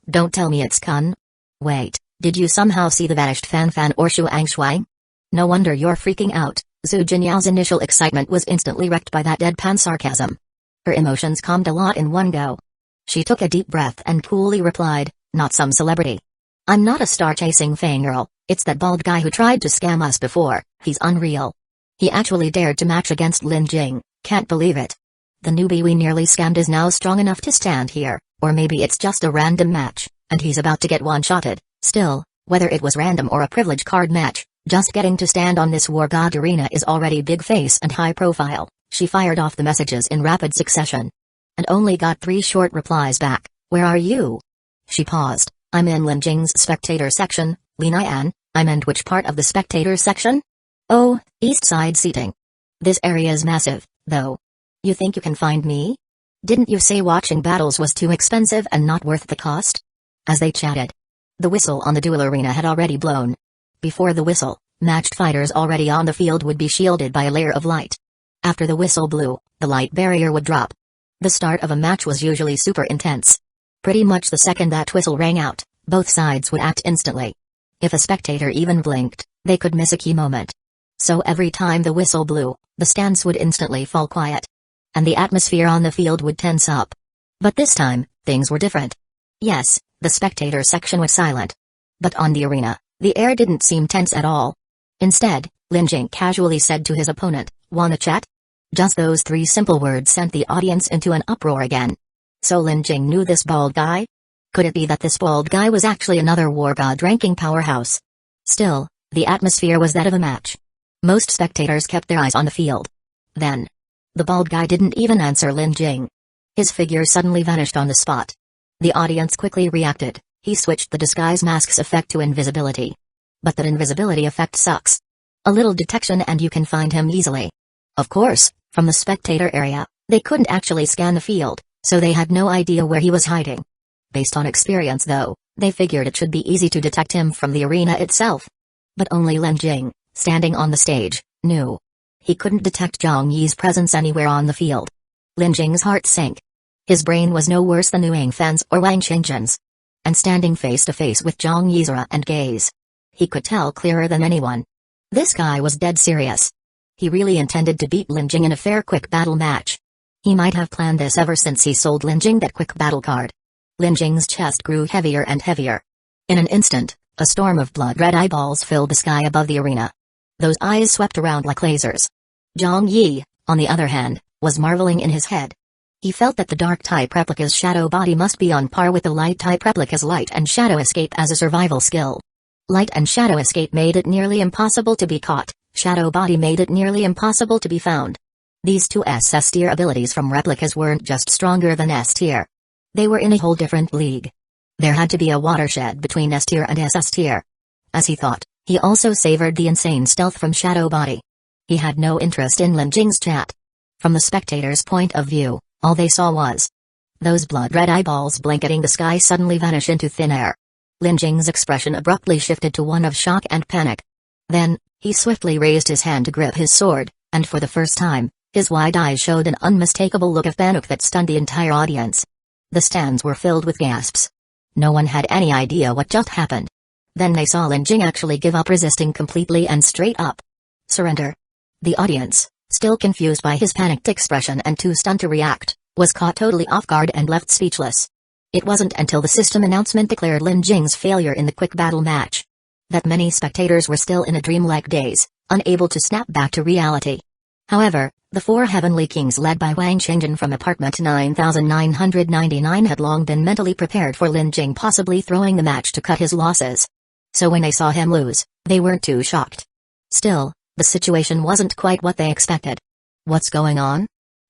Don't tell me it's Kun. Wait, did you somehow see the vanished Fan or Shuang Shuang? No wonder you're freaking out. Zhu Jinyao's initial excitement was instantly wrecked by that deadpan sarcasm. Her emotions calmed a lot in one go. She took a deep breath and coolly replied, not some celebrity. I'm not a star-chasing fangirl, it's that bald guy who tried to scam us before. He's unreal. He actually dared to match against Lin Jing, can't believe it. The newbie we nearly scammed is now strong enough to stand here, or maybe it's just a random match, and he's about to get one-shotted. Still, whether it was random or a privilege card match, just getting to stand on this War God arena is already big face and high profile. She fired off the messages in rapid succession. And only got 3 short replies back. Where are you? She paused. I'm in Lin Jing's spectator section. Li Nian, I'm in which part of the spectator section? Oh, east side seating. This area's massive, though. You think you can find me? Didn't you say watching battles was too expensive and not worth the cost? As they chatted, the whistle on the duel arena had already blown. Before the whistle, Matched fighters already on the field would be shielded by a layer of light. After the whistle blew, the light barrier would drop. The start of a match was usually super intense. Pretty much the second that whistle rang out, both sides would act instantly. If a spectator even blinked, they could miss a key moment. So every time the whistle blew, the stands would instantly fall quiet. And the atmosphere on the field would tense up. But this time, things were different. Yes, the spectator section was silent. But on the arena, the air didn't seem tense at all. Instead, Lin Jing casually said to his opponent, "Wanna chat?" Just those three simple words sent the audience into an uproar again. So Lin Jing knew this bald guy? Could it be that this bald guy was actually another war god ranking powerhouse? Still, the atmosphere was that of a match. Most spectators kept their eyes on the field. Then, the bald guy didn't even answer Lin Jing. His figure suddenly vanished on the spot. The audience quickly reacted. He switched the disguise mask's effect to invisibility. But that invisibility effect sucks. A little detection and you can find him easily. Of course, from the spectator area, they couldn't actually scan the field, so they had no idea where he was hiding. Based on experience though, they figured it should be easy to detect him from the arena itself. But only Lin Jing, standing on the stage, knew. He couldn't detect Zhang Yi's presence anywhere on the field. Lin Jing's heart sank. His brain was no worse than Liu Fan's or Wang Qingzhen's. And standing face to face with Zhang Yi's aura and gaze, he could tell clearer than anyone. This guy was dead serious. He really intended to beat Lin Jing in a fair quick battle match. He might have planned this ever since he sold Lin Jing that quick battle card. Lin Jing's chest grew heavier and heavier. In an instant, a storm of blood-red eyeballs filled the sky above the arena. Those eyes swept around like lasers. Zhang Yi, on the other hand, was marveling in his head. He felt that the dark-type replica's shadow body must be on par with the light-type replica's light and shadow escape as a survival skill. Light and shadow escape made it nearly impossible to be caught, shadow body made it nearly impossible to be found. These two S tier abilities from replicas weren't just stronger than S tier. They were in a whole different league. There had to be a watershed between S tier and SS tier. As he thought, he also savored the insane stealth from shadow body. He had no interest in Lin Jing's chat. From the spectator's point of view, all they saw was those blood-red eyeballs blanketing the sky suddenly vanish into thin air. Lin Jing's expression abruptly shifted to one of shock and panic. Then, he swiftly raised his hand to grip his sword, and for the first time, his wide eyes showed an unmistakable look of panic that stunned the entire audience. The stands were filled with gasps. No one had any idea what just happened. Then they saw Lin Jing actually give up resisting completely and straight up surrender. The audience, still confused by his panicked expression and too stunned to react, was caught totally off guard and left speechless. It wasn't until the system announcement declared Lin Jing's failure in the quick battle match that many spectators were still in a dreamlike daze, unable to snap back to reality. However, the four heavenly kings led by Wang Qingzhen from apartment 9999 had long been mentally prepared for Lin Jing possibly throwing the match to cut his losses. So when they saw him lose, they weren't too shocked. Still, the situation wasn't quite what they expected. What's going on?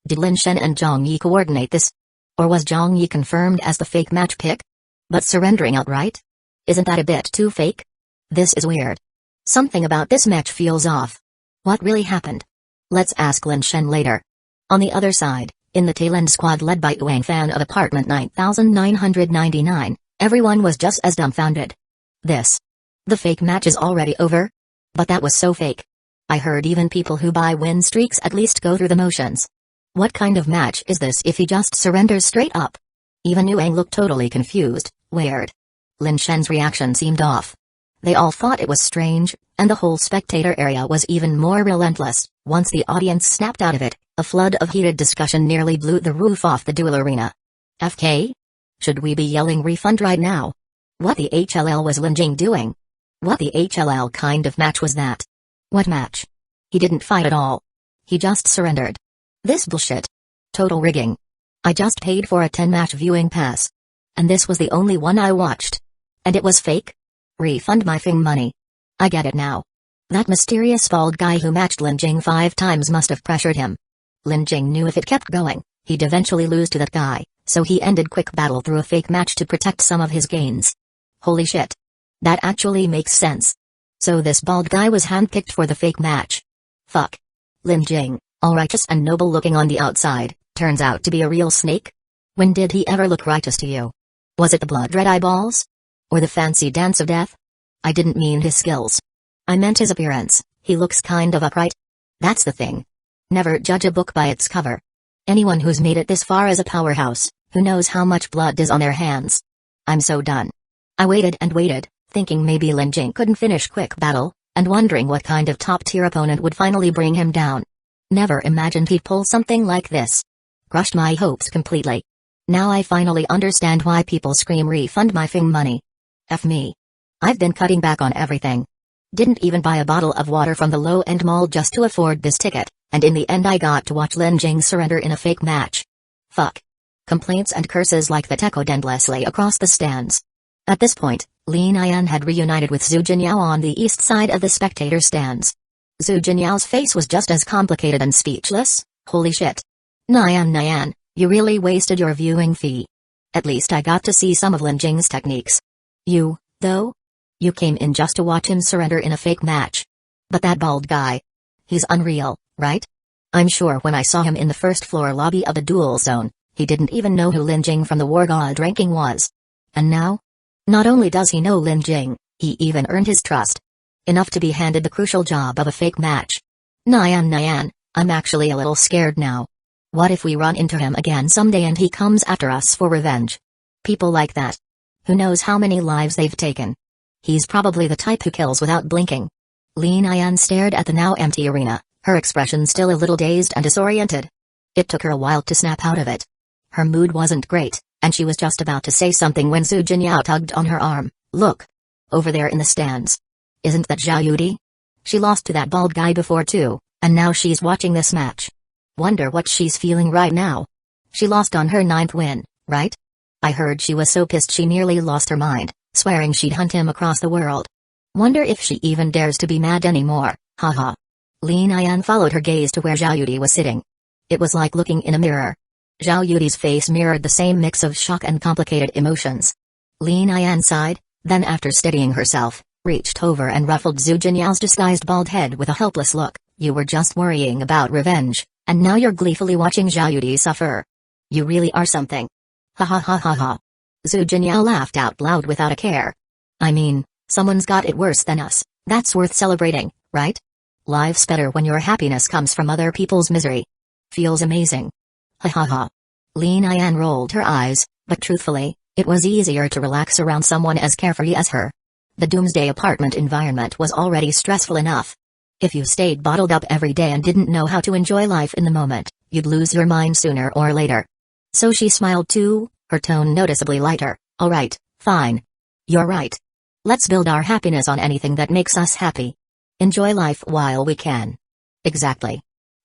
Did Lin Shen and Zhang Yi coordinate this? Or was Zhang Yi confirmed as the fake match pick? But surrendering outright? Isn't that a bit too fake? This is weird. Something about this match feels off. What really happened? Let's ask Lin Shen later. On the other side, in the tail-end squad led by Wang Fan of apartment 9999, everyone was just as dumbfounded. The fake match is already over? But that was so fake. I heard even people who buy win streaks at least go through the motions. What kind of match is this if he just surrenders straight up? Even Wang looked totally confused. Weird. Lin Shen's reaction seemed off. They all thought it was strange, and the whole spectator area was even more relentless. Once the audience snapped out of it, a flood of heated discussion nearly blew the roof off the duel arena. FK? Should we be yelling refund right now? What the HLL was Lin Jing doing? What the HLL kind of match was that? What match? He didn't fight at all. He just surrendered. This bullshit. Total rigging. I just paid for a 10-match viewing pass. And this was the only one I watched. And it was fake? Refund my Fing money. I get it now. That mysterious bald guy who matched Lin Jing 5 times must have pressured him. Lin Jing knew if it kept going, he'd eventually lose to that guy, so he ended quick battle through a fake match to protect some of his gains. Holy shit. That actually makes sense. So this bald guy was handpicked for the fake match. Fuck. Lin Jing, all righteous and noble looking on the outside, turns out to be a real snake? When did he ever look righteous to you? Was it the blood-red eyeballs? Or the fancy dance of death? I didn't mean his skills. I meant his appearance. He looks kind of upright. That's the thing. Never judge a book by its cover. Anyone who's made it this far is a powerhouse, who knows how much blood is on their hands. I'm so done. I waited and waited, thinking maybe Lin Jing couldn't finish quick battle, and wondering what kind of top-tier opponent would finally bring him down. Never imagined he'd pull something like this. Crushed my hopes completely. Now I finally understand why people scream refund my Fing money. F me. I've been cutting back on everything. Didn't even buy a bottle of water from the low-end mall just to afford this ticket, and in the end I got to watch Lin Jing surrender in a fake match. Fuck. Complaints and curses like that echoed endlessly across the stands. At this point, Li Nian had reunited with Zhu Jinyao on the east side of the spectator stands. Zhu Jinyao's face was just as complicated and speechless. Holy shit. Nian, you really wasted your viewing fee. At least I got to see some of Lin Jing's techniques. You, though? You came in just to watch him surrender in a fake match. But that bald guy. He's unreal, right? I'm sure when I saw him in the first floor lobby of the duel zone, he didn't even know who Lin Jing from the War God ranking was. And now? Not only does he know Lin Jing, he even earned his trust. Enough to be handed the crucial job of a fake match. Nian, I'm actually a little scared now. What if we run into him again someday and he comes after us for revenge? People like that. Who knows how many lives they've taken? He's probably the type who kills without blinking. Li Nian stared at the now empty arena, her expression still a little dazed and disoriented. It took her a while to snap out of it. Her mood wasn't great, and she was just about to say something when Zhu Jinyao tugged on her arm. Look. Over there in the stands. Isn't that Zhao Yudi? She lost to that bald guy before too, and now she's watching this match. Wonder what she's feeling right now. She lost on her 9th win, right? I heard she was so pissed she nearly lost her mind, swearing she'd hunt him across the world. Wonder if she even dares to be mad anymore, haha. Li Nian followed her gaze to where Zhao Yudi was sitting. It was like looking in a mirror. Zhao Yudi's face mirrored the same mix of shock and complicated emotions. Li Nian sighed, then after steadying herself, reached over and ruffled Zhu Jinyao's disguised bald head with a helpless look. You were just worrying about revenge, and now you're gleefully watching Zhao Yudi suffer. You really are something. Ha ha ha ha ha. Zhu Jinyao laughed out loud without a care. I mean, someone's got it worse than us, that's worth celebrating, right? Life's better when your happiness comes from other people's misery. Feels amazing. Ha ha ha. Li Nian rolled her eyes, but truthfully, it was easier to relax around someone as carefree as her. The Doomsday apartment environment was already stressful enough. If you stayed bottled up every day and didn't know how to enjoy life in the moment, you'd lose your mind sooner or later. So she smiled too, her tone noticeably lighter. Alright, fine. You're right. Let's build our happiness on anything that makes us happy. Enjoy life while we can. Exactly.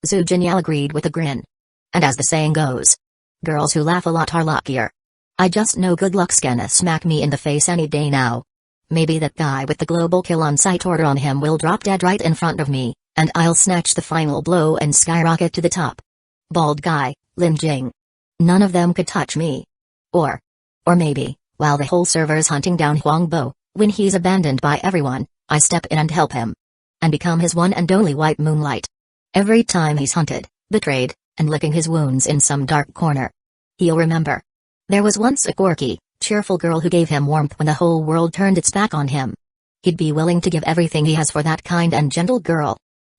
Zhu Jinyao agreed with a grin. And as the saying goes, girls who laugh a lot are luckier. I just know good luck's gonna smack me in the face any day now. Maybe that guy with the global kill on sight order on him will drop dead right in front of me, and I'll snatch the final blow and skyrocket to the top. Bald guy, Lin Jing. None of them could touch me. Or maybe, while the whole server's hunting down Huangbo, when he's abandoned by everyone, I step in and help him. And become his one and only white moonlight. Every time he's hunted, betrayed, and licking his wounds in some dark corner. He'll remember. There was once a quirky, cheerful girl who gave him warmth when the whole world turned its back on him. He'd be willing to give everything he has for that kind and gentle girl.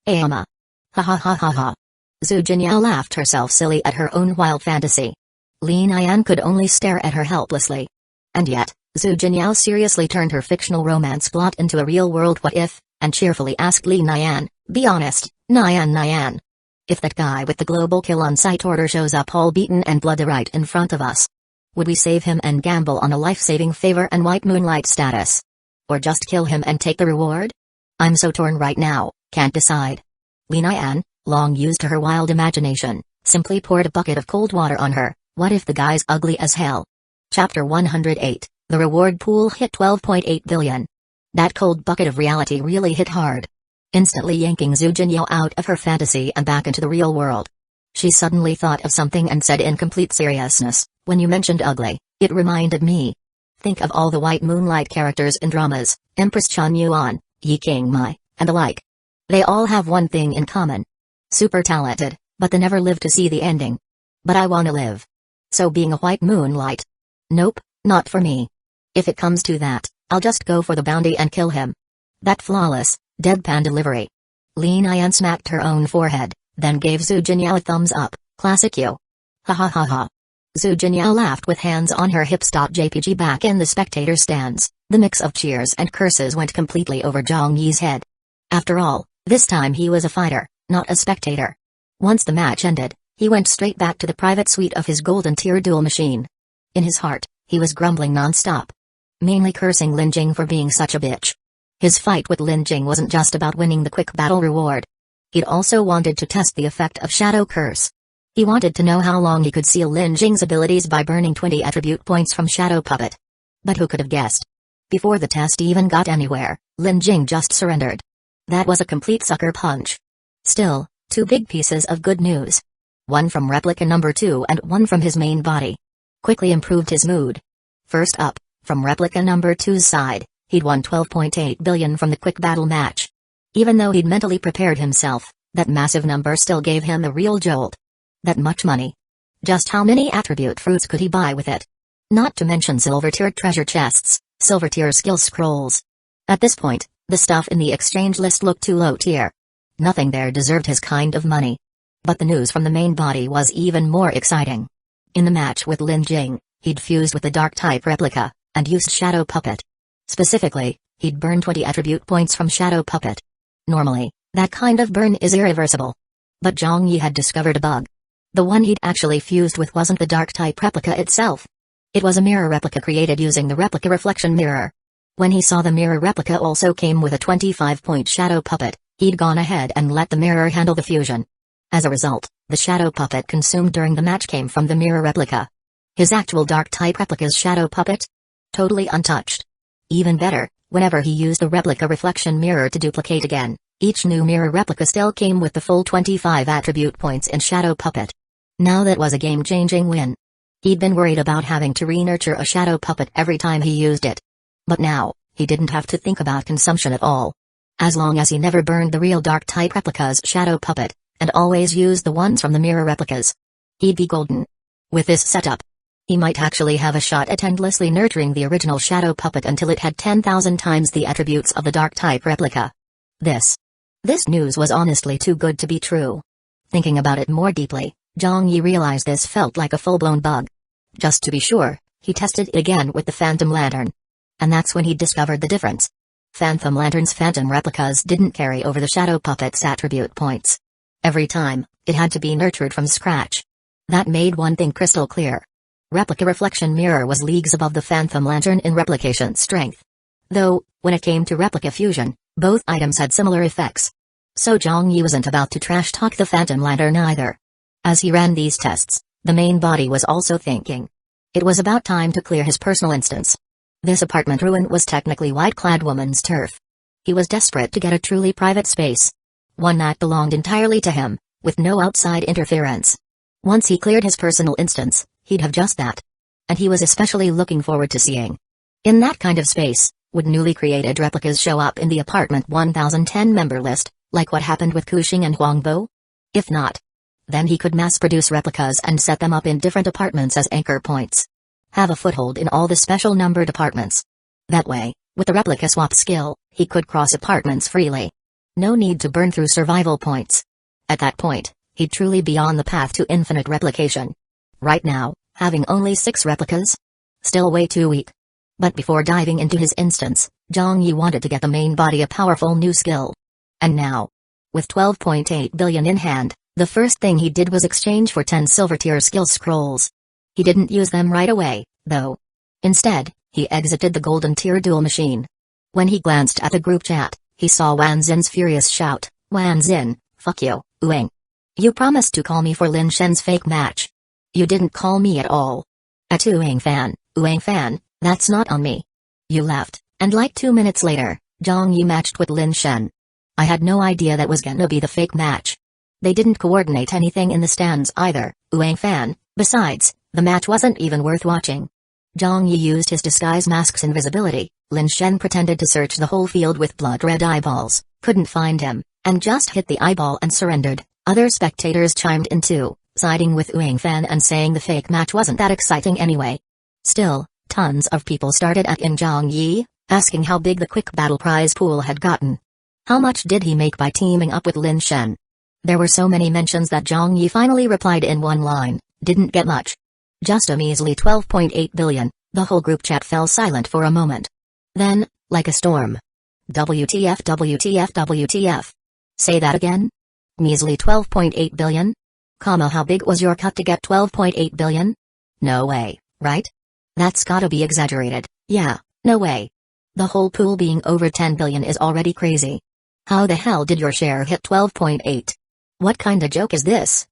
Ayama. Ha ha ha ha ha. Zhu Jinyao laughed herself silly at her own wild fantasy. Li Nian could only stare at her helplessly. And yet, Zhu Jinyao seriously turned her fictional romance plot into a real-world what-if, and cheerfully asked Li Nian, be honest, Nian. If that guy with the global kill on sight order shows up all beaten and bloody right in front of us, would we save him and gamble on a life-saving favor and white moonlight status? Or just kill him and take the reward? I'm so torn right now, can't decide. Li Nian, long used to her wild imagination, simply poured a bucket of cold water on her. What if the guy's ugly as hell? Chapter 108, the reward pool hit 12.8 billion. That cold bucket of reality really hit hard. Instantly yanking Zhu Jinyao out of her fantasy and back into the real world. She suddenly thought of something and said in complete seriousness, when you mentioned ugly, it reminded me. Think of all the white moonlight characters in dramas, Empress Chun Yuan, Yi King Mai, and the like. They all have one thing in common. Super talented, but they never live to see the ending. But I wanna live. So being a white moonlight? Nope, not for me. If it comes to that, I'll just go for the bounty and kill him. That flawless, Deadpan delivery. Lin Yan smacked her own forehead, then gave Zhu Jinyao a thumbs up. Classic you. Ha ha ha ha. Zhu Jinyao laughed with hands on her hips. JPG back in the spectator stands, the mix of cheers and curses went completely over Zhang Yi's head. After all, this time he was a fighter, not a spectator. Once the match ended, he went straight back to the private suite of his golden tier duel machine. In his heart, he was grumbling non-stop. Mainly cursing Lin Jing for being such a bitch. His fight with Lin Jing wasn't just about winning the quick battle reward. He'd also wanted to test the effect of Shadow Curse. He wanted to know how long he could seal Lin Jing's abilities by burning 20 attribute points from Shadow Puppet. But who could have guessed? Before the test even got anywhere, Lin Jing just surrendered. That was a complete sucker punch. Still, two big pieces of good news. One from replica number 2 and one from his main body. Quickly improved his mood. First up, from replica number 2's side, he'd won 12.8 billion from the quick battle match. Even though he'd mentally prepared himself, that massive number still gave him a real jolt. That much money. Just how many attribute fruits could he buy with it? Not to mention silver-tier treasure chests, silver-tier skill scrolls. At this point, the stuff in the exchange list looked too low tier. Nothing there deserved his kind of money. But the news from the main body was even more exciting. In the match with Lin Jing, he'd fused with the Dark-type replica, and used Shadow Puppet. Specifically, he'd burned 20 attribute points from Shadow Puppet. Normally, that kind of burn is irreversible. But Zhang Yi had discovered a bug. The one he'd actually fused with wasn't the Dark-type replica itself. It was a mirror replica created using the replica reflection mirror. When he saw the mirror replica also came with a 25-point Shadow Puppet, he'd gone ahead and let the mirror handle the fusion. As a result, the Shadow Puppet consumed during the match came from the mirror replica. His actual Dark-type replica's Shadow Puppet? Totally untouched. Even better, whenever he used the replica reflection mirror to duplicate again, each new mirror replica still came with the full 25 attribute points in Shadow Puppet. Now that was a game-changing win. He'd been worried about having to re-nurture a Shadow Puppet every time he used it. But now, he didn't have to think about consumption at all. As long as he never burned the real Dark-type replica's Shadow Puppet, and always used the ones from the mirror replicas, he'd be golden. With this setup, he might actually have a shot at endlessly nurturing the original Shadow Puppet until it had 10,000 times the attributes of the Dark-type replica. This news was honestly too good to be true. Thinking about it more deeply, Zhang Yi realized this felt like a full-blown bug. Just to be sure, he tested it again with the Phantom Lantern. And that's when he discovered the difference. Phantom Lantern's Phantom replicas didn't carry over the Shadow Puppet's attribute points. Every time, it had to be nurtured from scratch. That made one thing crystal clear. Replica Reflection Mirror was leagues above the Phantom Lantern in replication strength. Though, when it came to replica fusion, both items had similar effects. So Zhang Yi wasn't about to trash-talk the Phantom Lantern either. As he ran these tests, the main body was also thinking. It was about time to clear his personal instance. This apartment ruin was technically white-clad woman's turf. He was desperate to get a truly private space. One that belonged entirely to him, with no outside interference. Once he cleared his personal instance, he'd have just that. And he was especially looking forward to seeing. In that kind of space, would newly created replicas show up in the apartment 1010 member list, like what happened with Kuxing and Huangbo? If not, then he could mass-produce replicas and set them up in different apartments as anchor points. Have a foothold in all the special numbered apartments. That way, with the replica swap skill, he could cross apartments freely. No need to burn through survival points. At that point, he'd truly be on the path to infinite replication. Right now, having only 6 replicas? Still way too weak. But before diving into his instance, Zhang Yi wanted to get the main body a powerful new skill. And now, with 12.8 billion in hand, the first thing he did was exchange for 10 silver-tier skill scrolls. He didn't use them right away, though. Instead, he exited the golden tier duel machine. When he glanced at the group chat, he saw Wan Xin's furious shout, "Wan Xin, fuck you, Ueng. You promised to call me for Lin Shen's fake match. You didn't call me at all. At Ueng fan, that's not on me. You left, and like 2 minutes later, Zhang Yi matched with Lin Shen. I had no idea that was gonna be the fake match. They didn't coordinate anything in the stands either, Ueng fan, besides, the match wasn't even worth watching." Zhang Yi used his disguise mask's invisibility. Lin Shen pretended to search the whole field with blood-red eyeballs, couldn't find him, and just hit the eyeball and surrendered. Other spectators chimed in too, siding with Ueng fan and saying the fake match wasn't that exciting anyway. Still, tons of people started at Zhang Yi, asking how big the quick battle prize pool had gotten. How much did he make by teaming up with Lin Shen? There were so many mentions that Zhang Yi finally replied in one line, didn't get much. Just a measly 12.8 billion, the whole group chat fell silent for a moment. Then, like a storm. WTF WTF WTF. Say that again? Measly 12.8 billion? How big was your cut to get 12.8 billion? No way, right? That's gotta be exaggerated, yeah, no way. The whole pool being over 10 billion is already crazy. How the hell did your share hit 12.8? What kinda joke is this?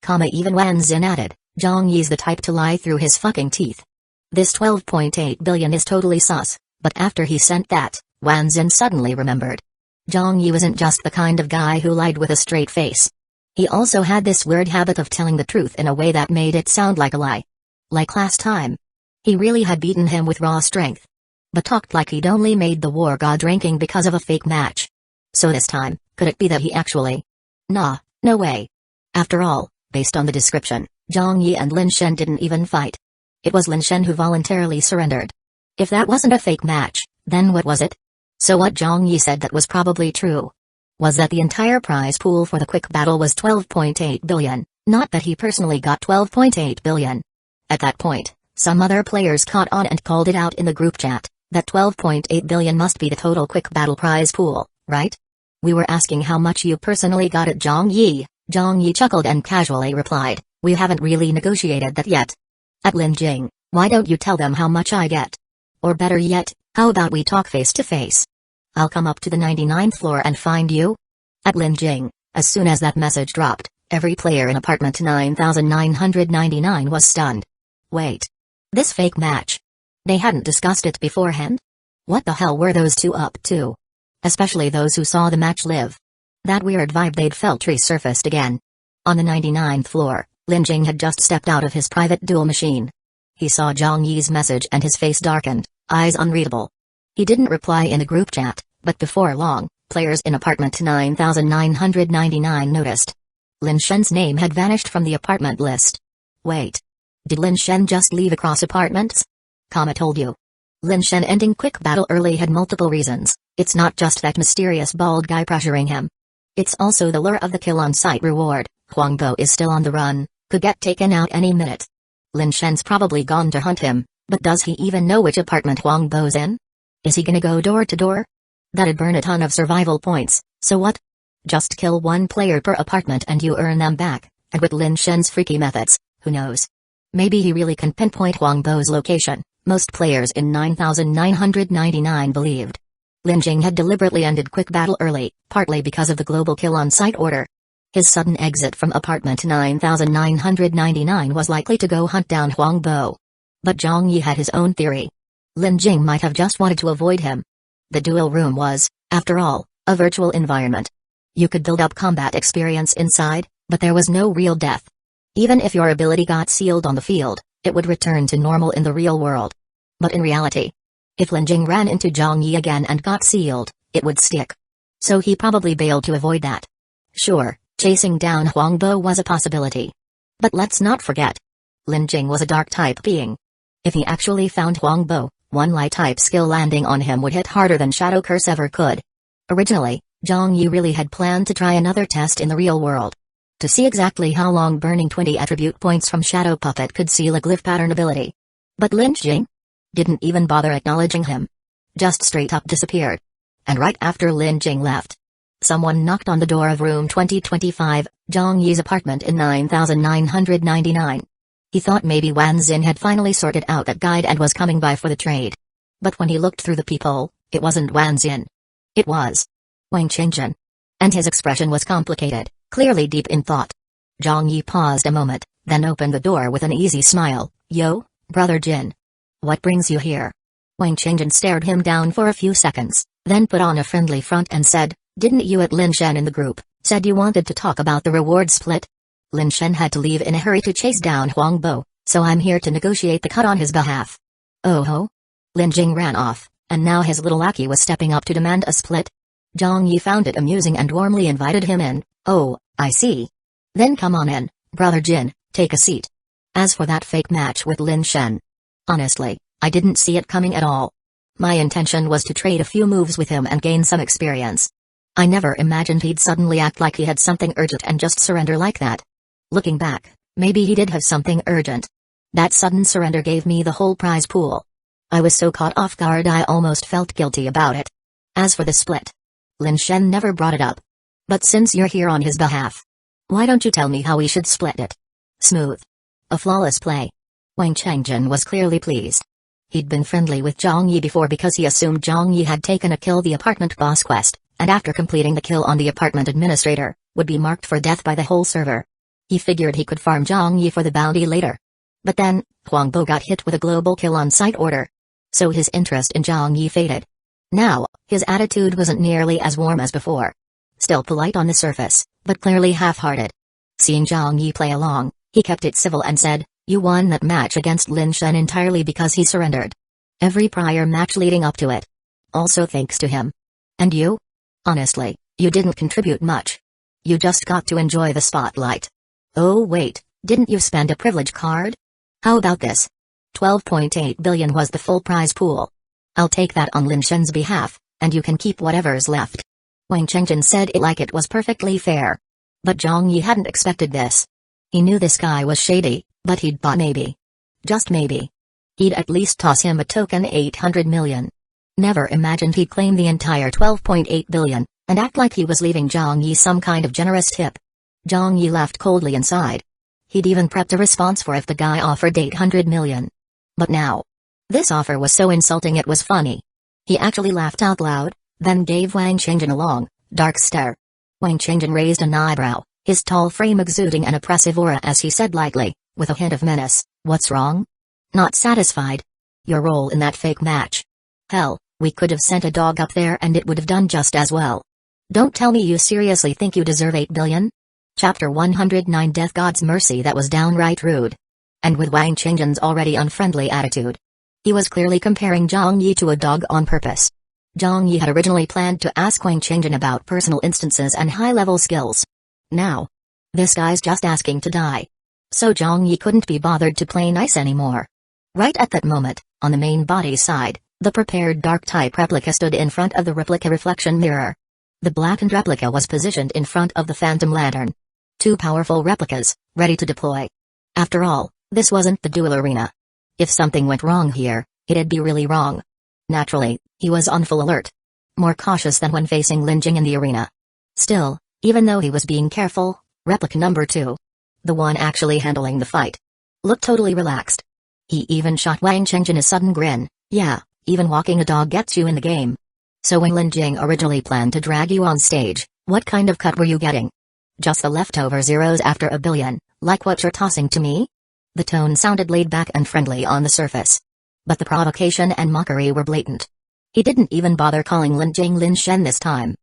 Even Wan Xin added, Zhang Yi's the type to lie through his fucking teeth. This 12.8 billion is totally sus, but after he sent that, Wan Xin suddenly remembered. Zhang Yi wasn't just the kind of guy who lied with a straight face. He also had this weird habit of telling the truth in a way that made it sound like a lie. Like last time. He really had beaten him with raw strength. But talked like he'd only made the war god ranking because of a fake match. So this time, could it be that he actually... Nah, no way. After all, based on the description, Zhang Yi and Lin Shen didn't even fight. It was Lin Shen who voluntarily surrendered. If that wasn't a fake match, then what was it? So what Zhang Yi said that was probably true was that the entire prize pool for the quick battle was 12.8 billion, not that he personally got 12.8 billion. At that point, some other players caught on and called it out in the group chat, that 12.8 billion must be the total quick battle prize pool, right? We were asking how much you personally got at Zhang Yi. Zhang Yi chuckled and casually replied, we haven't really negotiated that yet. At Lin Jing, why don't you tell them how much I get? Or better yet, how about we talk face to face? I'll come up to the 99th floor and find you. At Lin Jing, as soon as that message dropped, every player in apartment 9999 was stunned. Wait. This fake match? They hadn't discussed it beforehand? What the hell were those two up to? Especially those who saw the match live. That weird vibe they'd felt resurfaced again. On the 99th floor, Lin Jing had just stepped out of his private duel machine. He saw Zhang Yi's message and his face darkened, eyes unreadable. He didn't reply in the group chat, but before long, players in apartment 9999 noticed. Lin Shen's name had vanished from the apartment list. Wait. Did Lin Shen just leave across apartments? Told you. Lin Shen ending quick battle early had multiple reasons. It's not just that mysterious bald guy pressuring him. It's also the lure of the kill on sight reward. Huangbo is still on the run, could get taken out any minute. Lin Shen's probably gone to hunt him, but does he even know which apartment Huangbo's in? Is he gonna go door to door? That'd burn a ton of survival points, so what? Just kill one player per apartment and you earn them back, and with Lin Shen's freaky methods, who knows? Maybe he really can pinpoint Huangbo's location, most players in 9999 believed. Lin Jing had deliberately ended quick battle early, partly because of the global kill on sight order. His sudden exit from apartment 9999 was likely to go hunt down Huangbo. But Zhang Yi had his own theory. Lin Jing might have just wanted to avoid him. The duel room was, after all, a virtual environment. You could build up combat experience inside, but there was no real death. Even if your ability got sealed on the field, it would return to normal in the real world. But in reality, if Lin Jing ran into Zhang Yi again and got sealed, it would stick. So he probably bailed to avoid that. Sure, chasing down Huangbo was a possibility. But let's not forget. Lin Jing was a dark-type being. If he actually found Huangbo, one light-type skill landing on him would hit harder than Shadow Curse ever could. Originally, Zhang Yi really had planned to try another test in the real world. To see exactly how long burning 20 attribute points from Shadow Puppet could seal a glyph pattern ability. But Lin Jing didn't even bother acknowledging him. Just straight up disappeared. And right after Lin Jing left, someone knocked on the door of room 2025, Zhang Yi's apartment in 9999. He thought maybe Wan Xin had finally sorted out that guide and was coming by for the trade. But when he looked through the peephole, it wasn't Wan Xin. It was Wang Qingjin. And his expression was complicated, clearly deep in thought. Zhang Yi paused a moment, then opened the door with an easy smile. Yo, brother Jin. What brings you here? Wang Qingjin stared him down for a few seconds, then put on a friendly front and said, didn't you at Lin Shen in the group, said you wanted to talk about the reward split? Lin Shen had to leave in a hurry to chase down Huangbo, so I'm here to negotiate the cut on his behalf. Oh ho? Lin Jing ran off, and now his little lackey was stepping up to demand a split. Zhang Yi found it amusing and warmly invited him in. Oh, I see. Then come on in, brother Jin, take a seat. As for that fake match with Lin Shen, honestly, I didn't see it coming at all. My intention was to trade a few moves with him and gain some experience. I never imagined he'd suddenly act like he had something urgent and just surrender like that. Looking back, maybe he did have something urgent. That sudden surrender gave me the whole prize pool. I was so caught off guard I almost felt guilty about it. As for the split, Lin Shen never brought it up. But since you're here on his behalf, why don't you tell me how we should split it? Smooth. A flawless play. Wang Chengjin was clearly pleased. He'd been friendly with Zhang Yi before because he assumed Zhang Yi had taken a kill the apartment boss quest, and after completing the kill on the apartment administrator, would be marked for death by the whole server. He figured he could farm Zhang Yi for the bounty later. But then, Huang Bo got hit with a global kill on site order. So his interest in Zhang Yi faded. Now, his attitude wasn't nearly as warm as before. Still polite on the surface, but clearly half-hearted. Seeing Zhang Yi play along, he kept it civil and said, "You won that match against Lin Shen entirely because he surrendered. Every prior match leading up to it. Also thanks to him. And you? Honestly, you didn't contribute much. You just got to enjoy the spotlight. Oh wait, didn't you spend a privilege card? How about this? 12.8 billion was the full prize pool. I'll take that on Lin Shen's behalf, and you can keep whatever's left." Wang Chengjin said it like it was perfectly fair. But Zhang Yi hadn't expected this. He knew this guy was shady, but he'd thought maybe. Just maybe. He'd at least toss him a token 800 million. Never imagined he'd claim the entire 12.8 billion, and act like he was leaving Zhang Yi some kind of generous tip. Zhang Yi laughed coldly inside. He'd even prepped a response for if the guy offered 800 million. But now, this offer was so insulting it was funny. He actually laughed out loud, then gave Wang Chengjin a long, dark stare. Wang Chengjin raised an eyebrow, his tall frame exuding an oppressive aura as he said lightly, with a hint of menace, "What's wrong? Not satisfied? Your role in that fake match. Hell, we could have sent a dog up there and it would have done just as well. Don't tell me you seriously think you deserve 8 billion? Chapter 109 Death God's Mercy. That was downright rude. And with Wang Chengjin's already unfriendly attitude, he was clearly comparing Zhang Yi to a dog on purpose. Zhang Yi had originally planned to ask Wang Chengjin about personal instances and high-level skills. Now, this guy's just asking to die. So Zhang Yi couldn't be bothered to play nice anymore. Right at that moment, on the main body side, the prepared dark-type replica stood in front of the replica reflection mirror. The blackened replica was positioned in front of the phantom lantern. Two powerful replicas, ready to deploy. After all, this wasn't the duel arena. If something went wrong here, it'd be really wrong. Naturally, he was on full alert. More cautious than when facing Lin Jing in the arena. Still, even though he was being careful, replica number 2, the one actually handling the fight, looked totally relaxed. He even shot Wang Chengjin a sudden grin. "Yeah, even walking a dog gets you in the game. So when Lin Jing originally planned to drag you on stage, what kind of cut were you getting? Just the leftover zeros after a billion, like what you're tossing to me?" The tone sounded laid back and friendly on the surface. But the provocation and mockery were blatant. He didn't even bother calling Lin Jing Lin Shen this time.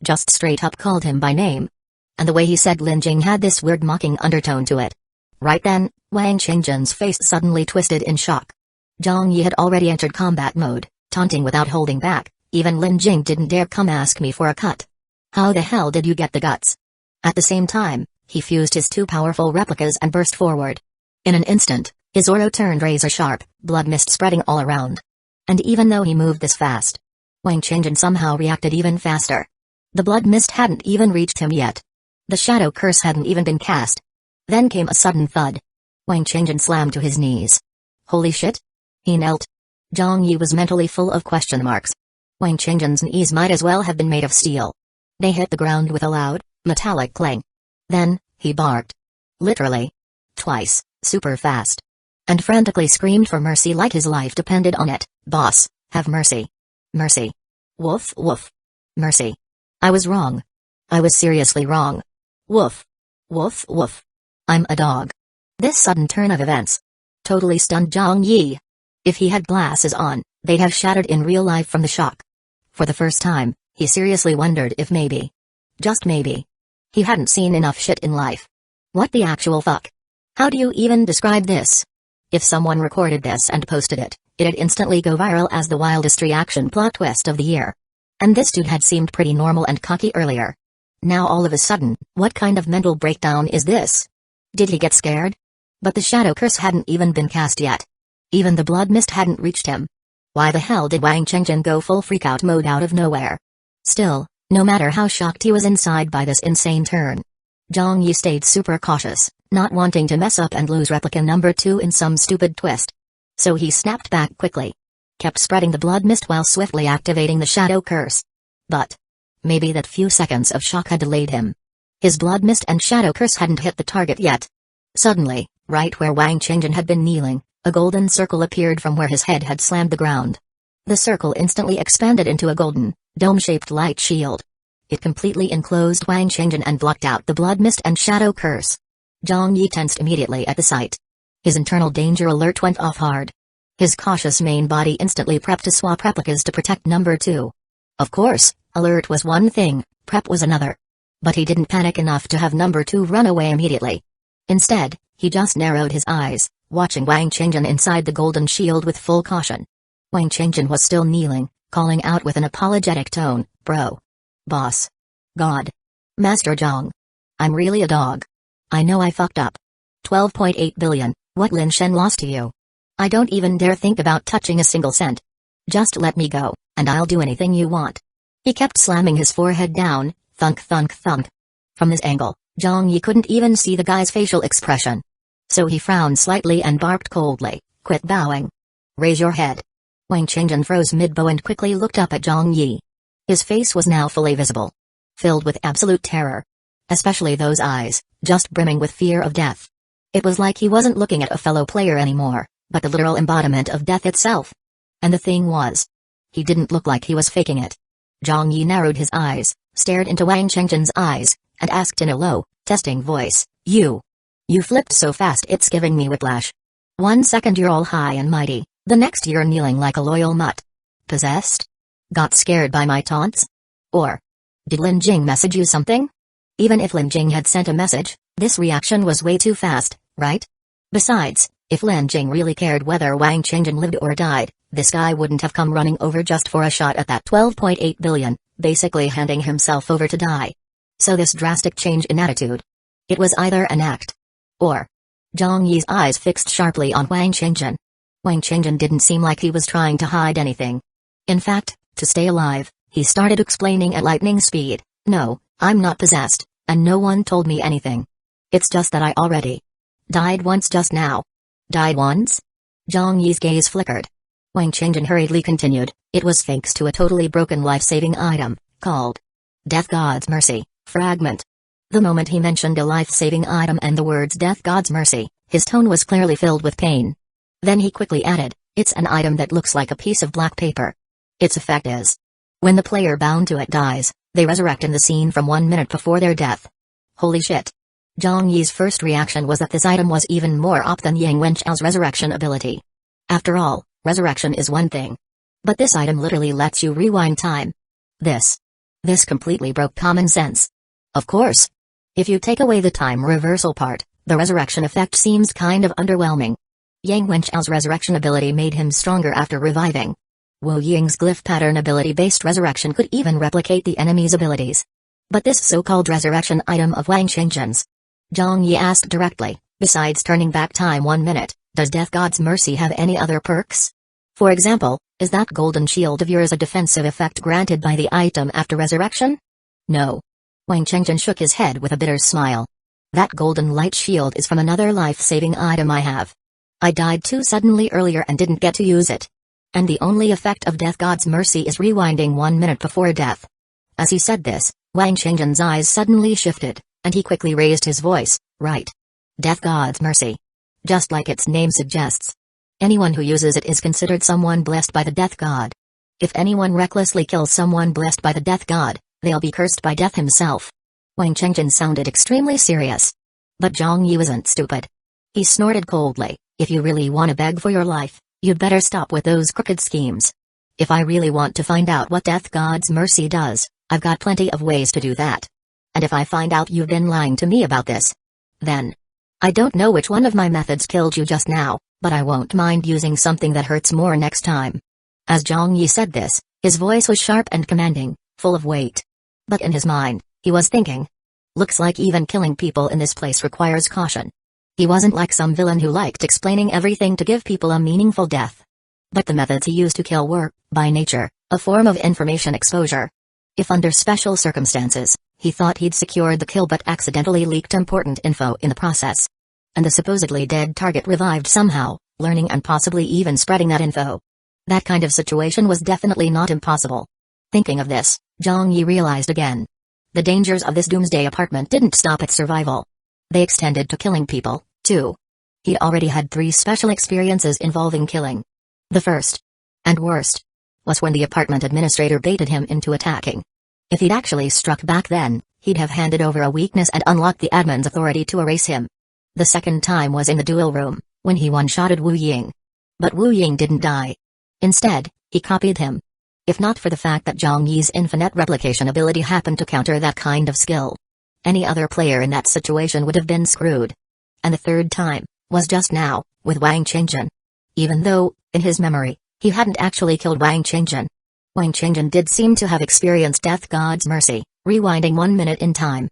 Just straight up called him by name. And the way he said Lin Jing had this weird mocking undertone to it. Right then, Wang Chengjin's face suddenly twisted in shock. Zhang Yi had already entered combat mode, taunting without holding back. "Even Lin Jing didn't dare come ask me for a cut. How the hell did you get the guts?" At the same time, he fused his two powerful replicas and burst forward. In an instant, his aura turned razor-sharp, blood mist spreading all around. And even though he moved this fast, Wang Chengjin somehow reacted even faster. The blood mist hadn't even reached him yet. The shadow curse hadn't even been cast. Then came a sudden thud. Wang Chengjin slammed to his knees. Holy shit? He knelt. Zhang Yi was mentally full of question marks. Wang Chengjin's knees might as well have been made of steel. They hit the ground with a loud, metallic clang. Then, he barked. Literally. Twice, super fast. And frantically screamed for mercy like his life depended on it. "Boss, have mercy. Mercy. Woof woof. Mercy. I was wrong. I was seriously wrong. Woof. Woof woof. I'm a dog." This sudden turn of events totally stunned Zhang Yi. If he had glasses on, they'd have shattered in real life from the shock. For the first time, he seriously wondered if maybe, just maybe, he hadn't seen enough shit in life. What the actual fuck? How do you even describe this? If someone recorded this and posted it, it'd instantly go viral as the wildest reaction plot twist of the year. And this dude had seemed pretty normal and cocky earlier. Now all of a sudden, what kind of mental breakdown is this? Did he get scared? But the shadow curse hadn't even been cast yet. Even the blood mist hadn't reached him. Why the hell did Wang Chengjin go full freakout mode out of nowhere? Still, No matter how shocked he was inside by this insane turn, Zhang Yi stayed super cautious, not wanting to mess up and lose replica number 2 in some stupid twist. So he snapped back quickly, kept spreading the blood mist while swiftly activating the shadow curse. But maybe that few seconds of shock had delayed him. His blood mist and shadow curse hadn't hit the target yet. Suddenly, right where Wang Qingjin had been kneeling, a golden circle appeared from where his head had slammed the ground. The circle instantly expanded into a golden, dome-shaped light shield. It completely enclosed Wang Qingjin and blocked out the blood mist and shadow curse. Zhang Yi tensed immediately at the sight. His internal danger alert went off hard. His cautious main body instantly prepped to swap replicas to protect number 2. Of course, alert was one thing, prep was another. But he didn't panic enough to have number 2 run away immediately. Instead, he just narrowed his eyes, watching Wang Qingjin inside the golden shield with full caution. Wang Qingjin was still kneeling, calling out with an apologetic tone, "Bro. Boss. God. Master Zhang. I'm really a dog. I know I fucked up. 12.8 billion, what Lin Shen lost to you? I don't even dare think about touching a single cent. Just let me go, and I'll do anything you want." He kept slamming his forehead down, thunk thunk thunk. From this angle, Zhang Yi couldn't even see the guy's facial expression. So he frowned slightly and barked coldly, "Quit bowing. Raise your head." Wang Qingjin froze mid-bow and quickly looked up at Zhang Yi. His face was now fully visible, filled with absolute terror. Especially those eyes, just brimming with fear of death. It was like he wasn't looking at a fellow player anymore, but the literal embodiment of death itself. And the thing was, he didn't look like he was faking it. Zhang Yi narrowed his eyes, stared into Wang Qingjin's eyes, and asked in a low, testing voice, You flipped so fast it's giving me whiplash. 1 second you're all high and mighty, the next you're kneeling like a loyal mutt. Possessed? Got scared by my taunts? Or did Lin Jing message you something? Even if Lin Jing had sent a message, this reaction was way too fast, right? Besides, if Lin Jing really cared whether Wang Qingjin lived or died, this guy wouldn't have come running over just for a shot at that 12.8 billion, basically handing himself over to die. So this drastic change in attitude, it was either an act, or Zhang Yi's eyes fixed sharply on Wang Qingjin. Wang Qingjin didn't seem like he was trying to hide anything. In fact, to stay alive, he started explaining at lightning speed, "No, I'm not possessed, and no one told me anything. It's just that I already died once just now." Died once? Zhang Yi's gaze flickered. Wang Qingjin hurriedly continued, "It was thanks to a totally broken life-saving item, called Death God's Mercy, Fragment." The moment he mentioned a life-saving item and the words Death God's Mercy, his tone was clearly filled with pain. Then he quickly added, "It's an item that looks like a piece of black paper. Its effect is, when the player bound to it dies, they resurrect in the scene from 1 minute before their death." Holy shit. Zhang Yi's first reaction was that this item was even more OP than Yang Wenchao's resurrection ability. After all, resurrection is one thing. But this item literally lets you rewind time. This completely broke common sense. Of course. If you take away the time reversal part, the resurrection effect seems kind of underwhelming. Yang Wenchao's resurrection ability made him stronger after reviving. Wu Ying's glyph pattern ability-based resurrection could even replicate the enemy's abilities. But this so-called resurrection item of Wang Qingjin's, Zhang Yi asked directly, besides turning back time 1 minute, does Death God's Mercy have any other perks? For example, is that golden shield of yours a defensive effect granted by the item after resurrection? No. Wang Qingjin shook his head with a bitter smile. That golden light shield is from another life-saving item I have. I died too suddenly earlier and didn't get to use it. And the only effect of Death God's Mercy is rewinding 1 minute before death. As he said this, Wang Qingjin's eyes suddenly shifted, and he quickly raised his voice, "Right. Death God's Mercy. Just like its name suggests. Anyone who uses it is considered someone blessed by the Death God. If anyone recklessly kills someone blessed by the Death God, they'll be cursed by death himself." Wang Qingjin sounded extremely serious. But Zhang Yi wasn't stupid. He snorted coldly, "If you really want to beg for your life, you'd better stop with those crooked schemes. If I really want to find out what Death God's Mercy does, I've got plenty of ways to do that. And if I find out you've been lying to me about this, then I don't know which one of my methods killed you just now, but I won't mind using something that hurts more next time." As Zhang Yi said this, his voice was sharp and commanding, full of weight. But in his mind, he was thinking, looks like even killing people in this place requires caution. He wasn't like some villain who liked explaining everything to give people a meaningful death. But the methods he used to kill were, by nature, a form of information exposure. If under special circumstances, he thought he'd secured the kill but accidentally leaked important info in the process. And the supposedly dead target revived somehow, learning and possibly even spreading that info. That kind of situation was definitely not impossible. Thinking of this, Zhang Yi realized again. The dangers of this Doomsday apartment didn't stop at survival. They extended to killing people, too. He'd already had 3 special experiences involving killing. The first, and worst, was when the apartment administrator baited him into attacking. If he'd actually struck back then, he'd have handed over a weakness and unlocked the admin's authority to erase him. The second time was in the duel room, when he one-shotted Wu Ying. But Wu Ying didn't die. Instead, he copied him. If not for the fact that Zhang Yi's infinite replication ability happened to counter that kind of skill, any other player in that situation would have been screwed. And the third time was just now, with Wang Qingjun. Even though, in his memory, he hadn't actually killed Wang Qingjun. Wang Qingjun did seem to have experienced Death God's mercy, rewinding 1 minute in time.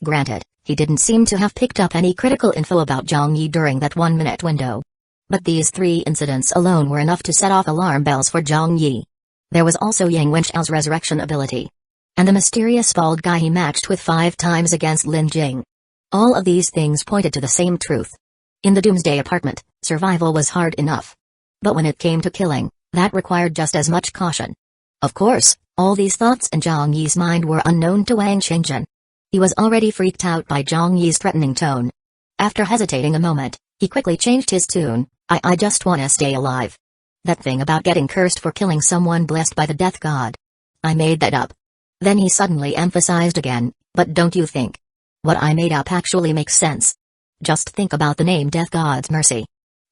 Granted, he didn't seem to have picked up any critical info about Zhang Yi during that 1 minute window. But these 3 incidents alone were enough to set off alarm bells for Zhang Yi. There was also Yang Wenxiao's resurrection ability. And the mysterious bald guy he matched with 5 times against Lin Jing. All of these things pointed to the same truth. In the Doomsday apartment, survival was hard enough. But when it came to killing, that required just as much caution. Of course, all these thoughts in Zhang Yi's mind were unknown to Wang Qingjun. He was already freaked out by Zhang Yi's threatening tone. After hesitating a moment, he quickly changed his tune. I just wanna stay alive. That thing about getting cursed for killing someone blessed by the death god. I made that up. Then he suddenly emphasized again, but don't you think what I made up actually makes sense? Just think about the name Death God's Mercy.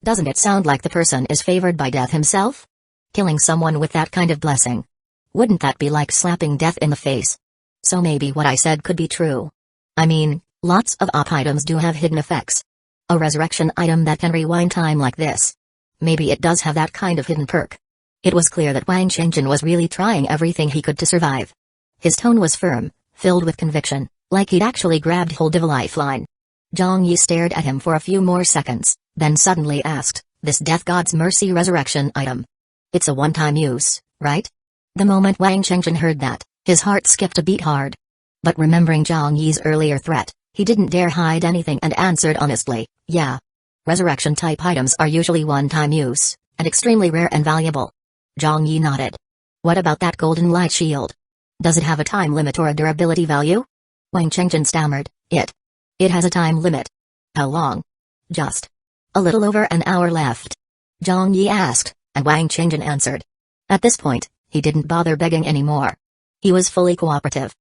Doesn't it sound like the person is favored by death himself? Killing someone with that kind of blessing. Wouldn't that be like slapping death in the face? So maybe what I said could be true. I mean, lots of op items do have hidden effects. A resurrection item that can rewind time like this. Maybe it does have that kind of hidden perk. It was clear that Wang Qingjun was really trying everything he could to survive. His tone was firm, filled with conviction, like he'd actually grabbed hold of a lifeline. Zhang Yi stared at him for a few more seconds, then suddenly asked, "This Death God's Mercy resurrection item. It's a one-time use, right?" The moment Wang Qingjun heard that, his heart skipped a beat hard. But remembering Zhang Yi's earlier threat, he didn't dare hide anything and answered honestly, "Yeah. Resurrection-type items are usually one-time use, and extremely rare and valuable." Zhang Yi nodded. "What about that golden light shield? Does it have a time limit or a durability value?" Wang Qingjun stammered, It has a time limit." "How long?" "Just a little over an hour left." Zhang Yi asked, and Wang Qingjun answered. At this point, he didn't bother begging anymore. He was fully cooperative.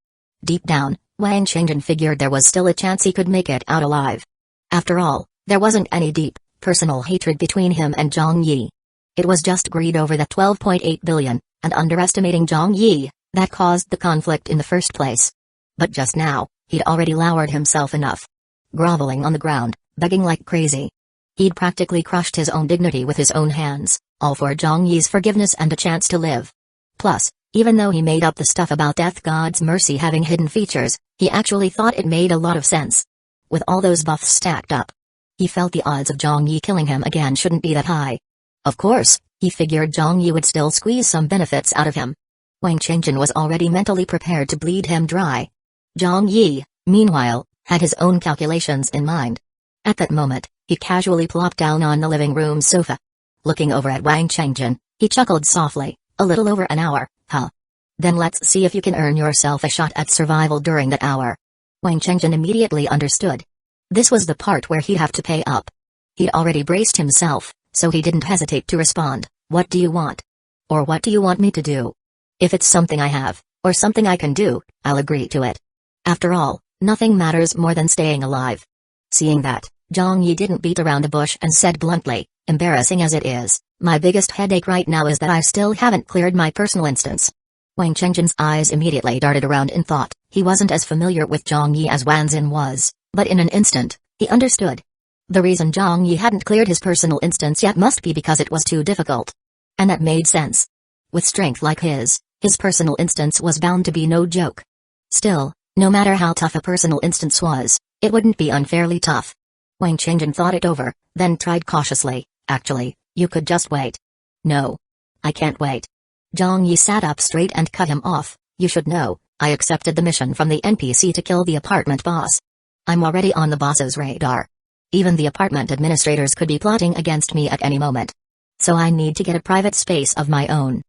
Deep down, Wang Qingjun figured there was still a chance he could make it out alive. After all, there wasn't any deep, personal hatred between him and Zhang Yi. It was just greed over that 12.8 billion, and underestimating Zhang Yi, that caused the conflict in the first place. But just now, he'd already lowered himself enough. Groveling on the ground, begging like crazy. He'd practically crushed his own dignity with his own hands, all for Zhang Yi's forgiveness and a chance to live. Plus, even though he made up the stuff about Death God's Mercy having hidden features, he actually thought it made a lot of sense. With all those buffs stacked up, he felt the odds of Zhang Yi killing him again shouldn't be that high. Of course, he figured Zhang Yi would still squeeze some benefits out of him. Wang Qingjun was already mentally prepared to bleed him dry. Zhang Yi, meanwhile, had his own calculations in mind. At that moment, he casually plopped down on the living room sofa. Looking over at Wang Qingjun, he chuckled softly, "A little over an hour, huh? Then let's see if you can earn yourself a shot at survival during that hour." Wang Qingjun immediately understood. This was the part where he'd have to pay up. He'd already braced himself, so he didn't hesitate to respond, "What do you want? Or what do you want me to do? If it's something I have, or something I can do, I'll agree to it. After all, nothing matters more than staying alive." Seeing that, Zhang Yi didn't beat around the bush and said bluntly, "Embarrassing as it is, my biggest headache right now is that I still haven't cleared my personal instance." Wang Qingjun's eyes immediately darted around in thought. He wasn't as familiar with Zhang Yi as Wan Xin was, but in an instant, he understood. The reason Zhang Yi hadn't cleared his personal instance yet must be because it was too difficult. And that made sense. With strength like his personal instance was bound to be no joke. Still, no matter how tough a personal instance was, it wouldn't be unfairly tough. Wang Qingjun thought it over, then tried cautiously, "Actually, you could just wait." "No. I can't wait." Zhang Yi sat up straight and cut him off. "You should know, I accepted the mission from the NPC to kill the apartment boss. I'm already on the boss's radar. Even the apartment administrators could be plotting against me at any moment. So I need to get a private space of my own.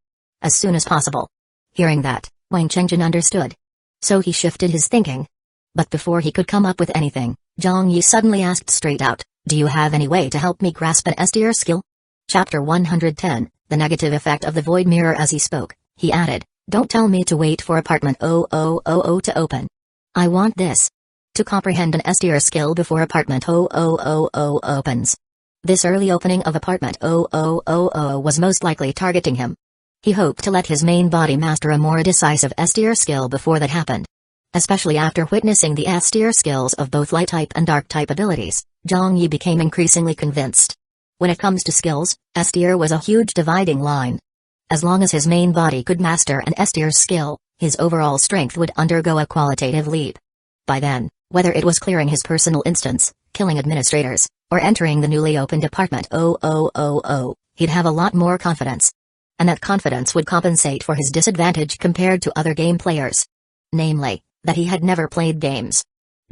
As soon as possible. Hearing that, Wang Chengjin understood. So he shifted his thinking. But before he could come up with anything, Zhang Yi suddenly asked straight out, "Do you have any way to help me grasp an S-tier skill?" Chapter 110, The Negative Effect of the Void Mirror. As he spoke, he added, "Don't tell me to wait for apartment 0000 to open. I want this. To comprehend an S-tier skill before apartment 0000 opens." This early opening of apartment 0000 was most likely targeting him. He hoped to let his main body master a more decisive S-tier skill before that happened. Especially after witnessing the S-tier skills of both light-type and dark-type abilities, Zhang Yi became increasingly convinced. When it comes to skills, S-tier was a huge dividing line. As long as his main body could master an S-tier skill, his overall strength would undergo a qualitative leap. By then, whether it was clearing his personal instance, killing administrators, or entering the newly opened apartment 0000, he'd have a lot more confidence. And that confidence would compensate for his disadvantage compared to other game players. Namely, that he had never played games.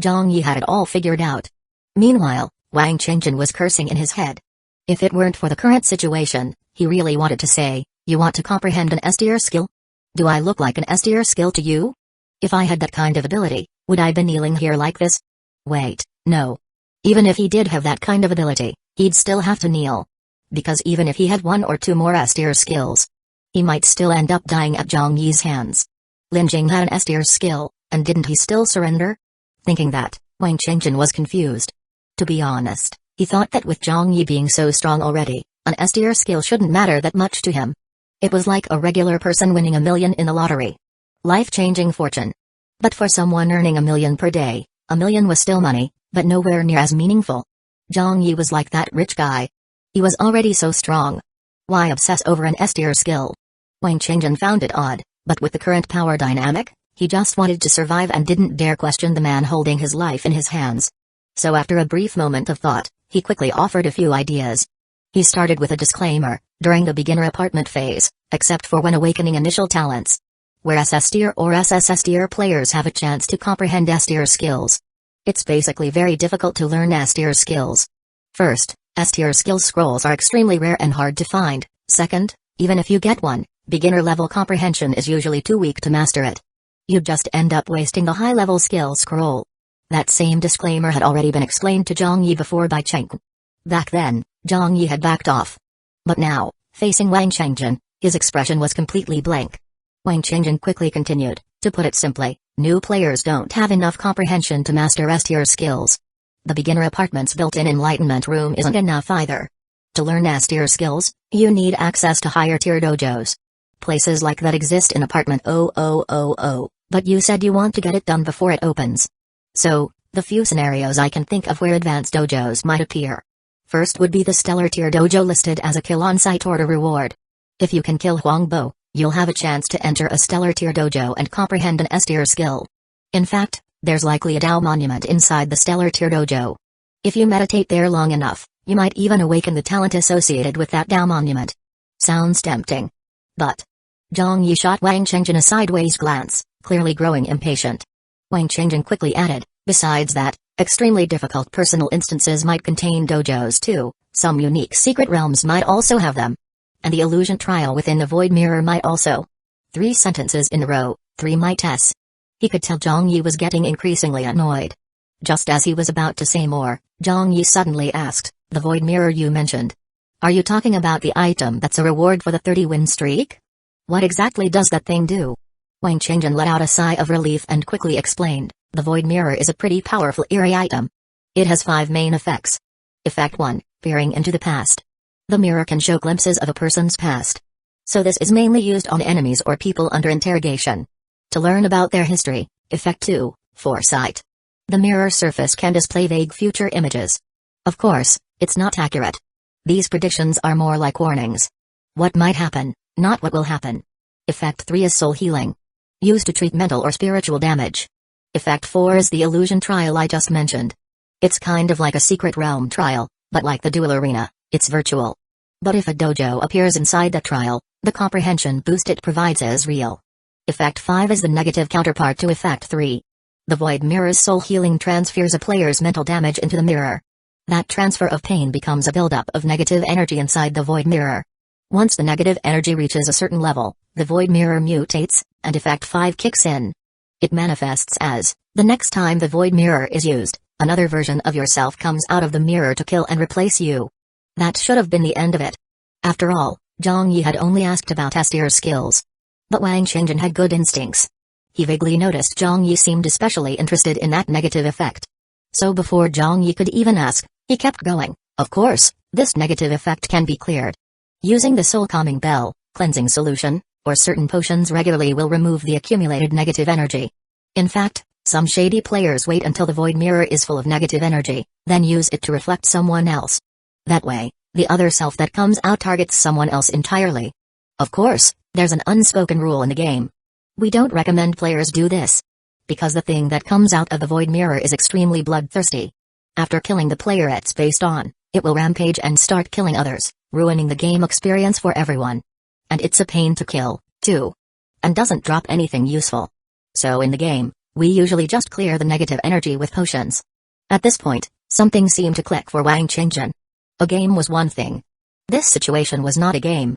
Zhang Yi had it all figured out. Meanwhile, Wang Chengjin was cursing in his head. If it weren't for the current situation, he really wanted to say, "You want to comprehend an S-tier skill? Do I look like an S-tier skill to you? If I had that kind of ability, would I be kneeling here like this?" Wait, no. Even if he did have that kind of ability, he'd still have to kneel. Because even if he had one or two more S-tier skills, he might still end up dying at Zhang Yi's hands. Lin Jing had an S-tier skill, and didn't he still surrender? Thinking that, Wang Chengjin was confused. To be honest, he thought that with Zhang Yi being so strong already, an S-tier skill shouldn't matter that much to him. It was like a regular person winning $1 million in the lottery. Life-changing fortune. But for someone earning $1 million per day, $1 million was still money, but nowhere near as meaningful. Zhang Yi was like that rich guy. He was already so strong. Why obsess over an S-tier skill? Wang Chengjin found it odd, but with the current power dynamic, he just wanted to survive and didn't dare question the man holding his life in his hands. So after a brief moment of thought, he quickly offered a few ideas. He started with a disclaimer: during the beginner apartment phase, except for when awakening initial talents, whereas S-tier or SS-tier players have a chance to comprehend S-tier skills. It's basically very difficult to learn S-tier skills. First, S-tier skill scrolls are extremely rare and hard to find. Second, even if you get one, beginner-level comprehension is usually too weak to master it. You'd just end up wasting the high-level skill scroll. That same disclaimer had already been explained to Zhang Yi before by Cheng. Back then, Zhang Yi had backed off. But now, facing Wang Chengjin, his expression was completely blank. Wang Chengjin quickly continued, "To put it simply, new players don't have enough comprehension to master S-tier skills. The beginner apartment's built-in enlightenment room isn't enough either. To learn S-tier skills, you need access to higher-tier dojos. Places like that exist in apartment 0000, but you said you want to get it done before it opens. So, the few scenarios I can think of where advanced dojos might appear. First would be the stellar tier dojo listed as a kill on-site order reward. If you can kill Huangbo, you'll have a chance to enter a stellar tier dojo and comprehend an S-tier skill. In fact, there's likely a Dao monument inside the stellar tier dojo. If you meditate there long enough, you might even awaken the talent associated with that Dao monument. Sounds tempting. But Zhang Yi shot Wang Chengjin a sideways glance, clearly growing impatient. Wang Chengjin quickly added, "Besides that, extremely difficult personal instances might contain dojos too, some unique secret realms might also have them. And the illusion trial within the void mirror might also." 3 sentences in a row, 3 mights. He could tell Zhang Yi was getting increasingly annoyed. Just as he was about to say more, Zhang Yi suddenly asked, "The void mirror you mentioned. Are you talking about the item that's a reward for the 30-win streak? What exactly does that thing do?" Wang Chengjin let out a sigh of relief and quickly explained, "The void mirror is a pretty powerful eerie item. It has 5 main effects. Effect 1, peering into the past. The mirror can show glimpses of a person's past. So this is mainly used on enemies or people under interrogation. To learn about their history. Effect 2, foresight. The mirror surface can display vague future images. Of course, it's not accurate. These predictions are more like warnings. What might happen, not what will happen. Effect 3 is soul healing. Used to treat mental or spiritual damage. Effect 4 is the illusion trial I just mentioned. It's kind of like a secret realm trial, but like the duel arena, it's virtual. But if a dojo appears inside the trial, the comprehension boost it provides is real. Effect 5 is the negative counterpart to Effect 3. The Void Mirror's soul healing transfers a player's mental damage into the mirror. That transfer of pain becomes a buildup of negative energy inside the Void Mirror. Once the negative energy reaches a certain level, the Void Mirror mutates, and Effect 5 kicks in. It manifests as, the next time the Void Mirror is used, another version of yourself comes out of the mirror to kill and replace you. That should have been the end of it. After all, Zhang Yi had only asked about S tier skills. But Wang Qingjin had good instincts. He vaguely noticed Zhang Yi seemed especially interested in that negative effect. So before Zhang Yi could even ask, he kept going. Of course, this negative effect can be cleared. Using the soul calming bell, cleansing solution, or certain potions regularly will remove the accumulated negative energy. In fact, some shady players wait until the Void Mirror is full of negative energy, then use it to reflect someone else. That way, the other self that comes out targets someone else entirely. Of course, there's an unspoken rule in the game. We don't recommend players do this. Because the thing that comes out of the Void Mirror is extremely bloodthirsty. After killing the player it's based on, it will rampage and start killing others, ruining the game experience for everyone. And it's a pain to kill, too. And doesn't drop anything useful. So in the game, we usually just clear the negative energy with potions. At this point, something seemed to click for Wang Qingjin. A game was one thing. This situation was not a game.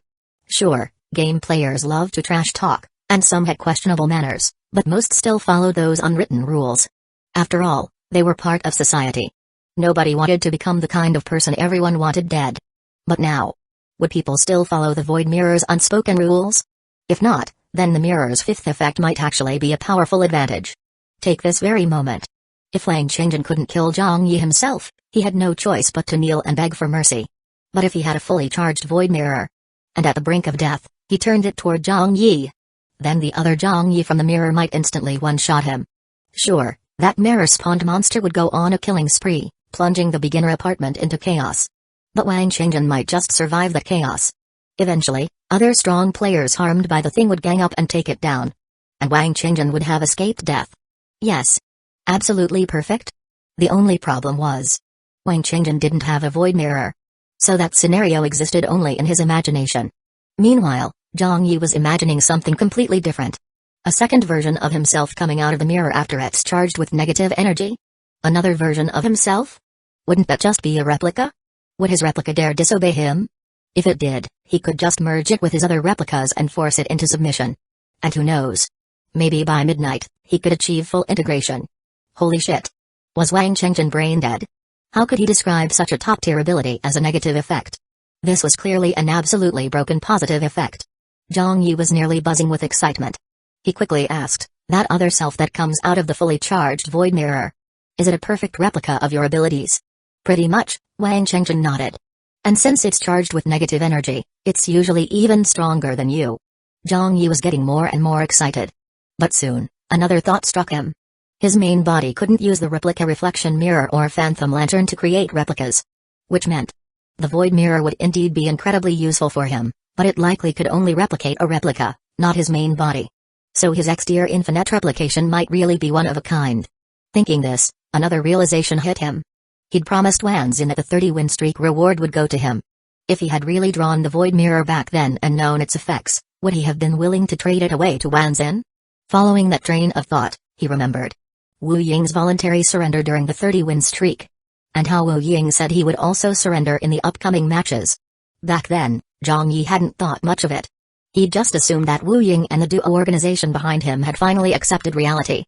Sure, game players love to trash talk, and some had questionable manners, but most still followed those unwritten rules. After all, they were part of society. Nobody wanted to become the kind of person everyone wanted dead. But now, would people still follow the Void Mirror's unspoken rules? If not, then the mirror's fifth effect might actually be a powerful advantage. Take this very moment. If Wang Qingjin couldn't kill Zhang Yi himself, he had no choice but to kneel and beg for mercy. But if he had a fully charged Void Mirror, and at the brink of death, he turned it toward Zhang Yi, then the other Zhang Yi from the mirror might instantly one-shot him. Sure, that mirror-spawned monster would go on a killing spree, plunging the beginner apartment into chaos. But Wang Qingjin might just survive the chaos. Eventually, other strong players harmed by the thing would gang up and take it down. And Wang Qingjin would have escaped death. Yes. Absolutely perfect? The only problem was, Wang Qingjin didn't have a Void Mirror. So that scenario existed only in his imagination. Meanwhile, Zhang Yi was imagining something completely different. A second version of himself coming out of the mirror after it's charged with negative energy? Another version of himself? Wouldn't that just be a replica? Would his replica dare disobey him? If it did, he could just merge it with his other replicas and force it into submission. And who knows? Maybe by midnight, he could achieve full integration. Holy shit. Was Wang Qingjin brain dead? How could he describe such a top-tier ability as a negative effect? This was clearly an absolutely broken positive effect. Zhang Yi was nearly buzzing with excitement. He quickly asked, that other self that comes out of the fully charged Void Mirror, is it a perfect replica of your abilities? Pretty much, Wang Qingjin nodded. And since it's charged with negative energy, it's usually even stronger than you. Zhang Yi was getting more and more excited. But soon, another thought struck him. His main body couldn't use the replica reflection mirror or phantom lantern to create replicas. Which meant, the Void Mirror would indeed be incredibly useful for him, but it likely could only replicate a replica, not his main body. So his X-tier infinite replication might really be one of a kind. Thinking this, another realization hit him. He'd promised Wanzin that the 30-win streak reward would go to him. If he had really drawn the Void Mirror back then and known its effects, would he have been willing to trade it away to Wanzin? Following that train of thought, he remembered Wu Ying's voluntary surrender during the 30-win streak. And how Wu Ying said he would also surrender in the upcoming matches. Back then, Zhang Yi hadn't thought much of it. He'd just assumed that Wu Ying and the duo organization behind him had finally accepted reality.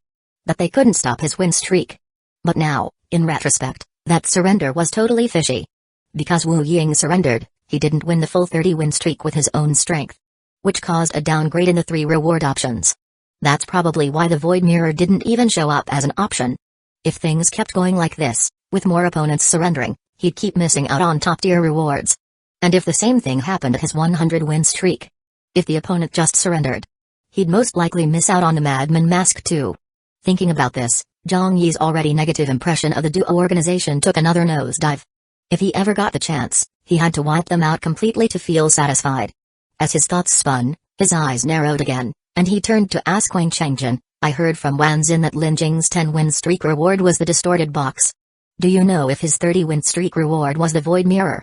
That they couldn't stop his win streak. But now, in retrospect, that surrender was totally fishy. Because Wu Ying surrendered, he didn't win the full 30-win streak with his own strength. Which caused a downgrade in the 3 reward options. That's probably why the Void Mirror didn't even show up as an option. If things kept going like this, with more opponents surrendering, he'd keep missing out on top-tier rewards. And if the same thing happened at his 100-win streak, if the opponent just surrendered, he'd most likely miss out on the Madman Mask too. Thinking about this, Zhang Yi's already negative impression of the duo organization took another nosedive. If he ever got the chance, he had to wipe them out completely to feel satisfied. As his thoughts spun, his eyes narrowed again, and he turned to ask Wang Qingjin, I heard from Wanzin that Lin Jing's 10-win streak reward was the distorted box. Do you know if his 30-win streak reward was the Void Mirror?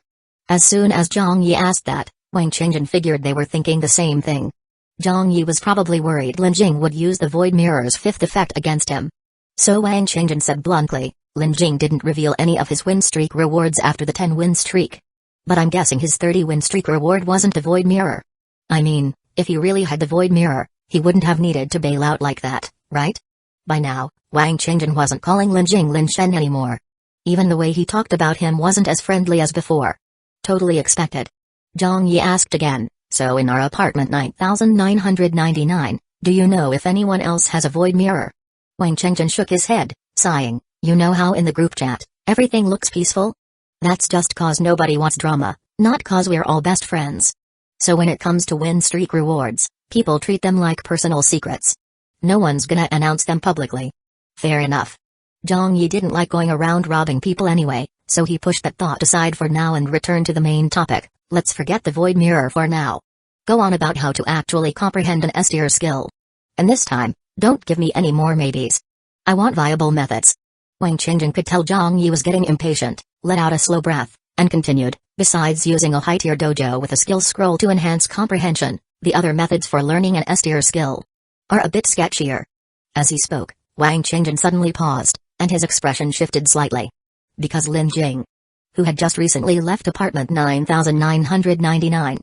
As soon as Zhang Yi asked that, Wang Qingjin figured they were thinking the same thing. Zhang Yi was probably worried Lin Jing would use the Void Mirror's fifth effect against him. So Wang Changjin said bluntly, Lin Jing didn't reveal any of his win streak rewards after the 10-win streak. But I'm guessing his 30-win streak reward wasn't the Void Mirror. I mean, if he really had the Void Mirror, he wouldn't have needed to bail out like that, right? By now, Wang Changjin wasn't calling Lin Jing Lin Shen anymore. Even the way he talked about him wasn't as friendly as before. Totally expected. Zhang Yi asked again, so in our apartment 9999, do you know if anyone else has a Void Mirror? Wang Changjin shook his head, sighing, you know how in the group chat, everything looks peaceful? That's just cause nobody wants drama, not cause we're all best friends. So when it comes to win streak rewards, people treat them like personal secrets. No one's gonna announce them publicly. Fair enough. Zhang Yi didn't like going around robbing people anyway, so he pushed that thought aside for now and returned to the main topic. Let's forget the Void Mirror for now. Go on about how to actually comprehend an S-tier skill. And this time, don't give me any more maybes. I want viable methods. Wang Changjin could tell Zhang Yi was getting impatient, let out a slow breath, and continued, besides using a high-tier dojo with a skill scroll to enhance comprehension, the other methods for learning an S-tier skill are a bit sketchier. As he spoke, Wang Changjin suddenly paused, and his expression shifted slightly. Because Lin Jing, who had just recently left apartment 9999,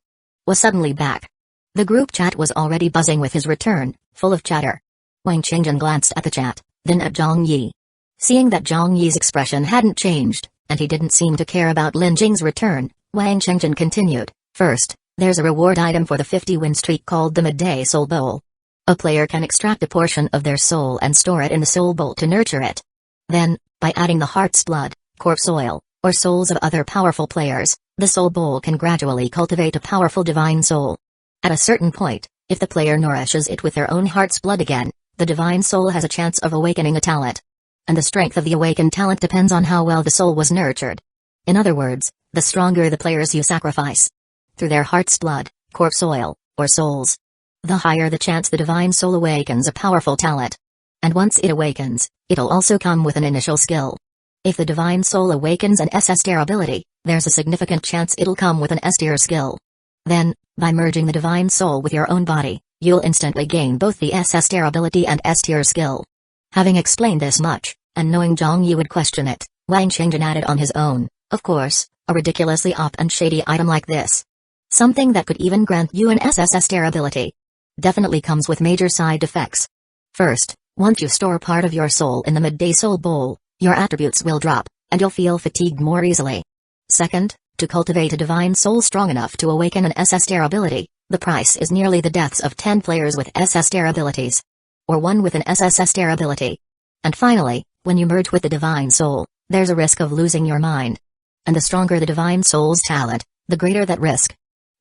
was suddenly back. The group chat was already buzzing with his return, full of chatter. Wang Changjin glanced at the chat, then at Zhang Yi. Seeing that Zhang Yi's expression hadn't changed, and he didn't seem to care about Lin Jing's return, Wang Changjin continued, first, there's a reward item for the 50-win streak called the Midday Soul Bowl. A player can extract a portion of their soul and store it in the soul bowl to nurture it. Then, by adding the heart's blood, corpse oil, or souls of other powerful players, the soul bowl can gradually cultivate a powerful divine soul. At a certain point, if the player nourishes it with their own heart's blood again, the divine soul has a chance of awakening a talent. And the strength of the awakened talent depends on how well the soul was nurtured. In other words, the stronger the players you sacrifice through their heart's blood, corpse oil, or souls, the higher the chance the divine soul awakens a powerful talent. And once it awakens, it'll also come with an initial skill. If the divine soul awakens an SS-tier ability, there's a significant chance it'll come with an S-tier skill. Then, by merging the divine soul with your own body, you'll instantly gain both the SS-tier ability and S-tier skill. Having explained this much, and knowing Zhang Yi would question it, Wang Changjin added on his own, of course, a ridiculously OP and shady item like this. Something that could even grant you an SS-tier ability. Definitely comes with major side effects. First, once you store part of your soul in the Midday Soul Bowl, your attributes will drop, and you'll feel fatigued more easily. Second, to cultivate a divine soul strong enough to awaken an SS-tier ability, the price is nearly the deaths of 10 players with SS-tier abilities. Or one with an SS-tier ability. And finally, when you merge with the divine soul, there's a risk of losing your mind. And the stronger the divine soul's talent, the greater that risk.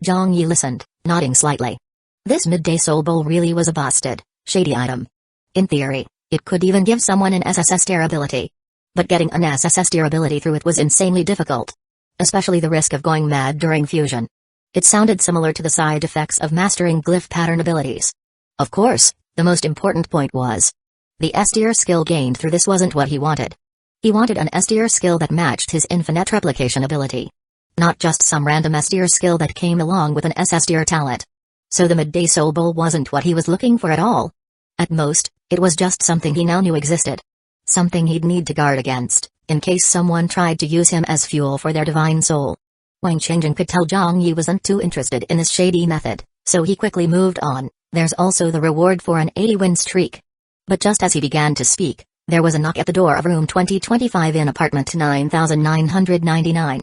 Zhang Yi listened, nodding slightly. This Midday Soul Bowl really was a busted, shady item. In theory, it could even give someone an SS-tier ability. But getting an SS-tier ability through it was insanely difficult. Especially the risk of going mad during fusion. It sounded similar to the side effects of mastering glyph pattern abilities. Of course, the most important point was, the S-tier skill gained through this wasn't what he wanted. He wanted an S-tier skill that matched his infinite replication ability. Not just some random S-tier skill that came along with an SS-tier talent. So the Midday Soul Bowl wasn't what he was looking for at all. At most, it was just something he now knew existed. Something he'd need to guard against, in case someone tried to use him as fuel for their divine soul. Wang Changjin could tell Zhang Yi wasn't too interested in this shady method, so he quickly moved on. There's also the reward for an 80-win streak. But just as he began to speak, there was a knock at the door of room 2025 in apartment 9999.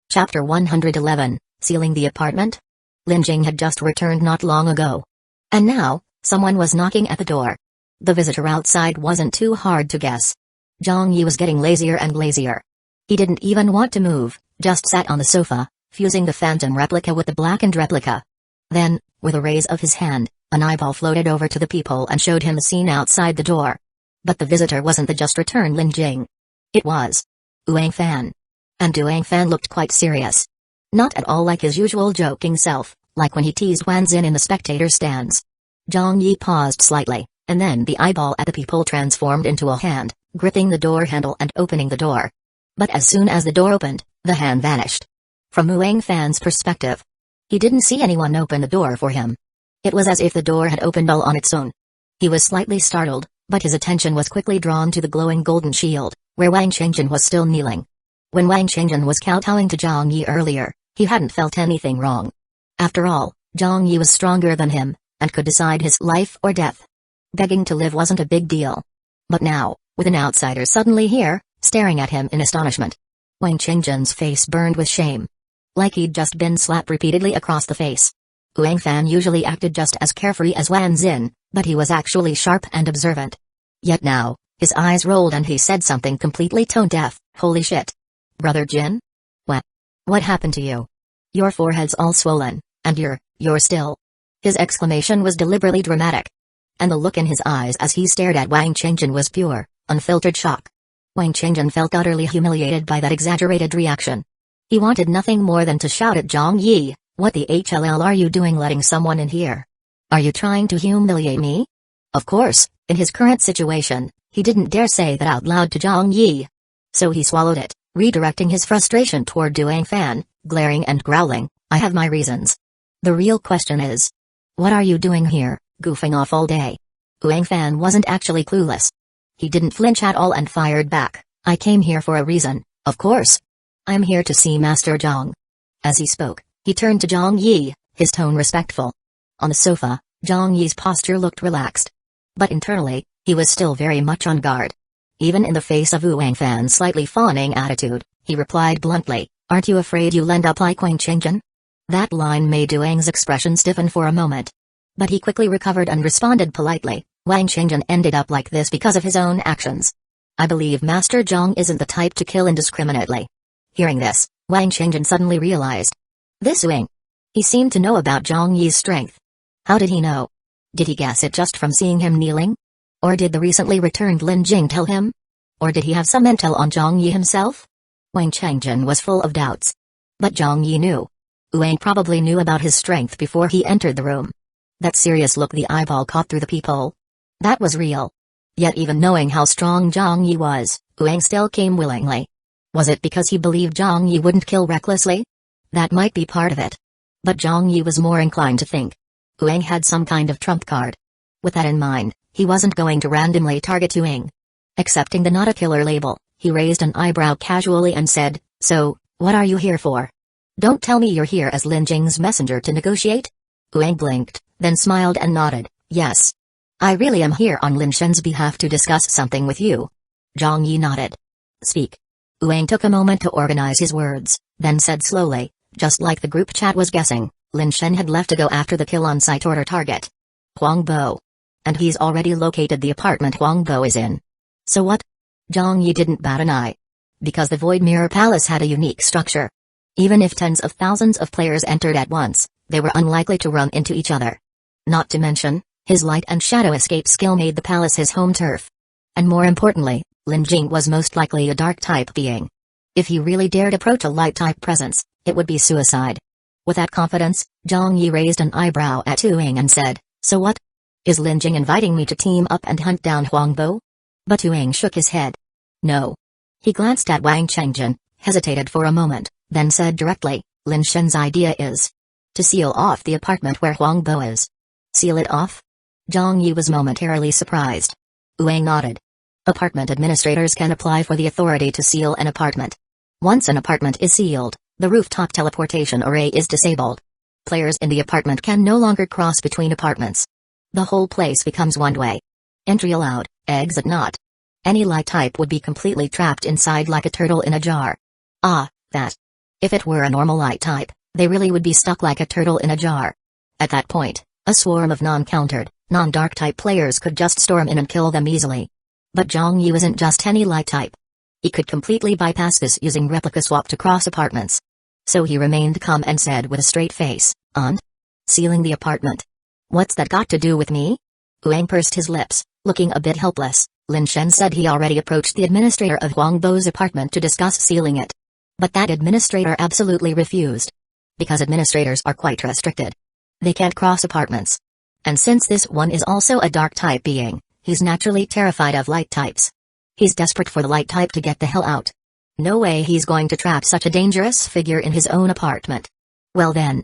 Chapter 111, Sealing the Apartment? Lin Jing had just returned not long ago. And now, someone was knocking at the door. The visitor outside wasn't too hard to guess. Zhang Yi was getting lazier and lazier. He didn't even want to move, just sat on the sofa, fusing the phantom replica with the blackened replica. Then, with a raise of his hand, an eyeball floated over to the peephole and showed him a scene outside the door. But the visitor wasn't the just-returned Lin Jing. It was Wang Fan. And Wang Fan looked quite serious. Not at all like his usual joking self, like when he teased Wan Xin in the spectator stands. Zhang Yi paused slightly, and then the eyeball at the peephole transformed into a hand, gripping the door handle and opening the door. But as soon as the door opened, the hand vanished. From Wang Fan's perspective, he didn't see anyone open the door for him. It was as if the door had opened all on its own. He was slightly startled, but his attention was quickly drawn to the glowing golden shield, where Wang Changjin was still kneeling. When Wang Changjin was kowtowing to Zhang Yi earlier, he hadn't felt anything wrong. After all, Zhang Yi was stronger than him, and could decide his life or death. Begging to live wasn't a big deal. But now, with an outsider suddenly here, staring at him in astonishment, Wang Changjin's face burned with shame. Like he'd just been slapped repeatedly across the face. Wang Fan usually acted just as carefree as Wan Xin, but he was actually sharp and observant. Yet now, his eyes rolled and he said something completely tone-deaf. Holy shit. Brother Jin? What happened to you? Your forehead's all swollen, and you're still. His exclamation was deliberately dramatic. And the look in his eyes as he stared at Wang Changjin was pure, unfiltered shock. Wang Changjin felt utterly humiliated by that exaggerated reaction. He wanted nothing more than to shout at Zhang Yi, "What the HLL are you doing letting someone in here? Are you trying to humiliate me?" Of course, in his current situation, he didn't dare say that out loud to Zhang Yi. So he swallowed it, redirecting his frustration toward Duang Fan, glaring and growling, "I have my reasons. The real question is, what are you doing here, goofing off all day?" Duang Fan wasn't actually clueless. He didn't flinch at all and fired back, "I came here for a reason, of course. I'm here to see Master Zhang." As he spoke, he turned to Zhang Yi, his tone respectful. On the sofa, Zhang Yi's posture looked relaxed. But internally, he was still very much on guard. Even in the face of Wang Fan's slightly fawning attitude, he replied bluntly, "Aren't you afraid you'll end up like Wang Changjin?" That line made Duang's expression stiffen for a moment. But he quickly recovered and responded politely, "Wang Changjin ended up like this because of his own actions. I believe Master Zhang isn't the type to kill indiscriminately." Hearing this, Wang Changjin suddenly realized. This Wang. He seemed to know about Zhang Yi's strength. How did he know? Did he guess it just from seeing him kneeling? Or did the recently returned Lin Jing tell him? Or did he have some intel on Zhang Yi himself? Wang Changjin was full of doubts. But Zhang Yi knew. Wang probably knew about his strength before he entered the room. That serious look the eyeball caught through the peephole. That was real. Yet even knowing how strong Zhang Yi was, Wang still came willingly. Was it because he believed Zhang Yi wouldn't kill recklessly? That might be part of it. But Zhang Yi was more inclined to think Wang had some kind of trump card. With that in mind, he wasn't going to randomly target Wang. Accepting the not a killer label, he raised an eyebrow casually and said, "So, what are you here for? Don't tell me you're here as Lin Jing's messenger to negotiate?" Wang blinked, then smiled and nodded, "Yes. I really am here on Lin Shen's behalf to discuss something with you." Zhang Yi nodded. "Speak." Wang took a moment to organize his words, then said slowly, just like the group chat was guessing, Lin Shen had left to go after the kill-on-site order target. Huang Bo. And he's already located the apartment Huang Bo is in. So what? Zhang Yi didn't bat an eye. Because the Void Mirror Palace had a unique structure. Even if tens of thousands of players entered at once, they were unlikely to run into each other. Not to mention, his light and shadow escape skill made the palace his home turf. And more importantly, Lin Jing was most likely a dark-type being. If he really dared approach a light-type presence, it would be suicide. With that confidence, Zhang Yi raised an eyebrow at Tuang and said, "So what? Is Lin Jing inviting me to team up and hunt down Huang Bo?" But Tuang shook his head. "No." He glanced at Wang Changjin, hesitated for a moment, then said directly, "Lin Shen's idea is to seal off the apartment where Huang Bo is." Seal it off? Zhang Yi was momentarily surprised. Wang nodded. Apartment administrators can apply for the authority to seal an apartment. Once an apartment is sealed, the rooftop teleportation array is disabled. Players in the apartment can no longer cross between apartments. The whole place becomes one-way. Entry allowed, exit not. Any light type would be completely trapped inside like a turtle in a jar. That. If it were a normal light type, they really would be stuck like a turtle in a jar. At that point, a swarm of non-countered, non-dark type players could just storm in and kill them easily. But Zhang Yi wasn't just any light type. He could completely bypass this using replica swap to cross apartments. So he remained calm and said with a straight face, sealing the apartment. What's that got to do with me?" Wang pursed his lips, looking a bit helpless. Lin Shen said he already approached the administrator of Huang Bo's apartment to discuss sealing it. But that administrator absolutely refused. Because administrators are quite restricted. They can't cross apartments. And since this one is also a dark type being, he's naturally terrified of light types. He's desperate for the light type to get the hell out. No way he's going to trap such a dangerous figure in his own apartment. Well then.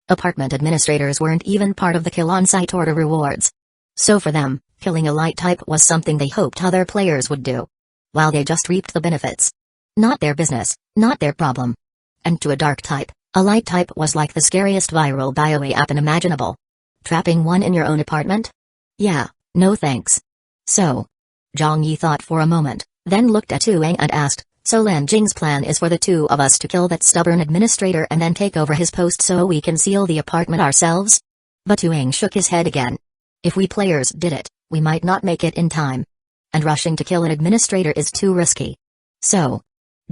Apartment administrators weren't even part of the kill on-site order rewards. So for them, killing a light type was something they hoped other players would do. While they just reaped the benefits. Not their business, not their problem. And to a dark type, a light type was like the scariest viral bioe app imaginable. Trapping one in your own apartment? Yeah, no thanks. So, Zhang Yi thought for a moment, then looked at Wang and asked, so Lin Jing's plan is for the two of us to kill that stubborn administrator and then take over his post so we can seal the apartment ourselves? But Wang shook his head again. If we players did it, we might not make it in time. And rushing to kill an administrator is too risky. So,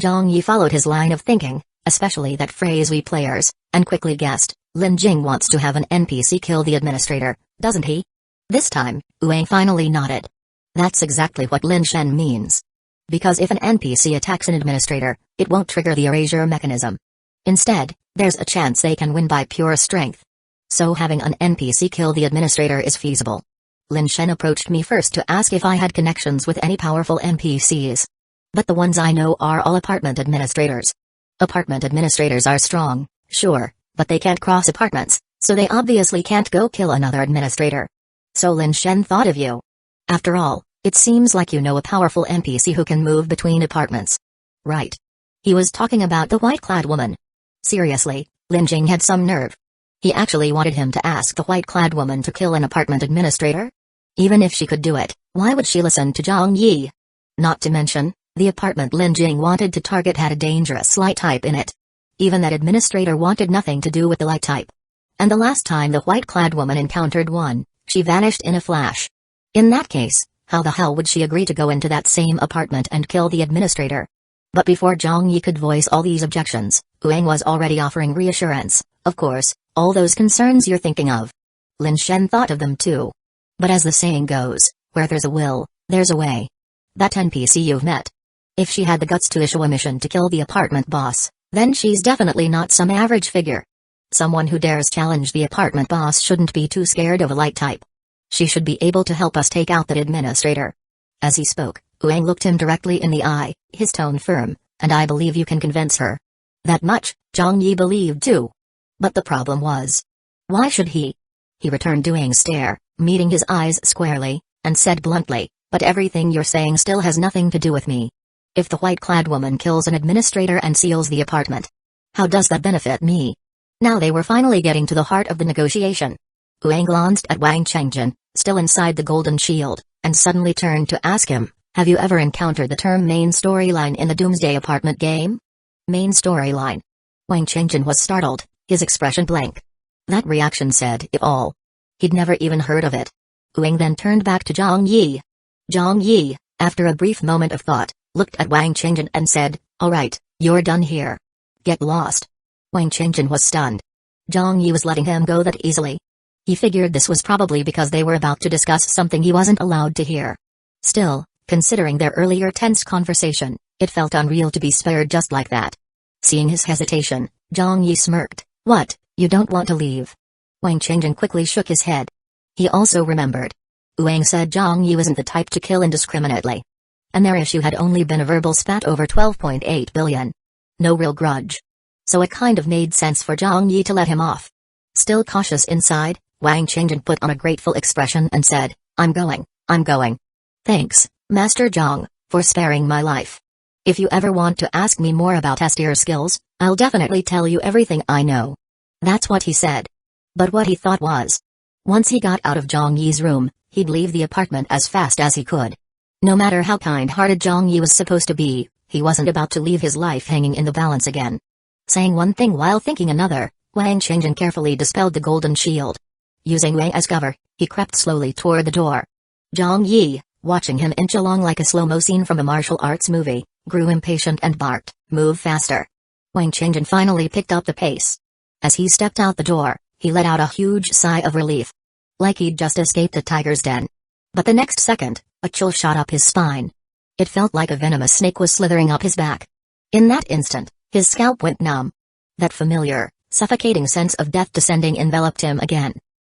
Zhang Yi followed his line of thinking, especially that phrase we players, and quickly guessed, Lin Jing wants to have an NPC kill the administrator, doesn't he? This time, Wang finally nodded. That's exactly what Lin Shen means. Because if an NPC attacks an administrator, it won't trigger the erasure mechanism. Instead, there's a chance they can win by pure strength. So having an NPC kill the administrator is feasible. Lin Shen approached me first to ask if I had connections with any powerful NPCs. But the ones I know are all apartment administrators. Apartment administrators are strong, sure, but they can't cross apartments, so they obviously can't go kill another administrator. So Lin Shen thought of you. After all, it seems like you know a powerful NPC who can move between apartments. Right. He was talking about the white-clad woman. Seriously, Lin Jing had some nerve. He actually wanted him to ask the white-clad woman to kill an apartment administrator? Even if she could do it, why would she listen to Zhang Yi? Not to mention, the apartment Lin Jing wanted to target had a dangerous light type in it. Even that administrator wanted nothing to do with the light type. And the last time the white-clad woman encountered one, she vanished in a flash. In that case, how the hell would she agree to go into that same apartment and kill the administrator? But before Zhang Yi could voice all these objections, Wang was already offering reassurance. Of course, all those concerns you're thinking of. Lin Shen thought of them too. But as the saying goes, where there's a will, there's a way. That NPC you've met. If she had the guts to issue a mission to kill the apartment boss, then she's definitely not some average figure. Someone who dares challenge the apartment boss shouldn't be too scared of a light type. She should be able to help us take out that administrator. As he spoke, Wang looked him directly in the eye, his tone firm, and I believe you can convince her. That much, Zhang Yi believed too. But the problem was, why should he? He returned Wang's stare, meeting his eyes squarely, and said bluntly, but everything you're saying still has nothing to do with me. If the white-clad woman kills an administrator and seals the apartment, how does that benefit me? Now they were finally getting to the heart of the negotiation. Wang glanced at Wang Chengjin, still inside the golden shield, and suddenly turned to ask him, have you ever encountered the term main storyline in the Doomsday apartment game? Main storyline. Wang Chengjin was startled, his expression blank. That reaction said it all. He'd never even heard of it. Wang then turned back to Zhang Yi. Zhang Yi, after a brief moment of thought, looked at Wang Chengjin and said, alright, you're done here. Get lost. Wang Chengjin was stunned. Zhang Yi was letting him go that easily. He figured this was probably because they were about to discuss something he wasn't allowed to hear. Still, considering their earlier tense conversation, it felt unreal to be spared just like that. Seeing his hesitation, Zhang Yi smirked. What, you don't want to leave? Wang Chengjin quickly shook his head. He also remembered. Wang said Zhang Yi wasn't the type to kill indiscriminately. And their issue had only been a verbal spat over 12.8 billion. No real grudge. So it kind of made sense for Zhang Yi to let him off. Still cautious inside, Wang Chengjin put on a grateful expression and said, I'm going. Thanks, Master Zhang, for sparing my life. If you ever want to ask me more about S-tier skills, I'll definitely tell you everything I know. That's what he said. But what he thought was, once he got out of Zhang Yi's room, he'd leave the apartment as fast as he could. No matter how kind-hearted Zhang Yi was supposed to be, he wasn't about to leave his life hanging in the balance again. Saying one thing while thinking another, Wang Chengjin carefully dispelled the golden shield. Using Wang as cover, he crept slowly toward the door. Zhang Yi, watching him inch along like a slow-mo scene from a martial arts movie, grew impatient and barked, move faster. Wang Chengjin finally picked up the pace. As he stepped out the door, he let out a huge sigh of relief. Like he'd just escaped a tiger's den. But the next second, a chill shot up his spine. It felt like a venomous snake was slithering up his back. In that instant, his scalp went numb. That familiar, suffocating sense of death descending enveloped him again.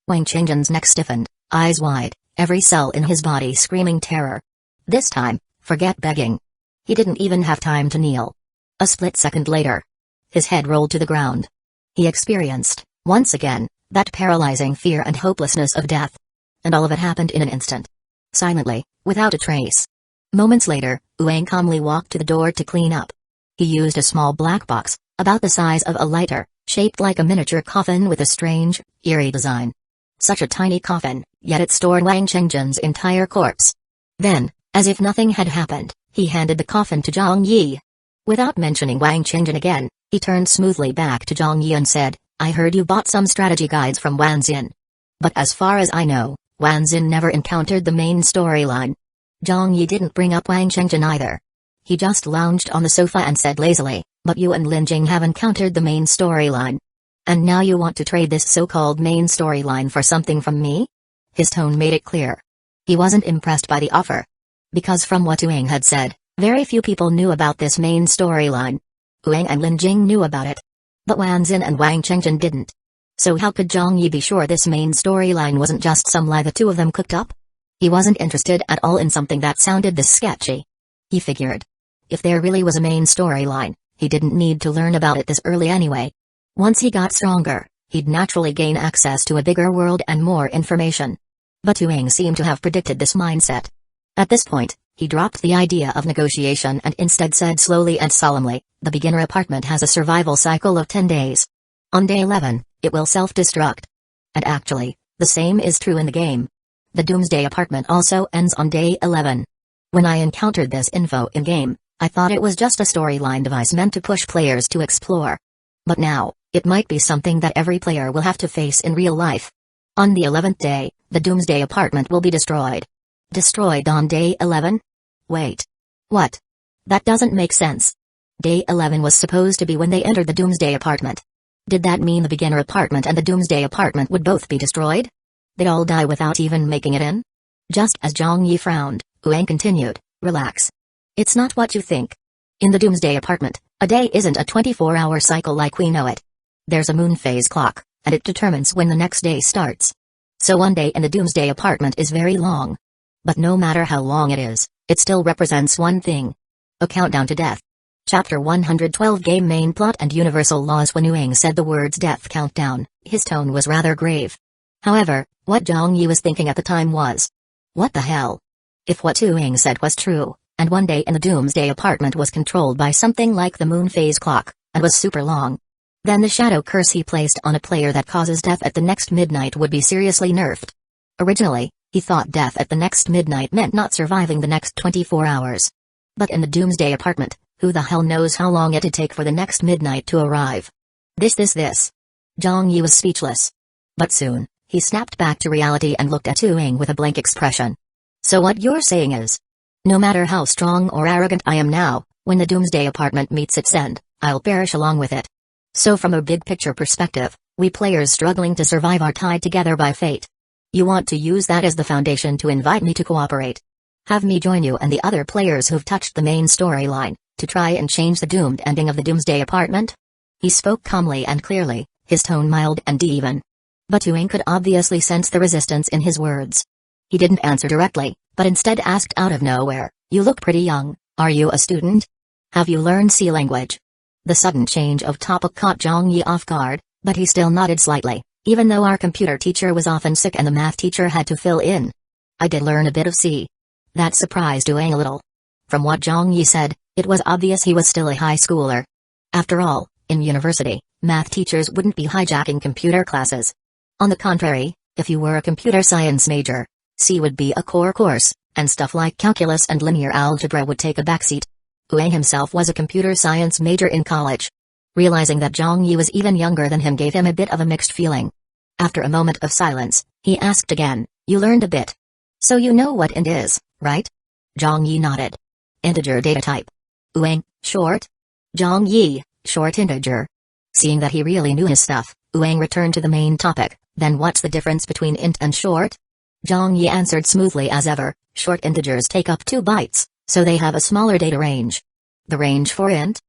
Wang Chengjin's neck stiffened, eyes wide, every cell in his body screaming terror. This time, forget begging. He didn't even have time to kneel. A split second later, his head rolled to the ground. He experienced Once again, that paralyzing fear and hopelessness of death. And all of it happened in an instant. Silently, without a trace. Moments later, Uang calmly walked to the door to clean up. He used a small black box, about the size of a lighter, shaped like a miniature coffin with a strange, eerie design. Such a tiny coffin, yet it stored Wang Chengjun's entire corpse. Then, as if nothing had happened, he handed the coffin to Zhang Yi. Without mentioning Wang Chengjun again, he turned smoothly back to Zhang Yi and said, I heard you bought some strategy guides from Wanzin. But as far as I know, Wanzin never encountered the main storyline. Zhang Yi didn't bring up Wang Chengjun either. He just lounged on the sofa and said lazily, but you and Lin Jing have encountered the main storyline. And now you want to trade this so-called main storyline for something from me? His tone made it clear. He wasn't impressed by the offer. Because from what Uang had said, very few people knew about this main storyline. Uang and Lin Jing knew about it. But Wanzin and Wang Chengjun didn't. So how could Zhang Yi be sure this main storyline wasn't just some lie the two of them cooked up? He wasn't interested at all in something that sounded this sketchy. He figured. If there really was a main storyline, he didn't need to learn about it this early anyway. Once he got stronger, he'd naturally gain access to a bigger world and more information. But Uang seemed to have predicted this mindset. At this point, he dropped the idea of negotiation and instead said slowly and solemnly, the beginner apartment has a survival cycle of 10 days. On day 11, it will self-destruct. And actually, the same is true in the game. The Doomsday apartment also ends on day 11. When I encountered this info in-game, I thought it was just a storyline device meant to push players to explore. But now, it might be something that every player will have to face in real life. On the 11th day, the Doomsday apartment will be destroyed. Destroyed on day 11? Wait. What? That doesn't make sense. Day 11 was supposed to be when they entered the Doomsday apartment. Did that mean the beginner apartment and the Doomsday apartment would both be destroyed? They'd all die without even making it in? Just as Zhang Yi frowned, Uang continued, relax. It's not what you think. In the Doomsday apartment, a day isn't a 24-hour cycle like we know it. There's a moon phase clock, and it determines when the next day starts. So one day in the Doomsday apartment is very long. But no matter how long it is, it still represents one thing. A countdown to death. Chapter 112 Game Main Plot and Universal Laws. When Uang said the words death countdown, his tone was rather grave. However, what Zhang Yi was thinking at the time was, what the hell? If what Uang said was true, and one day in the Doomsday apartment was controlled by something like the moon phase clock, and was super long, then the shadow curse he placed on a player that causes death at the next midnight would be seriously nerfed. Originally, he thought death at the next midnight meant not surviving the next 24 hours. But in the Doomsday apartment, who the hell knows how long it'd take for the next midnight to arrive? This. Zhang Yi was speechless. But soon, he snapped back to reality and looked at Uang with a blank expression. So what you're saying is, no matter how strong or arrogant I am now, when the Doomsday apartment meets its end, I'll perish along with it. So from a big picture perspective, we players struggling to survive are tied together by fate. You want to use that as the foundation to invite me to cooperate. Have me join you and the other players who've touched the main storyline, to try and change the doomed ending of the Doomsday apartment? He spoke calmly and clearly, his tone mild and even. But Uang could obviously sense the resistance in his words. He didn't answer directly, but instead asked out of nowhere, you look pretty young, are you a student? Have you learned C language? The sudden change of topic caught Zhang Yi off guard, but he still nodded slightly, even though our computer teacher was often sick and the math teacher had to fill in. I did learn a bit of C. That surprised Uang a little. From what Zhang Yi said, it was obvious he was still a high schooler. After all, in university, math teachers wouldn't be hijacking computer classes. On the contrary, if you were a computer science major, C would be a core course, and stuff like calculus and linear algebra would take a backseat. Uang himself was a computer science major in college. Realizing that Zhang Yi was even younger than him gave him a bit of a mixed feeling. After a moment of silence, he asked again, you learned a bit. So you know what int is, right? Zhang Yi nodded. Integer data type. Uang, short? Zhang Yi, short integer. Seeing that he really knew his stuff, Uang returned to the main topic, then what's the difference between int and short? Zhang Yi answered smoothly as ever, short integers take up 2 bytes, so they have a smaller data range. The range for int?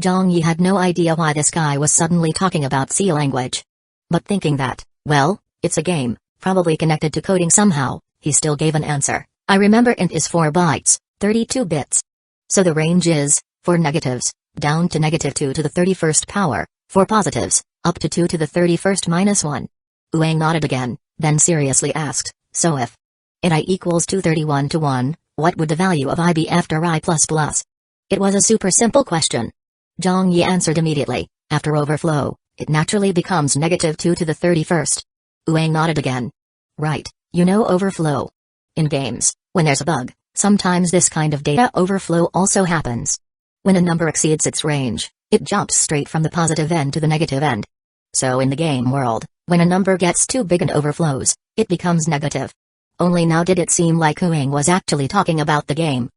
Zhang Yi had no idea why this guy was suddenly talking about C language. But thinking that, well, it's a game, probably connected to coding somehow, he still gave an answer. I remember int is 4 bytes, 32 bits. So the range is, for negatives, down to -2 to the 31st power, for positives, Up to 2 to the 31st minus 1. Wang nodded again, then seriously asked, so if it I equals 231 to 1, what would the value of I be after I plus plus? It was a super simple question. Zhang Yi answered immediately, after overflow, it naturally becomes negative 2 to the 31st. Wang nodded again. Right, you know overflow. In games, when there's a bug, sometimes this kind of data overflow also happens. When a number exceeds its range, it jumps straight from the positive end to the negative end. So in the game world, when a number gets too big and overflows, it becomes negative. Only now did it seem like Wang was actually talking about the game.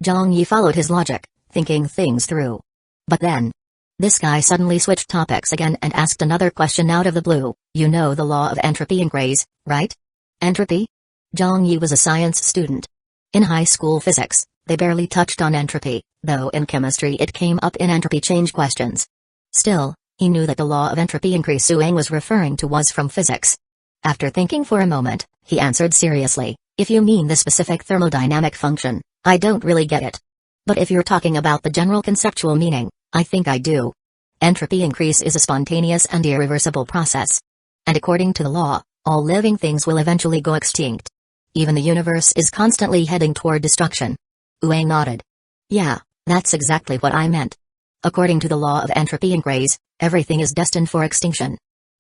Zhang Yi followed his logic, thinking things through. But then, this guy suddenly switched topics again and asked another question out of the blue. You know the law of entropy increase, right? Entropy? Zhang Yi was a science student. In high school physics, they barely touched on entropy, though in chemistry it came up in entropy change questions. Still, he knew that the law of entropy increase Wang was referring to was from physics. After thinking for a moment, he answered seriously, if you mean the specific thermodynamic function, I don't really get it. But if you're talking about the general conceptual meaning, I think I do. Entropy increase is a spontaneous and irreversible process. And according to the law, all living things will eventually go extinct. Even the universe is constantly heading toward destruction. Wang nodded. Yeah, that's exactly what I meant. According to the law of entropy increase, everything is destined for extinction.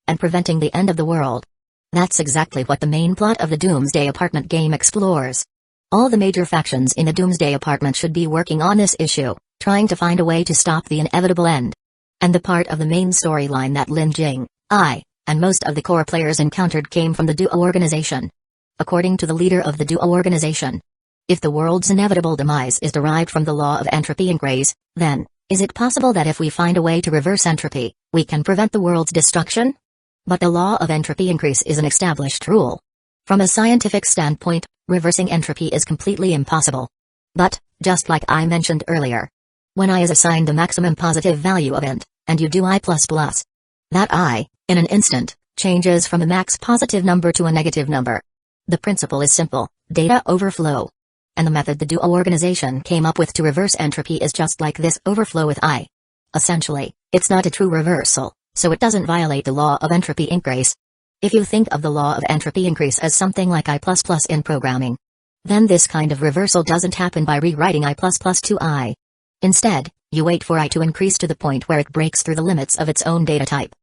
And preventing the end of the world. That's exactly what the main plot of the Doomsday apartment game explores. All the major factions in the Doomsday apartment should be working on this issue, trying to find a way to stop the inevitable end. And the part of the main storyline that Lin Jing, and most of the core players encountered came from the Duo organization. According to the leader of the Duo organization, if the world's inevitable demise is derived from the law of entropy increase, then, is it possible that if we find a way to reverse entropy, we can prevent the world's destruction? But the law of entropy increase is an established rule. From a scientific standpoint, reversing entropy is completely impossible. But, just like I mentioned earlier, when I is assigned the maximum positive value of int, and you do I++, that I, in an instant, changes from a max positive number to a negative number. The principle is simple, data overflow. And the method the Duo organization came up with to reverse entropy is just like this overflow with I. Essentially, it's not a true reversal, so it doesn't violate the law of entropy increase. If you think of the law of entropy increase as something like I++ in programming, then this kind of reversal doesn't happen by rewriting I++ to I. Instead, you wait for I to increase to the point where it breaks through the limits of its own data type.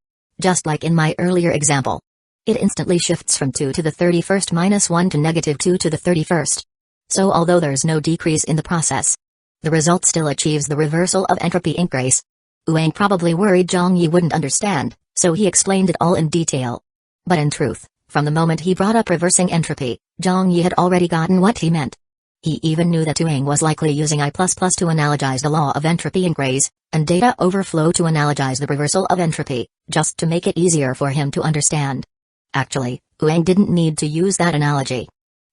Just like in my earlier example. It instantly shifts from 2 to the 31st minus 1 to negative 2 to the 31st. So although there's no decrease in the process, the result still achieves the reversal of entropy increase. Wang probably worried Zhang Yi wouldn't understand, so he explained it all in detail. But in truth, from the moment he brought up reversing entropy, Zhang Yi had already gotten what he meant. He even knew that Wang was likely using I++ to analogize the law of entropy increase, and data overflow to analogize the reversal of entropy, just to make it easier for him to understand. Actually, Wang didn't need to use that analogy.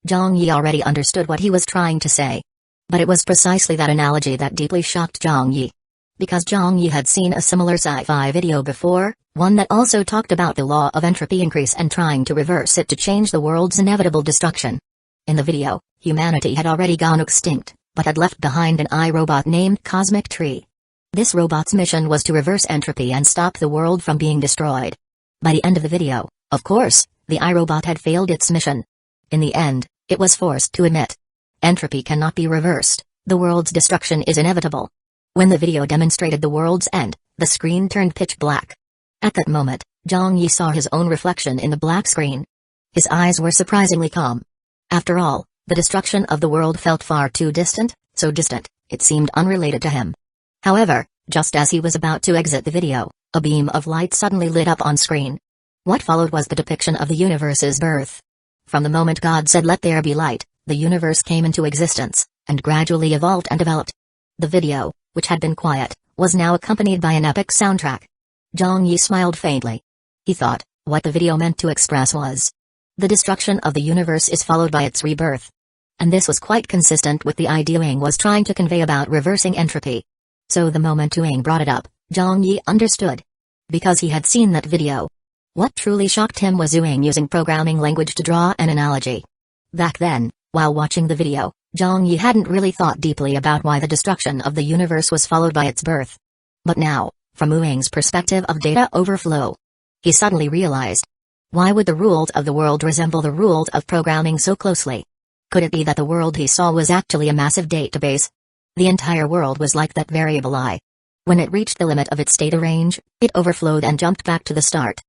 Zhang Yi already understood what he was trying to say. But it was precisely that analogy that deeply shocked Zhang Yi. Because Zhang Yi had seen a similar sci-fi video before, one that also talked about the law of entropy increase and trying to reverse it to change the world's inevitable destruction. In the video, humanity had already gone extinct, but had left behind an iRobot named Cosmic Tree. This robot's mission was to reverse entropy and stop the world from being destroyed. By the end of the video, of course, the iRobot had failed its mission. In the end, it was forced to admit, entropy cannot be reversed, the world's destruction is inevitable. When the video demonstrated the world's end, the screen turned pitch black. At that moment, Zhang Yi saw his own reflection in the black screen. His eyes were surprisingly calm. After all, the destruction of the world felt far too distant, so distant, it seemed unrelated to him. However, just as he was about to exit the video, a beam of light suddenly lit up on screen. What followed was the depiction of the universe's birth. From the moment God said let there be light, the universe came into existence, and gradually evolved and developed. The video, which had been quiet, was now accompanied by an epic soundtrack. Zhang Yi smiled faintly. He thought, what the video meant to express was, the destruction of the universe is followed by its rebirth. And this was quite consistent with the idea Wang was trying to convey about reversing entropy. So the moment Wang brought it up, Zhang Yi understood. Because he had seen that video. What truly shocked him was Wang using programming language to draw an analogy. Back then, while watching the video, Zhang Yi hadn't really thought deeply about why the destruction of the universe was followed by its birth. But now, from Wang's perspective of data overflow, He suddenly realized. Why would the rules of the world resemble the rules of programming so closely? Could it be that the world he saw was actually a massive database? The entire world was like that variable I. When it reached the limit of its data range, it overflowed and jumped back to the start.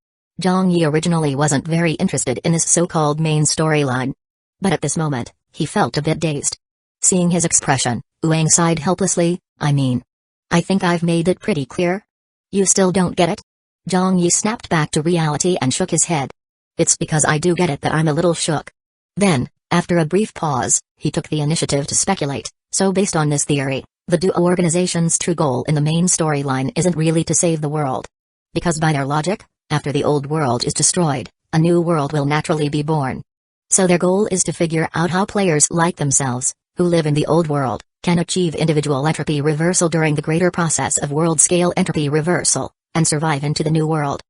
Zhang Yi originally wasn't very interested in this so-called main storyline. But at this moment, he felt a bit dazed. Seeing his expression, Wang sighed helplessly, I think I've made it pretty clear. You still don't get it? Zhang Yi snapped back to reality and shook his head. It's because I do get it that I'm a little shook. Then, after a brief pause, he took the initiative to speculate. So based on this theory, the Duo organization's true goal in the main storyline isn't really to save the world. Because by their logic, after the old world is destroyed, a new world will naturally be born. So their goal is to figure out how players like themselves, who live in the old world, can achieve individual entropy reversal during the greater process of world-scale entropy reversal, and survive into the new world.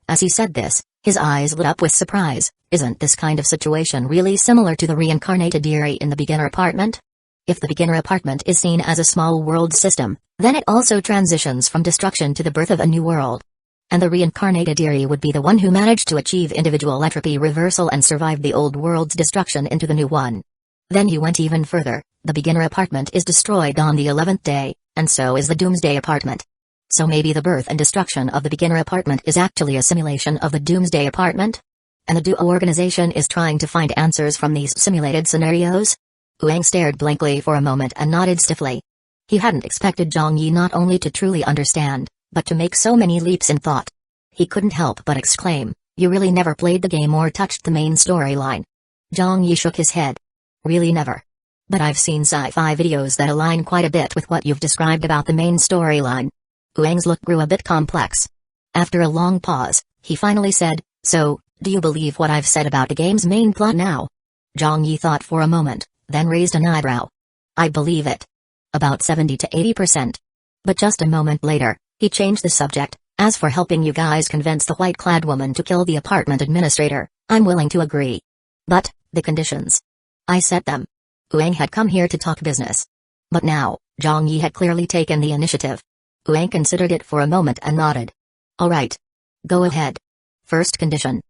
As he said this, his eyes lit up with surprise. Isn't this kind of situation really similar to the reincarnated Deary in the beginner apartment? If the beginner apartment is seen as a small world system, then it also transitions from destruction to the birth of a new world. And the reincarnated Deary would be the one who managed to achieve individual entropy reversal and survived the old world's destruction into the new one. Then he went even further. The beginner apartment is destroyed on the 11th day, and so is the Doomsday apartment. So maybe the birth and destruction of the beginner apartment is actually a simulation of the Doomsday apartment? And the Duo organization is trying to find answers from these simulated scenarios? Wang stared blankly for a moment and nodded stiffly. He hadn't expected Zhang Yi not only to truly understand, but to make so many leaps in thought. He couldn't help but exclaim, "You really never played the game or touched the main storyline?" Zhang Yi shook his head. "Really never. But I've seen sci-fi videos that align quite a bit with what you've described about the main storyline." Wang's look grew a bit complex. After a long pause, he finally said, "So, do you believe what I've said about the game's main plot now?" Zhang Yi thought for a moment, then raised an eyebrow. "I believe it. About 70 to 80%. But just a moment later, he changed the subject. "As for helping you guys convince the white-clad woman to kill the apartment administrator, I'm willing to agree. But, the conditions. I set them." Wang had come here to talk business. But now, Zhang Yi had clearly taken the initiative. Wang considered it for a moment and nodded. "All right. Go ahead. First condition."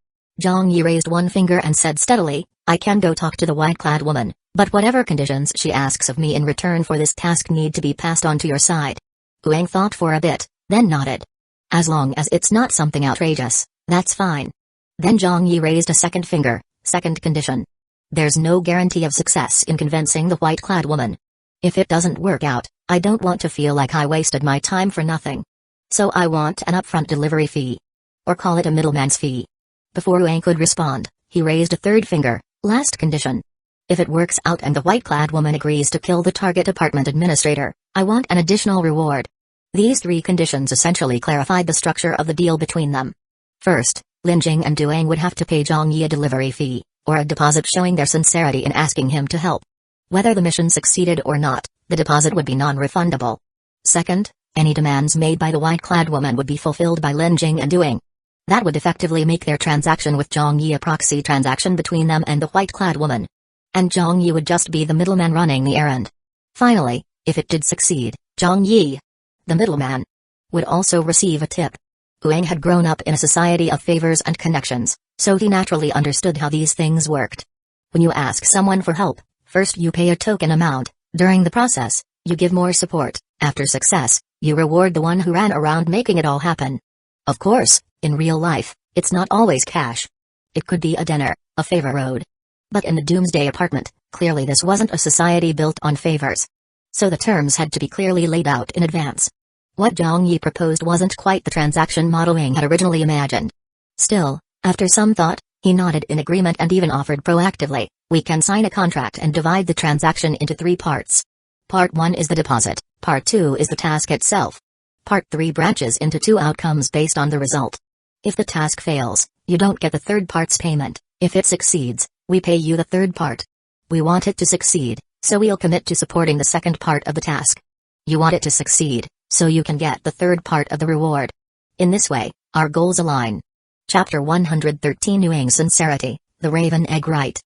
Zhang Yi raised one finger and said steadily, "I can go talk to the white-clad woman, but whatever conditions she asks of me in return for this task need to be passed on to your side." Wang thought for a bit, then nodded. "As long as it's not something outrageous, that's fine." Then Zhang Yi raised a second finger. "Second condition. There's no guarantee of success in convincing the white-clad woman. If it doesn't work out, I don't want to feel like I wasted my time for nothing. So I want an upfront delivery fee. Or call it a middleman's fee." Before Wang could respond, he raised a third finger. "Last condition. If it works out and the white-clad woman agrees to kill the target apartment administrator, I want an additional reward." These three conditions essentially clarified the structure of the deal between them. First, Lin Jing and Duang would have to pay Zhang Yi a delivery fee, or a deposit showing their sincerity in asking him to help. Whether the mission succeeded or not, the deposit would be non-refundable. Second, any demands made by the white-clad woman would be fulfilled by Lin Jing and Duang. That would effectively make their transaction with Zhang Yi a proxy transaction between them and the white-clad woman. And Zhang Yi would just be the middleman running the errand. Finally, if it did succeed, Zhang Yi, the middleman, would also receive a tip. Wang had grown up in a society of favors and connections, so he naturally understood how these things worked. When you ask someone for help, first you pay a token amount. During the process, you give more support. After success, you reward the one who ran around making it all happen. Of course, in real life, it's not always cash. It could be a dinner, a favor owed. But in the Doomsday apartment, clearly this wasn't a society built on favors. So the terms had to be clearly laid out in advance. What Zhang Yi proposed wasn't quite the transaction model Wang had originally imagined. Still, after some thought, he nodded in agreement and even offered proactively, "We can sign a contract and divide the transaction into 3 parts. Part 1 is the deposit, Part 2 is the task itself. Part 3 branches into 2 outcomes based on the result. If the task fails, you don't get the third part's payment. If it succeeds, we pay you the third part. We want it to succeed, so we'll commit to supporting the second part of the task. You want it to succeed, so you can get the third part of the reward. In this way, our goals align." Chapter 113 Wang's sincerity, the Raven Egg Right.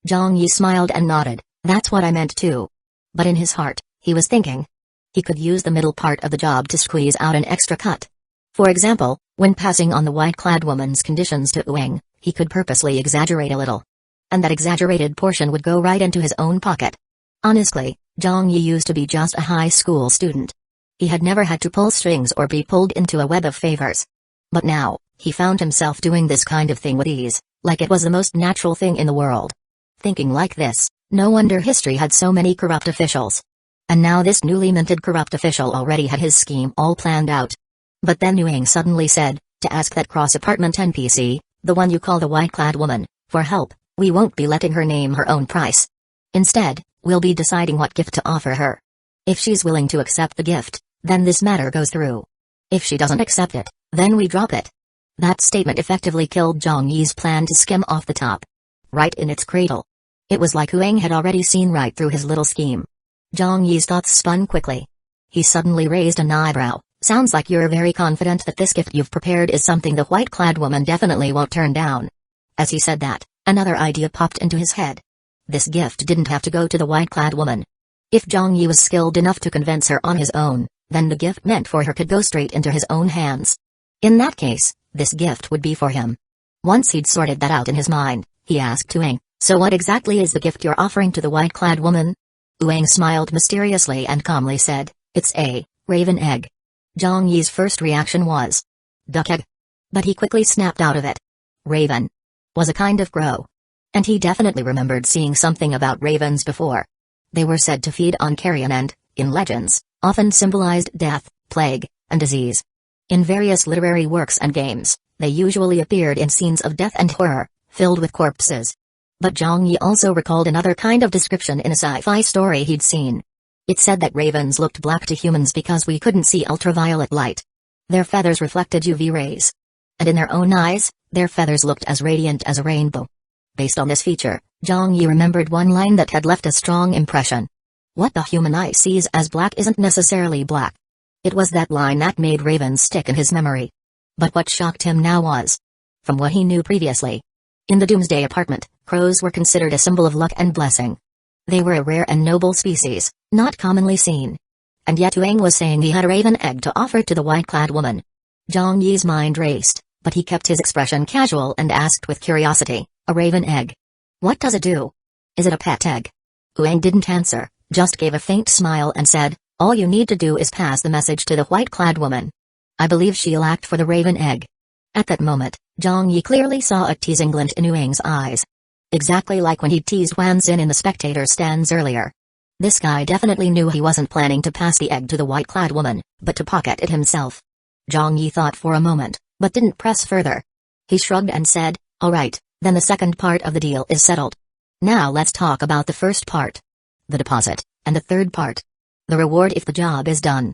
Zhang Yi smiled and nodded. "That's what I meant too." But in his heart, he was thinking. He could use the middle part of the job to squeeze out an extra cut. For example, When passing on the white-clad woman's conditions to Ueng, he could purposely exaggerate a little. And that exaggerated portion would go right into his own pocket. Honestly, Zhang Yi used to be just a high school student. He had never had to pull strings or be pulled into a web of favors. But now, he found himself doing this kind of thing with ease, like it was the most natural thing in the world. Thinking like this, no wonder history had so many corrupt officials. And now this newly minted corrupt official already had his scheme all planned out. But then Ueng suddenly said, to ask that cross-apartment NPC, the one you call the white-clad woman, for help. We won't be letting her name her own price. Instead, we'll be deciding what gift to offer her. If she's willing to accept the gift, then this matter goes through. If she doesn't accept it, then we drop it. That statement effectively killed Zhang Yi's plan to skim off the top. Right in its cradle. It was like Ueng had already seen right through his little scheme. Zhang Yi's thoughts spun quickly. He suddenly raised an eyebrow. Sounds like you're very confident that this gift you've prepared is something the white-clad woman definitely won't turn down. As he said that, another idea popped into his head. This gift didn't have to go to the white-clad woman. If Zhang Yi was skilled enough to convince her on his own, then the gift meant for her could go straight into his own hands. In that case, this gift would be for him. Once he'd sorted that out in his mind, he asked Ueng, so what exactly is the gift you're offering to the white-clad woman? Ueng smiled mysteriously and calmly said, it's a raven egg. Zhang Yi's first reaction was, duck egg. But he quickly snapped out of it. Raven was a kind of crow. And he definitely remembered seeing something about ravens before. They were said to feed on carrion and, in legends, often symbolized death, plague, and disease. In various literary works and games, they usually appeared in scenes of death and horror, filled with corpses. But Zhang Yi also recalled another kind of description in a sci-fi story he'd seen. It said that ravens looked black to humans because we couldn't see ultraviolet light. Their feathers reflected UV rays. And in their own eyes, their feathers looked as radiant as a rainbow. Based on this feature, Zhang Yi remembered one line that had left a strong impression. What the human eye sees as black isn't necessarily black. It was that line that made ravens stick in his memory. But what shocked him now was, from what he knew previously, in the Doomsday apartment, crows were considered a symbol of luck and blessing. They were a rare and noble species, not commonly seen. And yet Ueng was saying he had a raven egg to offer to the white-clad woman. Zhang Yi's mind raced, but he kept his expression casual and asked with curiosity, a raven egg? What does it do? Is it a pet egg? Ueng didn't answer, just gave a faint smile and said, all you need to do is pass the message to the white-clad woman. I believe she'll act for the raven egg. At that moment, Zhang Yi clearly saw a teasing glint in Ueng's eyes. Exactly like when he teased Wan Xin in the spectator stands earlier. This guy definitely knew he wasn't planning to pass the egg to the white-clad woman, but to pocket it himself. Zhang Yi thought for a moment, but didn't press further. He shrugged and said, all right, then the second part of the deal is settled. Now let's talk about the first part. The deposit, and the third part. The reward if the job is done.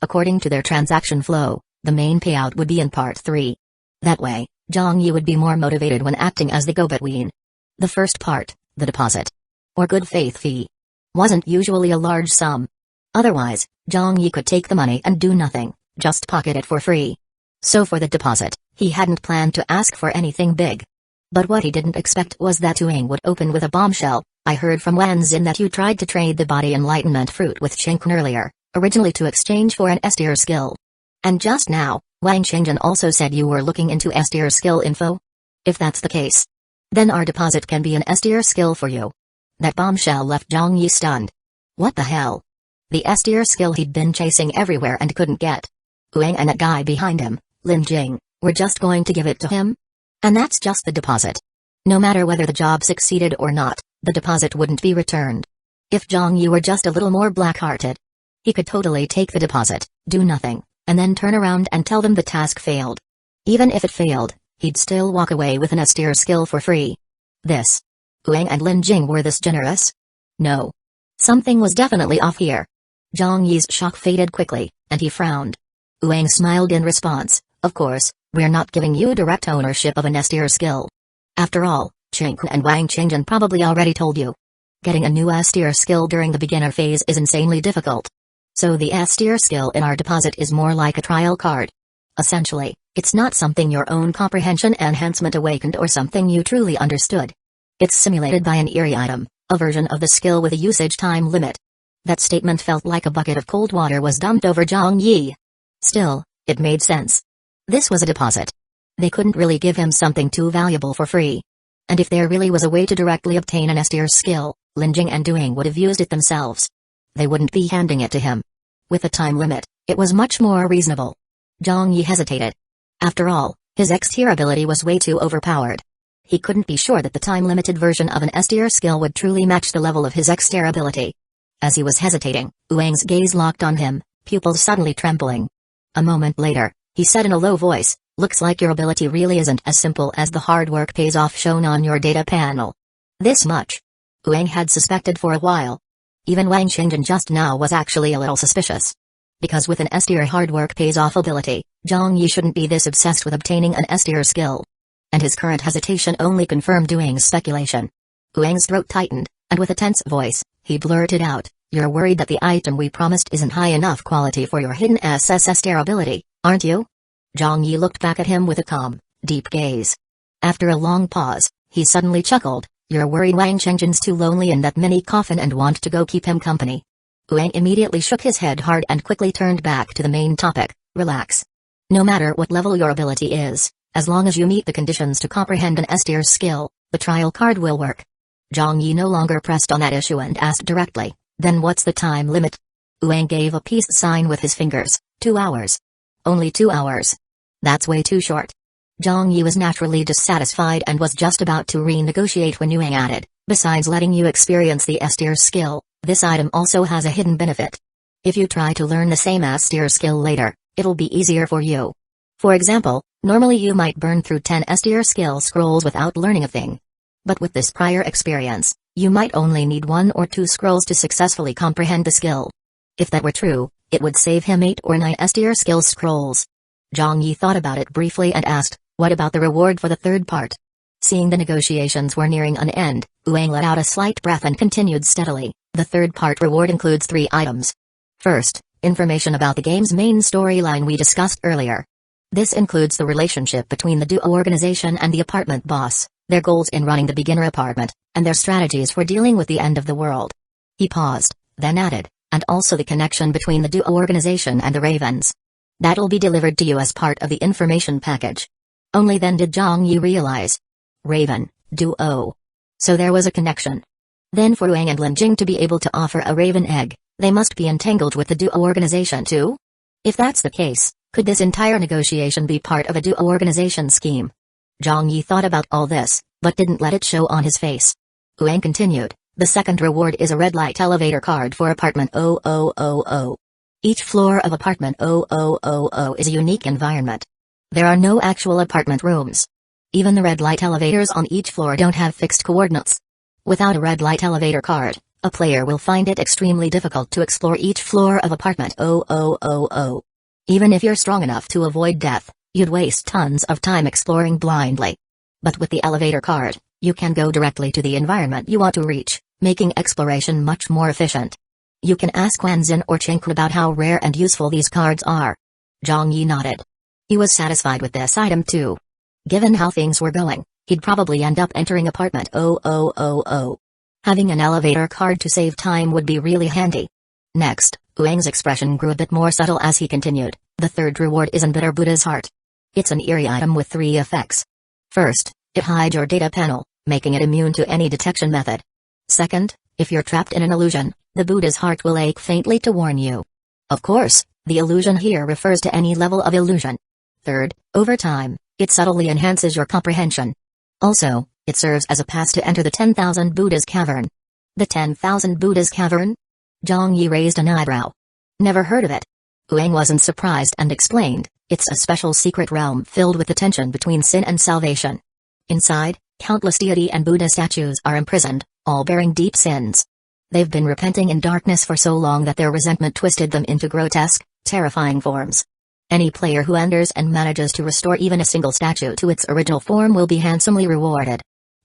According to their transaction flow, the main payout would be in part 3. That way, Zhang Yi would be more motivated when acting as the go-between. The first part, the deposit, or good faith fee, wasn't usually a large sum. Otherwise, Zhang Yi could take the money and do nothing, just pocket it for free. So for the deposit, he hadn't planned to ask for anything big. But what he didn't expect was that Ueng would open with a bombshell. I heard from Wan Xin that you tried to trade the body enlightenment fruit with Shendu earlier, originally to exchange for an S-tier skill. And just now, Wang Chengjin also said you were looking into S-tier skill info? If that's the case, then our deposit can be an S-tier skill for you. That bombshell left Zhang Yi stunned. What the hell? The S-tier skill he'd been chasing everywhere and couldn't get. Ueng and that guy behind him, Lin Jing, were just going to give it to him? And that's just the deposit. No matter whether the job succeeded or not, the deposit wouldn't be returned. If Zhang Yi were just a little more black-hearted, he could totally take the deposit, do nothing, and then turn around and tell them the task failed. Even if it failed, he'd still walk away with an S-tier skill for free. Ueng and Lin Jing were this generous? No. Something was definitely off here. Zhang Yi's shock faded quickly, and he frowned. Ueng smiled in response, of course, we're not giving you direct ownership of an S-tier skill. After all, Chengjin and Wang Chengjin probably already told you. Getting a new S-tier skill during the beginner phase is insanely difficult. So the S-tier skill in our deposit is more like a trial card. Essentially, it's not something your own comprehension enhancement awakened or something you truly understood. It's simulated by an eerie item, a version of the skill with a usage time limit. That statement felt like a bucket of cold water was dumped over Zhang Yi. Still, it made sense. This was a deposit. They couldn't really give him something too valuable for free. And if there really was a way to directly obtain an S-tier skill, Linjing and Duing would have used it themselves. They wouldn't be handing it to him. With a time limit, it was much more reasonable. Zhang Yi hesitated. After all, his X-tier ability was way too overpowered. He couldn't be sure that the time-limited version of an S-tier skill would truly match the level of his X-tier ability. As he was hesitating, Wang's gaze locked on him, pupils suddenly trembling. A moment later, he said in a low voice, "Looks like your ability really isn't as simple as the hard work pays off shown on your data panel." This much Wang had suspected for a while. Even Wang Xingjin just now was actually a little suspicious. Because with an S-tier hard work pays off ability, Zhang Yi shouldn't be this obsessed with obtaining an S-tier skill. And his current hesitation only confirmed Wang's speculation. Wang's throat tightened, and with a tense voice, he blurted out, "You're worried that the item we promised isn't high enough quality for your hidden S-tier ability, aren't you?" Zhang Yi looked back at him with a calm, deep gaze. After a long pause, he suddenly chuckled, "You're worried Wang Xingjin's too lonely in that mini coffin and want to go keep him company." Wang immediately shook his head hard and quickly turned back to the main topic, "Relax. No matter what level your ability is, as long as you meet the conditions to comprehend an S-tier skill, the trial card will work." Zhang Yi no longer pressed on that issue and asked directly, "Then what's the time limit?" Wang gave a peace sign with his fingers, 2 hours. "Only 2 hours? That's way too short." Zhang Yi was naturally dissatisfied and was just about to renegotiate when Wang added, "Besides letting you experience the S-tier skill, this item also has a hidden benefit. If you try to learn the same S-tier skill later, it'll be easier for you. For example, normally you might burn through 10 S-tier skill scrolls without learning a thing. But with this prior experience, you might only need 1 or 2 scrolls to successfully comprehend the skill." If that were true, it would save him 8 or 9 S-tier skill scrolls. Zhang Yi thought about it briefly and asked, "What about the reward for the third part?" Seeing the negotiations were nearing an end, Wang let out a slight breath and continued steadily, "The third part reward includes 3 items. First, information about the game's main storyline we discussed earlier. This includes the relationship between the duo organization and the apartment boss, their goals in running the beginner apartment, and their strategies for dealing with the end of the world." He paused, then added, "And also the connection between the duo organization and the Ravens. That'll be delivered to you as part of the information package." Only then did Zhang Yi realize. Raven, duo. So there was a connection. Then for Wang and Linjing to be able to offer a Raven egg, they must be entangled with the duo organization too? If that's the case, could this entire negotiation be part of a duo organization scheme? Zhang Yi thought about all this, but didn't let it show on his face. Wang continued, "The second reward is a red light elevator card for apartment 0000. Each floor of apartment 0000 is a unique environment. There are no actual apartment rooms. Even the red light elevators on each floor don't have fixed coordinates. Without a red light elevator card, a player will find it extremely difficult to explore each floor of apartment 0000. Even if you're strong enough to avoid death, you'd waste tons of time exploring blindly. But with the elevator card, you can go directly to the environment you want to reach, making exploration much more efficient. You can ask Wanzin or Chinku about how rare and useful these cards are." Zhang Yi nodded. He was satisfied with this item too. Given how things were going, he'd probably end up entering apartment 0000. Having an elevator card to save time would be really handy. Next, Wang's expression grew a bit more subtle as he continued, "The third reward is in Bitter Buddha's Heart. It's an eerie item with 3 effects. First, it hides your data panel, making it immune to any detection method. Second, if you're trapped in an illusion, the Buddha's heart will ache faintly to warn you. Of course, the illusion here refers to any level of illusion. Third, over time, it subtly enhances your comprehension. Also, it serves as a pass to enter the 10,000 Buddha's Cavern." "The 10,000 Buddha's Cavern?" Zhang Yi raised an eyebrow. "Never heard of it." Wang wasn't surprised and explained, "It's a special secret realm filled with the tension between sin and salvation. Inside, countless deity and Buddha statues are imprisoned, all bearing deep sins. They've been repenting in darkness for so long that their resentment twisted them into grotesque, terrifying forms. Any player who enters and manages to restore even a single statue to its original form will be handsomely rewarded.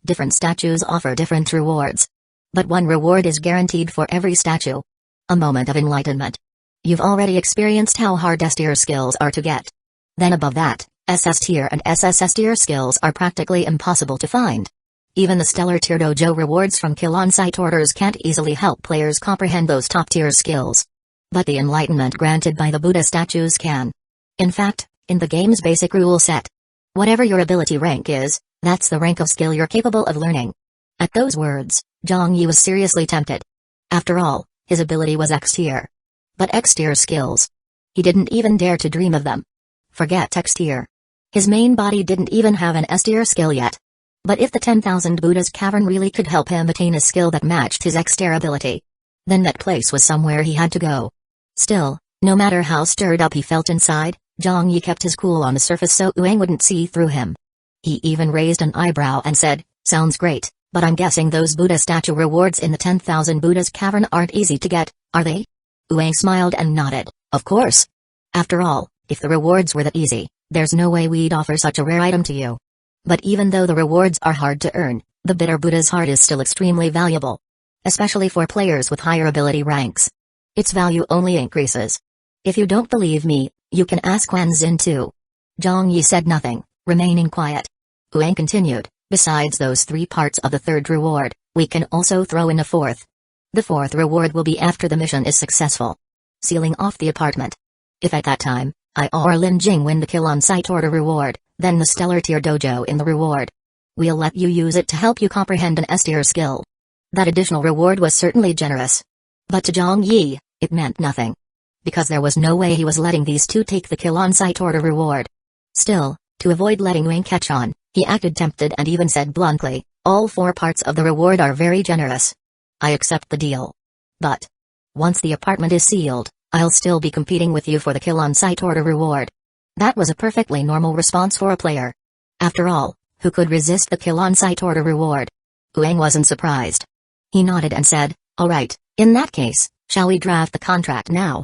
Different statues offer different rewards. But one reward is guaranteed for every statue. A moment of enlightenment. You've already experienced how hard S-tier skills are to get. Then above that, SS tier and SSS tier skills are practically impossible to find. Even the stellar tier dojo rewards from kill on-site orders can't easily help players comprehend those top tier skills. But the enlightenment granted by the Buddha statues can. In fact, in the game's basic rule set. Whatever your ability rank is, that's the rank of skill you're capable of learning. At those words, Zhang Yi was seriously tempted. After all, his ability was X tier. But X tier skills. He didn't even dare to dream of them. Forget X tier. His main body didn't even have an S tier skill yet. But if the 10,000 Buddha's Cavern really could help him attain a skill that matched his X tier ability, then that place was somewhere he had to go. Still, no matter how stirred up he felt inside, Zhang Yi kept his cool on the surface so Uang wouldn't see through him. He even raised an eyebrow and said, "Sounds great, but I'm guessing those Buddha statue rewards in the 10,000 Buddha's Cavern aren't easy to get, are they?" Uang smiled and nodded, "Of course. After all, if the rewards were that easy, there's no way we'd offer such a rare item to you. But even though the rewards are hard to earn, the bitter Buddha's heart is still extremely valuable. Especially for players with higher ability ranks. Its value only increases. If you don't believe me, you can ask Wanzin too." Zhang Yi said nothing, remaining quiet. Uang continued, "Besides those 3 parts of the 3rd reward, we can also throw in a 4th. The 4th reward will be after the mission is successful. Sealing off the apartment. If at that time, I or Lin Jing win the kill on sight order reward, then the stellar tier dojo in the reward. We'll let you use it to help you comprehend an S tier skill." That additional reward was certainly generous. But to Zhang Yi, it meant nothing. Because there was no way he was letting these two take the kill on sight order reward. Still, to avoid letting Wang catch on, he acted tempted and even said bluntly, "All 4 parts of the reward are very generous. I accept the deal. But once the apartment is sealed, I'll still be competing with you for the kill on sight order reward." That was a perfectly normal response for a player. After all, who could resist the kill on sight order reward? Wang wasn't surprised. He nodded and said, "All right, in that case, shall we draft the contract now?"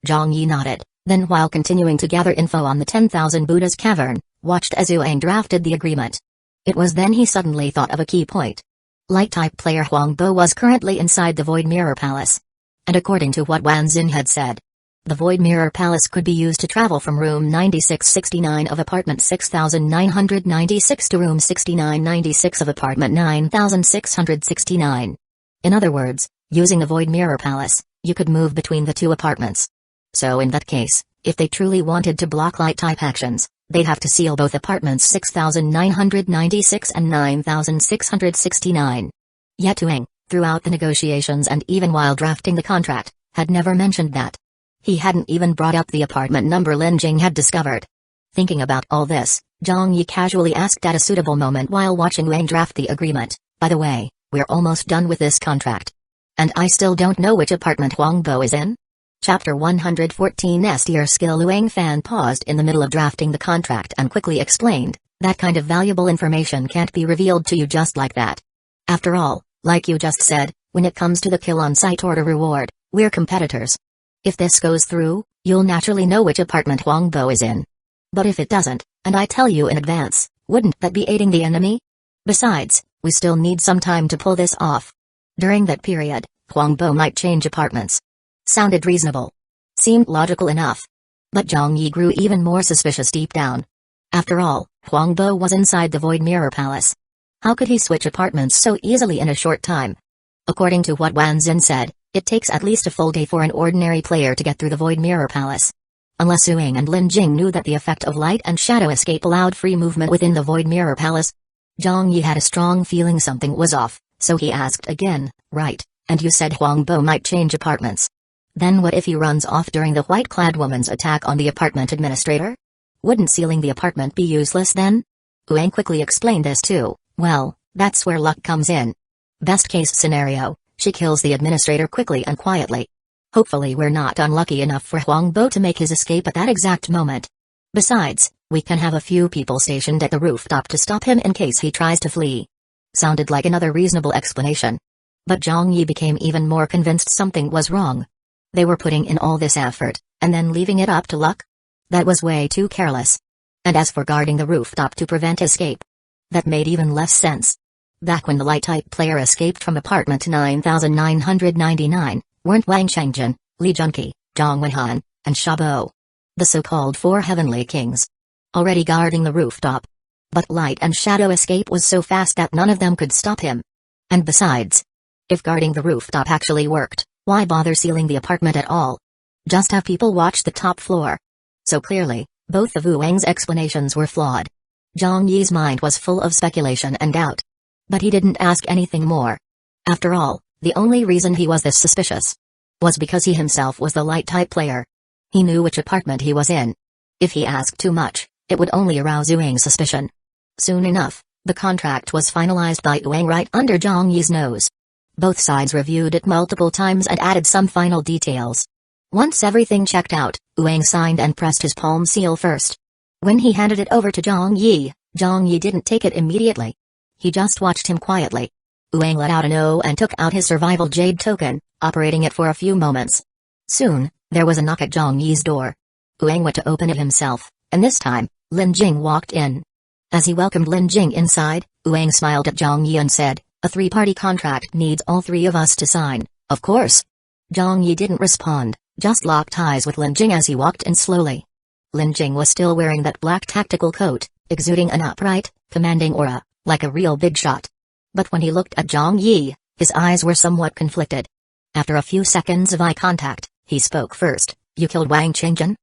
Zhang Yi nodded, then while continuing to gather info on the 10,000 Buddha's Cavern, watched as Wang drafted the agreement. It was then he suddenly thought of a key point. Light-type player Huang Bo was currently inside the Void Mirror Palace. And according to what Wanzin had said, the Void Mirror Palace could be used to travel from room 9669 of apartment 6996 to room 6996 of apartment 9669. In other words, using the Void Mirror Palace, you could move between the 2 apartments. So in that case, if they truly wanted to block light-type actions, they'd have to seal both apartments 6996 and 9669. Yet Wang, throughout the negotiations and even while drafting the contract, had never mentioned that. He hadn't even brought up the apartment number Lin Jing had discovered. Thinking about all this, Zhang Yi casually asked at a suitable moment while watching Wang draft the agreement, "By the way, we're almost done with this contract. And I still don't know which apartment Huang Bo is in?" Chapter 114 S tier skill. Wang Fan paused in the middle of drafting the contract and quickly explained, "That kind of valuable information can't be revealed to you just like that. After all, like you just said, when it comes to the kill on sight order reward, we're competitors. If this goes through, you'll naturally know which apartment Huang Bo is in. But if it doesn't, and I tell you in advance, wouldn't that be aiding the enemy? Besides, we still need some time to pull this off. During that period, Huang Bo might change apartments." Sounded reasonable. Seemed logical enough. But Zhang Yi grew even more suspicious deep down. After all, Huang Bo was inside the Void Mirror Palace. How could he switch apartments so easily in a short time? According to what Wanzin said, it takes at least a full day for an ordinary player to get through the Void Mirror Palace. Unless Wang and Lin Jing knew that the effect of light and shadow escape allowed free movement within the Void Mirror Palace. Zhang Yi had a strong feeling something was off, so he asked again, "Right, and you said Huang Bo might change apartments. Then what if he runs off during the white-clad woman's attack on the apartment administrator? Wouldn't sealing the apartment be useless then?" Wang quickly explained this too. "Well, that's where luck comes in. Best case scenario, she kills the administrator quickly and quietly. Hopefully we're not unlucky enough for Huang Bo to make his escape at that exact moment. Besides, we can have a few people stationed at the rooftop to stop him in case he tries to flee." Sounded like another reasonable explanation. But Zhang Yi became even more convinced something was wrong. They were putting in all this effort, and then leaving it up to luck? That was way too careless. And as for guarding the rooftop to prevent escape, that made even less sense. Back when the light-type player escaped from apartment 9999, weren't Wang Shengjun, Li Junqi, Zhang Wenhan, and Shabo, the so-called 4 heavenly kings, already guarding the rooftop? But light and shadow escape was so fast that none of them could stop him. And besides, if guarding the rooftop actually worked, why bother sealing the apartment at all? Just have people watch the top floor. So clearly, Both of Wu Wang's explanations were flawed. Zhang Yi's mind was full of speculation and doubt. But he didn't ask anything more. After all, the only reason he was this suspicious was because he himself was the light-type player. He knew which apartment he was in. If he asked too much, it would only arouse Wu Wang's suspicion. Soon enough, the contract was finalized by Wu Wang right under Zhang Yi's nose. Both sides reviewed it multiple times and added some final details. Once everything checked out, Wu Wang signed and pressed his palm seal first. When he handed it over to Zhang Yi didn't take it immediately. He just watched him quietly. Wu Wang let out an "oh" and took out his survival jade token, operating it for a few moments. Soon, there was a knock at Zhang Yi's door. Wu Wang went to open it himself, and this time, Lin Jing walked in. As he welcomed Lin Jing inside, Wu Wang smiled at Zhang Yi and said, "A three-party contract needs all three of us to sign, of course." Zhang Yi didn't respond, just locked eyes with Lin Jing as he walked in slowly. Lin Jing was still wearing that black tactical coat, exuding an upright, commanding aura, like a real big shot. But when he looked at Zhang Yi, his eyes were somewhat conflicted. After a few seconds of eye contact, he spoke first. "You killed Wang Qingjun?"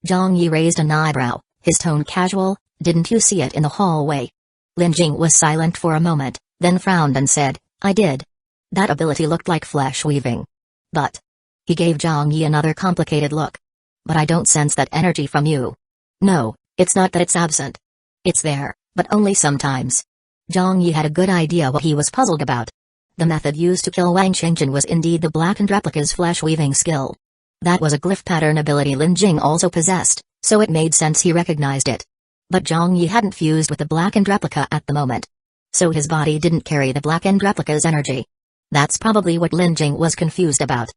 Zhang Yi raised an eyebrow, his tone casual. "Didn't you see it in the hallway?" Lin Jing was silent for a moment, then frowned and said, "I did. That ability looked like flesh weaving. But..." He gave Zhang Yi another complicated look. "But I don't sense that energy from you." "No, it's not that it's absent. It's there, but only sometimes." Zhang Yi had a good idea what he was puzzled about. The method used to kill Wang Qingjun was indeed the blackened replica's flesh-weaving skill. That was a glyph pattern ability Lin Jing also possessed, so it made sense he recognized it. But Zhang Yi hadn't fused with the blackened replica at the moment. So his body didn't carry the blackened replica's energy. That's probably what Lin Jing was confused about.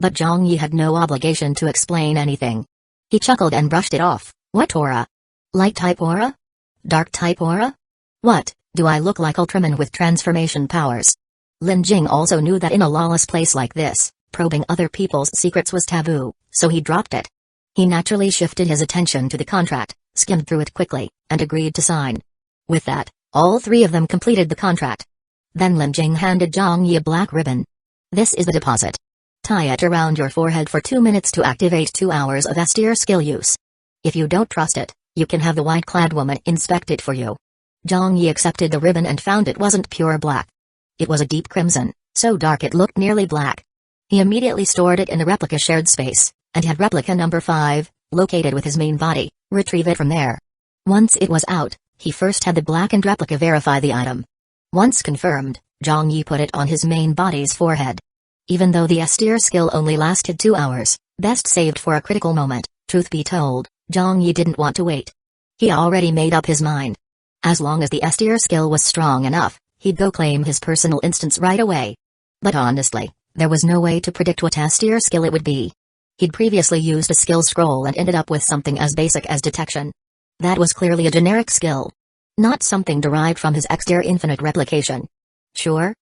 But Zhang Yi had no obligation to explain anything. He chuckled and brushed it off. "What aura? Light-type aura? Dark-type aura? What, do I look like Ultraman with transformation powers?" Lin Jing also knew that in a lawless place like this, probing other people's secrets was taboo, so he dropped it. He naturally shifted his attention to the contract, skimmed through it quickly, and agreed to sign. With that, all three of them completed the contract. Then Lin Jing handed Zhang Yi a black ribbon. "This is the deposit. Tie it around your forehead for 2 minutes to activate 2 hours of S-tier skill use. If you don't trust it, you can have the white-clad woman inspect it for you." Zhang Yi accepted the ribbon and found it wasn't pure black. It was a deep crimson, so dark it looked nearly black. He immediately stored it in the replica shared space, and had replica number 5, located with his main body, retrieve it from there. Once it was out, he first had the blackened replica verify the item. Once confirmed, Zhang Yi put it on his main body's forehead. Even though the S-tier skill only lasted 2 hours, best saved for a critical moment, truth be told, Zhang Yi didn't want to wait. He already made up his mind. As long as the S-tier skill was strong enough, he'd go claim his personal instance right away. But honestly, there was no way to predict what S-tier skill it would be. He'd previously used a skill scroll and ended up with something as basic as detection. That was clearly a generic skill. Not something derived from his X-tier infinite replication. Sure,